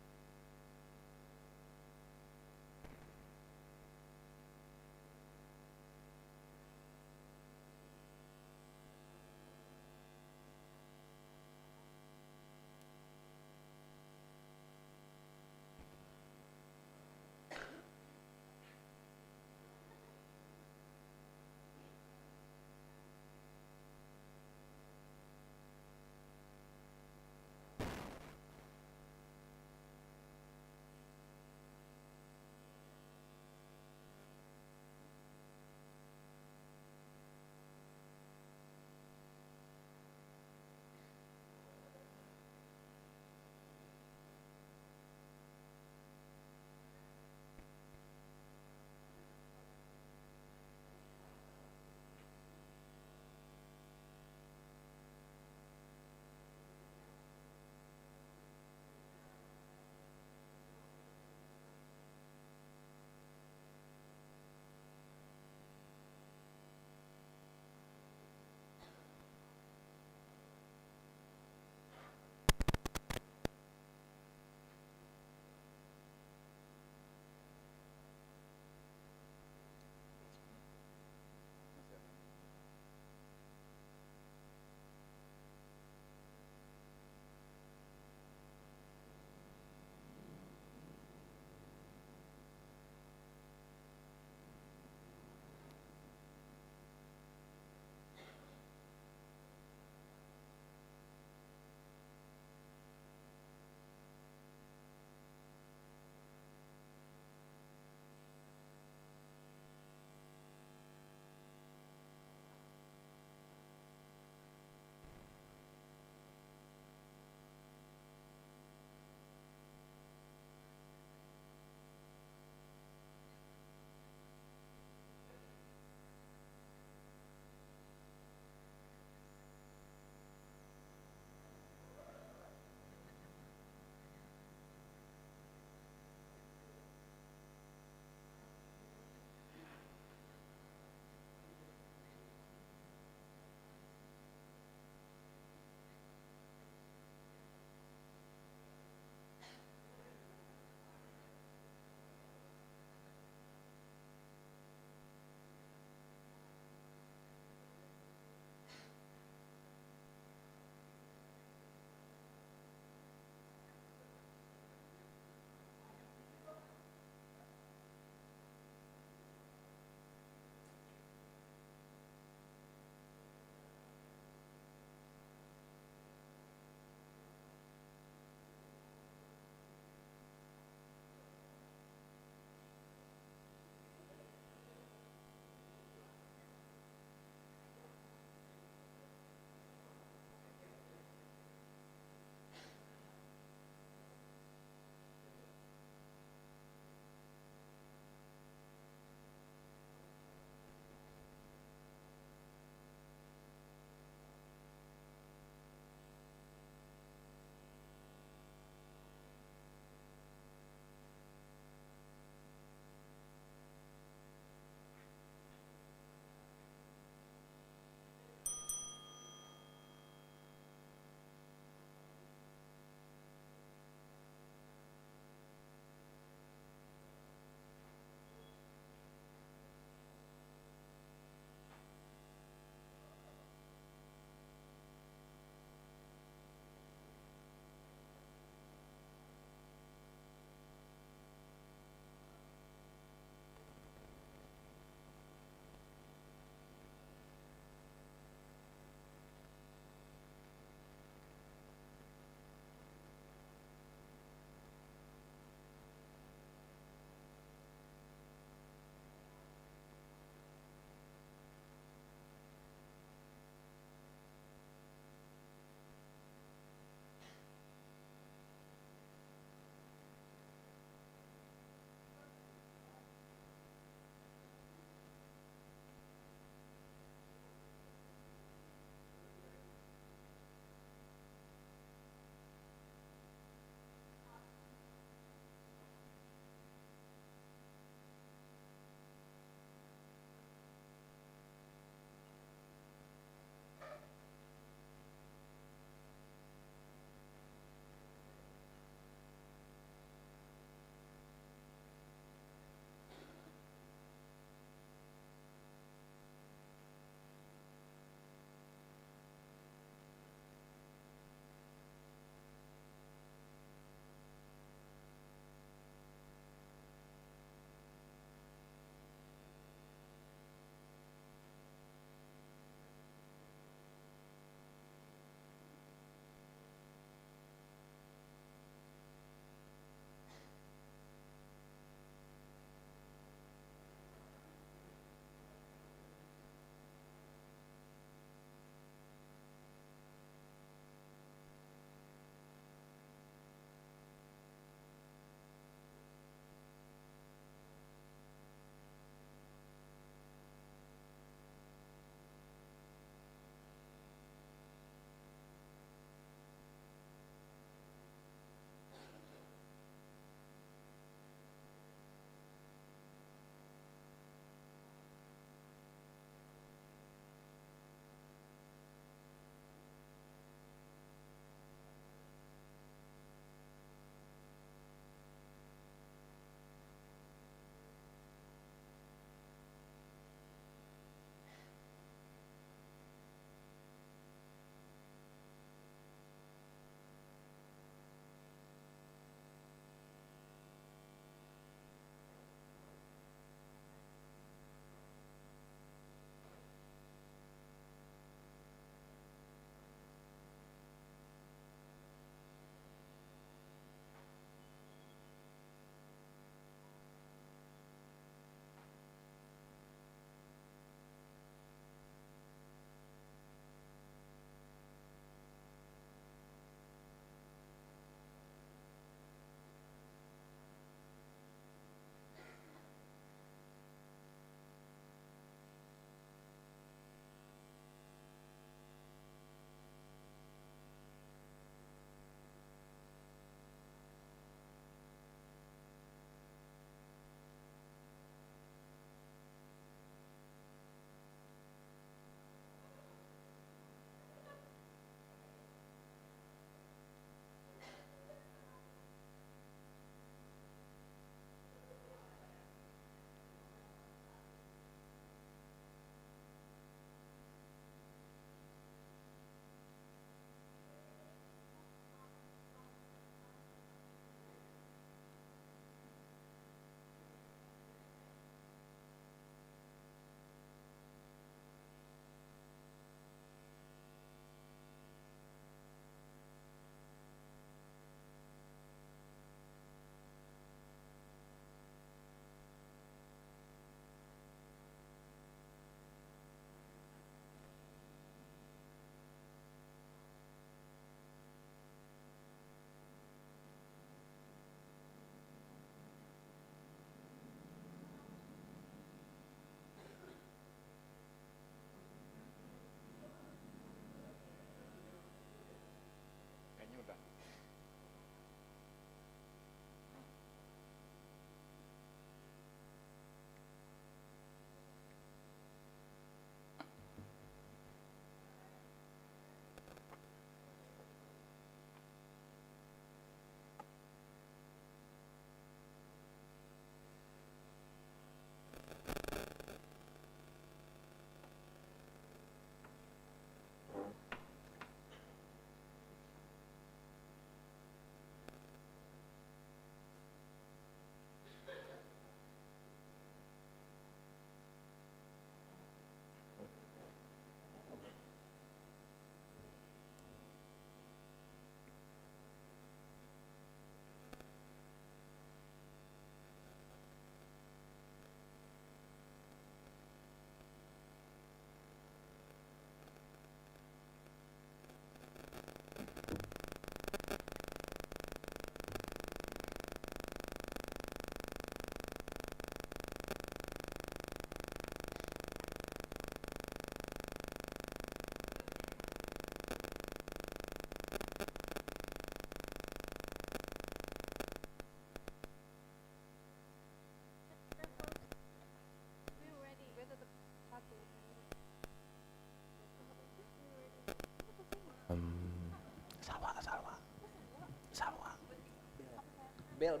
Bel.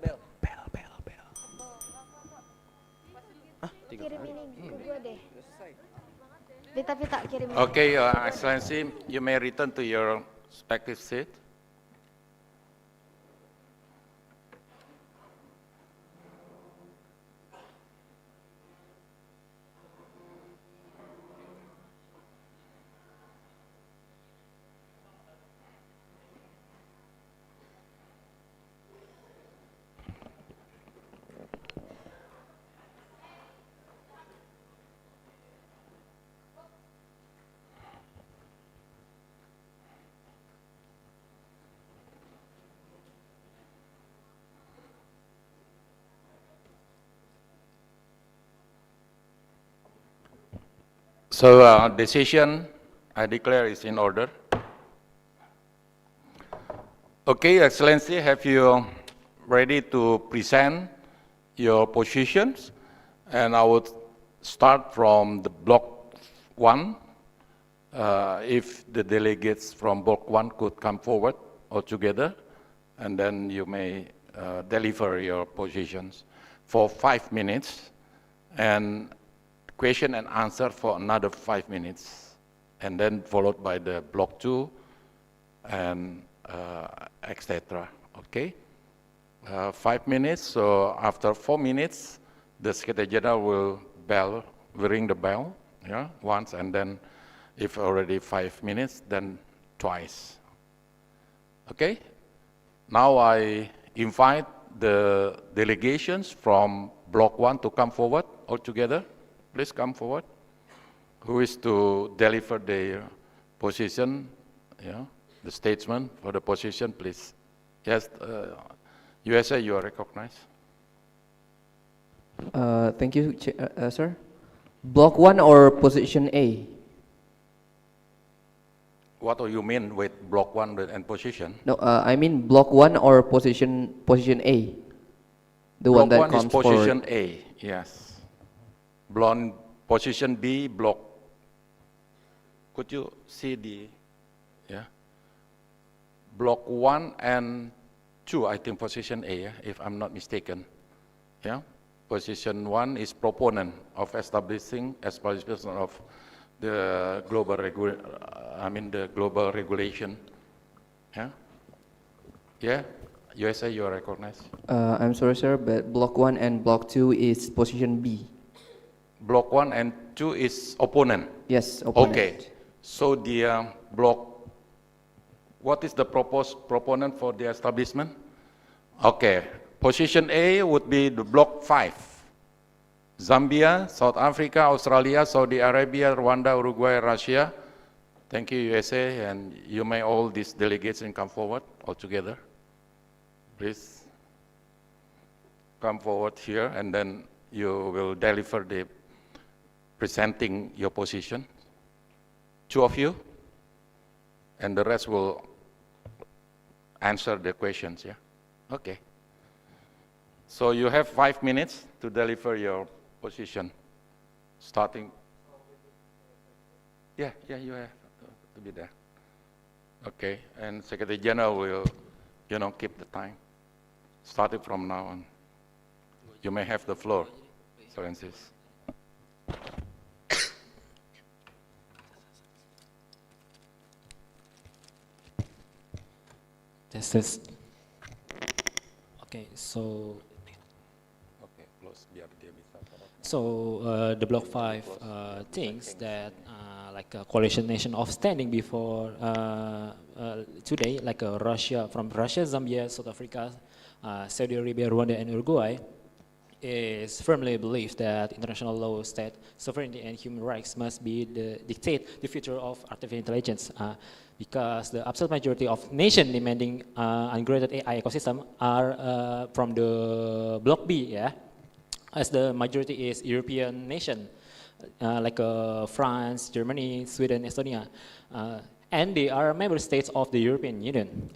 Kirim ini ke gue deh. Vita kirim ini. Okay, Your Excellency, you may return to your respective seat. So decision, I declare, is in order. Okay, Excellency, have you ready to present your positions? And I would start from the block 1. If the delegates from block 1 could come forward altogether, and then you may deliver your positions for 5 minutes. And question and answer for another 5 minutes, and then followed by the block 2 and etc. Okay, 5 minutes. So after 4 minutes, the Secretary General will ring the bell, yeah, once, and then if already 5 minutes, then twice. Okay. Now I invite the delegations from block 1 to come forward altogether. Please come forward. Who is to deliver the position? Yeah, the statesman for the position, please. Yes, USA, you are recognized. Thank you, sir. Block 1 or position A? What do you mean with block 1 and position? No, I mean block 1 or position A. The block one that 1 comes is position forward. A, yes. Blonde position B, block. Could you see the, yeah? Block 1 and 2, I think position A, yeah, if I'm not mistaken. Yeah? Position 1 is proponent of establishment of the global the global regulation. Yeah? Yeah? USA, you are recognized. I'm sorry, sir, but block 1 and block 2 is position B. Block 1 and 2 is opponent? Yes, opponent. Okay. So the block, what is the proposed proponent for the establishment? Okay. Position A would be the block 5. Zambia, South Africa, Australia, Saudi Arabia, Rwanda, Uruguay, Russia. Thank you, USA, and you may all these delegates come forward altogether. Please come forward here, and then you will deliver the presenting your position. 2 of you, and the rest will answer the questions, yeah? Okay. So you have 5 minutes to deliver your position, starting. Yeah, you have to be there. Okay, and Secretary General will, keep the time, starting from now on. You may have the floor, Excellencies. This. Okay, so. Okay, close. So the block 5 thinks that like a coalition nation of standing before today, like Russia, Zambia, South Africa, Saudi Arabia, Rwanda, and Uruguay, is firmly believed that international law, state sovereignty, and human rights must be dictate the future of artificial intelligence. Because the absolute majority of nations demanding integrated AI ecosystem are from the block B, yeah, as the majority is European nation, like France, Germany, Sweden, Estonia, and they are member states of the European Union.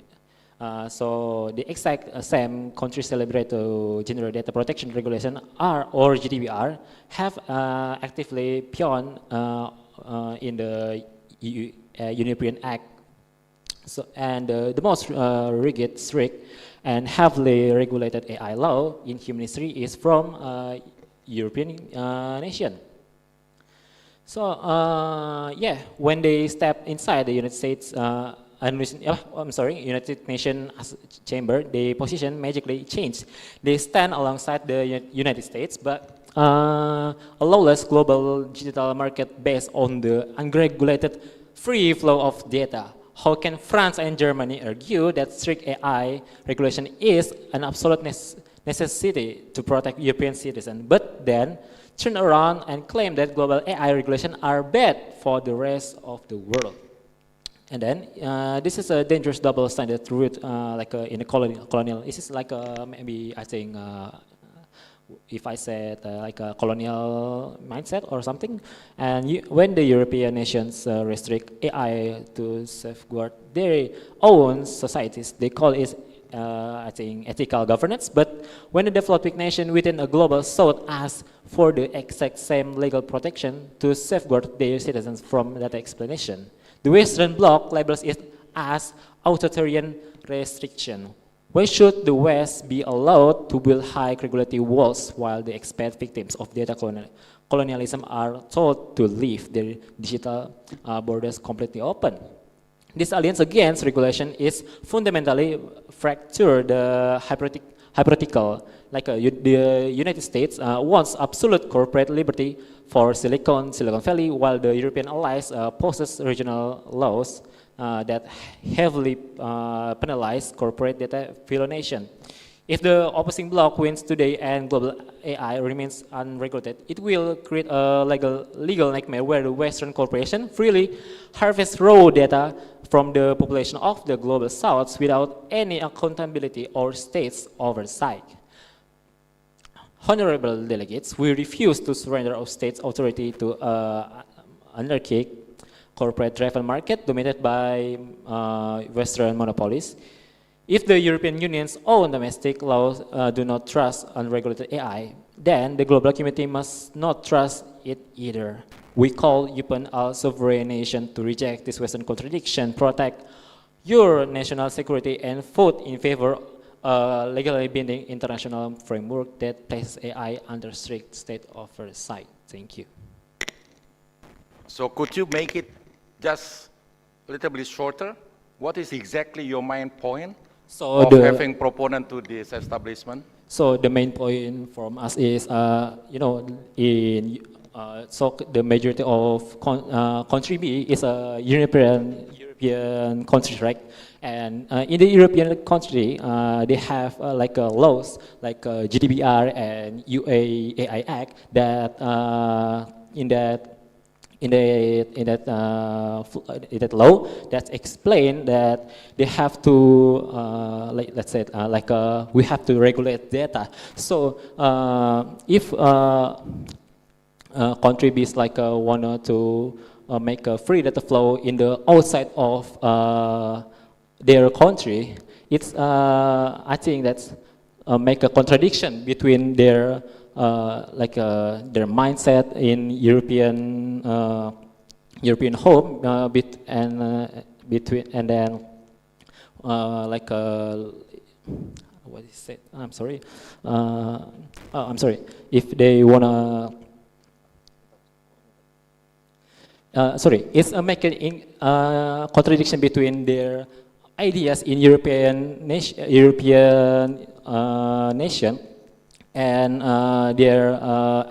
So the exact same countries celebrate General Data Protection Regulation or GDPR have actively beyond in the European Act. So, and the most rigid, strict, and heavily regulated AI law in human history is from European nation. So yeah, when they step inside the United States, United Nations chamber, their position magically changed. They stand alongside the United States, but a lawless global digital market based on the unregulated free flow of data. How can France and Germany argue that strict AI regulation is an absolute necessity to protect European citizens, but then turn around and claim that global AI regulation are bad for the rest of the world? And then this is a dangerous double standard route, in a colonial. This is like maybe I think if I said like a colonial mindset or something. And when the European nations restrict AI to safeguard their own societies, they call it I think ethical governance. But when a developing nation within a global south asks for the exact same legal protection to safeguard their citizens from that explanation, the Western Bloc labels it as authoritarian restriction. Why should the West be allowed to build high regulatory walls while the expat victims of data colonialism are told to leave their digital borders completely open? This alliance against regulation is fundamentally fracture the hypothetical. The United States wants absolute corporate liberty for Silicon Valley, while the European allies possess regional laws that heavily penalize corporate data violation. If the opposing bloc wins today and global AI remains unregulated, it will create a legal nightmare where the Western corporation freely harvest raw data from the population of the global south without any accountability or states oversight. Honorable delegates, we refuse to surrender our state's authority to anarchic corporate-driven market dominated by Western monopolies. If the European Union's own domestic laws do not trust unregulated AI, then the global community must not trust it either. We call upon all sovereign nations to reject this Western contradiction, protect your national security, and vote in favor of a legally binding international framework that places AI under strict state oversight. Thank you. So could you make it just a little bit shorter? What is exactly your main point of having proponent to this establishment? So the main point from us is, so the majority of country B is a European country, right? And in the European country, they have laws like GDPR and UA-AI Act that in that law that explain that they have to we have to regulate data. So if country B is want to make a free data flow in the outside of their country, it's I think that's make a contradiction between their their mindset in European home between and then what is it? I'm sorry. I'm sorry. If they wanna. It's a making contradiction between their ideas in European nation and their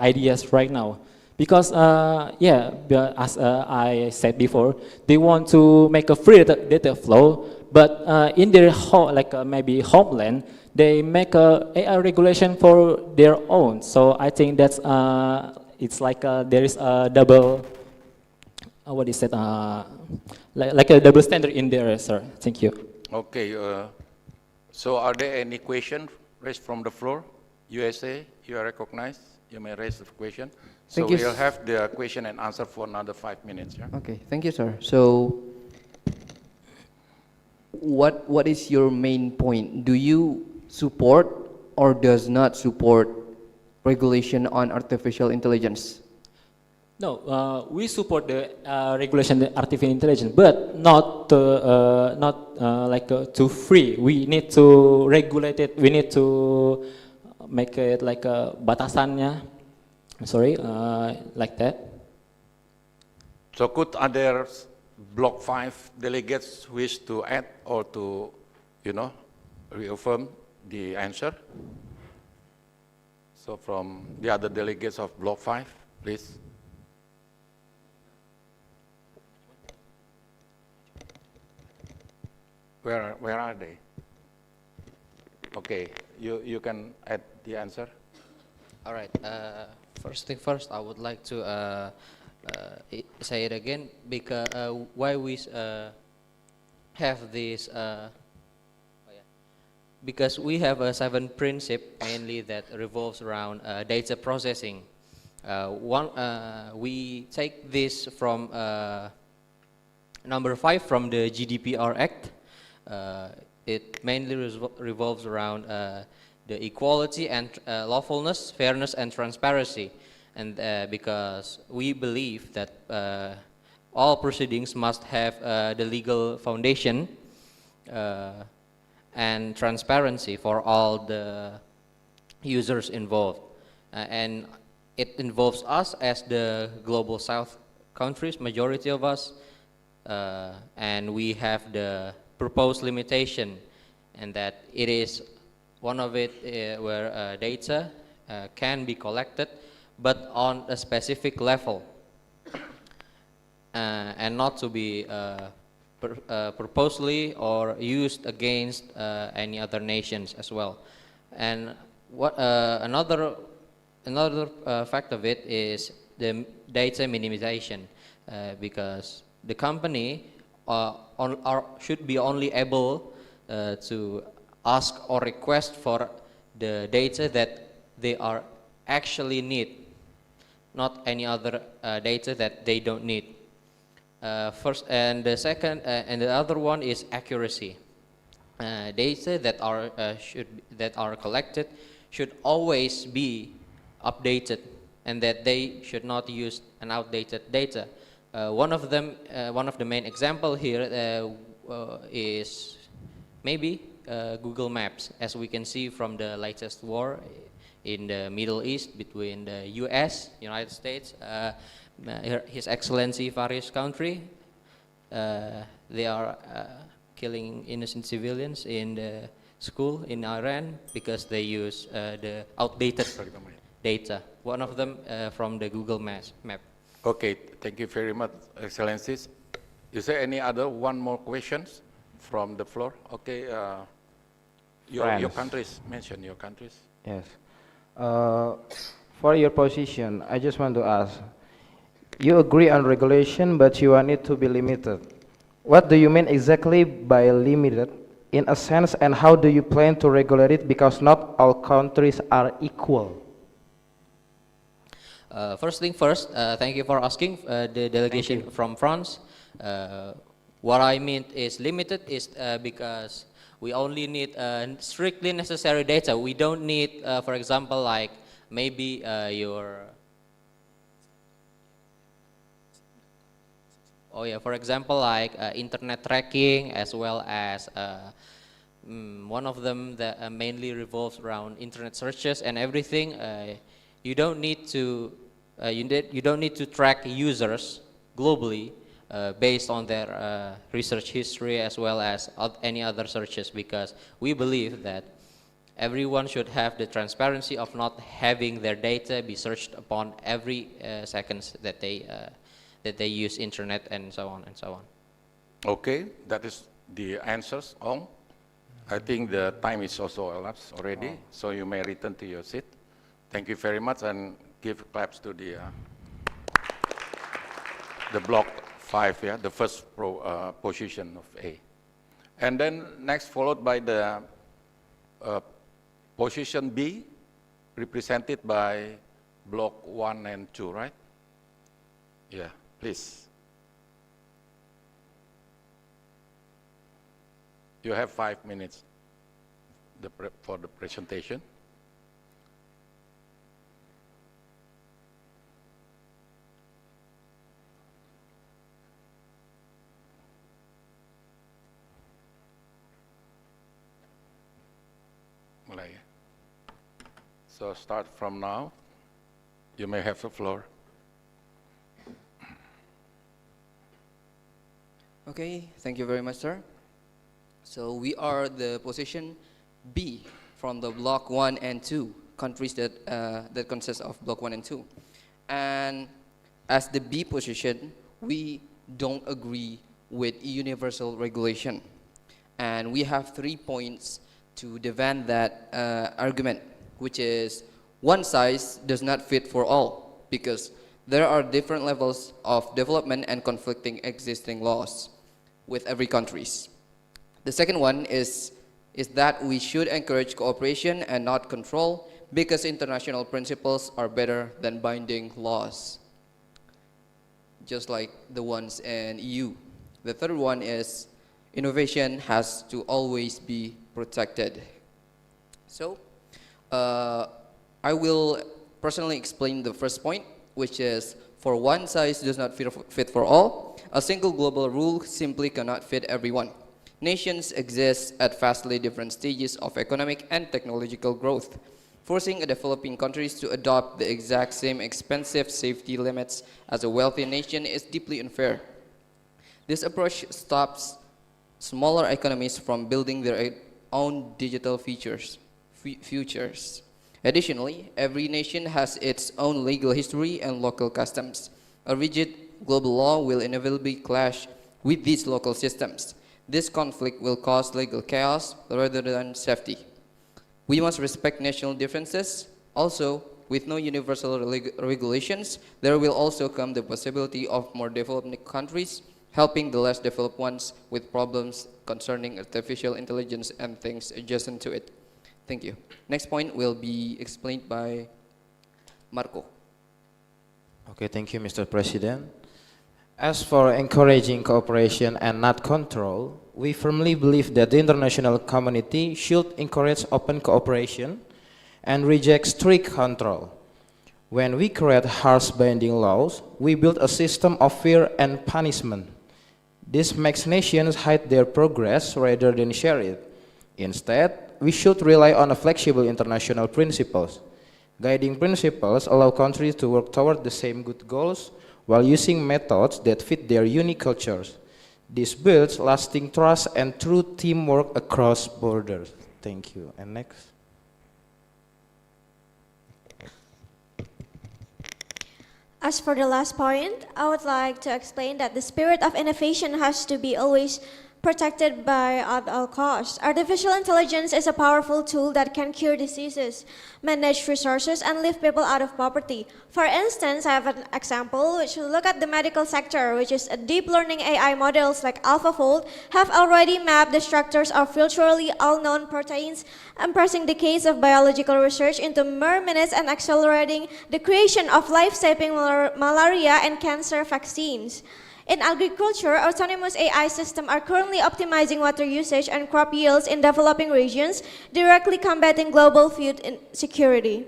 ideas right now, because as I said before, they want to make a free data flow, but in their maybe homeland, they make a AI regulation for their own. So I think that's it's there is a double. What is it? Like a double standard in there, sir. Thank you. Okay. So are there any questions raised from the floor? USA, you are recognized. You may raise the question. So we'll have the question and answer for another 5 minutes. Yeah? Okay, thank you, sir. So what is your main point? Do you support or does not support regulation on artificial intelligence? No, we support the regulation of artificial intelligence, but not too free. We need to regulate it. We need to make it like a batasannya. Sorry, like that. So could other Block 5 delegates wish to add or to, reaffirm the answer? So from the other delegates of Block 5, please. Where are they? Okay, you can add the answer. All right. First thing first, I would like to say it again because why we have this. Because we have a 7 principle mainly that revolves around data processing. We take this from number 5 from the GDPR Act. It mainly revolves around the equality and lawfulness, fairness, and transparency. And because we believe that all proceedings must have the legal foundation and transparency for all the users involved. And it involves us as the global south countries, majority of us, and we have the proposed limitation, and that it is one of it where data can be collected, but on a specific level, and not to be purposely or used against any other nations as well. And what another fact of it is the data minimization, because the company should be only able to ask or request for the data that they are actually need, not any other data that they don't need. First, and the second, and the other one is accuracy. Data that are collected should always be updated, and that they should not use an outdated data. One of the main example here is maybe Google Maps, as we can see from the latest war in the Middle East between the U.S., United States, His Excellency various country. They are killing innocent civilians in the school in Iran because they use the outdated data. One of them from the Google map. Okay, thank you very much, Excellencies. Is there any other one more questions from the floor? Okay, your countries, mention your countries. Yes. For your position, I just want to ask, you agree on regulation, but you want it to be limited. What do you mean exactly by limited, in a sense, and how do you plan to regulate it, because not all countries are equal? First thing first, thank you for asking the delegation from France. What I mean is limited is because we only need strictly necessary data. We don't need, for example, like maybe for example, like internet tracking, as well as one of them that mainly revolves around internet searches and everything. You don't need to track users globally based on their research history as well as any other searches, because we believe that everyone should have the transparency of not having their data be searched upon every seconds that they use internet and so on and so on. Okay, that is the answers all. I think the time is also elapsed already, so you may return to your seat. Thank you very much, and give claps to the block 5, yeah, the first position of A. And then next followed by the position B, represented by block 1 and 2, right? Yeah, please. You have 5 minutes for the presentation. Mulai ya. So start from now. You may have the floor. Okay, thank you very much, sir. So we are the position B from the block 1 and 2, countries that consist of block 1 and 2. And as the B position, we don't agree with universal regulation. And we have 3 points to defend that argument, which is one size does not fit for all, because there are different levels of development and conflicting existing laws with every countries. The second one is that we should encourage cooperation and not control, because international principles are better than binding laws, just like the ones in EU. The third one is innovation has to always be protected. So, I will personally explain the first point, which is for one size does not fit for all. A single global rule simply cannot fit everyone. Nations exist at vastly different stages of economic and technological growth. Forcing a developing countries to adopt the exact same expensive safety limits as a wealthy nation is deeply unfair. This approach stops smaller economies from building their own digital futures. Additionally, every nation has its own legal history and local customs. A rigid global law will inevitably clash with these local systems. This conflict will cause legal chaos rather than safety. We must respect national differences. Also, with no universal regulations, there will also come the possibility of more developed countries helping the less developed ones with problems concerning artificial intelligence and things adjacent to it. Thank you. Next point will be explained by Marco. Okay, thank you, Mr. President. As for encouraging cooperation and not control, we firmly believe that the international community should encourage open cooperation and reject strict control. When we create harsh binding laws, we build a system of fear and punishment. This makes nations hide their progress rather than share it. Instead, we should rely on flexible international principles. Guiding principles allow countries to work toward the same good goals while using methods that fit their unique cultures. This builds lasting trust and true teamwork across borders. Thank you. And next. As for the last point, I would like to explain that the spirit of innovation has to be always protected at all costs. Artificial intelligence is a powerful tool that can cure diseases, manage resources, and lift people out of poverty. For instance, I have an example which will look at the medical sector, which is deep learning AI models like AlphaFold have already mapped the structures of virtually all known proteins, compressing decades of biological research into mere minutes and accelerating the creation of life-saving malaria and cancer vaccines. In agriculture, autonomous AI systems are currently optimizing water usage and crop yields in developing regions, directly combating global food insecurity.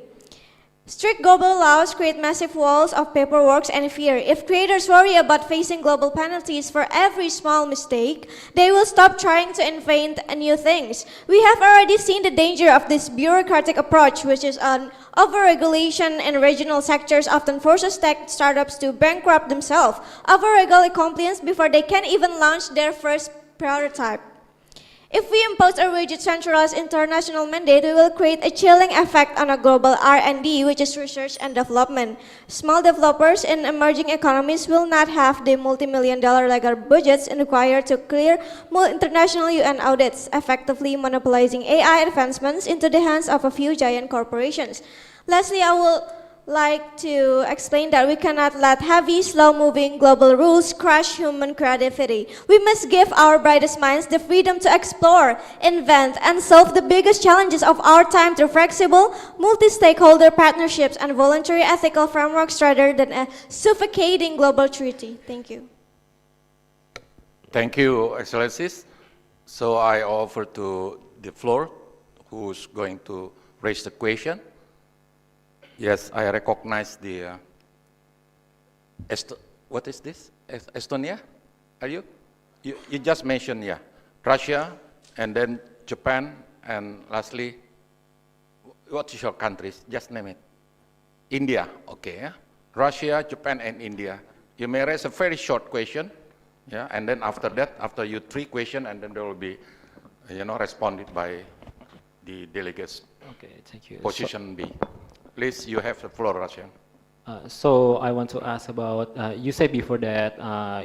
Strict global laws create massive walls of paperwork and fear. If creators worry about facing global penalties for every small mistake, they will stop trying to invent new things. We have already seen the danger of this bureaucratic approach, which is an overregulation in regional sectors often forces tech startups to bankrupt themselves, overregulate compliance before they can even launch their first prototype. If we impose a rigid centralized international mandate, we will create a chilling effect on a global R&D, which is research and development. Small developers in emerging economies will not have the multi-million-dollar legal budgets required to clear international UN audits, effectively monopolizing AI advancements into the hands of a few giant corporations. Lastly, I will like to explain that we cannot let heavy, slow-moving global rules crush human creativity. We must give our brightest minds the freedom to explore, invent, and solve the biggest challenges of our time through flexible, multi-stakeholder partnerships and voluntary ethical frameworks rather than a suffocating global treaty. Thank you. Thank you, Excellencies. So I offer to the floor who's going to raise the question. Yes, I recognize the, what is this? Estonia? Are you? You just mentioned, yeah, Russia, and then Japan, and lastly, What is your countries? Just name it. India, okay. Yeah? Russia, Japan, and India. You may raise a very short question, yeah, and then after that, after you 3 questions, and then there will be, responded by the delegates. Okay, thank you. Position B. Please, you have the floor, Russian. So I want to ask about, you said before that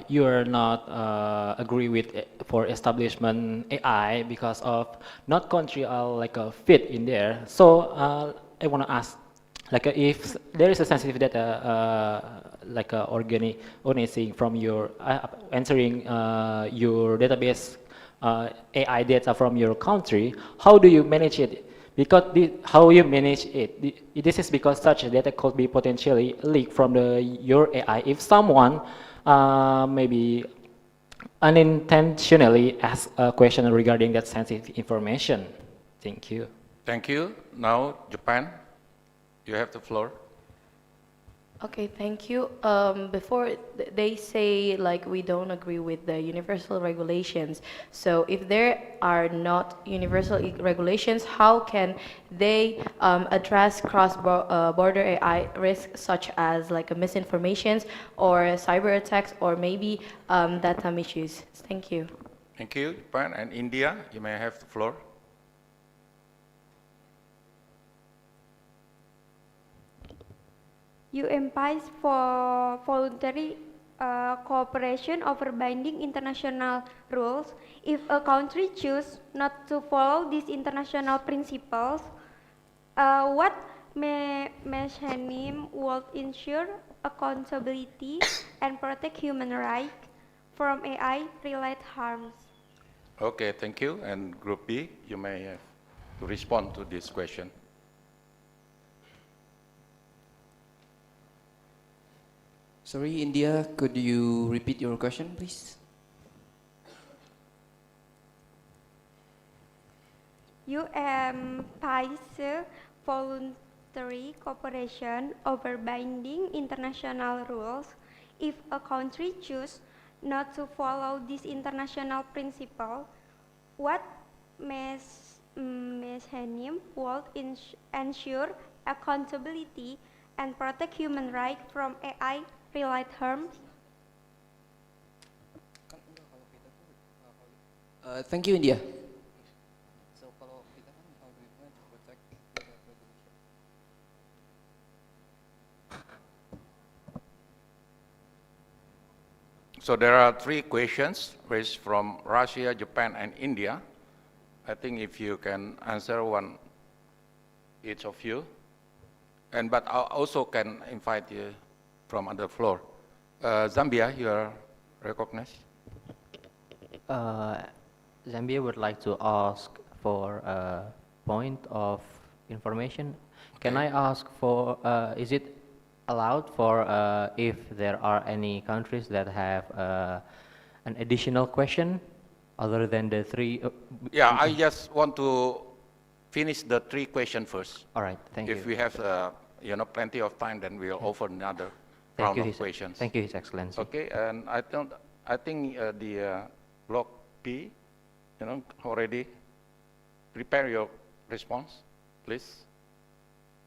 you are not agree with for establishment AI because of not country are like a fit in there. So I want to ask, like if there is a sensitive data like organizing from your entering your database AI data from your country, how do you manage it? Because how you manage it, this is because such data could be potentially leaked from your AI if someone maybe unintentionally asks a question regarding that sensitive information. Thank you. Thank you. Now, Japan, you have the floor. Okay, thank you. They say like we don't agree with the universal regulations. So if there are not universal regulations, how can they address cross-border AI risks such as like misinformations or cyber attacks or maybe data misuse? Thank you. Thank you, Japan and India. You may have the floor. You employs for voluntary cooperation over binding international rules. If a country chooses not to follow these international principles, what mechanism would ensure accountability and protect human rights from AI-related harms? Okay, thank you. And Group B, you may have to respond to this question. Sorry, India, could you repeat your question, please? You employs voluntary cooperation over binding international rules. If a country chooses not to follow these international principles, what mechanism would ensure accountability and protect human rights from AI-related harms? Thank you, India. So there are 3 questions raised from Russia, Japan, and India. I think if you can answer one, each of you, but I also can invite you from on the floor. Zambia, you are recognized. Zambia would like to ask for a point of information. Can I ask for, is it allowed for if there are any countries that have an additional question other than the 3? Yeah, I just want to finish the 3 questions first. All right, thank you. If we have plenty of time, then we'll offer another round of questions. Thank you, His Excellency. Okay, and I think the Block B, already prepare your response, please.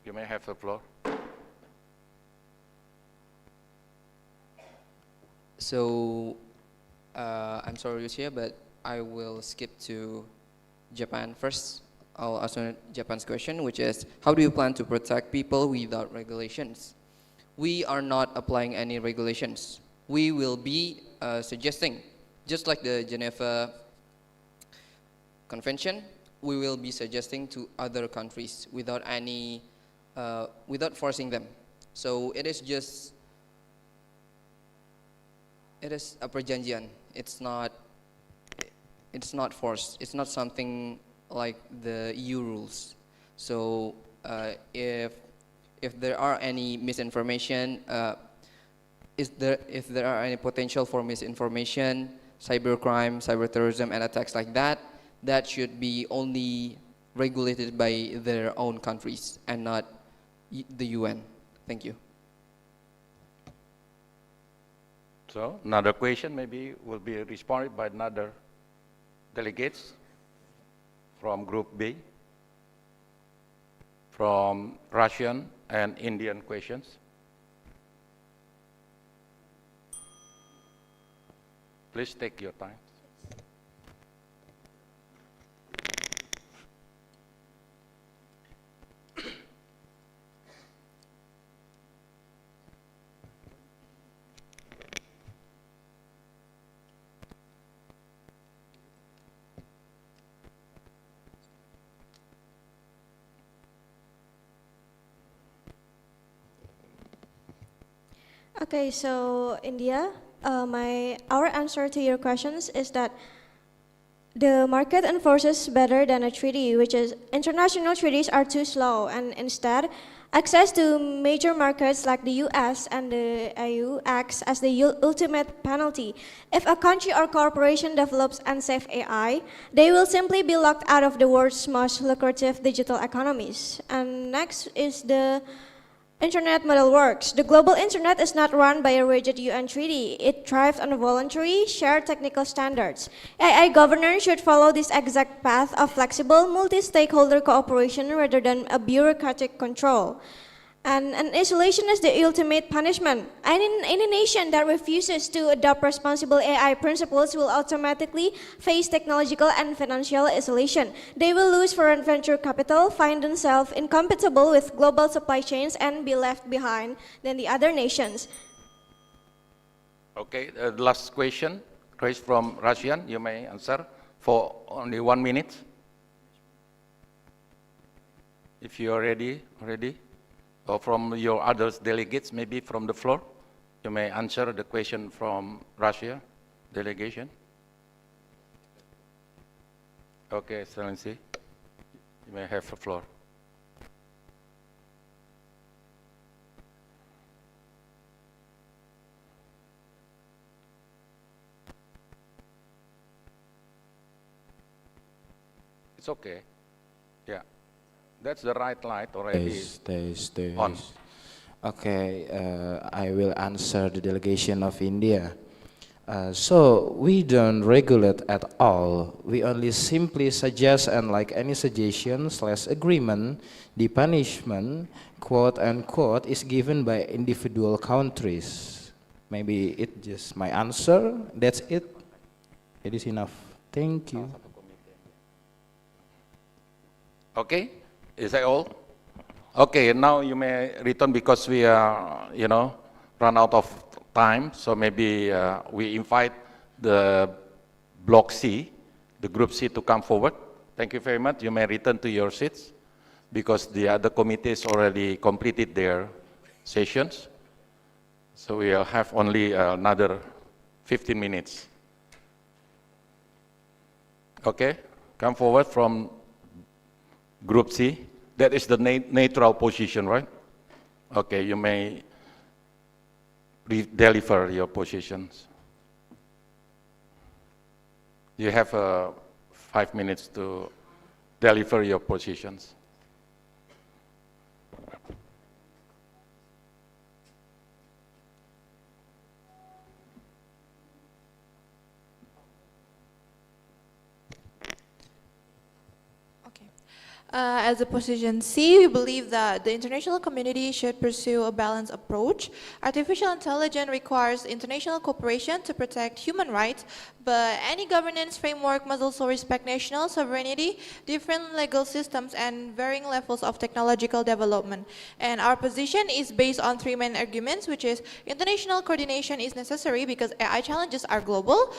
You may have the floor. So, I'm sorry, Lucia, but I will skip to Japan first. I'll answer Japan's question, which is, how do you plan to protect people without regulations? We are not applying any regulations. We will be suggesting, just like the Geneva Convention, we will be suggesting to other countries without without forcing them. So it is a perjanjian. It's not forced. It's not something like the EU rules. So if there are any misinformation, if there are any potential for misinformation, cybercrime, cyber terrorism, and attacks like that, that should be only regulated by their own countries and not the UN. Thank you. So another question maybe will be responded by another delegates from Group B. from Russian and Indian questions. Please take your time. Okay, so India, our answer to your questions is that the market enforces better than a treaty, which is international treaties are too slow, and instead, access to major markets like the US and the EU acts as the ultimate penalty. If a country or corporation develops unsafe AI, they will simply be locked out of the world's most lucrative digital economies. And next is the Internet model works. The global internet is not run by a rigid UN treaty. It thrives on voluntary, shared technical standards. AI governance should follow this exact path of flexible, multi-stakeholder cooperation rather than a bureaucratic control. And isolation is the ultimate punishment. Any nation that refuses to adopt responsible AI principles will automatically face technological and financial isolation. They will lose foreign venture capital, find themselves incompatible with global supply chains, and be left behind than the other nations. Okay, last question, raised from Russian. You may answer for only 1 minute. If you are ready. Or from your other delegates, maybe from the floor, you may answer the question from Russia delegation. Okay, Excellency, you may have the floor. It's okay. Yeah. That's the right light already on. Okay, I will answer the delegation of India. So we don't regulate at all. We only simply suggest, and like any suggestion/agreement, the punishment, quote unquote, is given by individual countries. Maybe it's just my answer. That's it. It is enough. Thank you. Okay. Is that all? Okay, now you may return because we are, run out of time. So maybe we invite the Block C, the Group C, to come forward. Thank you very much. You may return to your seats because the other committees already completed their sessions. So we'll have only another 15 minutes. Okay, come forward from Group C. That is the neutral position, right? Okay, you may deliver your positions. You have 5 minutes to deliver your positions. As a position C, we believe that the international community should pursue a balanced approach. Artificial intelligence requires international cooperation to protect human rights, but any governance framework must also respect national sovereignty, different legal systems, and varying levels of technological development. And our position is based on 3 main arguments, which is international coordination is necessary because AI challenges are global.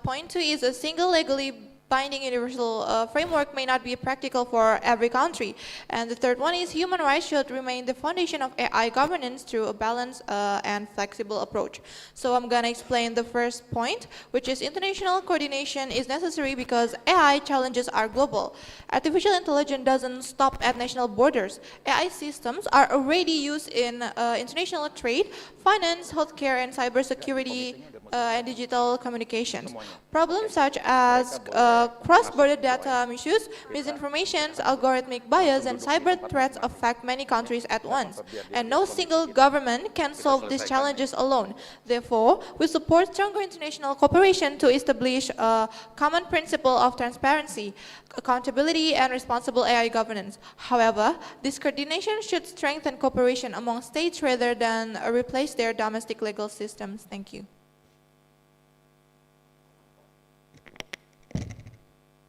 Point 2 is a single legally binding universal framework may not be practical for every country. And the third one is human rights should remain the foundation of AI governance through a balanced and flexible approach. So I'm gonna explain the first point, which is international coordination is necessary because AI challenges are global. Artificial intelligence doesn't stop at national borders. AI systems are already used in international trade, finance, healthcare, and cybersecurity and digital communications. Problems such as cross-border data misuse, misinformation, algorithmic bias, and cyber threats affect many countries at once. And no single government can solve these challenges alone. Therefore, we support stronger international cooperation to establish a common principle of transparency, accountability, and responsible AI governance. However, this coordination should strengthen cooperation among states rather than replace their domestic legal systems. Thank you.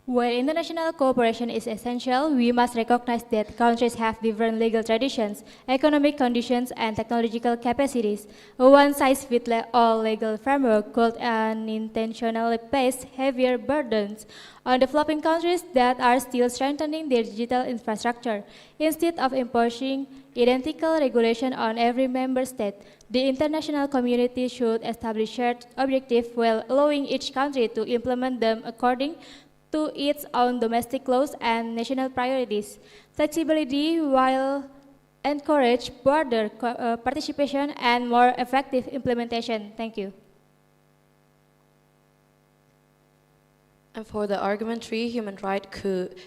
While international cooperation is essential, we must recognize that countries have different legal traditions, economic conditions, and technological capacities. A one-size-fits-all legal framework could unintentionally place heavier burdens on developing countries that are still strengthening their digital infrastructure. Instead of imposing identical regulation on every member state, the international community should establish shared objectives while allowing each country to implement them according to its own domestic laws and national priorities. Flexibility will encourage broader participation and more effective implementation. Thank you. And for the argument 3, human rights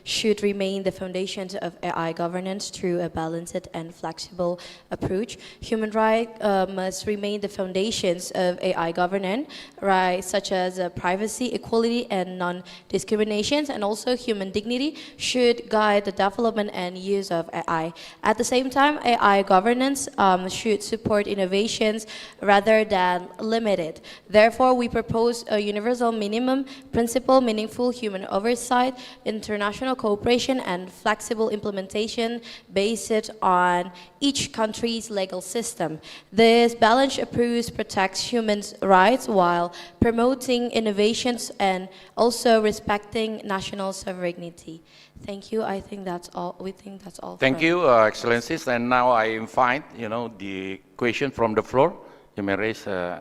should remain the foundations of AI governance through a balanced and flexible approach. Human rights must remain the foundations of AI governance, rights such as privacy, equality, and non-discrimination, and also human dignity should guide the development and use of AI. At the same time, AI governance should support innovations rather than limit it. Therefore, we propose a universal minimum principle, meaningful human oversight, international cooperation, and flexible implementation based on each country's legal system. This balanced approach protects human rights while promoting innovations and also respecting national sovereignty. Thank you. I think that's all. We think that's all. Thank you, Excellencies. And now I invite, the question from the floor. You may raise the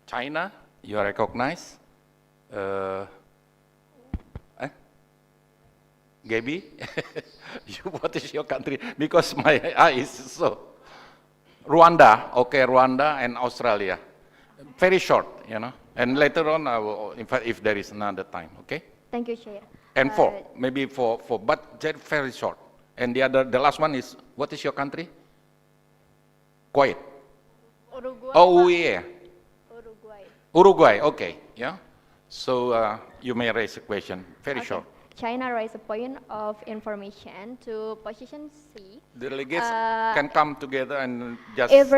China. You are recognized. Gaby, what is your country? Because my eyes so. Rwanda, okay, Rwanda and Australia. Very short, And later on, I will, if there is another time, okay? Thank you, Chair. And maybe four, but very short. And the last one is, what is your country? Quiet. Uruguay. Oh, yeah. Uruguay. Uruguay, okay, yeah. So you may raise a question, very short. China raised a point of information to position C. Delegates can come together and just if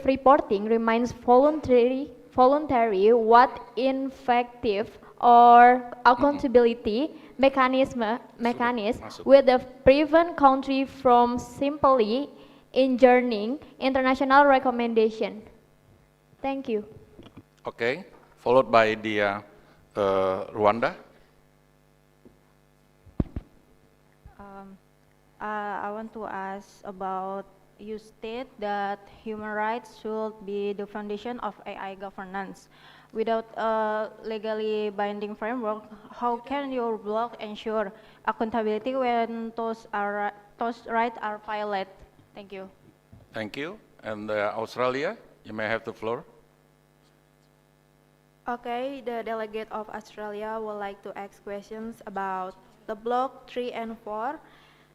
reporting remains voluntary, what effective or accountability mechanism will prevent country from simply enjoining international recommendation? Thank you. Okay, followed by the Rwanda. I want to ask about, you state that human rights should be the foundation of AI governance. Without a legally binding framework, how can your bloc ensure accountability when those rights are violated? Thank you. Thank you. And Australia, you may have the floor. Okay, the delegate of Australia would like to ask questions about the block 3 and 4.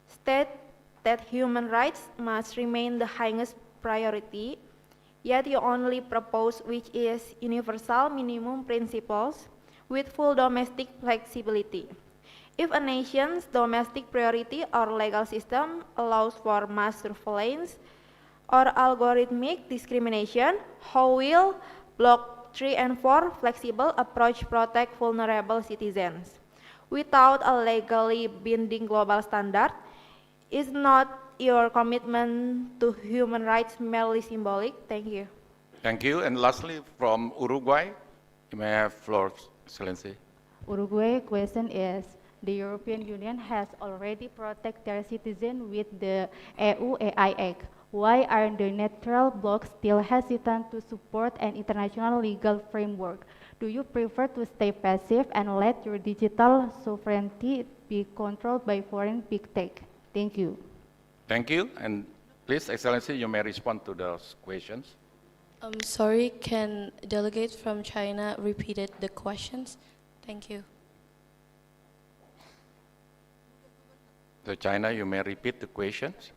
State that human rights must remain the highest priority, yet you only propose which is universal minimum principles with full domestic flexibility. If a nation's domestic priority or legal system allows for mass surveillance or algorithmic discrimination, how will block 3 and 4 flexible approach protect vulnerable citizens? Without a legally binding global standard, is not your commitment to human rights merely symbolic? Thank you. Thank you. And lastly, from Uruguay, you may have floor, Excellency. Uruguay question is, the European Union has already protected their citizens with the EU AI Act. Why are the neutral blocs still hesitant to support an international legal framework? Do you prefer to stay passive and let your digital sovereignty be controlled by foreign big tech? Thank you. Thank you. And please, Excellency, you may respond to those questions. Sorry, can delegates from China repeat the questions? Thank you. So China, you may repeat the questions.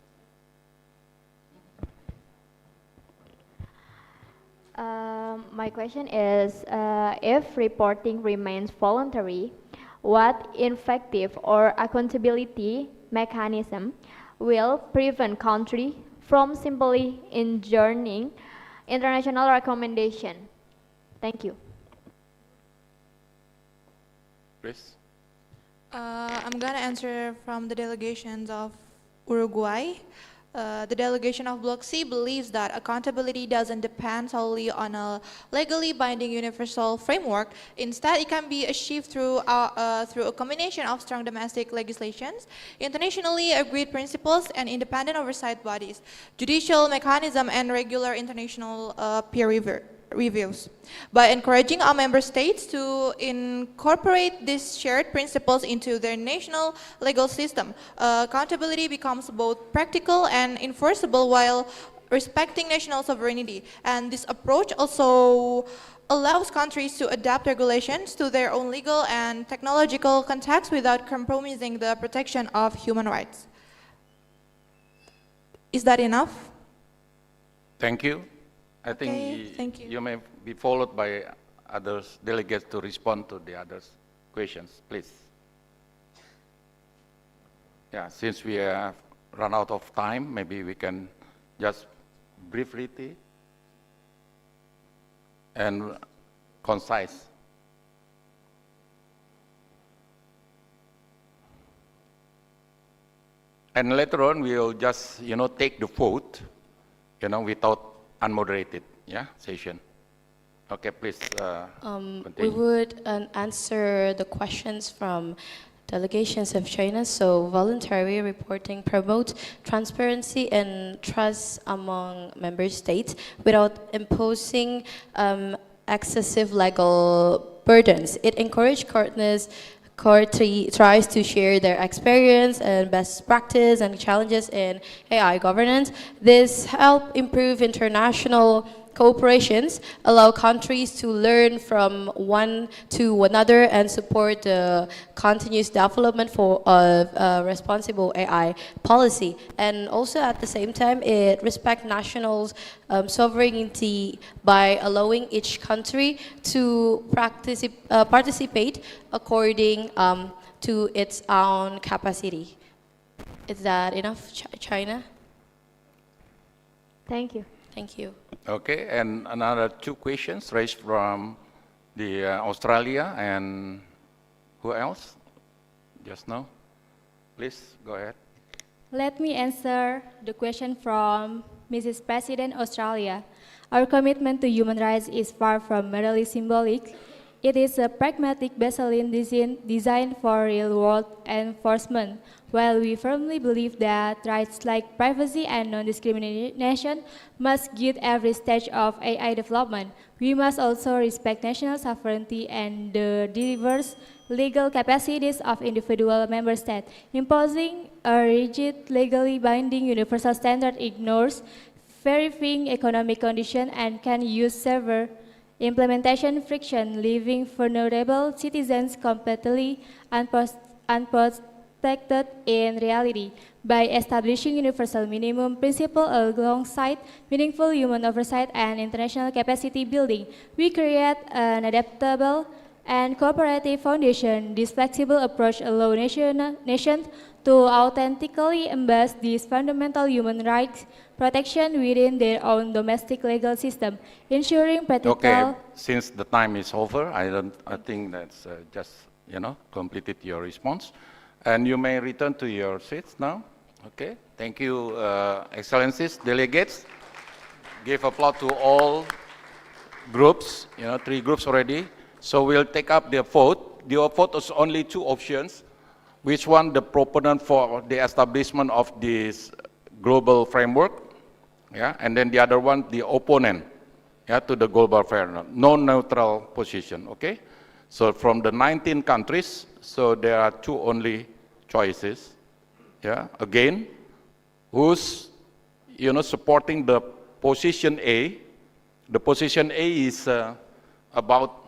My question is, if reporting remains voluntary, what effective or accountability mechanism will prevent country from simply adjourning international recommendation? Thank you. Please. I'm gonna answer from the delegations of Uruguay. The delegation of Bloc C believes that accountability doesn't depend solely on a legally binding universal framework. Instead, it can be achieved through a combination of strong domestic legislations, internationally agreed principles, and independent oversight bodies, judicial mechanism, and regular international peer reviews. By encouraging our member states to incorporate these shared principles into their national legal system, accountability becomes both practical and enforceable while respecting national sovereignty. And this approach also allows countries to adapt regulations to their own legal and technological context without compromising the protection of human rights. Is that enough? Thank you. I Okay, think thank you. you may be followed by others delegates to respond to the others' questions, please. Yeah, since we have run out of time, maybe we can just briefly and concise. And later on, we'll just, take the vote, without unmoderated, session. Okay, please We continue. would answer the questions from delegations of China. So voluntary reporting promotes transparency and trust among member states without imposing excessive legal burdens. It encourages tries to share their experience and best practice and challenges in AI governance. This help improve international cooperations, allow countries to learn from one to another, and support the continuous development of responsible AI policy. And also at the same time, it respects national sovereignty by allowing each country to participate according to its own capacity. Is that enough, China? Thank you. Thank you. Okay, and another two questions raised from the Australia and who else? Just now. Please go ahead. Let me answer the question from Mrs. President Australia. Our commitment to human rights is far from merely symbolic. It is a pragmatic baseline designed for real-world enforcement. While we firmly believe that rights like privacy and non-discrimination must guide every stage of AI development, we must also respect national sovereignty and the diverse legal capacities of individual member states. Imposing a rigid, legally binding universal standard ignores varying economic conditions and can use severe implementation friction, leaving vulnerable citizens completely unprotected in reality. By establishing universal minimum principle alongside meaningful human oversight and international capacity building, we create an adaptable and cooperative foundation. This flexible approach allows nations to authentically embed these fundamental human rights protection within their own domestic legal system, ensuring practical. Okay, since the time is over, I think that's just completed your response, and you may return to your seats now. Okay, thank you, Excellencies, delegates. Give applause to all groups. 3 groups already. So we'll take up the vote. The vote is only 2 options. Which one the proponent for the establishment of this global framework, and then the other one the opponent, to the global framework, no neutral position, okay? So from the 19 countries, so there are 2 only choices, Again, who's supporting the position A, The position A is about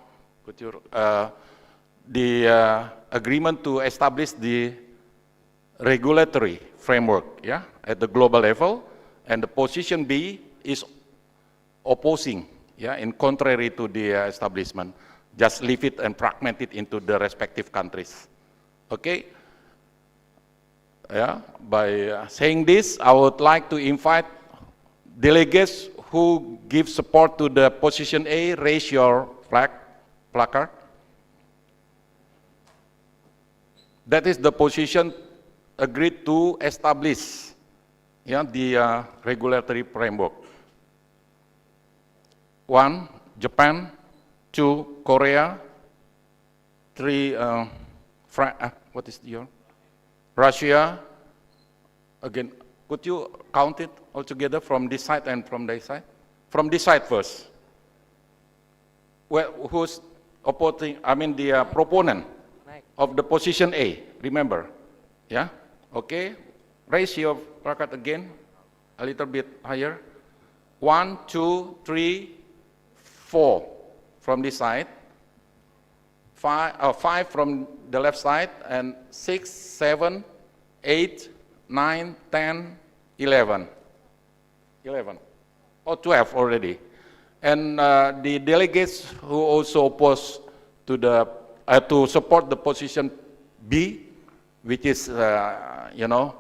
the agreement to establish the regulatory framework, yeah, at the global level, and the position B is opposing, yeah, in contrary to the establishment. Just leave it and fragment it into the respective countries. Okay? Yeah, by saying this, I would like to invite delegates who give support to the position A, raise your placard. That is the position agreed to establish, yeah, the regulatory framework. 1, Japan. 2, Korea. 3, what is your? Russia. Again, could you count it all together from this side and from this side? From this side first. Well, who's opposing, I mean the proponent of the position A, remember? Yeah? Okay, raise your placard again, a little bit higher. 1, 2, 3, 4 from this side. 5 from the left side, and 6, 7, 8, 9, 10, 11. 11 or 12 already. And the delegates who also oppose to the to support the position B, which is you know,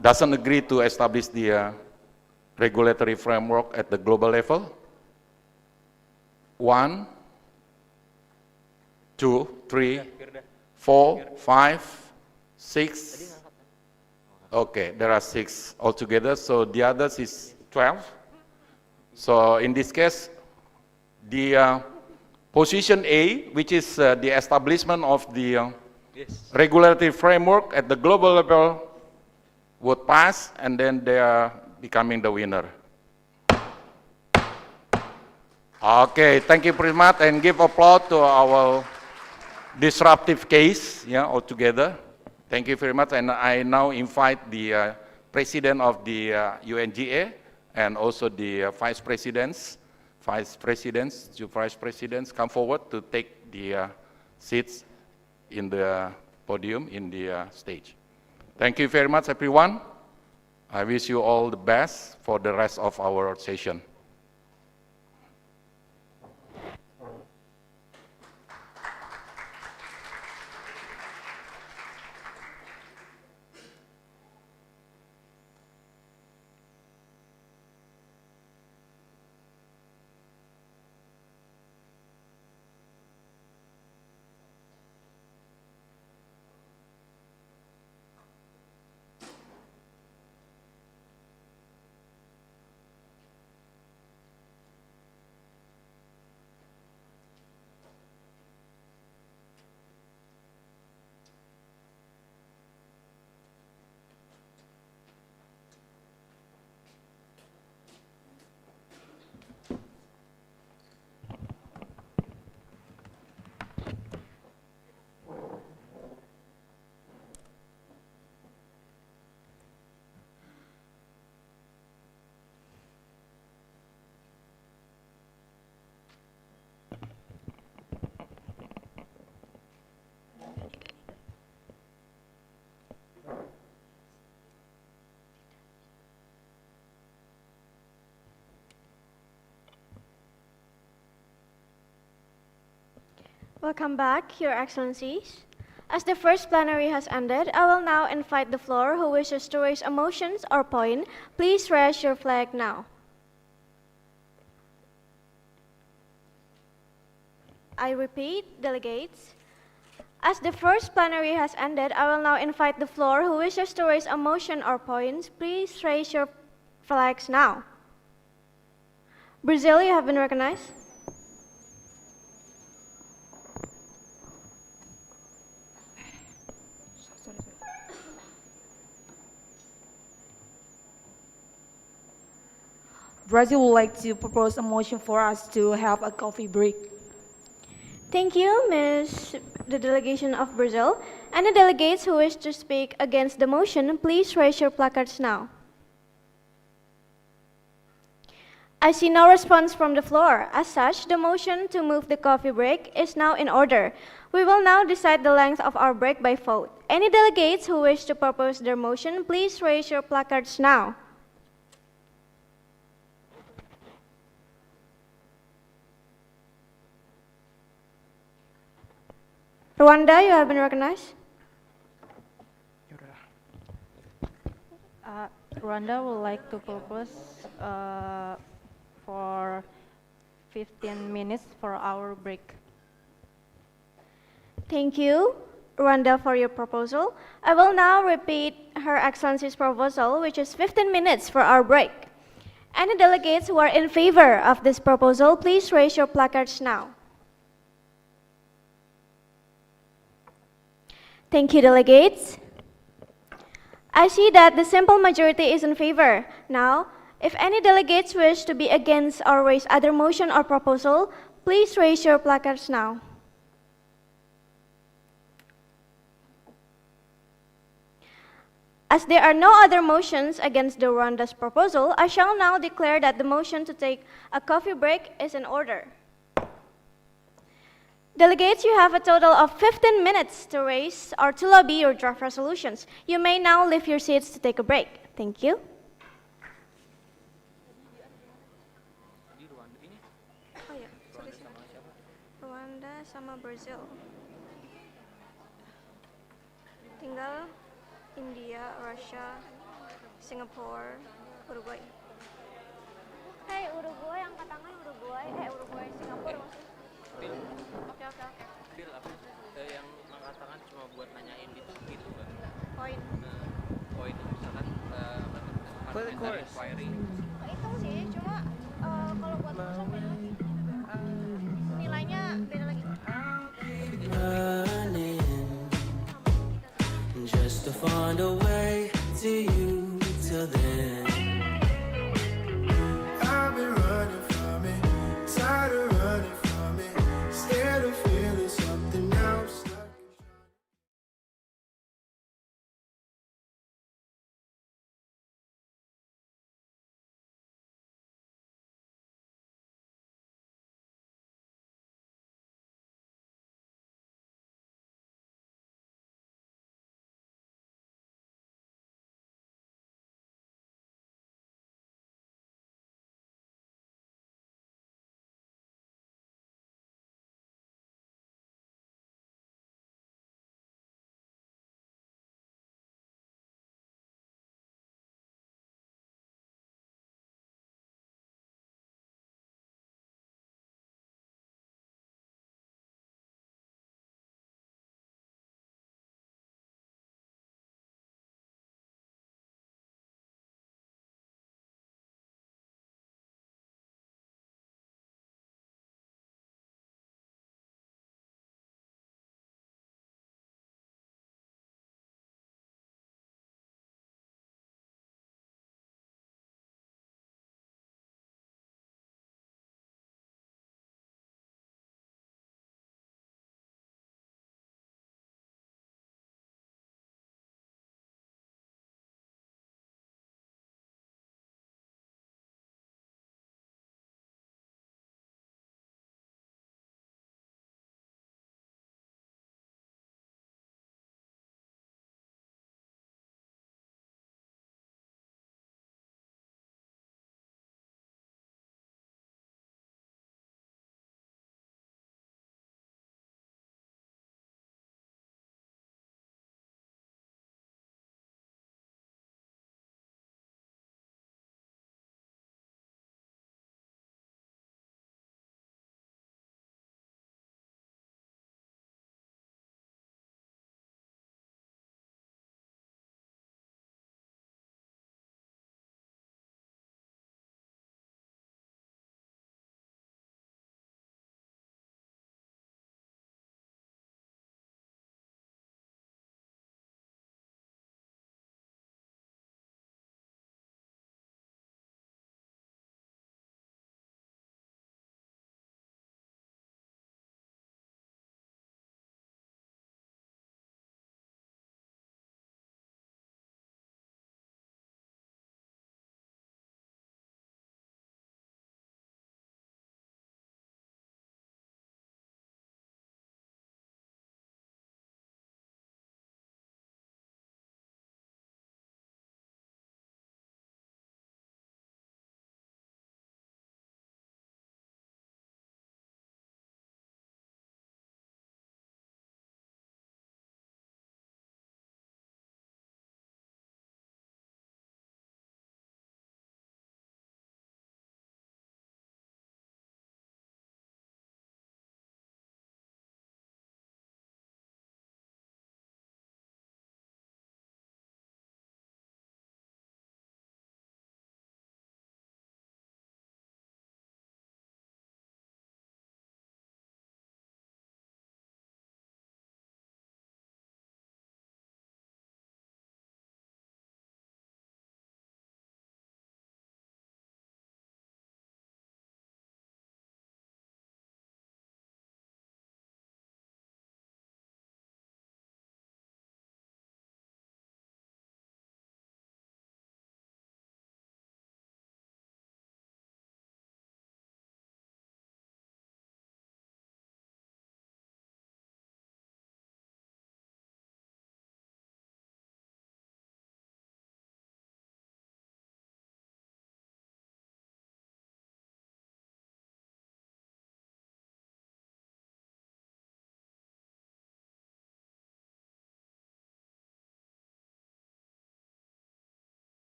doesn't agree to establish the regulatory framework at the global level. 1, 2, 3, 4, 5, 6. Okay, there are 6 altogether, so the others is 12. So in this case, the position A, which is the establishment of the regulatory framework at the global level, would pass, and then they are becoming the winner. Okay, thank you very much, and give applause to our disruptive case, yeah, altogether. Thank you very much, and I now invite the president of the UNGA and also the vice presidents come forward to take the seats in the podium, in the stage. Thank you very much, everyone. I wish you all the best for the rest of our session. Welcome back, Your Excellencies. As the first plenary has ended, I will now invite the floor who wishes to raise a motion or point. Please raise your flag now. I repeat, delegates. As the first plenary has ended, I will now invite the floor who wishes to raise a motion or points. Please raise your flags now. Brazil, you have been recognized. Brazil would like to propose a motion for us to have a coffee break. Thank you, Ms. the delegation of Brazil. And the delegates who wish to speak against the motion, please raise your placards now. I see no response from the floor. As such, the motion to move the coffee break is now in order. We will now decide the length of our break by vote. Any delegates who wish to propose their motion, please raise your placards now. Rwanda, you have been recognized. Rwanda would like to propose for 15 minutes for our break. Thank you, Rwanda, for your proposal. I will now repeat Her Excellency's proposal, which is 15 minutes for our break. Any delegates who are in favor of this proposal, please raise your placards now. Thank you, delegates. I see that the simple majority is in favor. Now, if any delegates wish to be against or raise other motion or proposal, please raise your placards now. As there are no other motions against the Rwanda's proposal, I shall now declare that the motion to take a coffee break is in order. Delegates, you have a total of 15 minutes to raise or to lobby your draft resolutions. You may now leave your seats to take a break. Thank you. Oh ya, sorry. Rwanda sama Brazil. Tinggal India, Russia, Singapore, Uruguay. Hey, Uruguay, angkat tangan Uruguay. Uruguay, Singapura maksudnya. Oke. Yang angkat tangan cuma buat nanyain gitu kan? Poin. Poin misalkan parliamentary inquiry. Kehitung sih, cuma kalau buat motion nilainya beda lagi. Just to find a way to you till then. I've been running from it, tired of running from it, scared of feeling something else.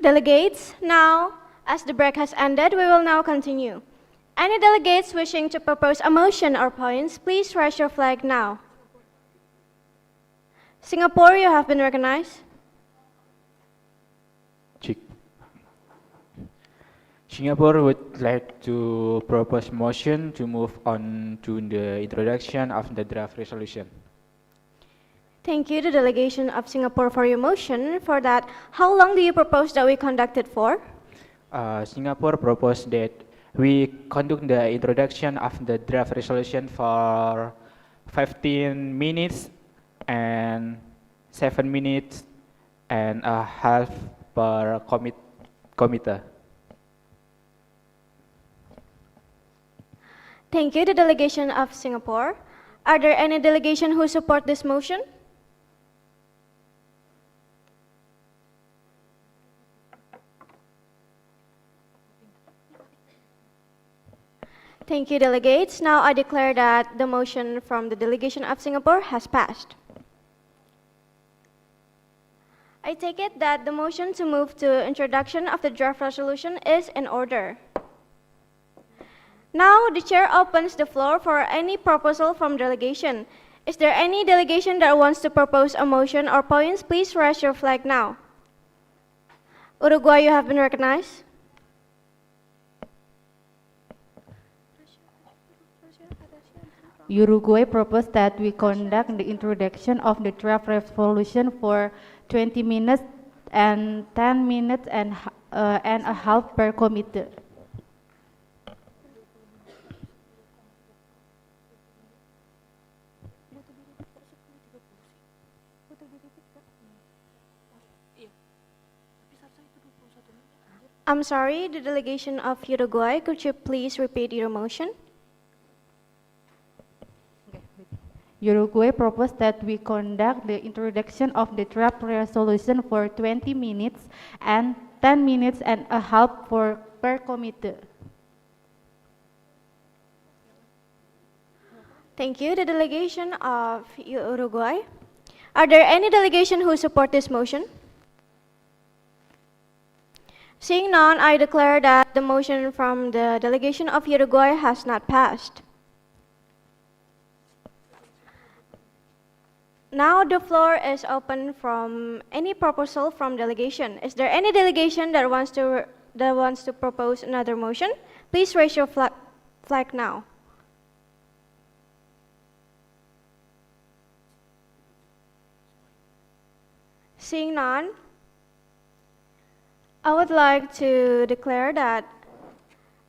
Delegates, now, as the break has ended, we will now continue. Any delegates wishing to propose a motion or points, please raise your flag now. Singapore, you have been recognized. Singapore would like to propose motion to move on to the introduction of the draft resolution. Thank you, the delegation of Singapore, for your motion. For that, how long do you propose that we conduct it for? Singapore proposed that we conduct the introduction of the draft resolution for 15 minutes and 7 minutes and a half per committee. Thank you, the delegation of Singapore. Are there any delegation who support this motion? Thank you, delegates. Now I declare that the motion from the delegation of Singapore has passed. I take it that the motion to move to introduction of the draft resolution is in order. Now the chair opens the floor for any proposal from delegation. Is there any delegation that wants to propose a motion or points? Please raise your flag now. Uruguay, you have been recognized. Uruguay proposed that we conduct the introduction of the draft resolution for 20 minutes and 10 minutes and a half per committee. I'm sorry, the delegation of Uruguay, could you please repeat your motion? Uruguay proposed that we conduct the introduction of the draft resolution for 20 minutes and 10 minutes and a half per committee. Thank you, the delegation of Uruguay. Are there any delegation who support this motion? Seeing none, I declare that the motion from the delegation of Uruguay has not passed. Now the floor is open from any proposal from delegation. Is there any delegation that wants to propose another motion? Please raise your flag now. Seeing none, I would like to declare that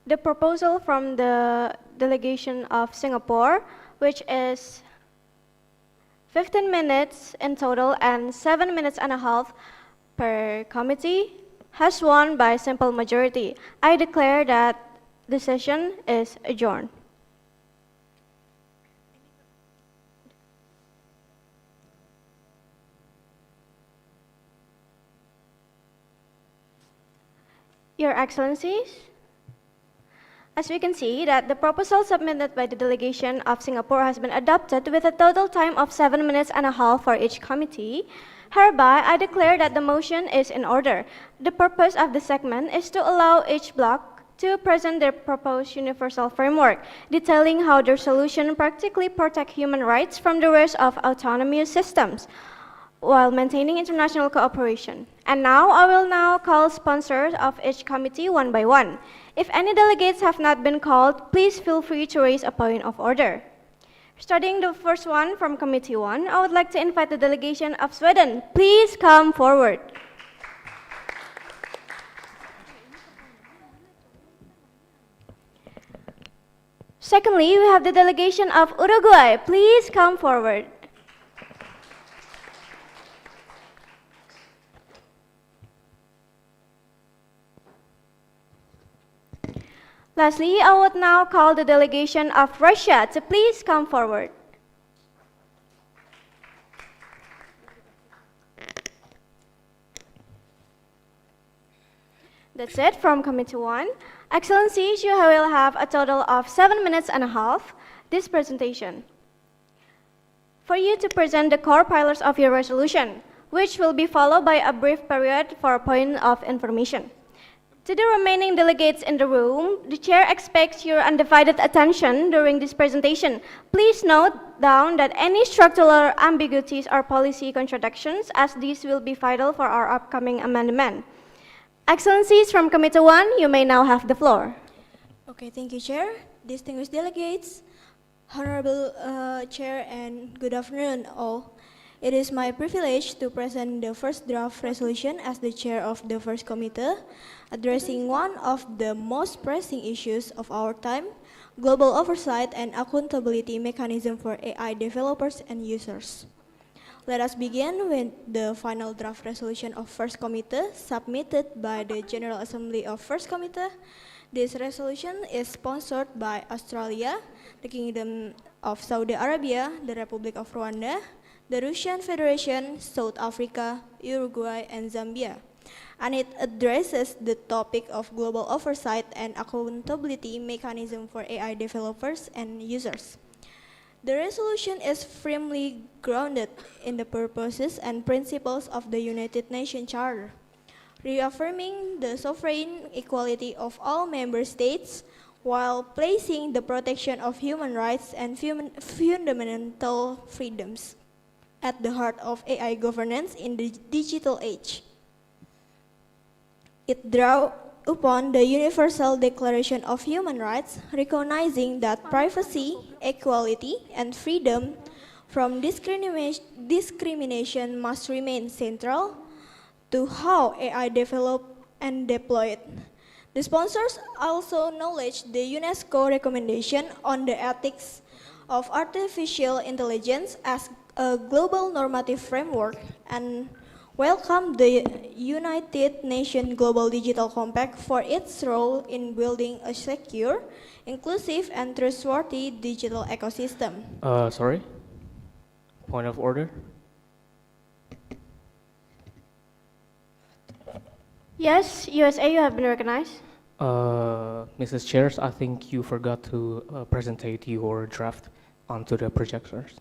the proposal from the delegation of Singapore, which is 15 minutes in total and 7 minutes and a half per committee, has won by simple majority. I declare that the session is adjourned. Your Excellencies, as we can see that the proposal submitted by the delegation of Singapore has been adopted with a total time of 7 minutes and a half for each committee. Hereby, I declare that the motion is in order. The purpose of the segment is to allow each bloc to present their proposed universal framework, detailing how their solution practically protect human rights from the risk of autonomous systems, while maintaining international cooperation. And now, I will now call sponsors of each committee one by one. If any delegates have not been called, please feel free to raise a point of order. Starting the first one from Committee 1, I would like to invite the delegation of Sweden. Please come forward. Secondly, we have the delegation of Uruguay. Please come forward. Lastly, I would now call the delegation of Russia to please come forward. That's it from Committee 1. Excellencies, you will have a total of 7 minutes and a half this presentation for you to present the core pillars of your resolution. which will be followed by a brief period for a point of information. To the remaining delegates in the room, the chair expects your undivided attention during this presentation. Please note down that any structural ambiguities or policy contradictions, as these will be vital for our upcoming amendment. Excellencies from Committee 1, you may now have the floor. Okay, thank you, Chair. Distinguished delegates, Honorable Chair, and good afternoon all. It is my privilege to present the first draft resolution as the chair of the first committee, addressing one of the most pressing issues of our time, global oversight and accountability mechanism for AI developers and users. Let us begin with the final draft resolution of first committee submitted by the General Assembly of first committee. This resolution is sponsored by Australia, the Kingdom of Saudi Arabia, the Republic of Rwanda, the Russian Federation, South Africa, Uruguay, and Zambia, and it addresses the topic of global oversight and accountability mechanism for AI developers and users. The resolution is firmly grounded in the purposes and principles of the United Nations Charter, reaffirming the sovereign equality of all member states while placing the protection of human rights and fundamental freedoms at the heart of AI governance in the digital age. It draws upon the Universal Declaration of Human Rights, recognizing that privacy, equality, and freedom from discrimination must remain central to how AI developed and deployed. The sponsors also acknowledge the UNESCO recommendation on the ethics of artificial intelligence as a global normative framework and welcome the United Nations Global Digital Compact for its role in building a secure, inclusive, and trustworthy digital ecosystem. Sorry? Point of order? Yes, USA, you have been recognized. Mrs. Chairs, I think you forgot to presentate your draft onto the projectors.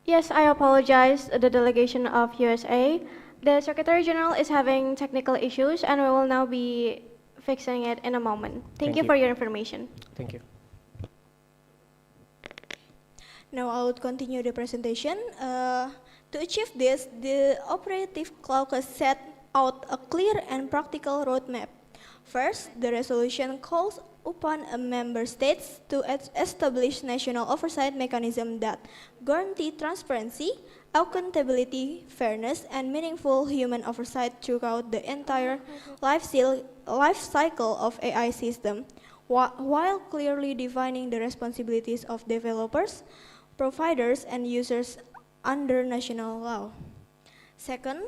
Yes, I apologize, the delegation of USA. The Secretary General is having technical issues and we will now be fixing it in a moment. Thank you for your information. Thank you. Now I will continue the presentation. To achieve this, the operative caucus set out a clear and practical roadmap. First, the resolution calls upon member states to establish national oversight mechanism that guarantee transparency, accountability, fairness, and meaningful human oversight throughout the entire life cycle of AI system, while clearly defining the responsibilities of developers, providers, and users under national law. Second,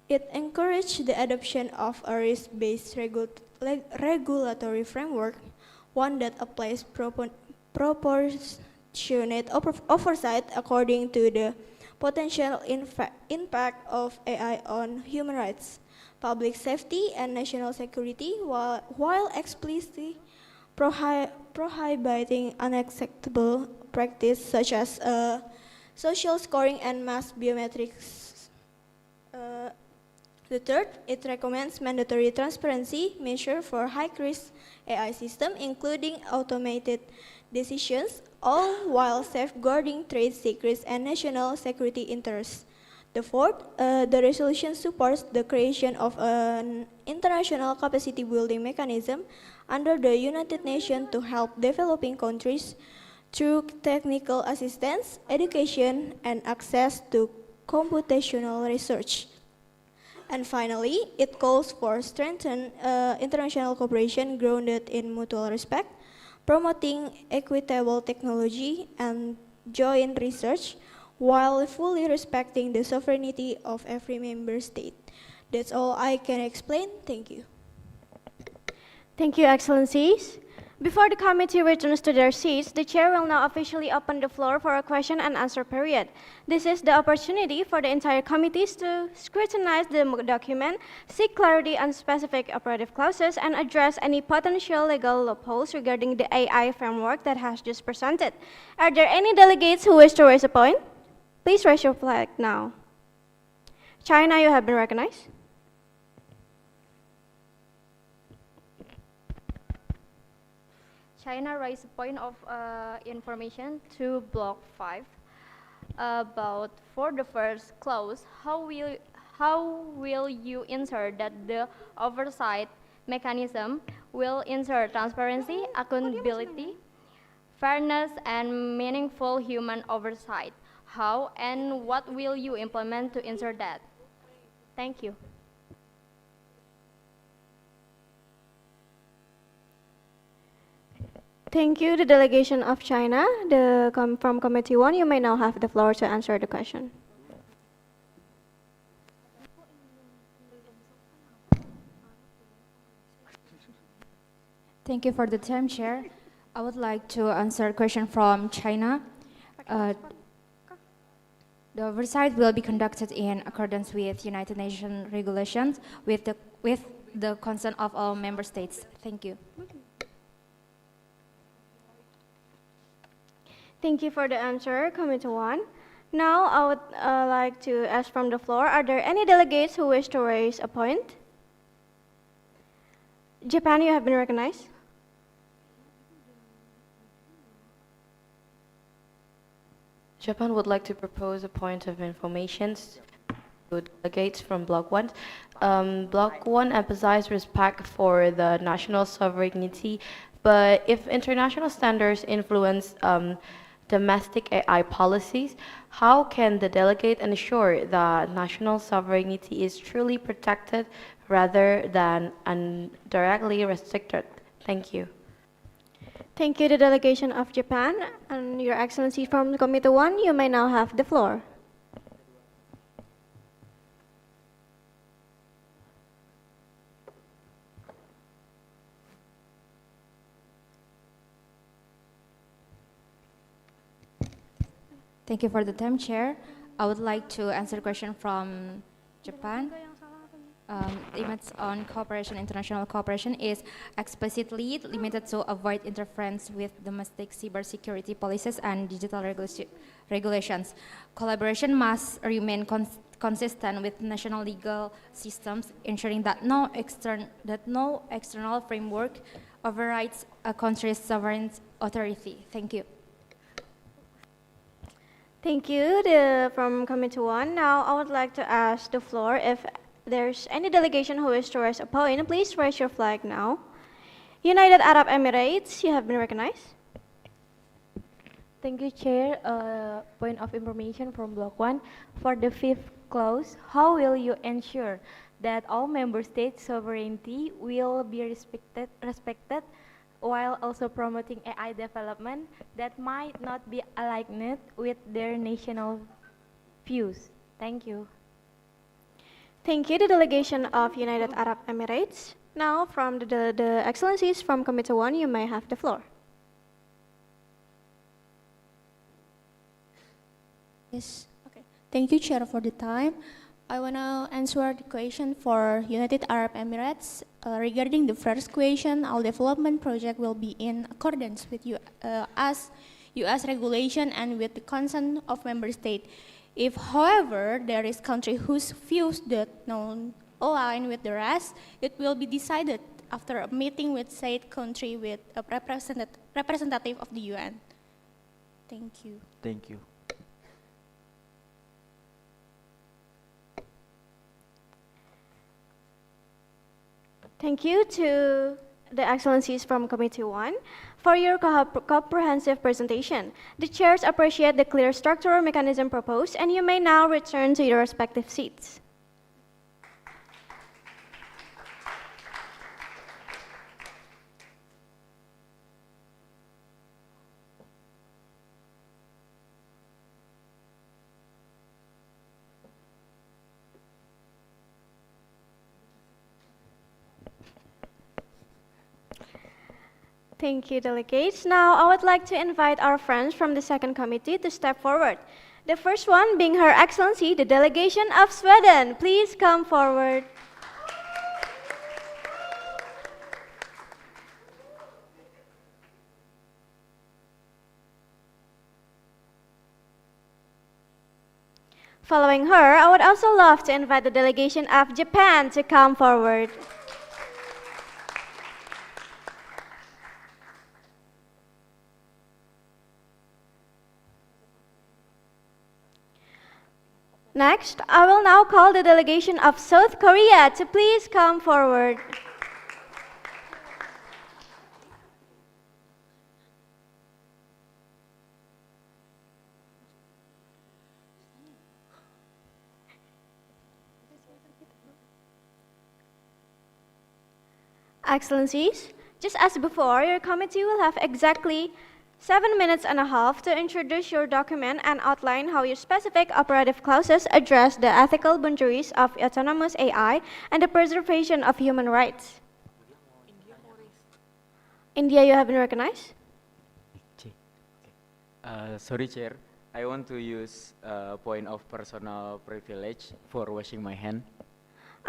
it encouraged the adoption of a risk-based regulatory framework, one that applies proportionate oversight according to the potential impact of AI on human rights, public safety, and national security, while explicitly prohibiting unacceptable practice such as social scoring and mass biometrics. The third, it recommends mandatory transparency measure for high-risk AI system, including automated decisions, all while safeguarding trade secrets and national security interests. The fourth, the resolution supports the creation of an international capacity building mechanism under the United Nations to help developing countries through technical assistance, education, and access to computational research. And finally, it calls for strengthened international cooperation grounded in mutual respect, promoting equitable technology and joint research, while fully respecting the sovereignty of every member state. That's all I can explain. Thank you. Thank you, Excellencies. Before the committee returns to their seats, the chair will now officially open the floor for a question and answer period. This is the opportunity for the entire committees to scrutinize the document, seek clarity on specific operative clauses, and address any potential legal loopholes regarding the AI framework that has just presented. Are there any delegates who wish to raise a point? Please raise your flag now. China, you have been recognized. China raised a point of information to Block 5 about for the first clause, how will you ensure that the oversight mechanism will ensure transparency, accountability, fairness, and meaningful human oversight? How and what will you implement to ensure that? Thank you. Thank you, the delegation of China. From Committee 1, you may now have the floor to answer the question. Thank you for the time, Chair. I would like to answer a question from China. The oversight will be conducted in accordance with United Nations regulations with the consent of all member states. Thank you. Thank you for the answer, Committee 1. Now I would like to ask from the floor, are there any delegates who wish to raise a point? Japan, you have been recognized. Japan would like to propose a point of information to delegates from Block 1. Block 1 emphasizes respect for the national sovereignty, but if international standards influence domestic AI policies, how can the delegate ensure that national sovereignty is truly protected rather than indirectly restricted? Thank you. Thank you, the delegation of Japan. And Your Excellency from Committee 1, you may now have the floor. Thank you for the time, Chair. I would like to answer a question from Japan. Limits on international cooperation is explicitly limited to avoid interference with domestic cybersecurity policies and digital regulations. Collaboration must remain consistent with national legal systems, ensuring that no external framework overrides a country's sovereign authority. Thank you. Thank you, from Committee 1. Now I would like to ask the floor if there's any delegation who wishes to raise a point. Please raise your flag now. United Arab Emirates, you have been recognized. Thank you, Chair. Point of information from Block 1. For the fifth clause, how will you ensure that all member states' sovereignty will be respected while also promoting AI development that might not be aligned with their national views? Thank you. Thank you, the delegation of United Arab Emirates. Now, from the Excellencies from Committee 1, you may have the floor. Yes. Okay. Thank you, Chair, for the time. I want to answer the question for United Arab Emirates. Regarding the first question, our development project will be in accordance with US regulation and with the consent of member state. If, however, there is country whose views do not align with the rest, it will be decided after a meeting with said country with a representative of the UN. Thank you. Thank you. Thank you to the Excellencies from Committee 1 for your comprehensive presentation. The chairs appreciate the clear structural mechanism proposed, and you may now return to your respective seats. Thank you, delegates. Now, I would like to invite our friends from the second committee to step forward. The first one being Her Excellency, the delegation of Sweden. Please come forward. Following her, I would also love to invite the delegation of Japan to come forward. Next, I will now call the delegation of South Korea to please come forward. Excellencies, just as before, your committee will have exactly 7.5 minutes to introduce your document and outline how your specific operative clauses address the ethical boundaries of autonomous AI and the preservation of human rights. India, you have been recognized. Sorry, Chair. I want to use a point of personal privilege for washing my hand.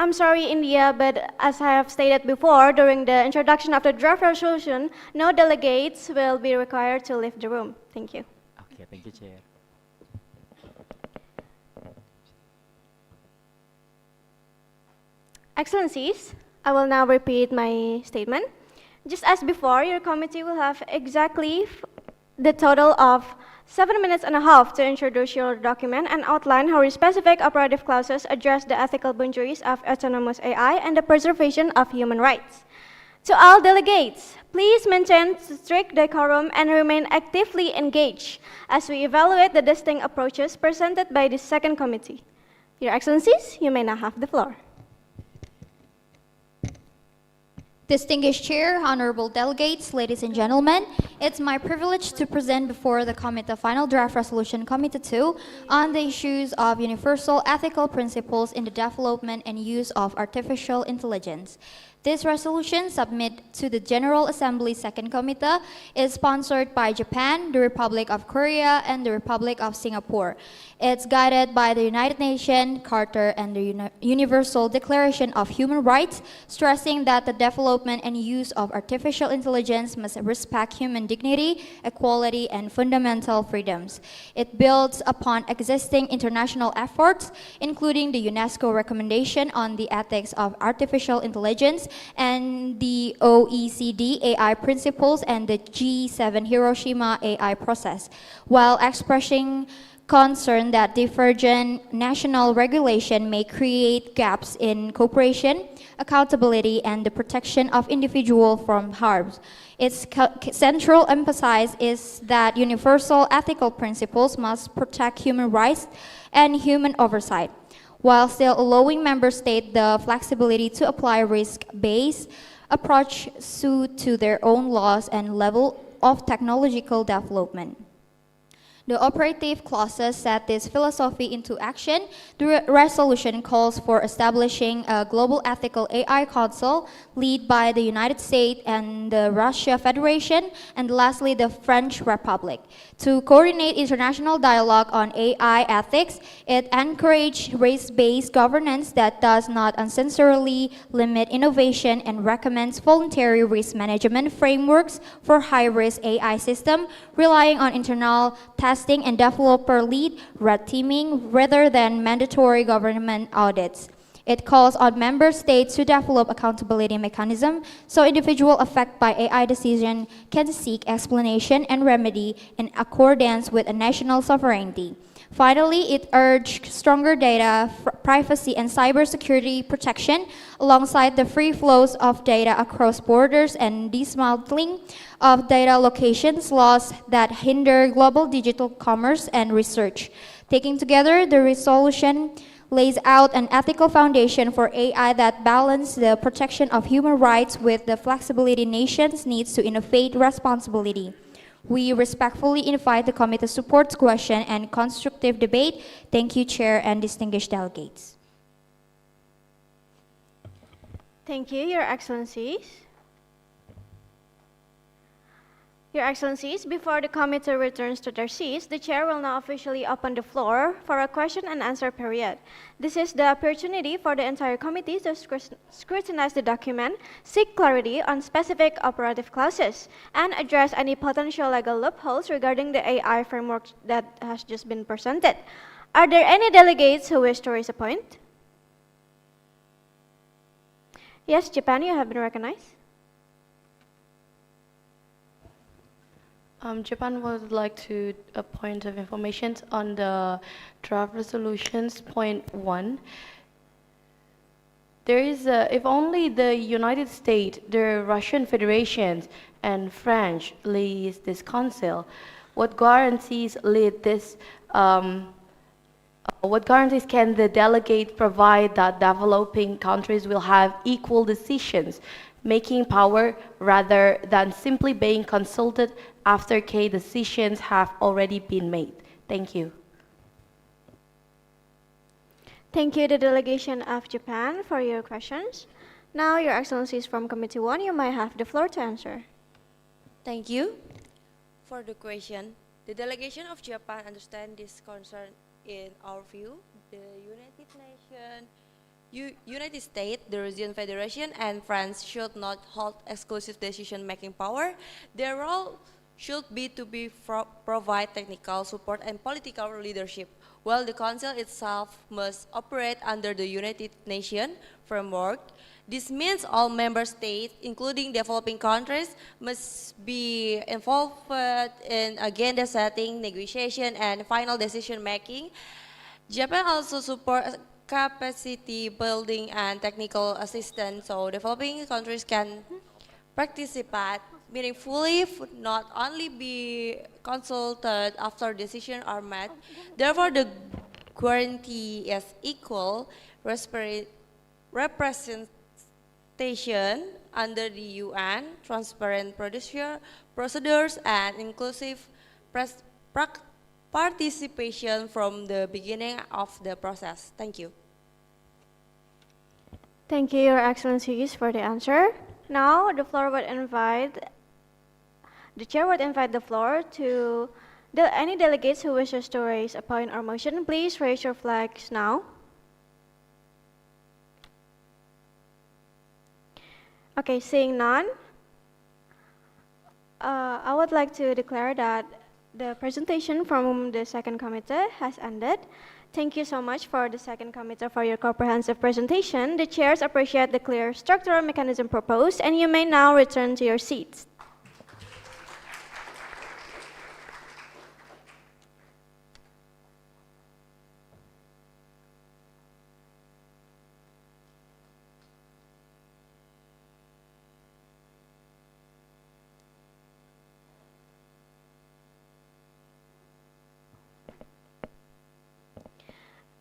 I'm sorry, India, but as I have stated before, during the introduction of the draft resolution, no delegates will be required to leave the room. Thank you. Okay, thank you, Chair. Excellencies, I will now repeat my statement. Just as before, your committee will have exactly the total of 7.5 minutes to introduce your document and outline how your specific operative clauses address the ethical boundaries of autonomous AI and the preservation of human rights. To all delegates, please maintain strict decorum and remain actively engaged as we evaluate the distinct approaches presented by the second committee. Your Excellencies, you may now have the floor. Distinguished Chair, honorable delegates, ladies and gentlemen, it's my privilege to present before the Committee Final Draft Resolution Committee 2 on the issues of universal ethical principles in the development and use of artificial intelligence. This resolution, submitted to the General Assembly Second Committee, is sponsored by Japan, the Republic of Korea, and the Republic of Singapore. It's guided by the United Nations Charter and the Universal Declaration of Human Rights, stressing that the development and use of artificial intelligence must respect human dignity, equality, and fundamental freedoms. It builds upon existing international efforts, including the UNESCO recommendation on the ethics of artificial intelligence and the OECD AI principles and the G7 Hiroshima AI process, while expressing concern that divergent national regulation may create gaps in cooperation, accountability, and the protection of individuals from harms. Its central emphasis is that universal ethical principles must protect human rights and human oversight, while still allowing member states the flexibility to apply risk-based approach suited to their own laws and level of technological development. The operative clauses set this philosophy into action. The resolution calls for establishing a global ethical AI council led by the United States and the Russia Federation, and lastly the French Republic. To coordinate international dialogue on AI ethics, it encourages race-based governance that does not unnecessarily limit innovation and recommends voluntary risk management frameworks for high-risk AI systems, relying on internal testing and developer-led red teaming rather than mandatory government audits. It calls on member states to develop accountability mechanisms so individuals affected by AI decisions can seek explanation and remedy in accordance with a national sovereignty. Finally, it urged stronger data privacy and cybersecurity protection alongside the free flows of data across borders and dismantling of data locations laws that hinder global digital commerce and research. Taken together, the resolution lays out an ethical foundation for AI that balances the protection of human rights with the flexibility nations needs to innovate responsibly. We respectfully invite the committee to support question and constructive debate. Thank you, Chair and distinguished delegates. Thank you, Your Excellencies. Your Excellencies, before the committee returns to their seats, the Chair will now officially open the floor for a question and answer period. This is the opportunity for the entire committee to scrutinize the document, seek clarity on specific operative clauses, and address any potential legal loopholes regarding the AI framework that has just been presented. Are there any delegates who wish to raise a point? Yes, Japan, you have been recognized. Japan would like to a point of information on the draft resolutions point 1. There is if only the United States, the Russian Federation, and France lead this council, what guarantees lead this? What guarantees can the delegate provide that developing countries will have equal decisions making power rather than simply being consulted after key decisions have already been made? Thank you. Thank you, the delegation of Japan, for your questions. Now, Your Excellencies from Committee 1, you might have the floor to answer. Thank you for the question. The delegation of Japan understands this concern. In our view, the United States, the Russian Federation, and France should not hold exclusive decision-making power. Their role should be to provide technical support and political leadership, while the Council itself must operate under the United Nations framework. This means all member states, including developing countries, must be involved in agenda setting, negotiation, and final decision making. Japan also supports capacity building and technical assistance, so developing countries can participate meaningfully, not only be consulted after decisions are made. Therefore, the guarantee is equal representation under the UN, transparent procedures, and inclusive participation from the beginning of the process. Thank you. Thank you, Your Excellencies, for the answer. Now, the chair would invite the floor to any delegates who wishes to raise a point or motion. Please raise your flags now. Okay, seeing none, I would like to declare that the presentation from the second committee has ended. Thank you so much for the second committee for your comprehensive presentation. The chairs appreciate the clear structural mechanism proposed, and you may now return to your seats.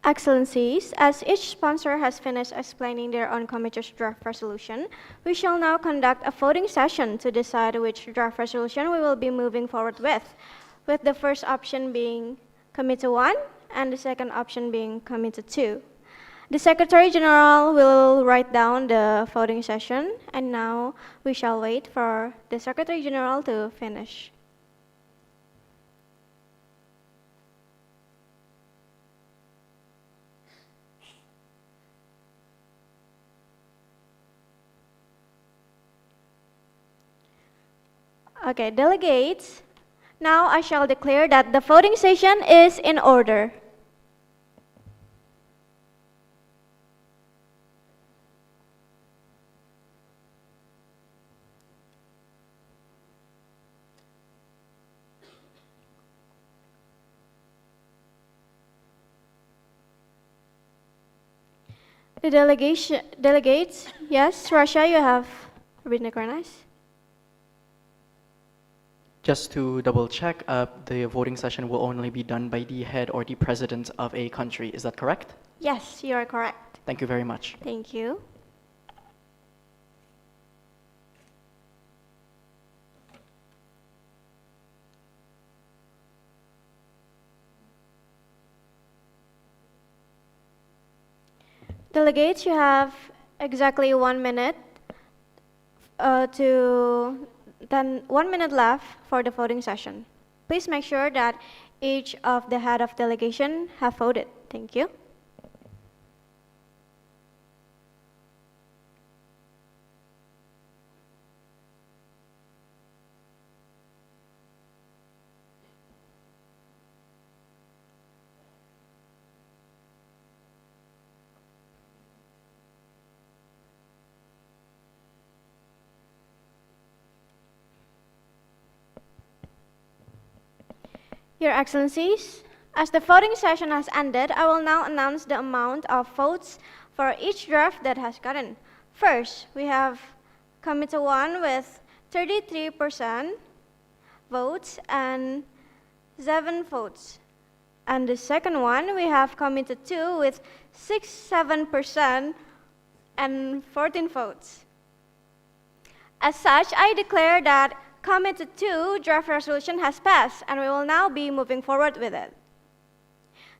Excellencies, as each sponsor has finished explaining their own committee's draft resolution, we shall now conduct a voting session to decide which draft resolution we will be moving forward with the first option being Committee 1 and the second option being Committee 2. The Secretary General will write down the voting session, and now we shall wait for the Secretary General to finish. Okay, delegates, now I shall declare that the voting session is in order. The delegates, yes, Russia, you have been recognized. Just to double check, the voting session will only be done by the head or the president of a country. Is that correct? Yes, you are correct. Thank you very much. Thank you. Delegates, you have exactly 1 minute then 1 minute left for the voting session. Please make sure that each of the head of delegation have voted. Thank you. Your Excellencies, as the voting session has ended, I will now announce the amount of votes for each draft that has gotten. First, we have Committee 1 with 33% votes and 7 votes. And the second one, we have Committee 2 with 7% and 14 votes. As such, I declare that Committee 2 draft resolution has passed, and we will now be moving forward with it.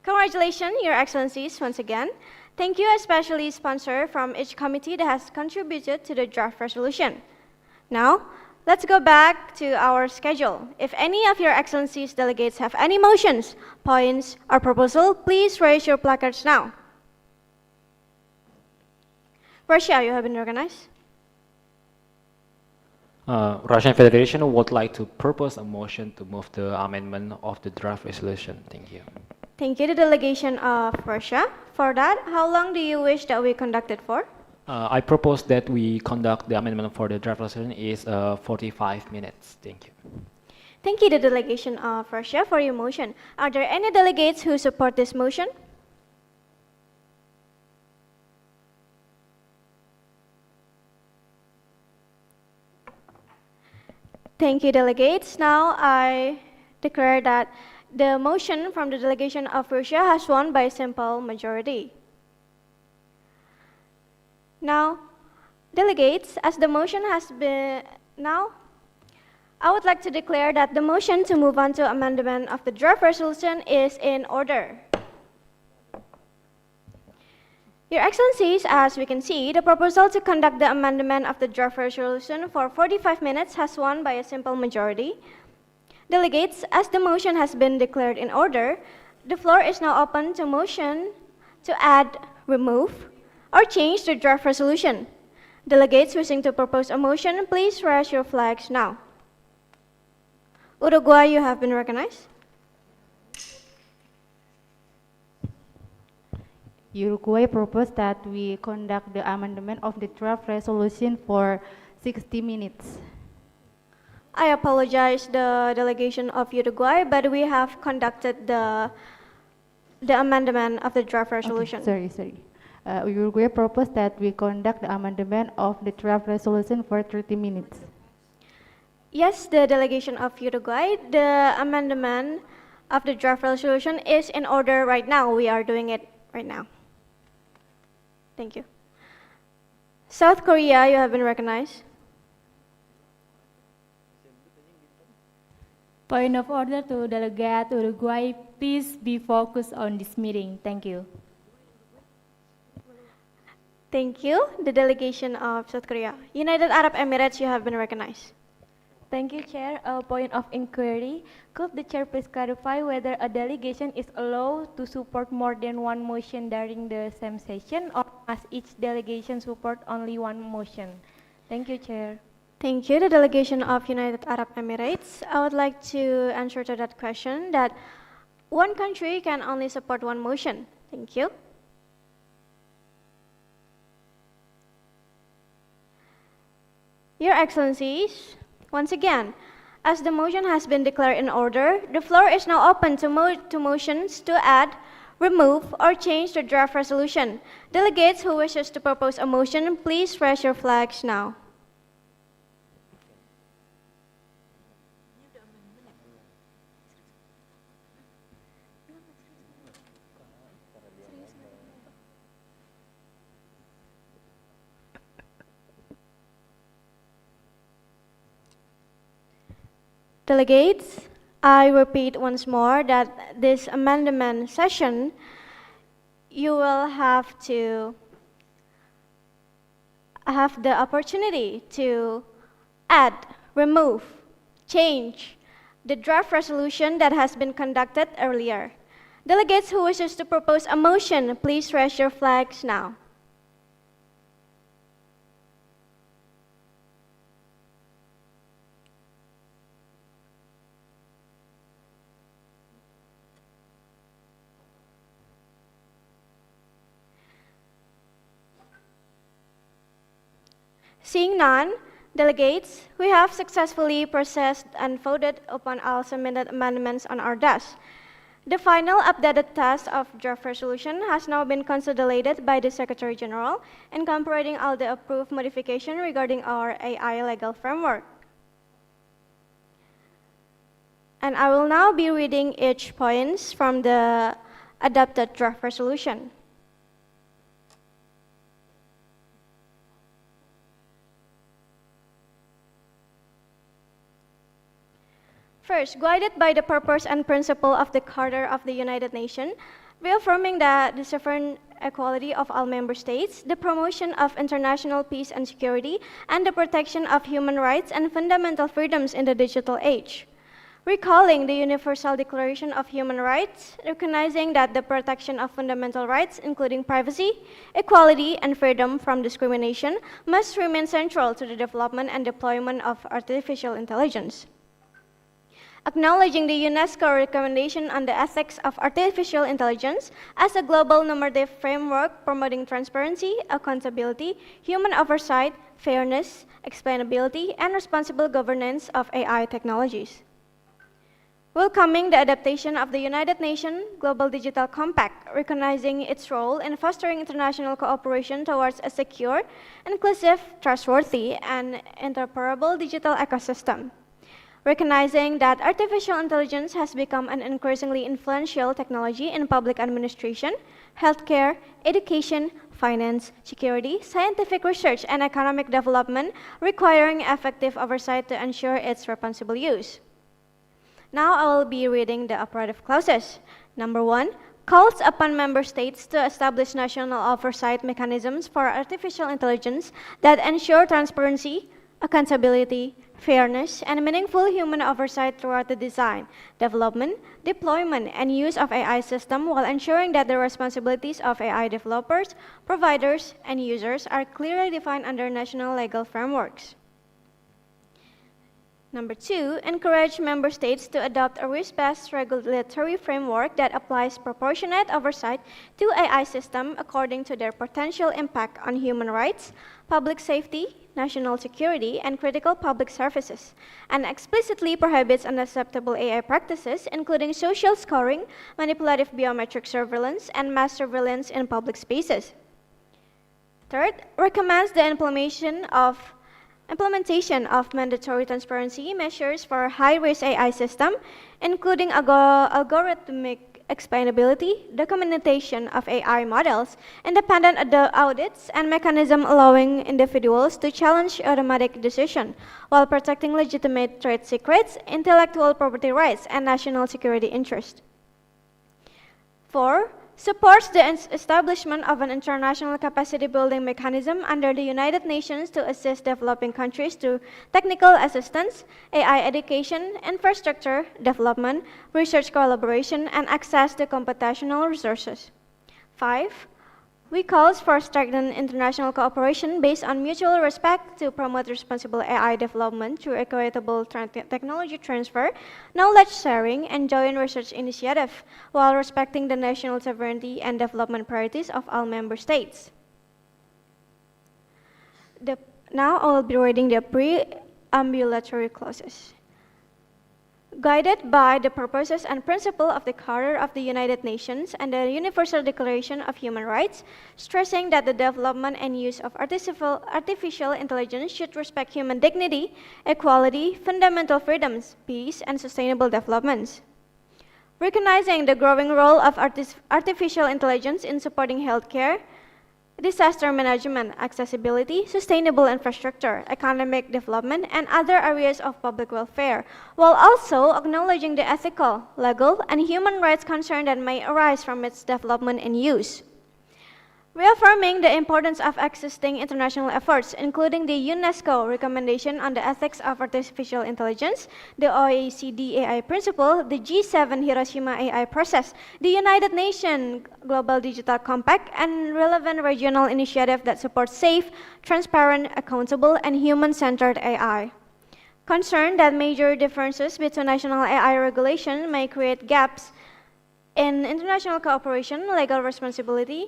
Congratulations, Your Excellencies, once again. Thank you, especially sponsor from each committee that has contributed to the draft resolution. Now, let's go back to our schedule. If any of Your Excellencies delegates have any motions, points, or proposal, please raise your placards now. Russia, you have been recognized. Russian Federation would like to propose a motion to move the amendment of the draft resolution. Thank you. Thank you, the delegation of Russia. For that, how long do you wish that we conduct it for? I propose that we conduct the amendment for the draft resolution is 45 minutes. Thank you. Thank you, the delegation of Russia, for your motion. Are there any delegates who support this motion? Thank you, delegates. Now I declare that the motion from the delegation of Russia has won by a simple majority. Now, delegates, as the motion has been now, I would like to declare that the motion to move on to amendment of the draft resolution is in order. Your Excellencies, as we can see, the proposal to conduct the amendment of the draft resolution for 45 minutes has won by a simple majority. Delegates, as the motion has been declared in order, the floor is now open to motion to add, remove, or change the draft resolution. Delegates wishing to propose a motion, please raise your flags now. Uruguay, you have been recognized. Uruguay proposed that we conduct the amendment of the draft resolution for 60 minutes. I apologize, the delegation of Uruguay, but we have conducted the amendment of the draft resolution. Okay, sorry. Uruguay proposed that we conduct the amendment of the draft resolution for 30 minutes. Yes, the delegation of Uruguay, the amendment of the draft resolution is in order right now. We are doing it right now. Thank you. South Korea, you have been recognized. Point of order to Delegate Uruguay, please be focused on this meeting. Thank you. Thank you, the delegation of South Korea. United Arab Emirates, you have been recognized. Thank you, Chair. A point of inquiry. Could the Chair please clarify whether a delegation is allowed to support more than one motion during the same session, or must each delegation support only one motion? Thank you, Chair. Thank you, the delegation of United Arab Emirates. I would like to answer to that question that one country can only support one motion. Thank you. Your Excellencies, once again, as the motion has been declared in order, the floor is now open to motions to add, remove, or change the draft resolution. Delegates who wishes to propose a motion, please raise your flags now. Delegates, I repeat once more that this amendment session, you will have to have the opportunity to add, remove, change the draft resolution that has been conducted earlier. Delegates who wishes to propose a motion, please raise your flags now. Seeing none, Delegates, we have successfully processed and voted upon all submitted amendments on our desk. The final updated text of draft resolution has now been consolidated by the Secretary General, incorporating all the approved modification regarding our AI legal framework. And I will now be reading each points from the adopted draft resolution. First, guided by the purpose and principle of the Charter of the United Nations, reaffirming that the sovereign equality of all member states, the promotion of international peace and security, and the protection of human rights and fundamental freedoms in the digital age. Recalling the Universal Declaration of Human Rights, recognizing that the protection of fundamental rights, including privacy, equality, and freedom from discrimination, must remain central to the development and deployment of artificial intelligence. Acknowledging the UNESCO recommendation on the ethics of artificial intelligence as a global normative framework promoting transparency, accountability, human oversight, fairness, explainability, and responsible governance of AI technologies. Welcoming the adaptation of the United Nations Global Digital Compact, recognizing its role in fostering international cooperation towards a secure, inclusive, trustworthy, and interoperable digital ecosystem. Recognizing that artificial intelligence has become an increasingly influential technology in public administration, healthcare, education, finance, security, scientific research, and economic development, requiring effective oversight to ensure its responsible use. Now I will be reading the operative clauses. Number 1, calls upon member states to establish national oversight mechanisms for artificial intelligence that ensure transparency, accountability, fairness, and meaningful human oversight throughout the design, development, deployment, and use of AI systems while ensuring that the responsibilities of AI developers, providers, and users are clearly defined under national legal frameworks. Number 2, encourage member states to adopt a risk-based regulatory framework that applies proportionate oversight to AI systems according to their potential impact on human rights, public safety, national security, and critical public services, and explicitly prohibits unacceptable AI practices, including social scoring, manipulative biometric surveillance, and mass surveillance in public spaces. Third, recommends the implementation of mandatory transparency measures for high-risk AI system, including algorithmic explainability, documentation of AI models, independent audits, and mechanism allowing individuals to challenge automatic decision while protecting legitimate trade secrets, intellectual property rights, and national security interests. 4, supports the establishment of an international capacity building mechanism under the United Nations to assist developing countries through technical assistance, AI education, infrastructure development, research collaboration, and access to computational resources. 5, we calls for strengthened international cooperation based on mutual respect to promote responsible AI development through equitable technology transfer, knowledge sharing, and joint research initiative, while respecting the national sovereignty and development priorities of all member states. Now I will be reading the preambulatory clauses. Guided by the purposes and principle of the Charter of the United Nations and the Universal Declaration of Human Rights, stressing that the development and use of artificial intelligence should respect human dignity, equality, fundamental freedoms, peace, and sustainable developments. Recognizing the growing role of artificial intelligence in supporting healthcare, disaster management, accessibility, sustainable infrastructure, economic development, and other areas of public welfare, while also acknowledging the ethical, legal, and human rights concerns that may arise from its development and use. Reaffirming the importance of existing international efforts, including the UNESCO recommendation on the ethics of artificial intelligence, the OECD AI principle, the G7 Hiroshima AI process, the United Nations Global Digital Compact, and relevant regional initiatives that support safe, transparent, accountable, and human-centered AI. Concerned that major differences between national AI regulation may create gaps in international cooperation, legal responsibility,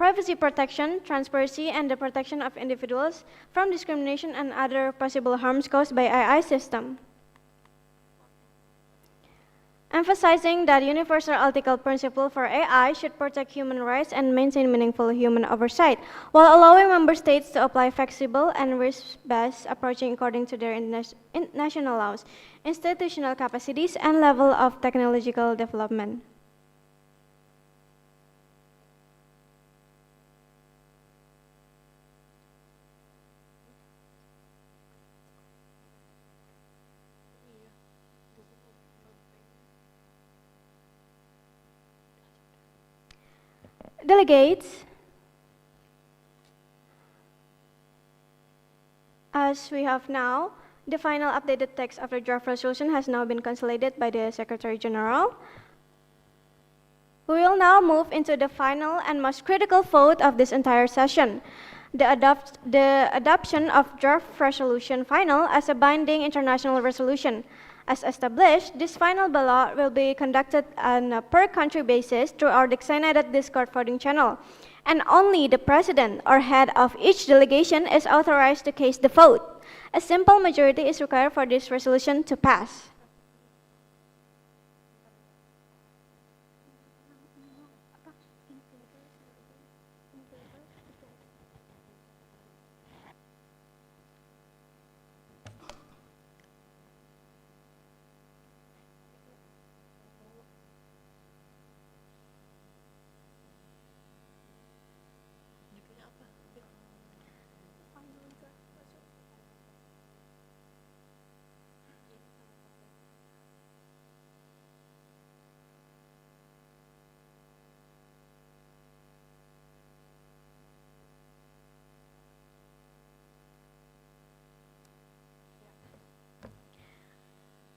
privacy protection, transparency, and the protection of individuals from discrimination and other possible harms caused by AI system. Emphasizing that universal ethical principle for AI should protect human rights and maintain meaningful human oversight, while allowing member states to apply flexible and risk-based approaching according to their national laws, institutional capacities, and level of technological development. Delegates, as we have now, the final updated text of the draft resolution has now been consolidated by the Secretary General. We will now move into the final and most critical vote of this entire session, the adoption of draft resolution final as a binding international resolution. As established, this final ballot will be conducted on a per-country basis through our designated Discord voting channel, and only the president or head of each delegation is authorized to cast the vote. A simple majority is required for this resolution to pass.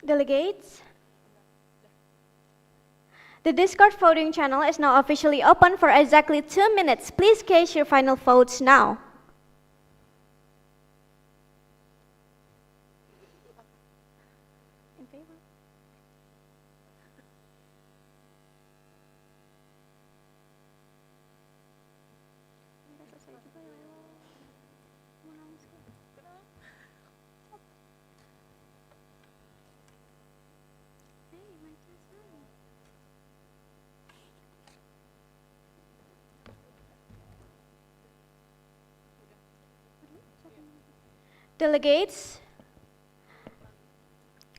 Delegates, the Discord voting channel is now officially open for exactly 2 minutes. Please cast your final votes now. Delegates,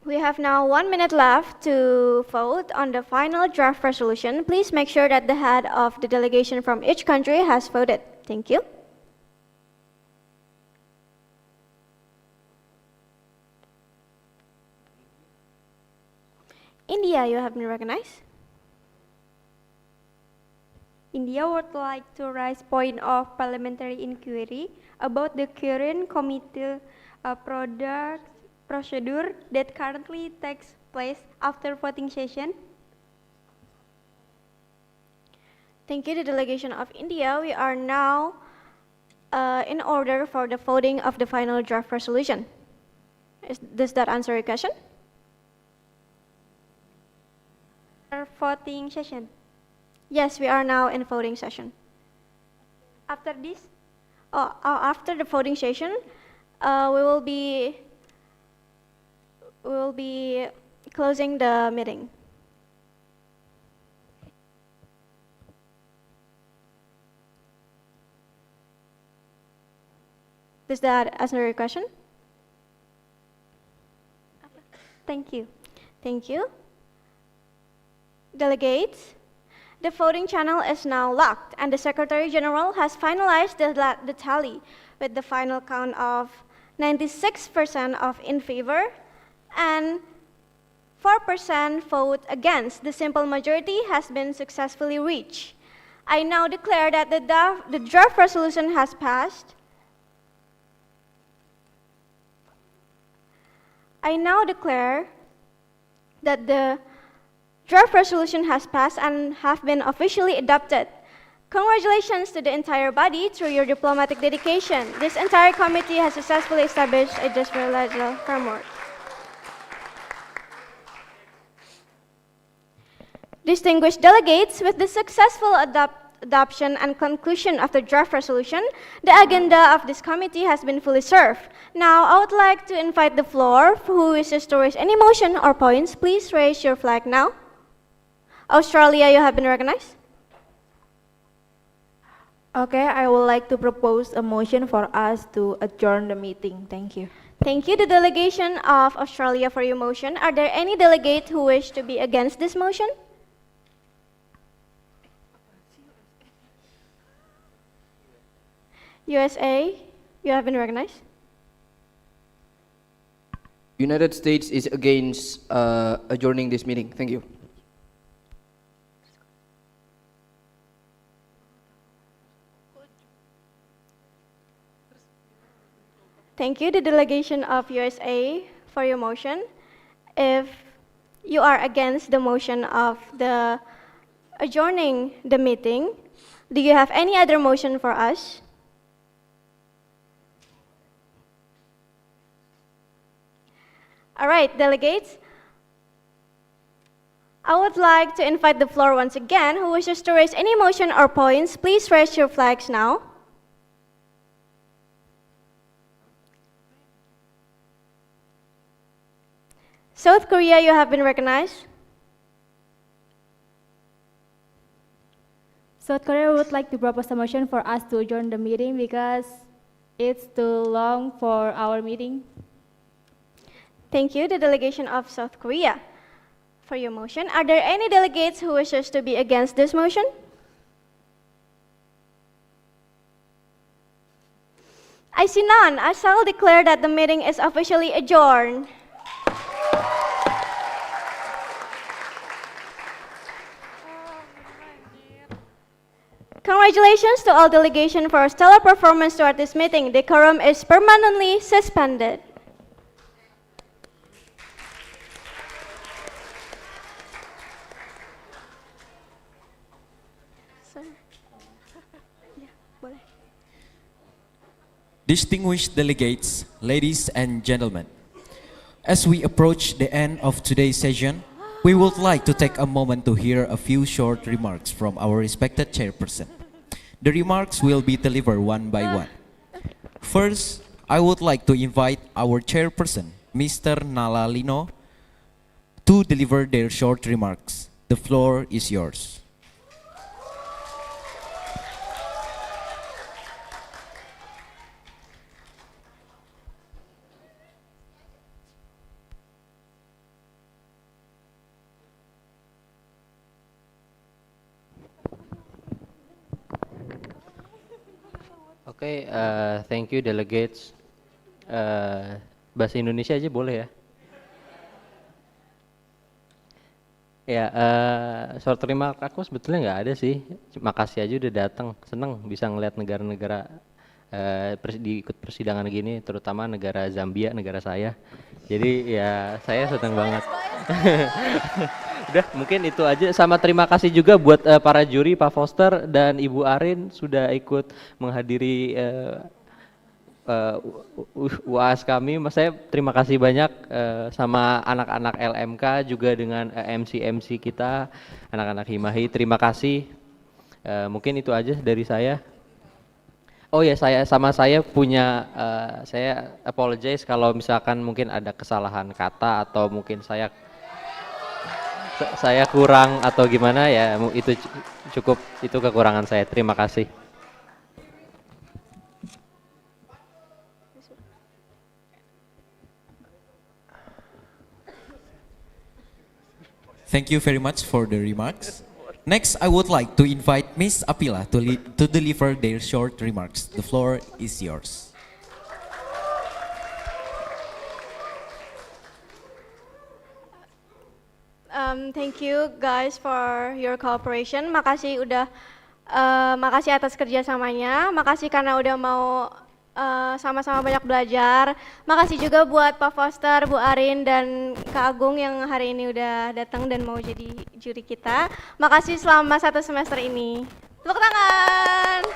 we have now 1 minute left to vote on the final draft resolution. Please make sure that the head of the delegation from each country has voted. Thank you. India, you have been recognized. India would like to raise point of parliamentary inquiry about the current committee procedure that currently takes place after voting session. Thank you, the delegation of India. We are now in order for the voting of the final draft resolution. Does that answer your question? Voting session. Yes, we are now in voting session. After this? After the voting session, we will be closing the meeting. Does that answer your question? Thank you. Thank you. Delegates, the voting channel is now locked, and the Secretary General has finalized the tally with the final count of 96% of in favor and 4% vote against. The simple majority has been successfully reached. I now declare that the draft resolution has passed. I now declare that the draft resolution has passed and have been officially adopted. Congratulations to the entire body through your diplomatic dedication. This entire committee has successfully established a just legal framework. Distinguished delegates, with the successful adoption and conclusion of the draft resolution, the agenda of this committee has been fully served. Now, I would like to invite the floor. Who wishes to raise any motion or points, please raise your flag now. Australia, you have been recognized. Okay, I would like to propose a motion for us to adjourn the meeting. Thank you. Thank you, the delegation of Australia, for your motion. Are there any delegates who wish to be against this motion? USA, you have been recognized. United States is against adjourning this meeting. Thank you. Thank you, the delegation of USA, for your motion. If you are against the motion of the adjourning the meeting, do you have any other motion for us? All right, delegates. I would like to invite the floor once again. Who wishes to raise any motion or points, please raise your flags now. South Korea, you have been recognized. South Korea would like to propose a motion for us to adjourn the meeting because it's too long for our meeting. Thank you, the delegation of South Korea, for your motion. Are there any delegates who wishes to be against this motion? I see none. I shall declare that the meeting is officially adjourned. Congratulations to all delegation for a stellar performance toward this meeting. Decorum is permanently suspended. Distinguished delegates, ladies and gentlemen, as we approach the end of today's session, we would like to take a moment to hear a few short remarks from our respected chairperson. The remarks will be delivered one by one. First, I would like to invite our chairperson, Mr. Nala Lino, to deliver their short remarks. The floor is yours. Oke, thank you delegates. Bahasa Indonesia aja boleh ya? Ya, short remark aku sebetulnya nggak ada sih. Makasih aja udah datang. Seneng bisa ngeliat negara-negara ikut persidangan gini, terutama negara Zambia, negara saya. Jadi ya saya seneng banget. Udah, mungkin itu aja. Sama terima kasih juga buat para juri, Pak Foster dan Ibu Arin sudah ikut menghadiri UAS kami. Saya terima kasih banyak sama anak-anak LMK juga dengan MC-MC kita, anak-anak Himahi. Terima kasih. Mungkin itu aja dari saya. Oh ya, saya punya, saya apologize kalau misalkan mungkin ada kesalahan kata atau mungkin saya kurang atau gimana ya, itu cukup, itu kekurangan saya. Terima kasih. Thank you very much for the remarks. Next, I would like to invite Ms. Apila to deliver their short remarks. The floor is yours. Thank you guys for your cooperation. Makasih makasih atas kerjasamanya. Makasih karena udah mau sama-sama banyak belajar. Makasih juga buat Pak Foster, Bu Arin, dan Kak Agung yang hari ini udah datang dan mau jadi juri kita. Makasih selama 1 semester ini. Tepuk tangan.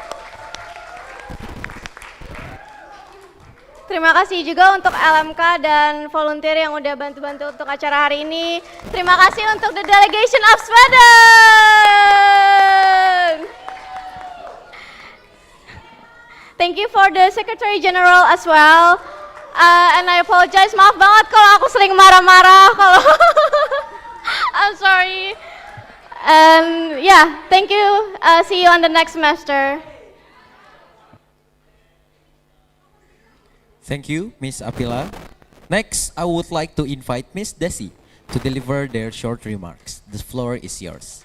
Terima kasih juga untuk LMK dan volunteer yang udah bantu-bantu untuk acara hari ini. Terima kasih untuk the delegation of Sweden. Thank you for the Secretary General as well. And I apologize, maaf banget kalau aku sering marah-marah kalau I'm sorry. And yeah, thank you. See you on the next semester. Thank you, Ms. Apila. Next, I would like to invite Ms. Desi to deliver their short remarks. The floor is yours.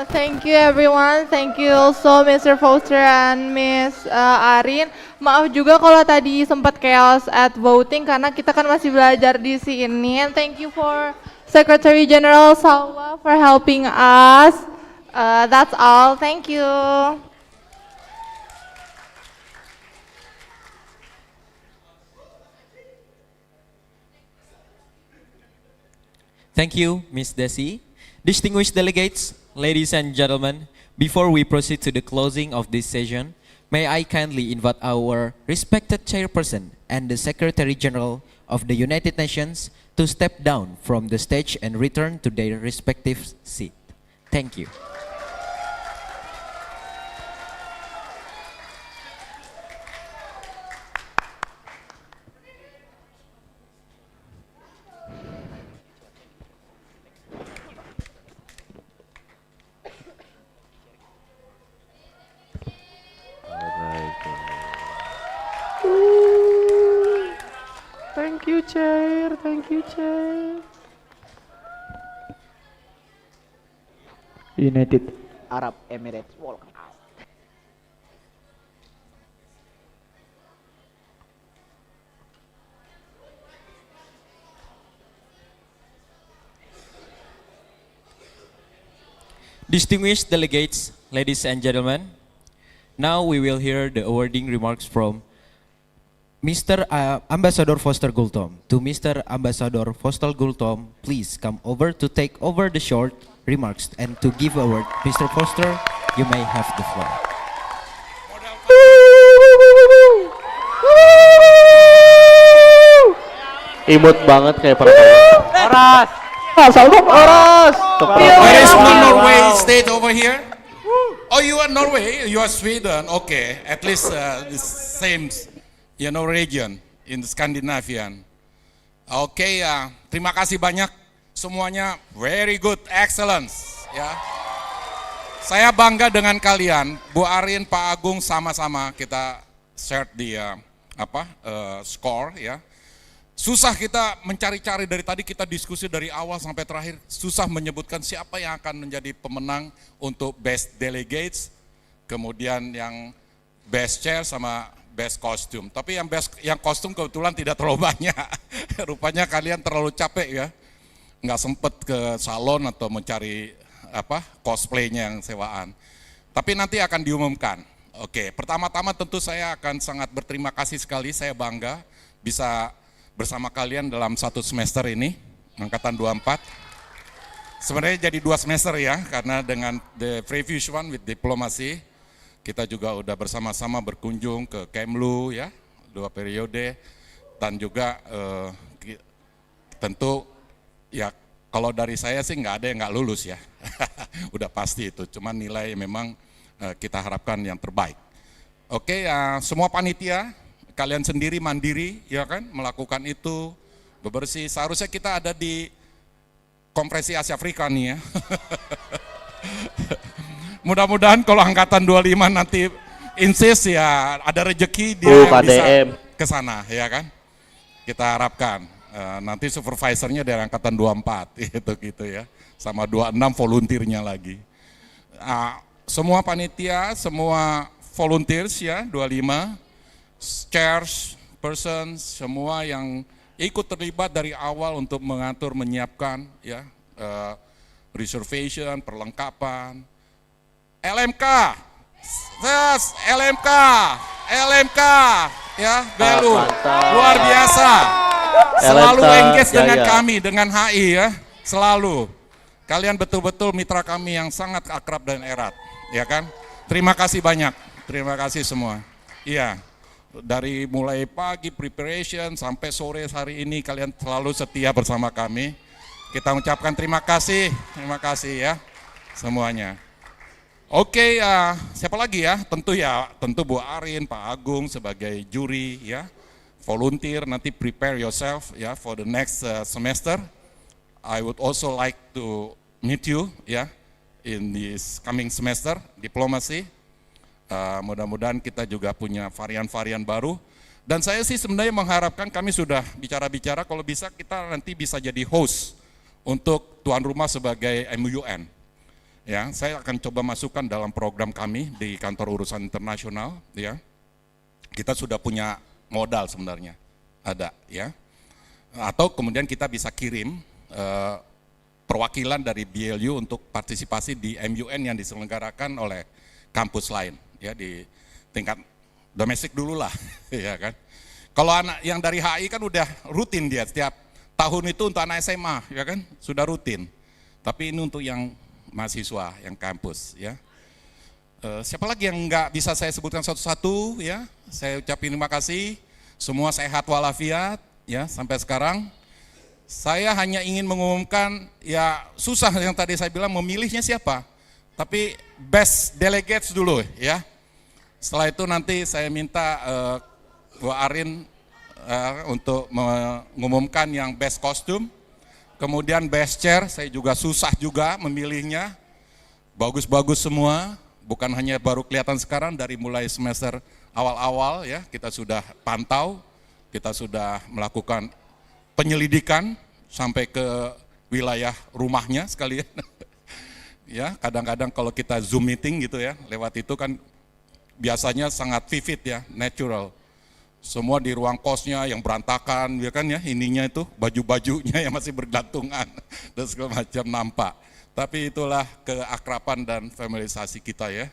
Thank you everyone, thank you also Mr. Foster and Miss Arin. Maaf juga kalau tadi sempat chaos at voting karena kita kan masih belajar di sini. And thank you for Secretary General Salwa for helping us. That's all, thank you. Thank you, Ms. Desi. Distinguished delegates, ladies and gentlemen, before we proceed to the closing of this session, may I kindly invite our respected chairperson and the Secretary General of the United Nations to step down from the stage and return to their respective seat. Thank you. Thank you, Chair. Thank you, Chair. United Arab Emirates, welcome out. Distinguished delegates, ladies and gentlemen, now we will hear the awarding remarks from Mr. Ambassador Foster Gultom. To Mr. Ambassador Foster Gultom, please come over to take over the short remarks and to give a word. Mr. Foster, you may have the floor. Imut banget kayak pernah. Oras. Where is one Norway state over here? Oh, you are Norway, you are Sweden. Okay, at least the same, region in Scandinavian. Okay, terima kasih banyak semuanya. Very good, excellence. Ya, saya bangga dengan kalian, Bu Arin, Pak Agung, sama-sama kita share di score ya. Susah kita mencari-cari dari tadi, kita diskusi dari awal sampai terakhir, susah menyebutkan siapa yang akan menjadi pemenang untuk best delegates, kemudian yang best chair sama best costume. Tapi yang kostum kebetulan tidak terlalu banyak. Rupanya kalian terlalu capek ya, nggak sempet ke salon atau mencari cosplaynya yang sewaan. Tapi nanti akan diumumkan. Oke, pertama-tama tentu saya akan sangat berterima kasih sekali, saya bangga bisa bersama kalian dalam satu semester ini, angkatan 24. Sebenarnya jadi 2 semester ya, karena dengan the previous one with diplomacy, kita juga udah bersama-sama berkunjung ke Kemlu ya, 2 periode, dan juga tentu ya kalau dari saya sih nggak ada yang nggak lulus ya, udah pasti itu, cuman nilai memang kita harapkan yang terbaik. Oke, semua panitia, kalian sendiri mandiri ya kan melakukan itu, bebersih. Seharusnya kita ada di Konferensi Asia Afrika nih ya. Mudah-mudahan kalau angkatan 25 nanti insist ya ada rezeki dia bisa ke sana ya kan. Kita harapkan nanti supervisornya dari angkatan 24 gitu ya. Sama 26 volunteernya lagi. Semua panitia, semua volunteers ya 25 chairs, persons, semua yang ikut terlibat dari awal untuk mengatur, menyiapkan ya reservation, perlengkapan, LMK, LMK, ya Belu, luar biasa, selalu engage dengan kami, dengan HI ya, selalu. Kalian betul-betul mitra kami yang sangat akrab dan erat, ya kan? Terima kasih banyak, terima kasih semua. Iya. Dari mulai pagi preparation sampai sore hari ini kalian selalu setia bersama kami. Kita ucapkan terima kasih ya semuanya. Oke, siapa lagi ya? Tentu Bu Arin, Pak Agung sebagai juri ya, volunteer, nanti prepare yourself ya for the next semester. I would also like to meet you ya in this coming semester diplomasi. Mudah-mudahan kita juga punya varian-varian baru. Dan saya sih sebenarnya mengharapkan, kami sudah bicara-bicara, kalau bisa kita nanti bisa jadi host untuk tuan rumah sebagai MUN. Ya, saya akan coba masukkan dalam program kami di kantor urusan internasional. Ya, kita sudah punya modal sebenarnya, ada ya. Atau kemudian kita bisa kirim perwakilan dari BLU untuk partisipasi di MUN yang diselenggarakan oleh kampus lain, ya di tingkat domestik dulu lah, ya kan. Kalau anak yang dari HI kan udah rutin dia setiap tahun itu untuk anak SMA, ya kan, sudah rutin. Tapi ini untuk yang mahasiswa, yang kampus, ya. Siapa lagi yang nggak bisa saya sebutkan satu-satu, ya? Saya ucapin terima kasih. Semua sehat walafiat, ya sampai sekarang. Saya hanya ingin mengumumkan, ya susah yang tadi saya bilang memilihnya siapa. Tapi best delegates dulu, ya. Setelah itu nanti saya minta Bu Arin untuk mengumumkan yang best kostum. Kemudian best chair, saya juga susah juga memilihnya. Bagus-bagus semua, bukan hanya baru kelihatan sekarang, dari mulai semester awal-awal ya, kita sudah pantau, kita sudah melakukan penyelidikan sampai ke wilayah rumahnya sekalian. Ya, kadang-kadang kalau kita Zoom meeting gitu ya, lewat itu kan biasanya sangat vivid ya, natural. Semua di ruang kosnya yang berantakan, ya kan ya, ininya itu baju-bajunya yang masih bergantungan dan segala macam nampak. Tapi itulah keakraban dan familiarisasi kita ya.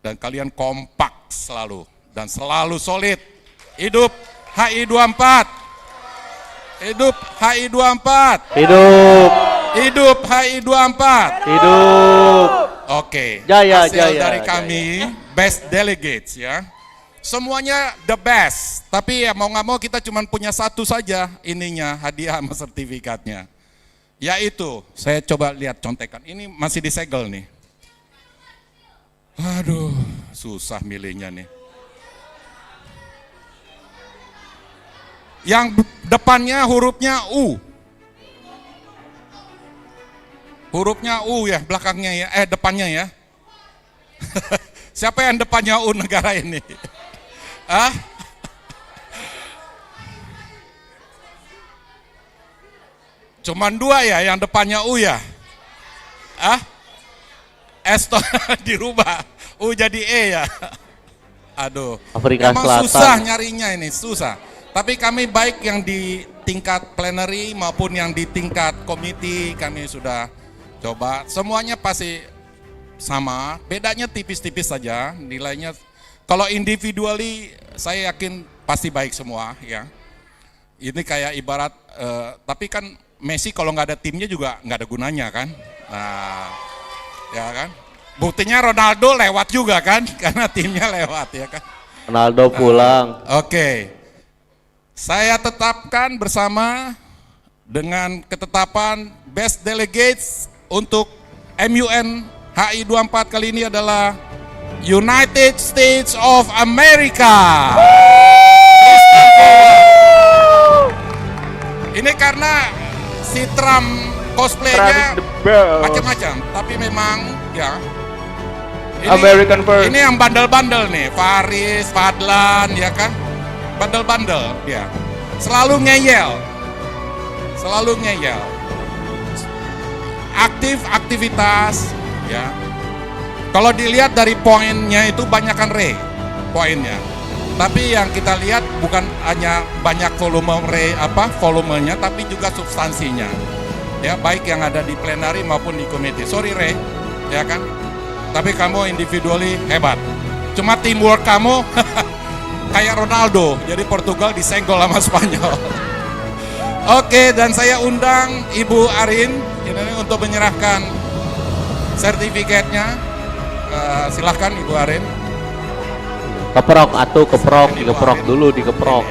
Dan kalian kompak selalu dan selalu solid. Hidup HI24. Hidup HI24. Hidup. Hidup HI24. Hidup. Oke. Jaya, hasil jaya, dari kami best delegates ya. Semuanya the best, tapi ya mau nggak mau kita cuma punya satu saja ininya, hadiah sama sertifikatnya. Yaitu, saya coba lihat contekan, ini masih disegel nih. Aduh, susah milihnya nih. Yang depannya hurufnya U. Hurufnya U ya, belakangnya ya, depannya ya. Siapa yang depannya U negara ini? Ah? Cuman dua ya yang depannya U ya? Ah? S dirubah, U jadi E ya? Aduh, Afrika emang Selatan. susah nyarinya ini, susah. Tapi kami baik yang di tingkat plenary maupun yang di tingkat komite kami sudah coba. Semuanya pasti sama, bedanya tipis-tipis saja nilainya. Kalau individually saya yakin pasti baik semua ya. Ini kayak ibarat, tapi kan Messi kalau nggak ada timnya juga nggak ada gunanya kan. Nah, ya kan. Buktinya Ronaldo lewat juga kan, karena timnya lewat ya kan. Ronaldo pulang. Oke. Saya tetapkan bersama dengan ketetapan best delegates untuk MUN HI24 kali ini adalah United States of America. Ini karena si Trump cosplaynya macam-macam, tapi memang ya. Ini, American first. Ini yang bandel-bandel nih, Faris, Fadlan, ya kan? Bandel-bandel, ya. Selalu ngeyel, selalu ngeyel. Aktivitas, ya. Kalau dilihat dari poinnya itu banyakkan poinnya. Tapi yang kita lihat bukan hanya banyak volumenya, tapi juga substansinya. Ya, baik yang ada di plenary maupun di komite. Sorry ya kan? Tapi kamu individually hebat. Cuma teamwork kamu kayak Ronaldo. Jadi Portugal disenggol sama Spanyol. Oke, dan saya undang Ibu Arin ini untuk menyerahkan sertifikatnya. Silahkan Ibu Arin. Keprok atuh, keprok, dikeprok dulu, dikeprok.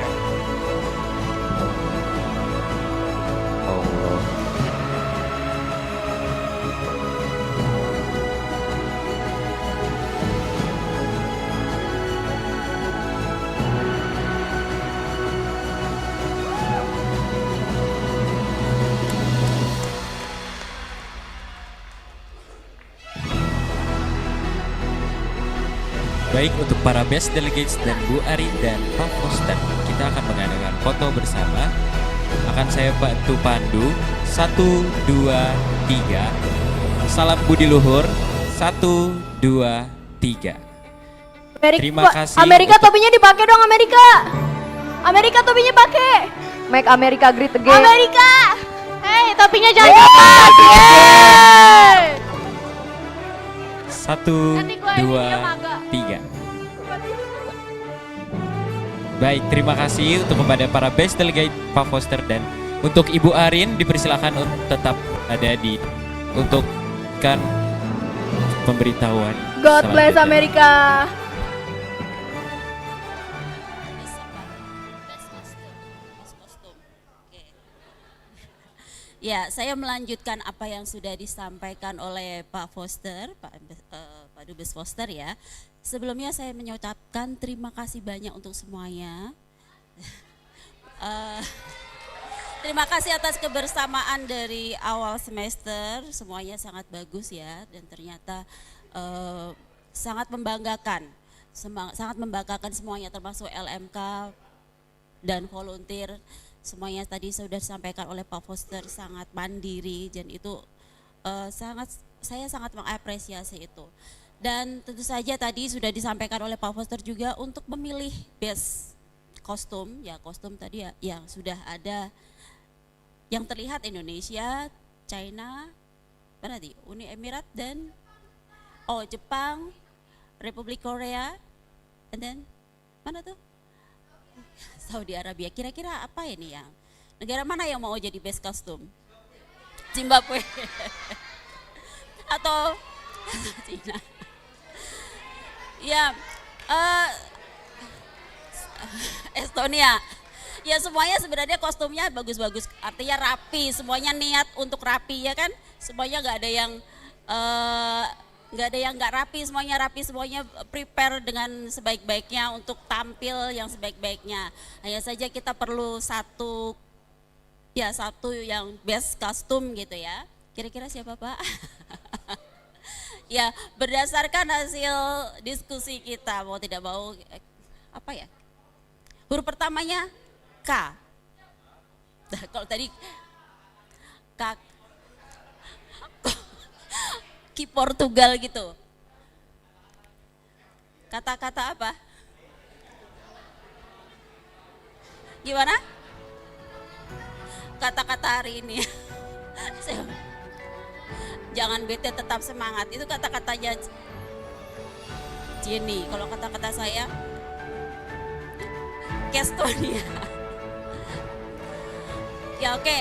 Baik, untuk para best delegates dan Bu Arin dan Pak Foster, kita akan mengadakan foto bersama. Akan saya bantu pandu. 1, 2, 3. Salam budi luhur. 1, 2, 3. Terima kasih. Amerika topinya dipakai dong, Amerika. Amerika topinya pakai. Make America great again. Amerika. Hey, topinya jangan lepas. 1, 2, 3. Baik, terima kasih untuk kepada para best delegate Pak Foster dan untuk Ibu Arin dipersilakan untuk tetap ada di untuk kan pemberitahuan. God bless selanjutnya. Amerika. Ya, saya melanjutkan apa yang sudah disampaikan oleh Pak Foster, Pak Dubes Foster ya. Sebelumnya saya mengucapkan terima kasih banyak untuk semuanya. Terima kasih atas kebersamaan dari awal semester, semuanya sangat bagus ya, dan ternyata sangat membanggakan, sangat membanggakan semuanya, termasuk LMK dan volunteer. Semuanya tadi sudah disampaikan oleh Pak Foster, sangat mandiri, dan itu saya sangat mengapresiasi itu. Dan tentu saja tadi sudah disampaikan oleh Pak Foster juga untuk memilih best kostum, ya kostum tadi ya yang sudah ada, yang terlihat Indonesia, China, mana tadi, Uni Emirat dan Jepang, Republik Korea, and then mana tuh? Saudi Arabia. Kira-kira apa ini yang negara mana yang mau jadi best kostum? Zimbabwe atau Cina? Ya, Estonia. Ya semuanya sebenarnya kostumnya bagus-bagus, artinya rapi, semuanya niat untuk rapi ya kan? Semuanya nggak ada yang nggak rapi, semuanya rapi, semuanya prepare dengan sebaik-baiknya untuk tampil yang sebaik-baiknya. Hanya saja kita perlu satu yang best kostum gitu ya. Kira-kira siapa Pak? Ya berdasarkan hasil diskusi kita, mau tidak mau apa ya? Huruf pertamanya K. Nah, kalau tadi K, Ki Portugal gitu. Kata-kata apa? Gimana? Kata-kata hari ini. Jangan bete, tetap semangat. Itu kata-katanya Jenny. Kalau kata-kata saya, Kestonia. Ya oke,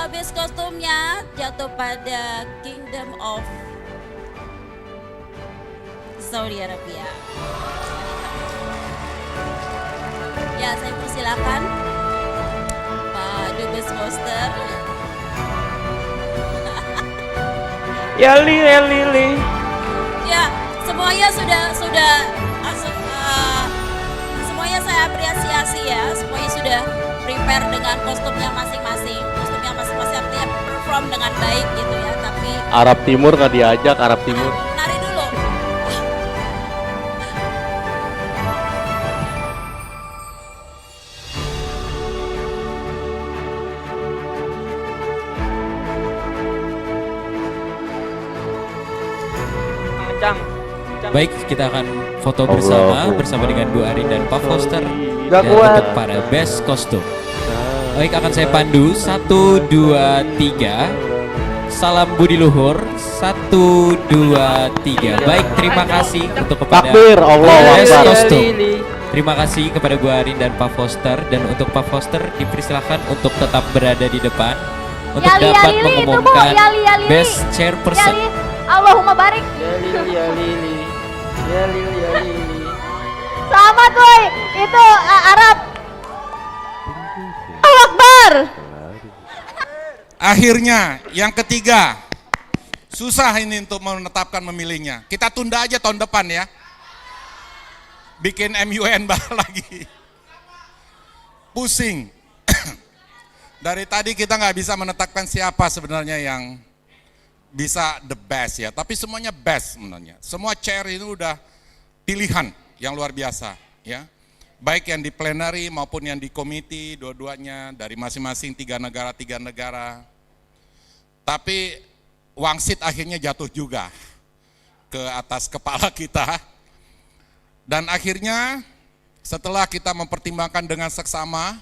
base kostumnya jatuh pada Kingdom of Saudi Arabia. Ya saya persilakan Pak Dubes Foster. Ya Lili. Ya semuanya sudah semuanya saya apresiasi ya, semuanya sudah prepare dengan kostumnya masing-masing. Kostumnya masing-masing artinya perform dengan baik gitu ya, tapi Arab Timur nggak diajak, Arab Timur. nari dulu. Baik, kita akan foto bersama dengan Bu Arin dan Pak Foster Gak dan kuat. untuk para best kostum. Baik, akan saya pandu 1, 2, 3. Salam budi luhur. 1, 2, 3. Baik, terima kasih untuk kepada Takbir, Allahu best Akbar. kostum. Terima kasih kepada Bu Arin dan Pak Foster, dan untuk Pak Foster dipersilakan untuk tetap berada di depan untuk Yali, dapat yali, mengumumkan itu, Bu. Yali, yali. best chairperson. Yali, Allahumma barik. Ya Lili. Selamat woi, itu Arab. Allahu Akbar. Akhirnya yang ketiga, susah ini untuk menetapkan memilihnya. Kita tunda aja tahun depan ya. Bikin MUN lagi. Pusing. Dari tadi kita nggak bisa menetapkan siapa sebenarnya yang bisa the best ya. Tapi semuanya best sebenarnya. Semua chair ini udah pilihan yang luar biasa, ya. Baik yang di plenary maupun yang di komite, dua-duanya dari masing-masing tiga negara. Tapi wangsit akhirnya jatuh juga ke atas kepala kita. Dan akhirnya setelah kita mempertimbangkan dengan seksama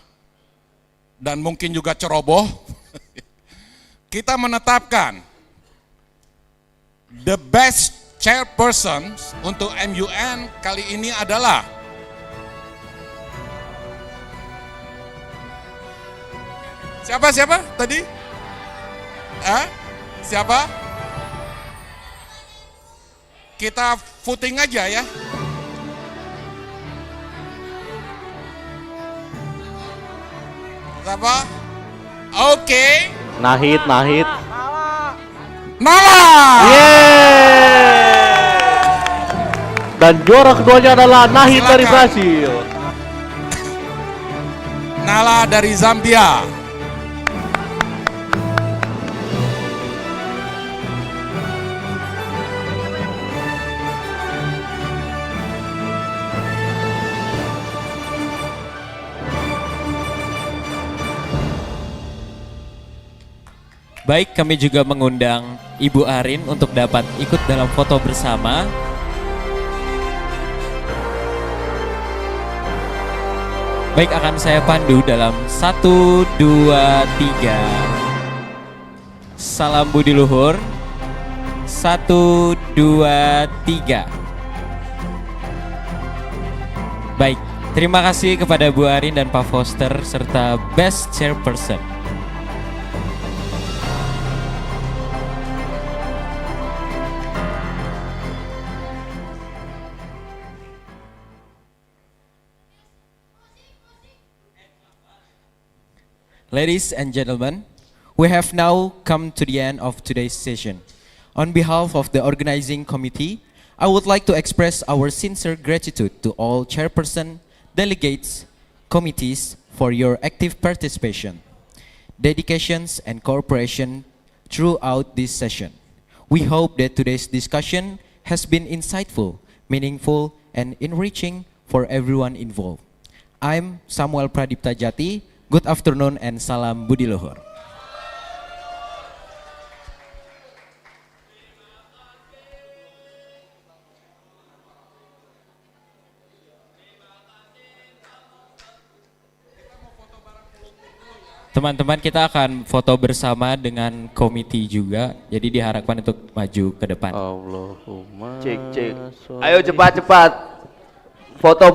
dan mungkin juga ceroboh, kita menetapkan the best chairperson untuk MUN kali ini adalah siapa tadi? Siapa? Kita voting aja ya. Siapa? Oke. Nahid. Nala. Dan juara keduanya adalah Nahid dari Brasil. Nala dari Zambia. Baik, kami juga mengundang Ibu Arin untuk dapat ikut dalam foto bersama. Baik, akan saya pandu dalam 1, 2, 3. Salam budi luhur. 1, 2, 3. Baik, terima kasih kepada Bu Arin dan Pak Foster serta Best Chairperson. Ladies and gentlemen, we have now come to the end of today's session. On behalf of the organizing committee, I would like to express our sincere gratitude to all chairperson, delegates, committees for your active participation, dedications, and cooperation throughout this session. We hope that today's discussion has been insightful, meaningful, and enriching for everyone involved. I'm Samuel Prakdip Tajati. Good afternoon and salam budi luhur. Teman-teman, kita akan foto bersama dengan komite juga. Jadi diharapkan untuk maju ke depan. Allahumma. Cek. Ayo cepat. Foto.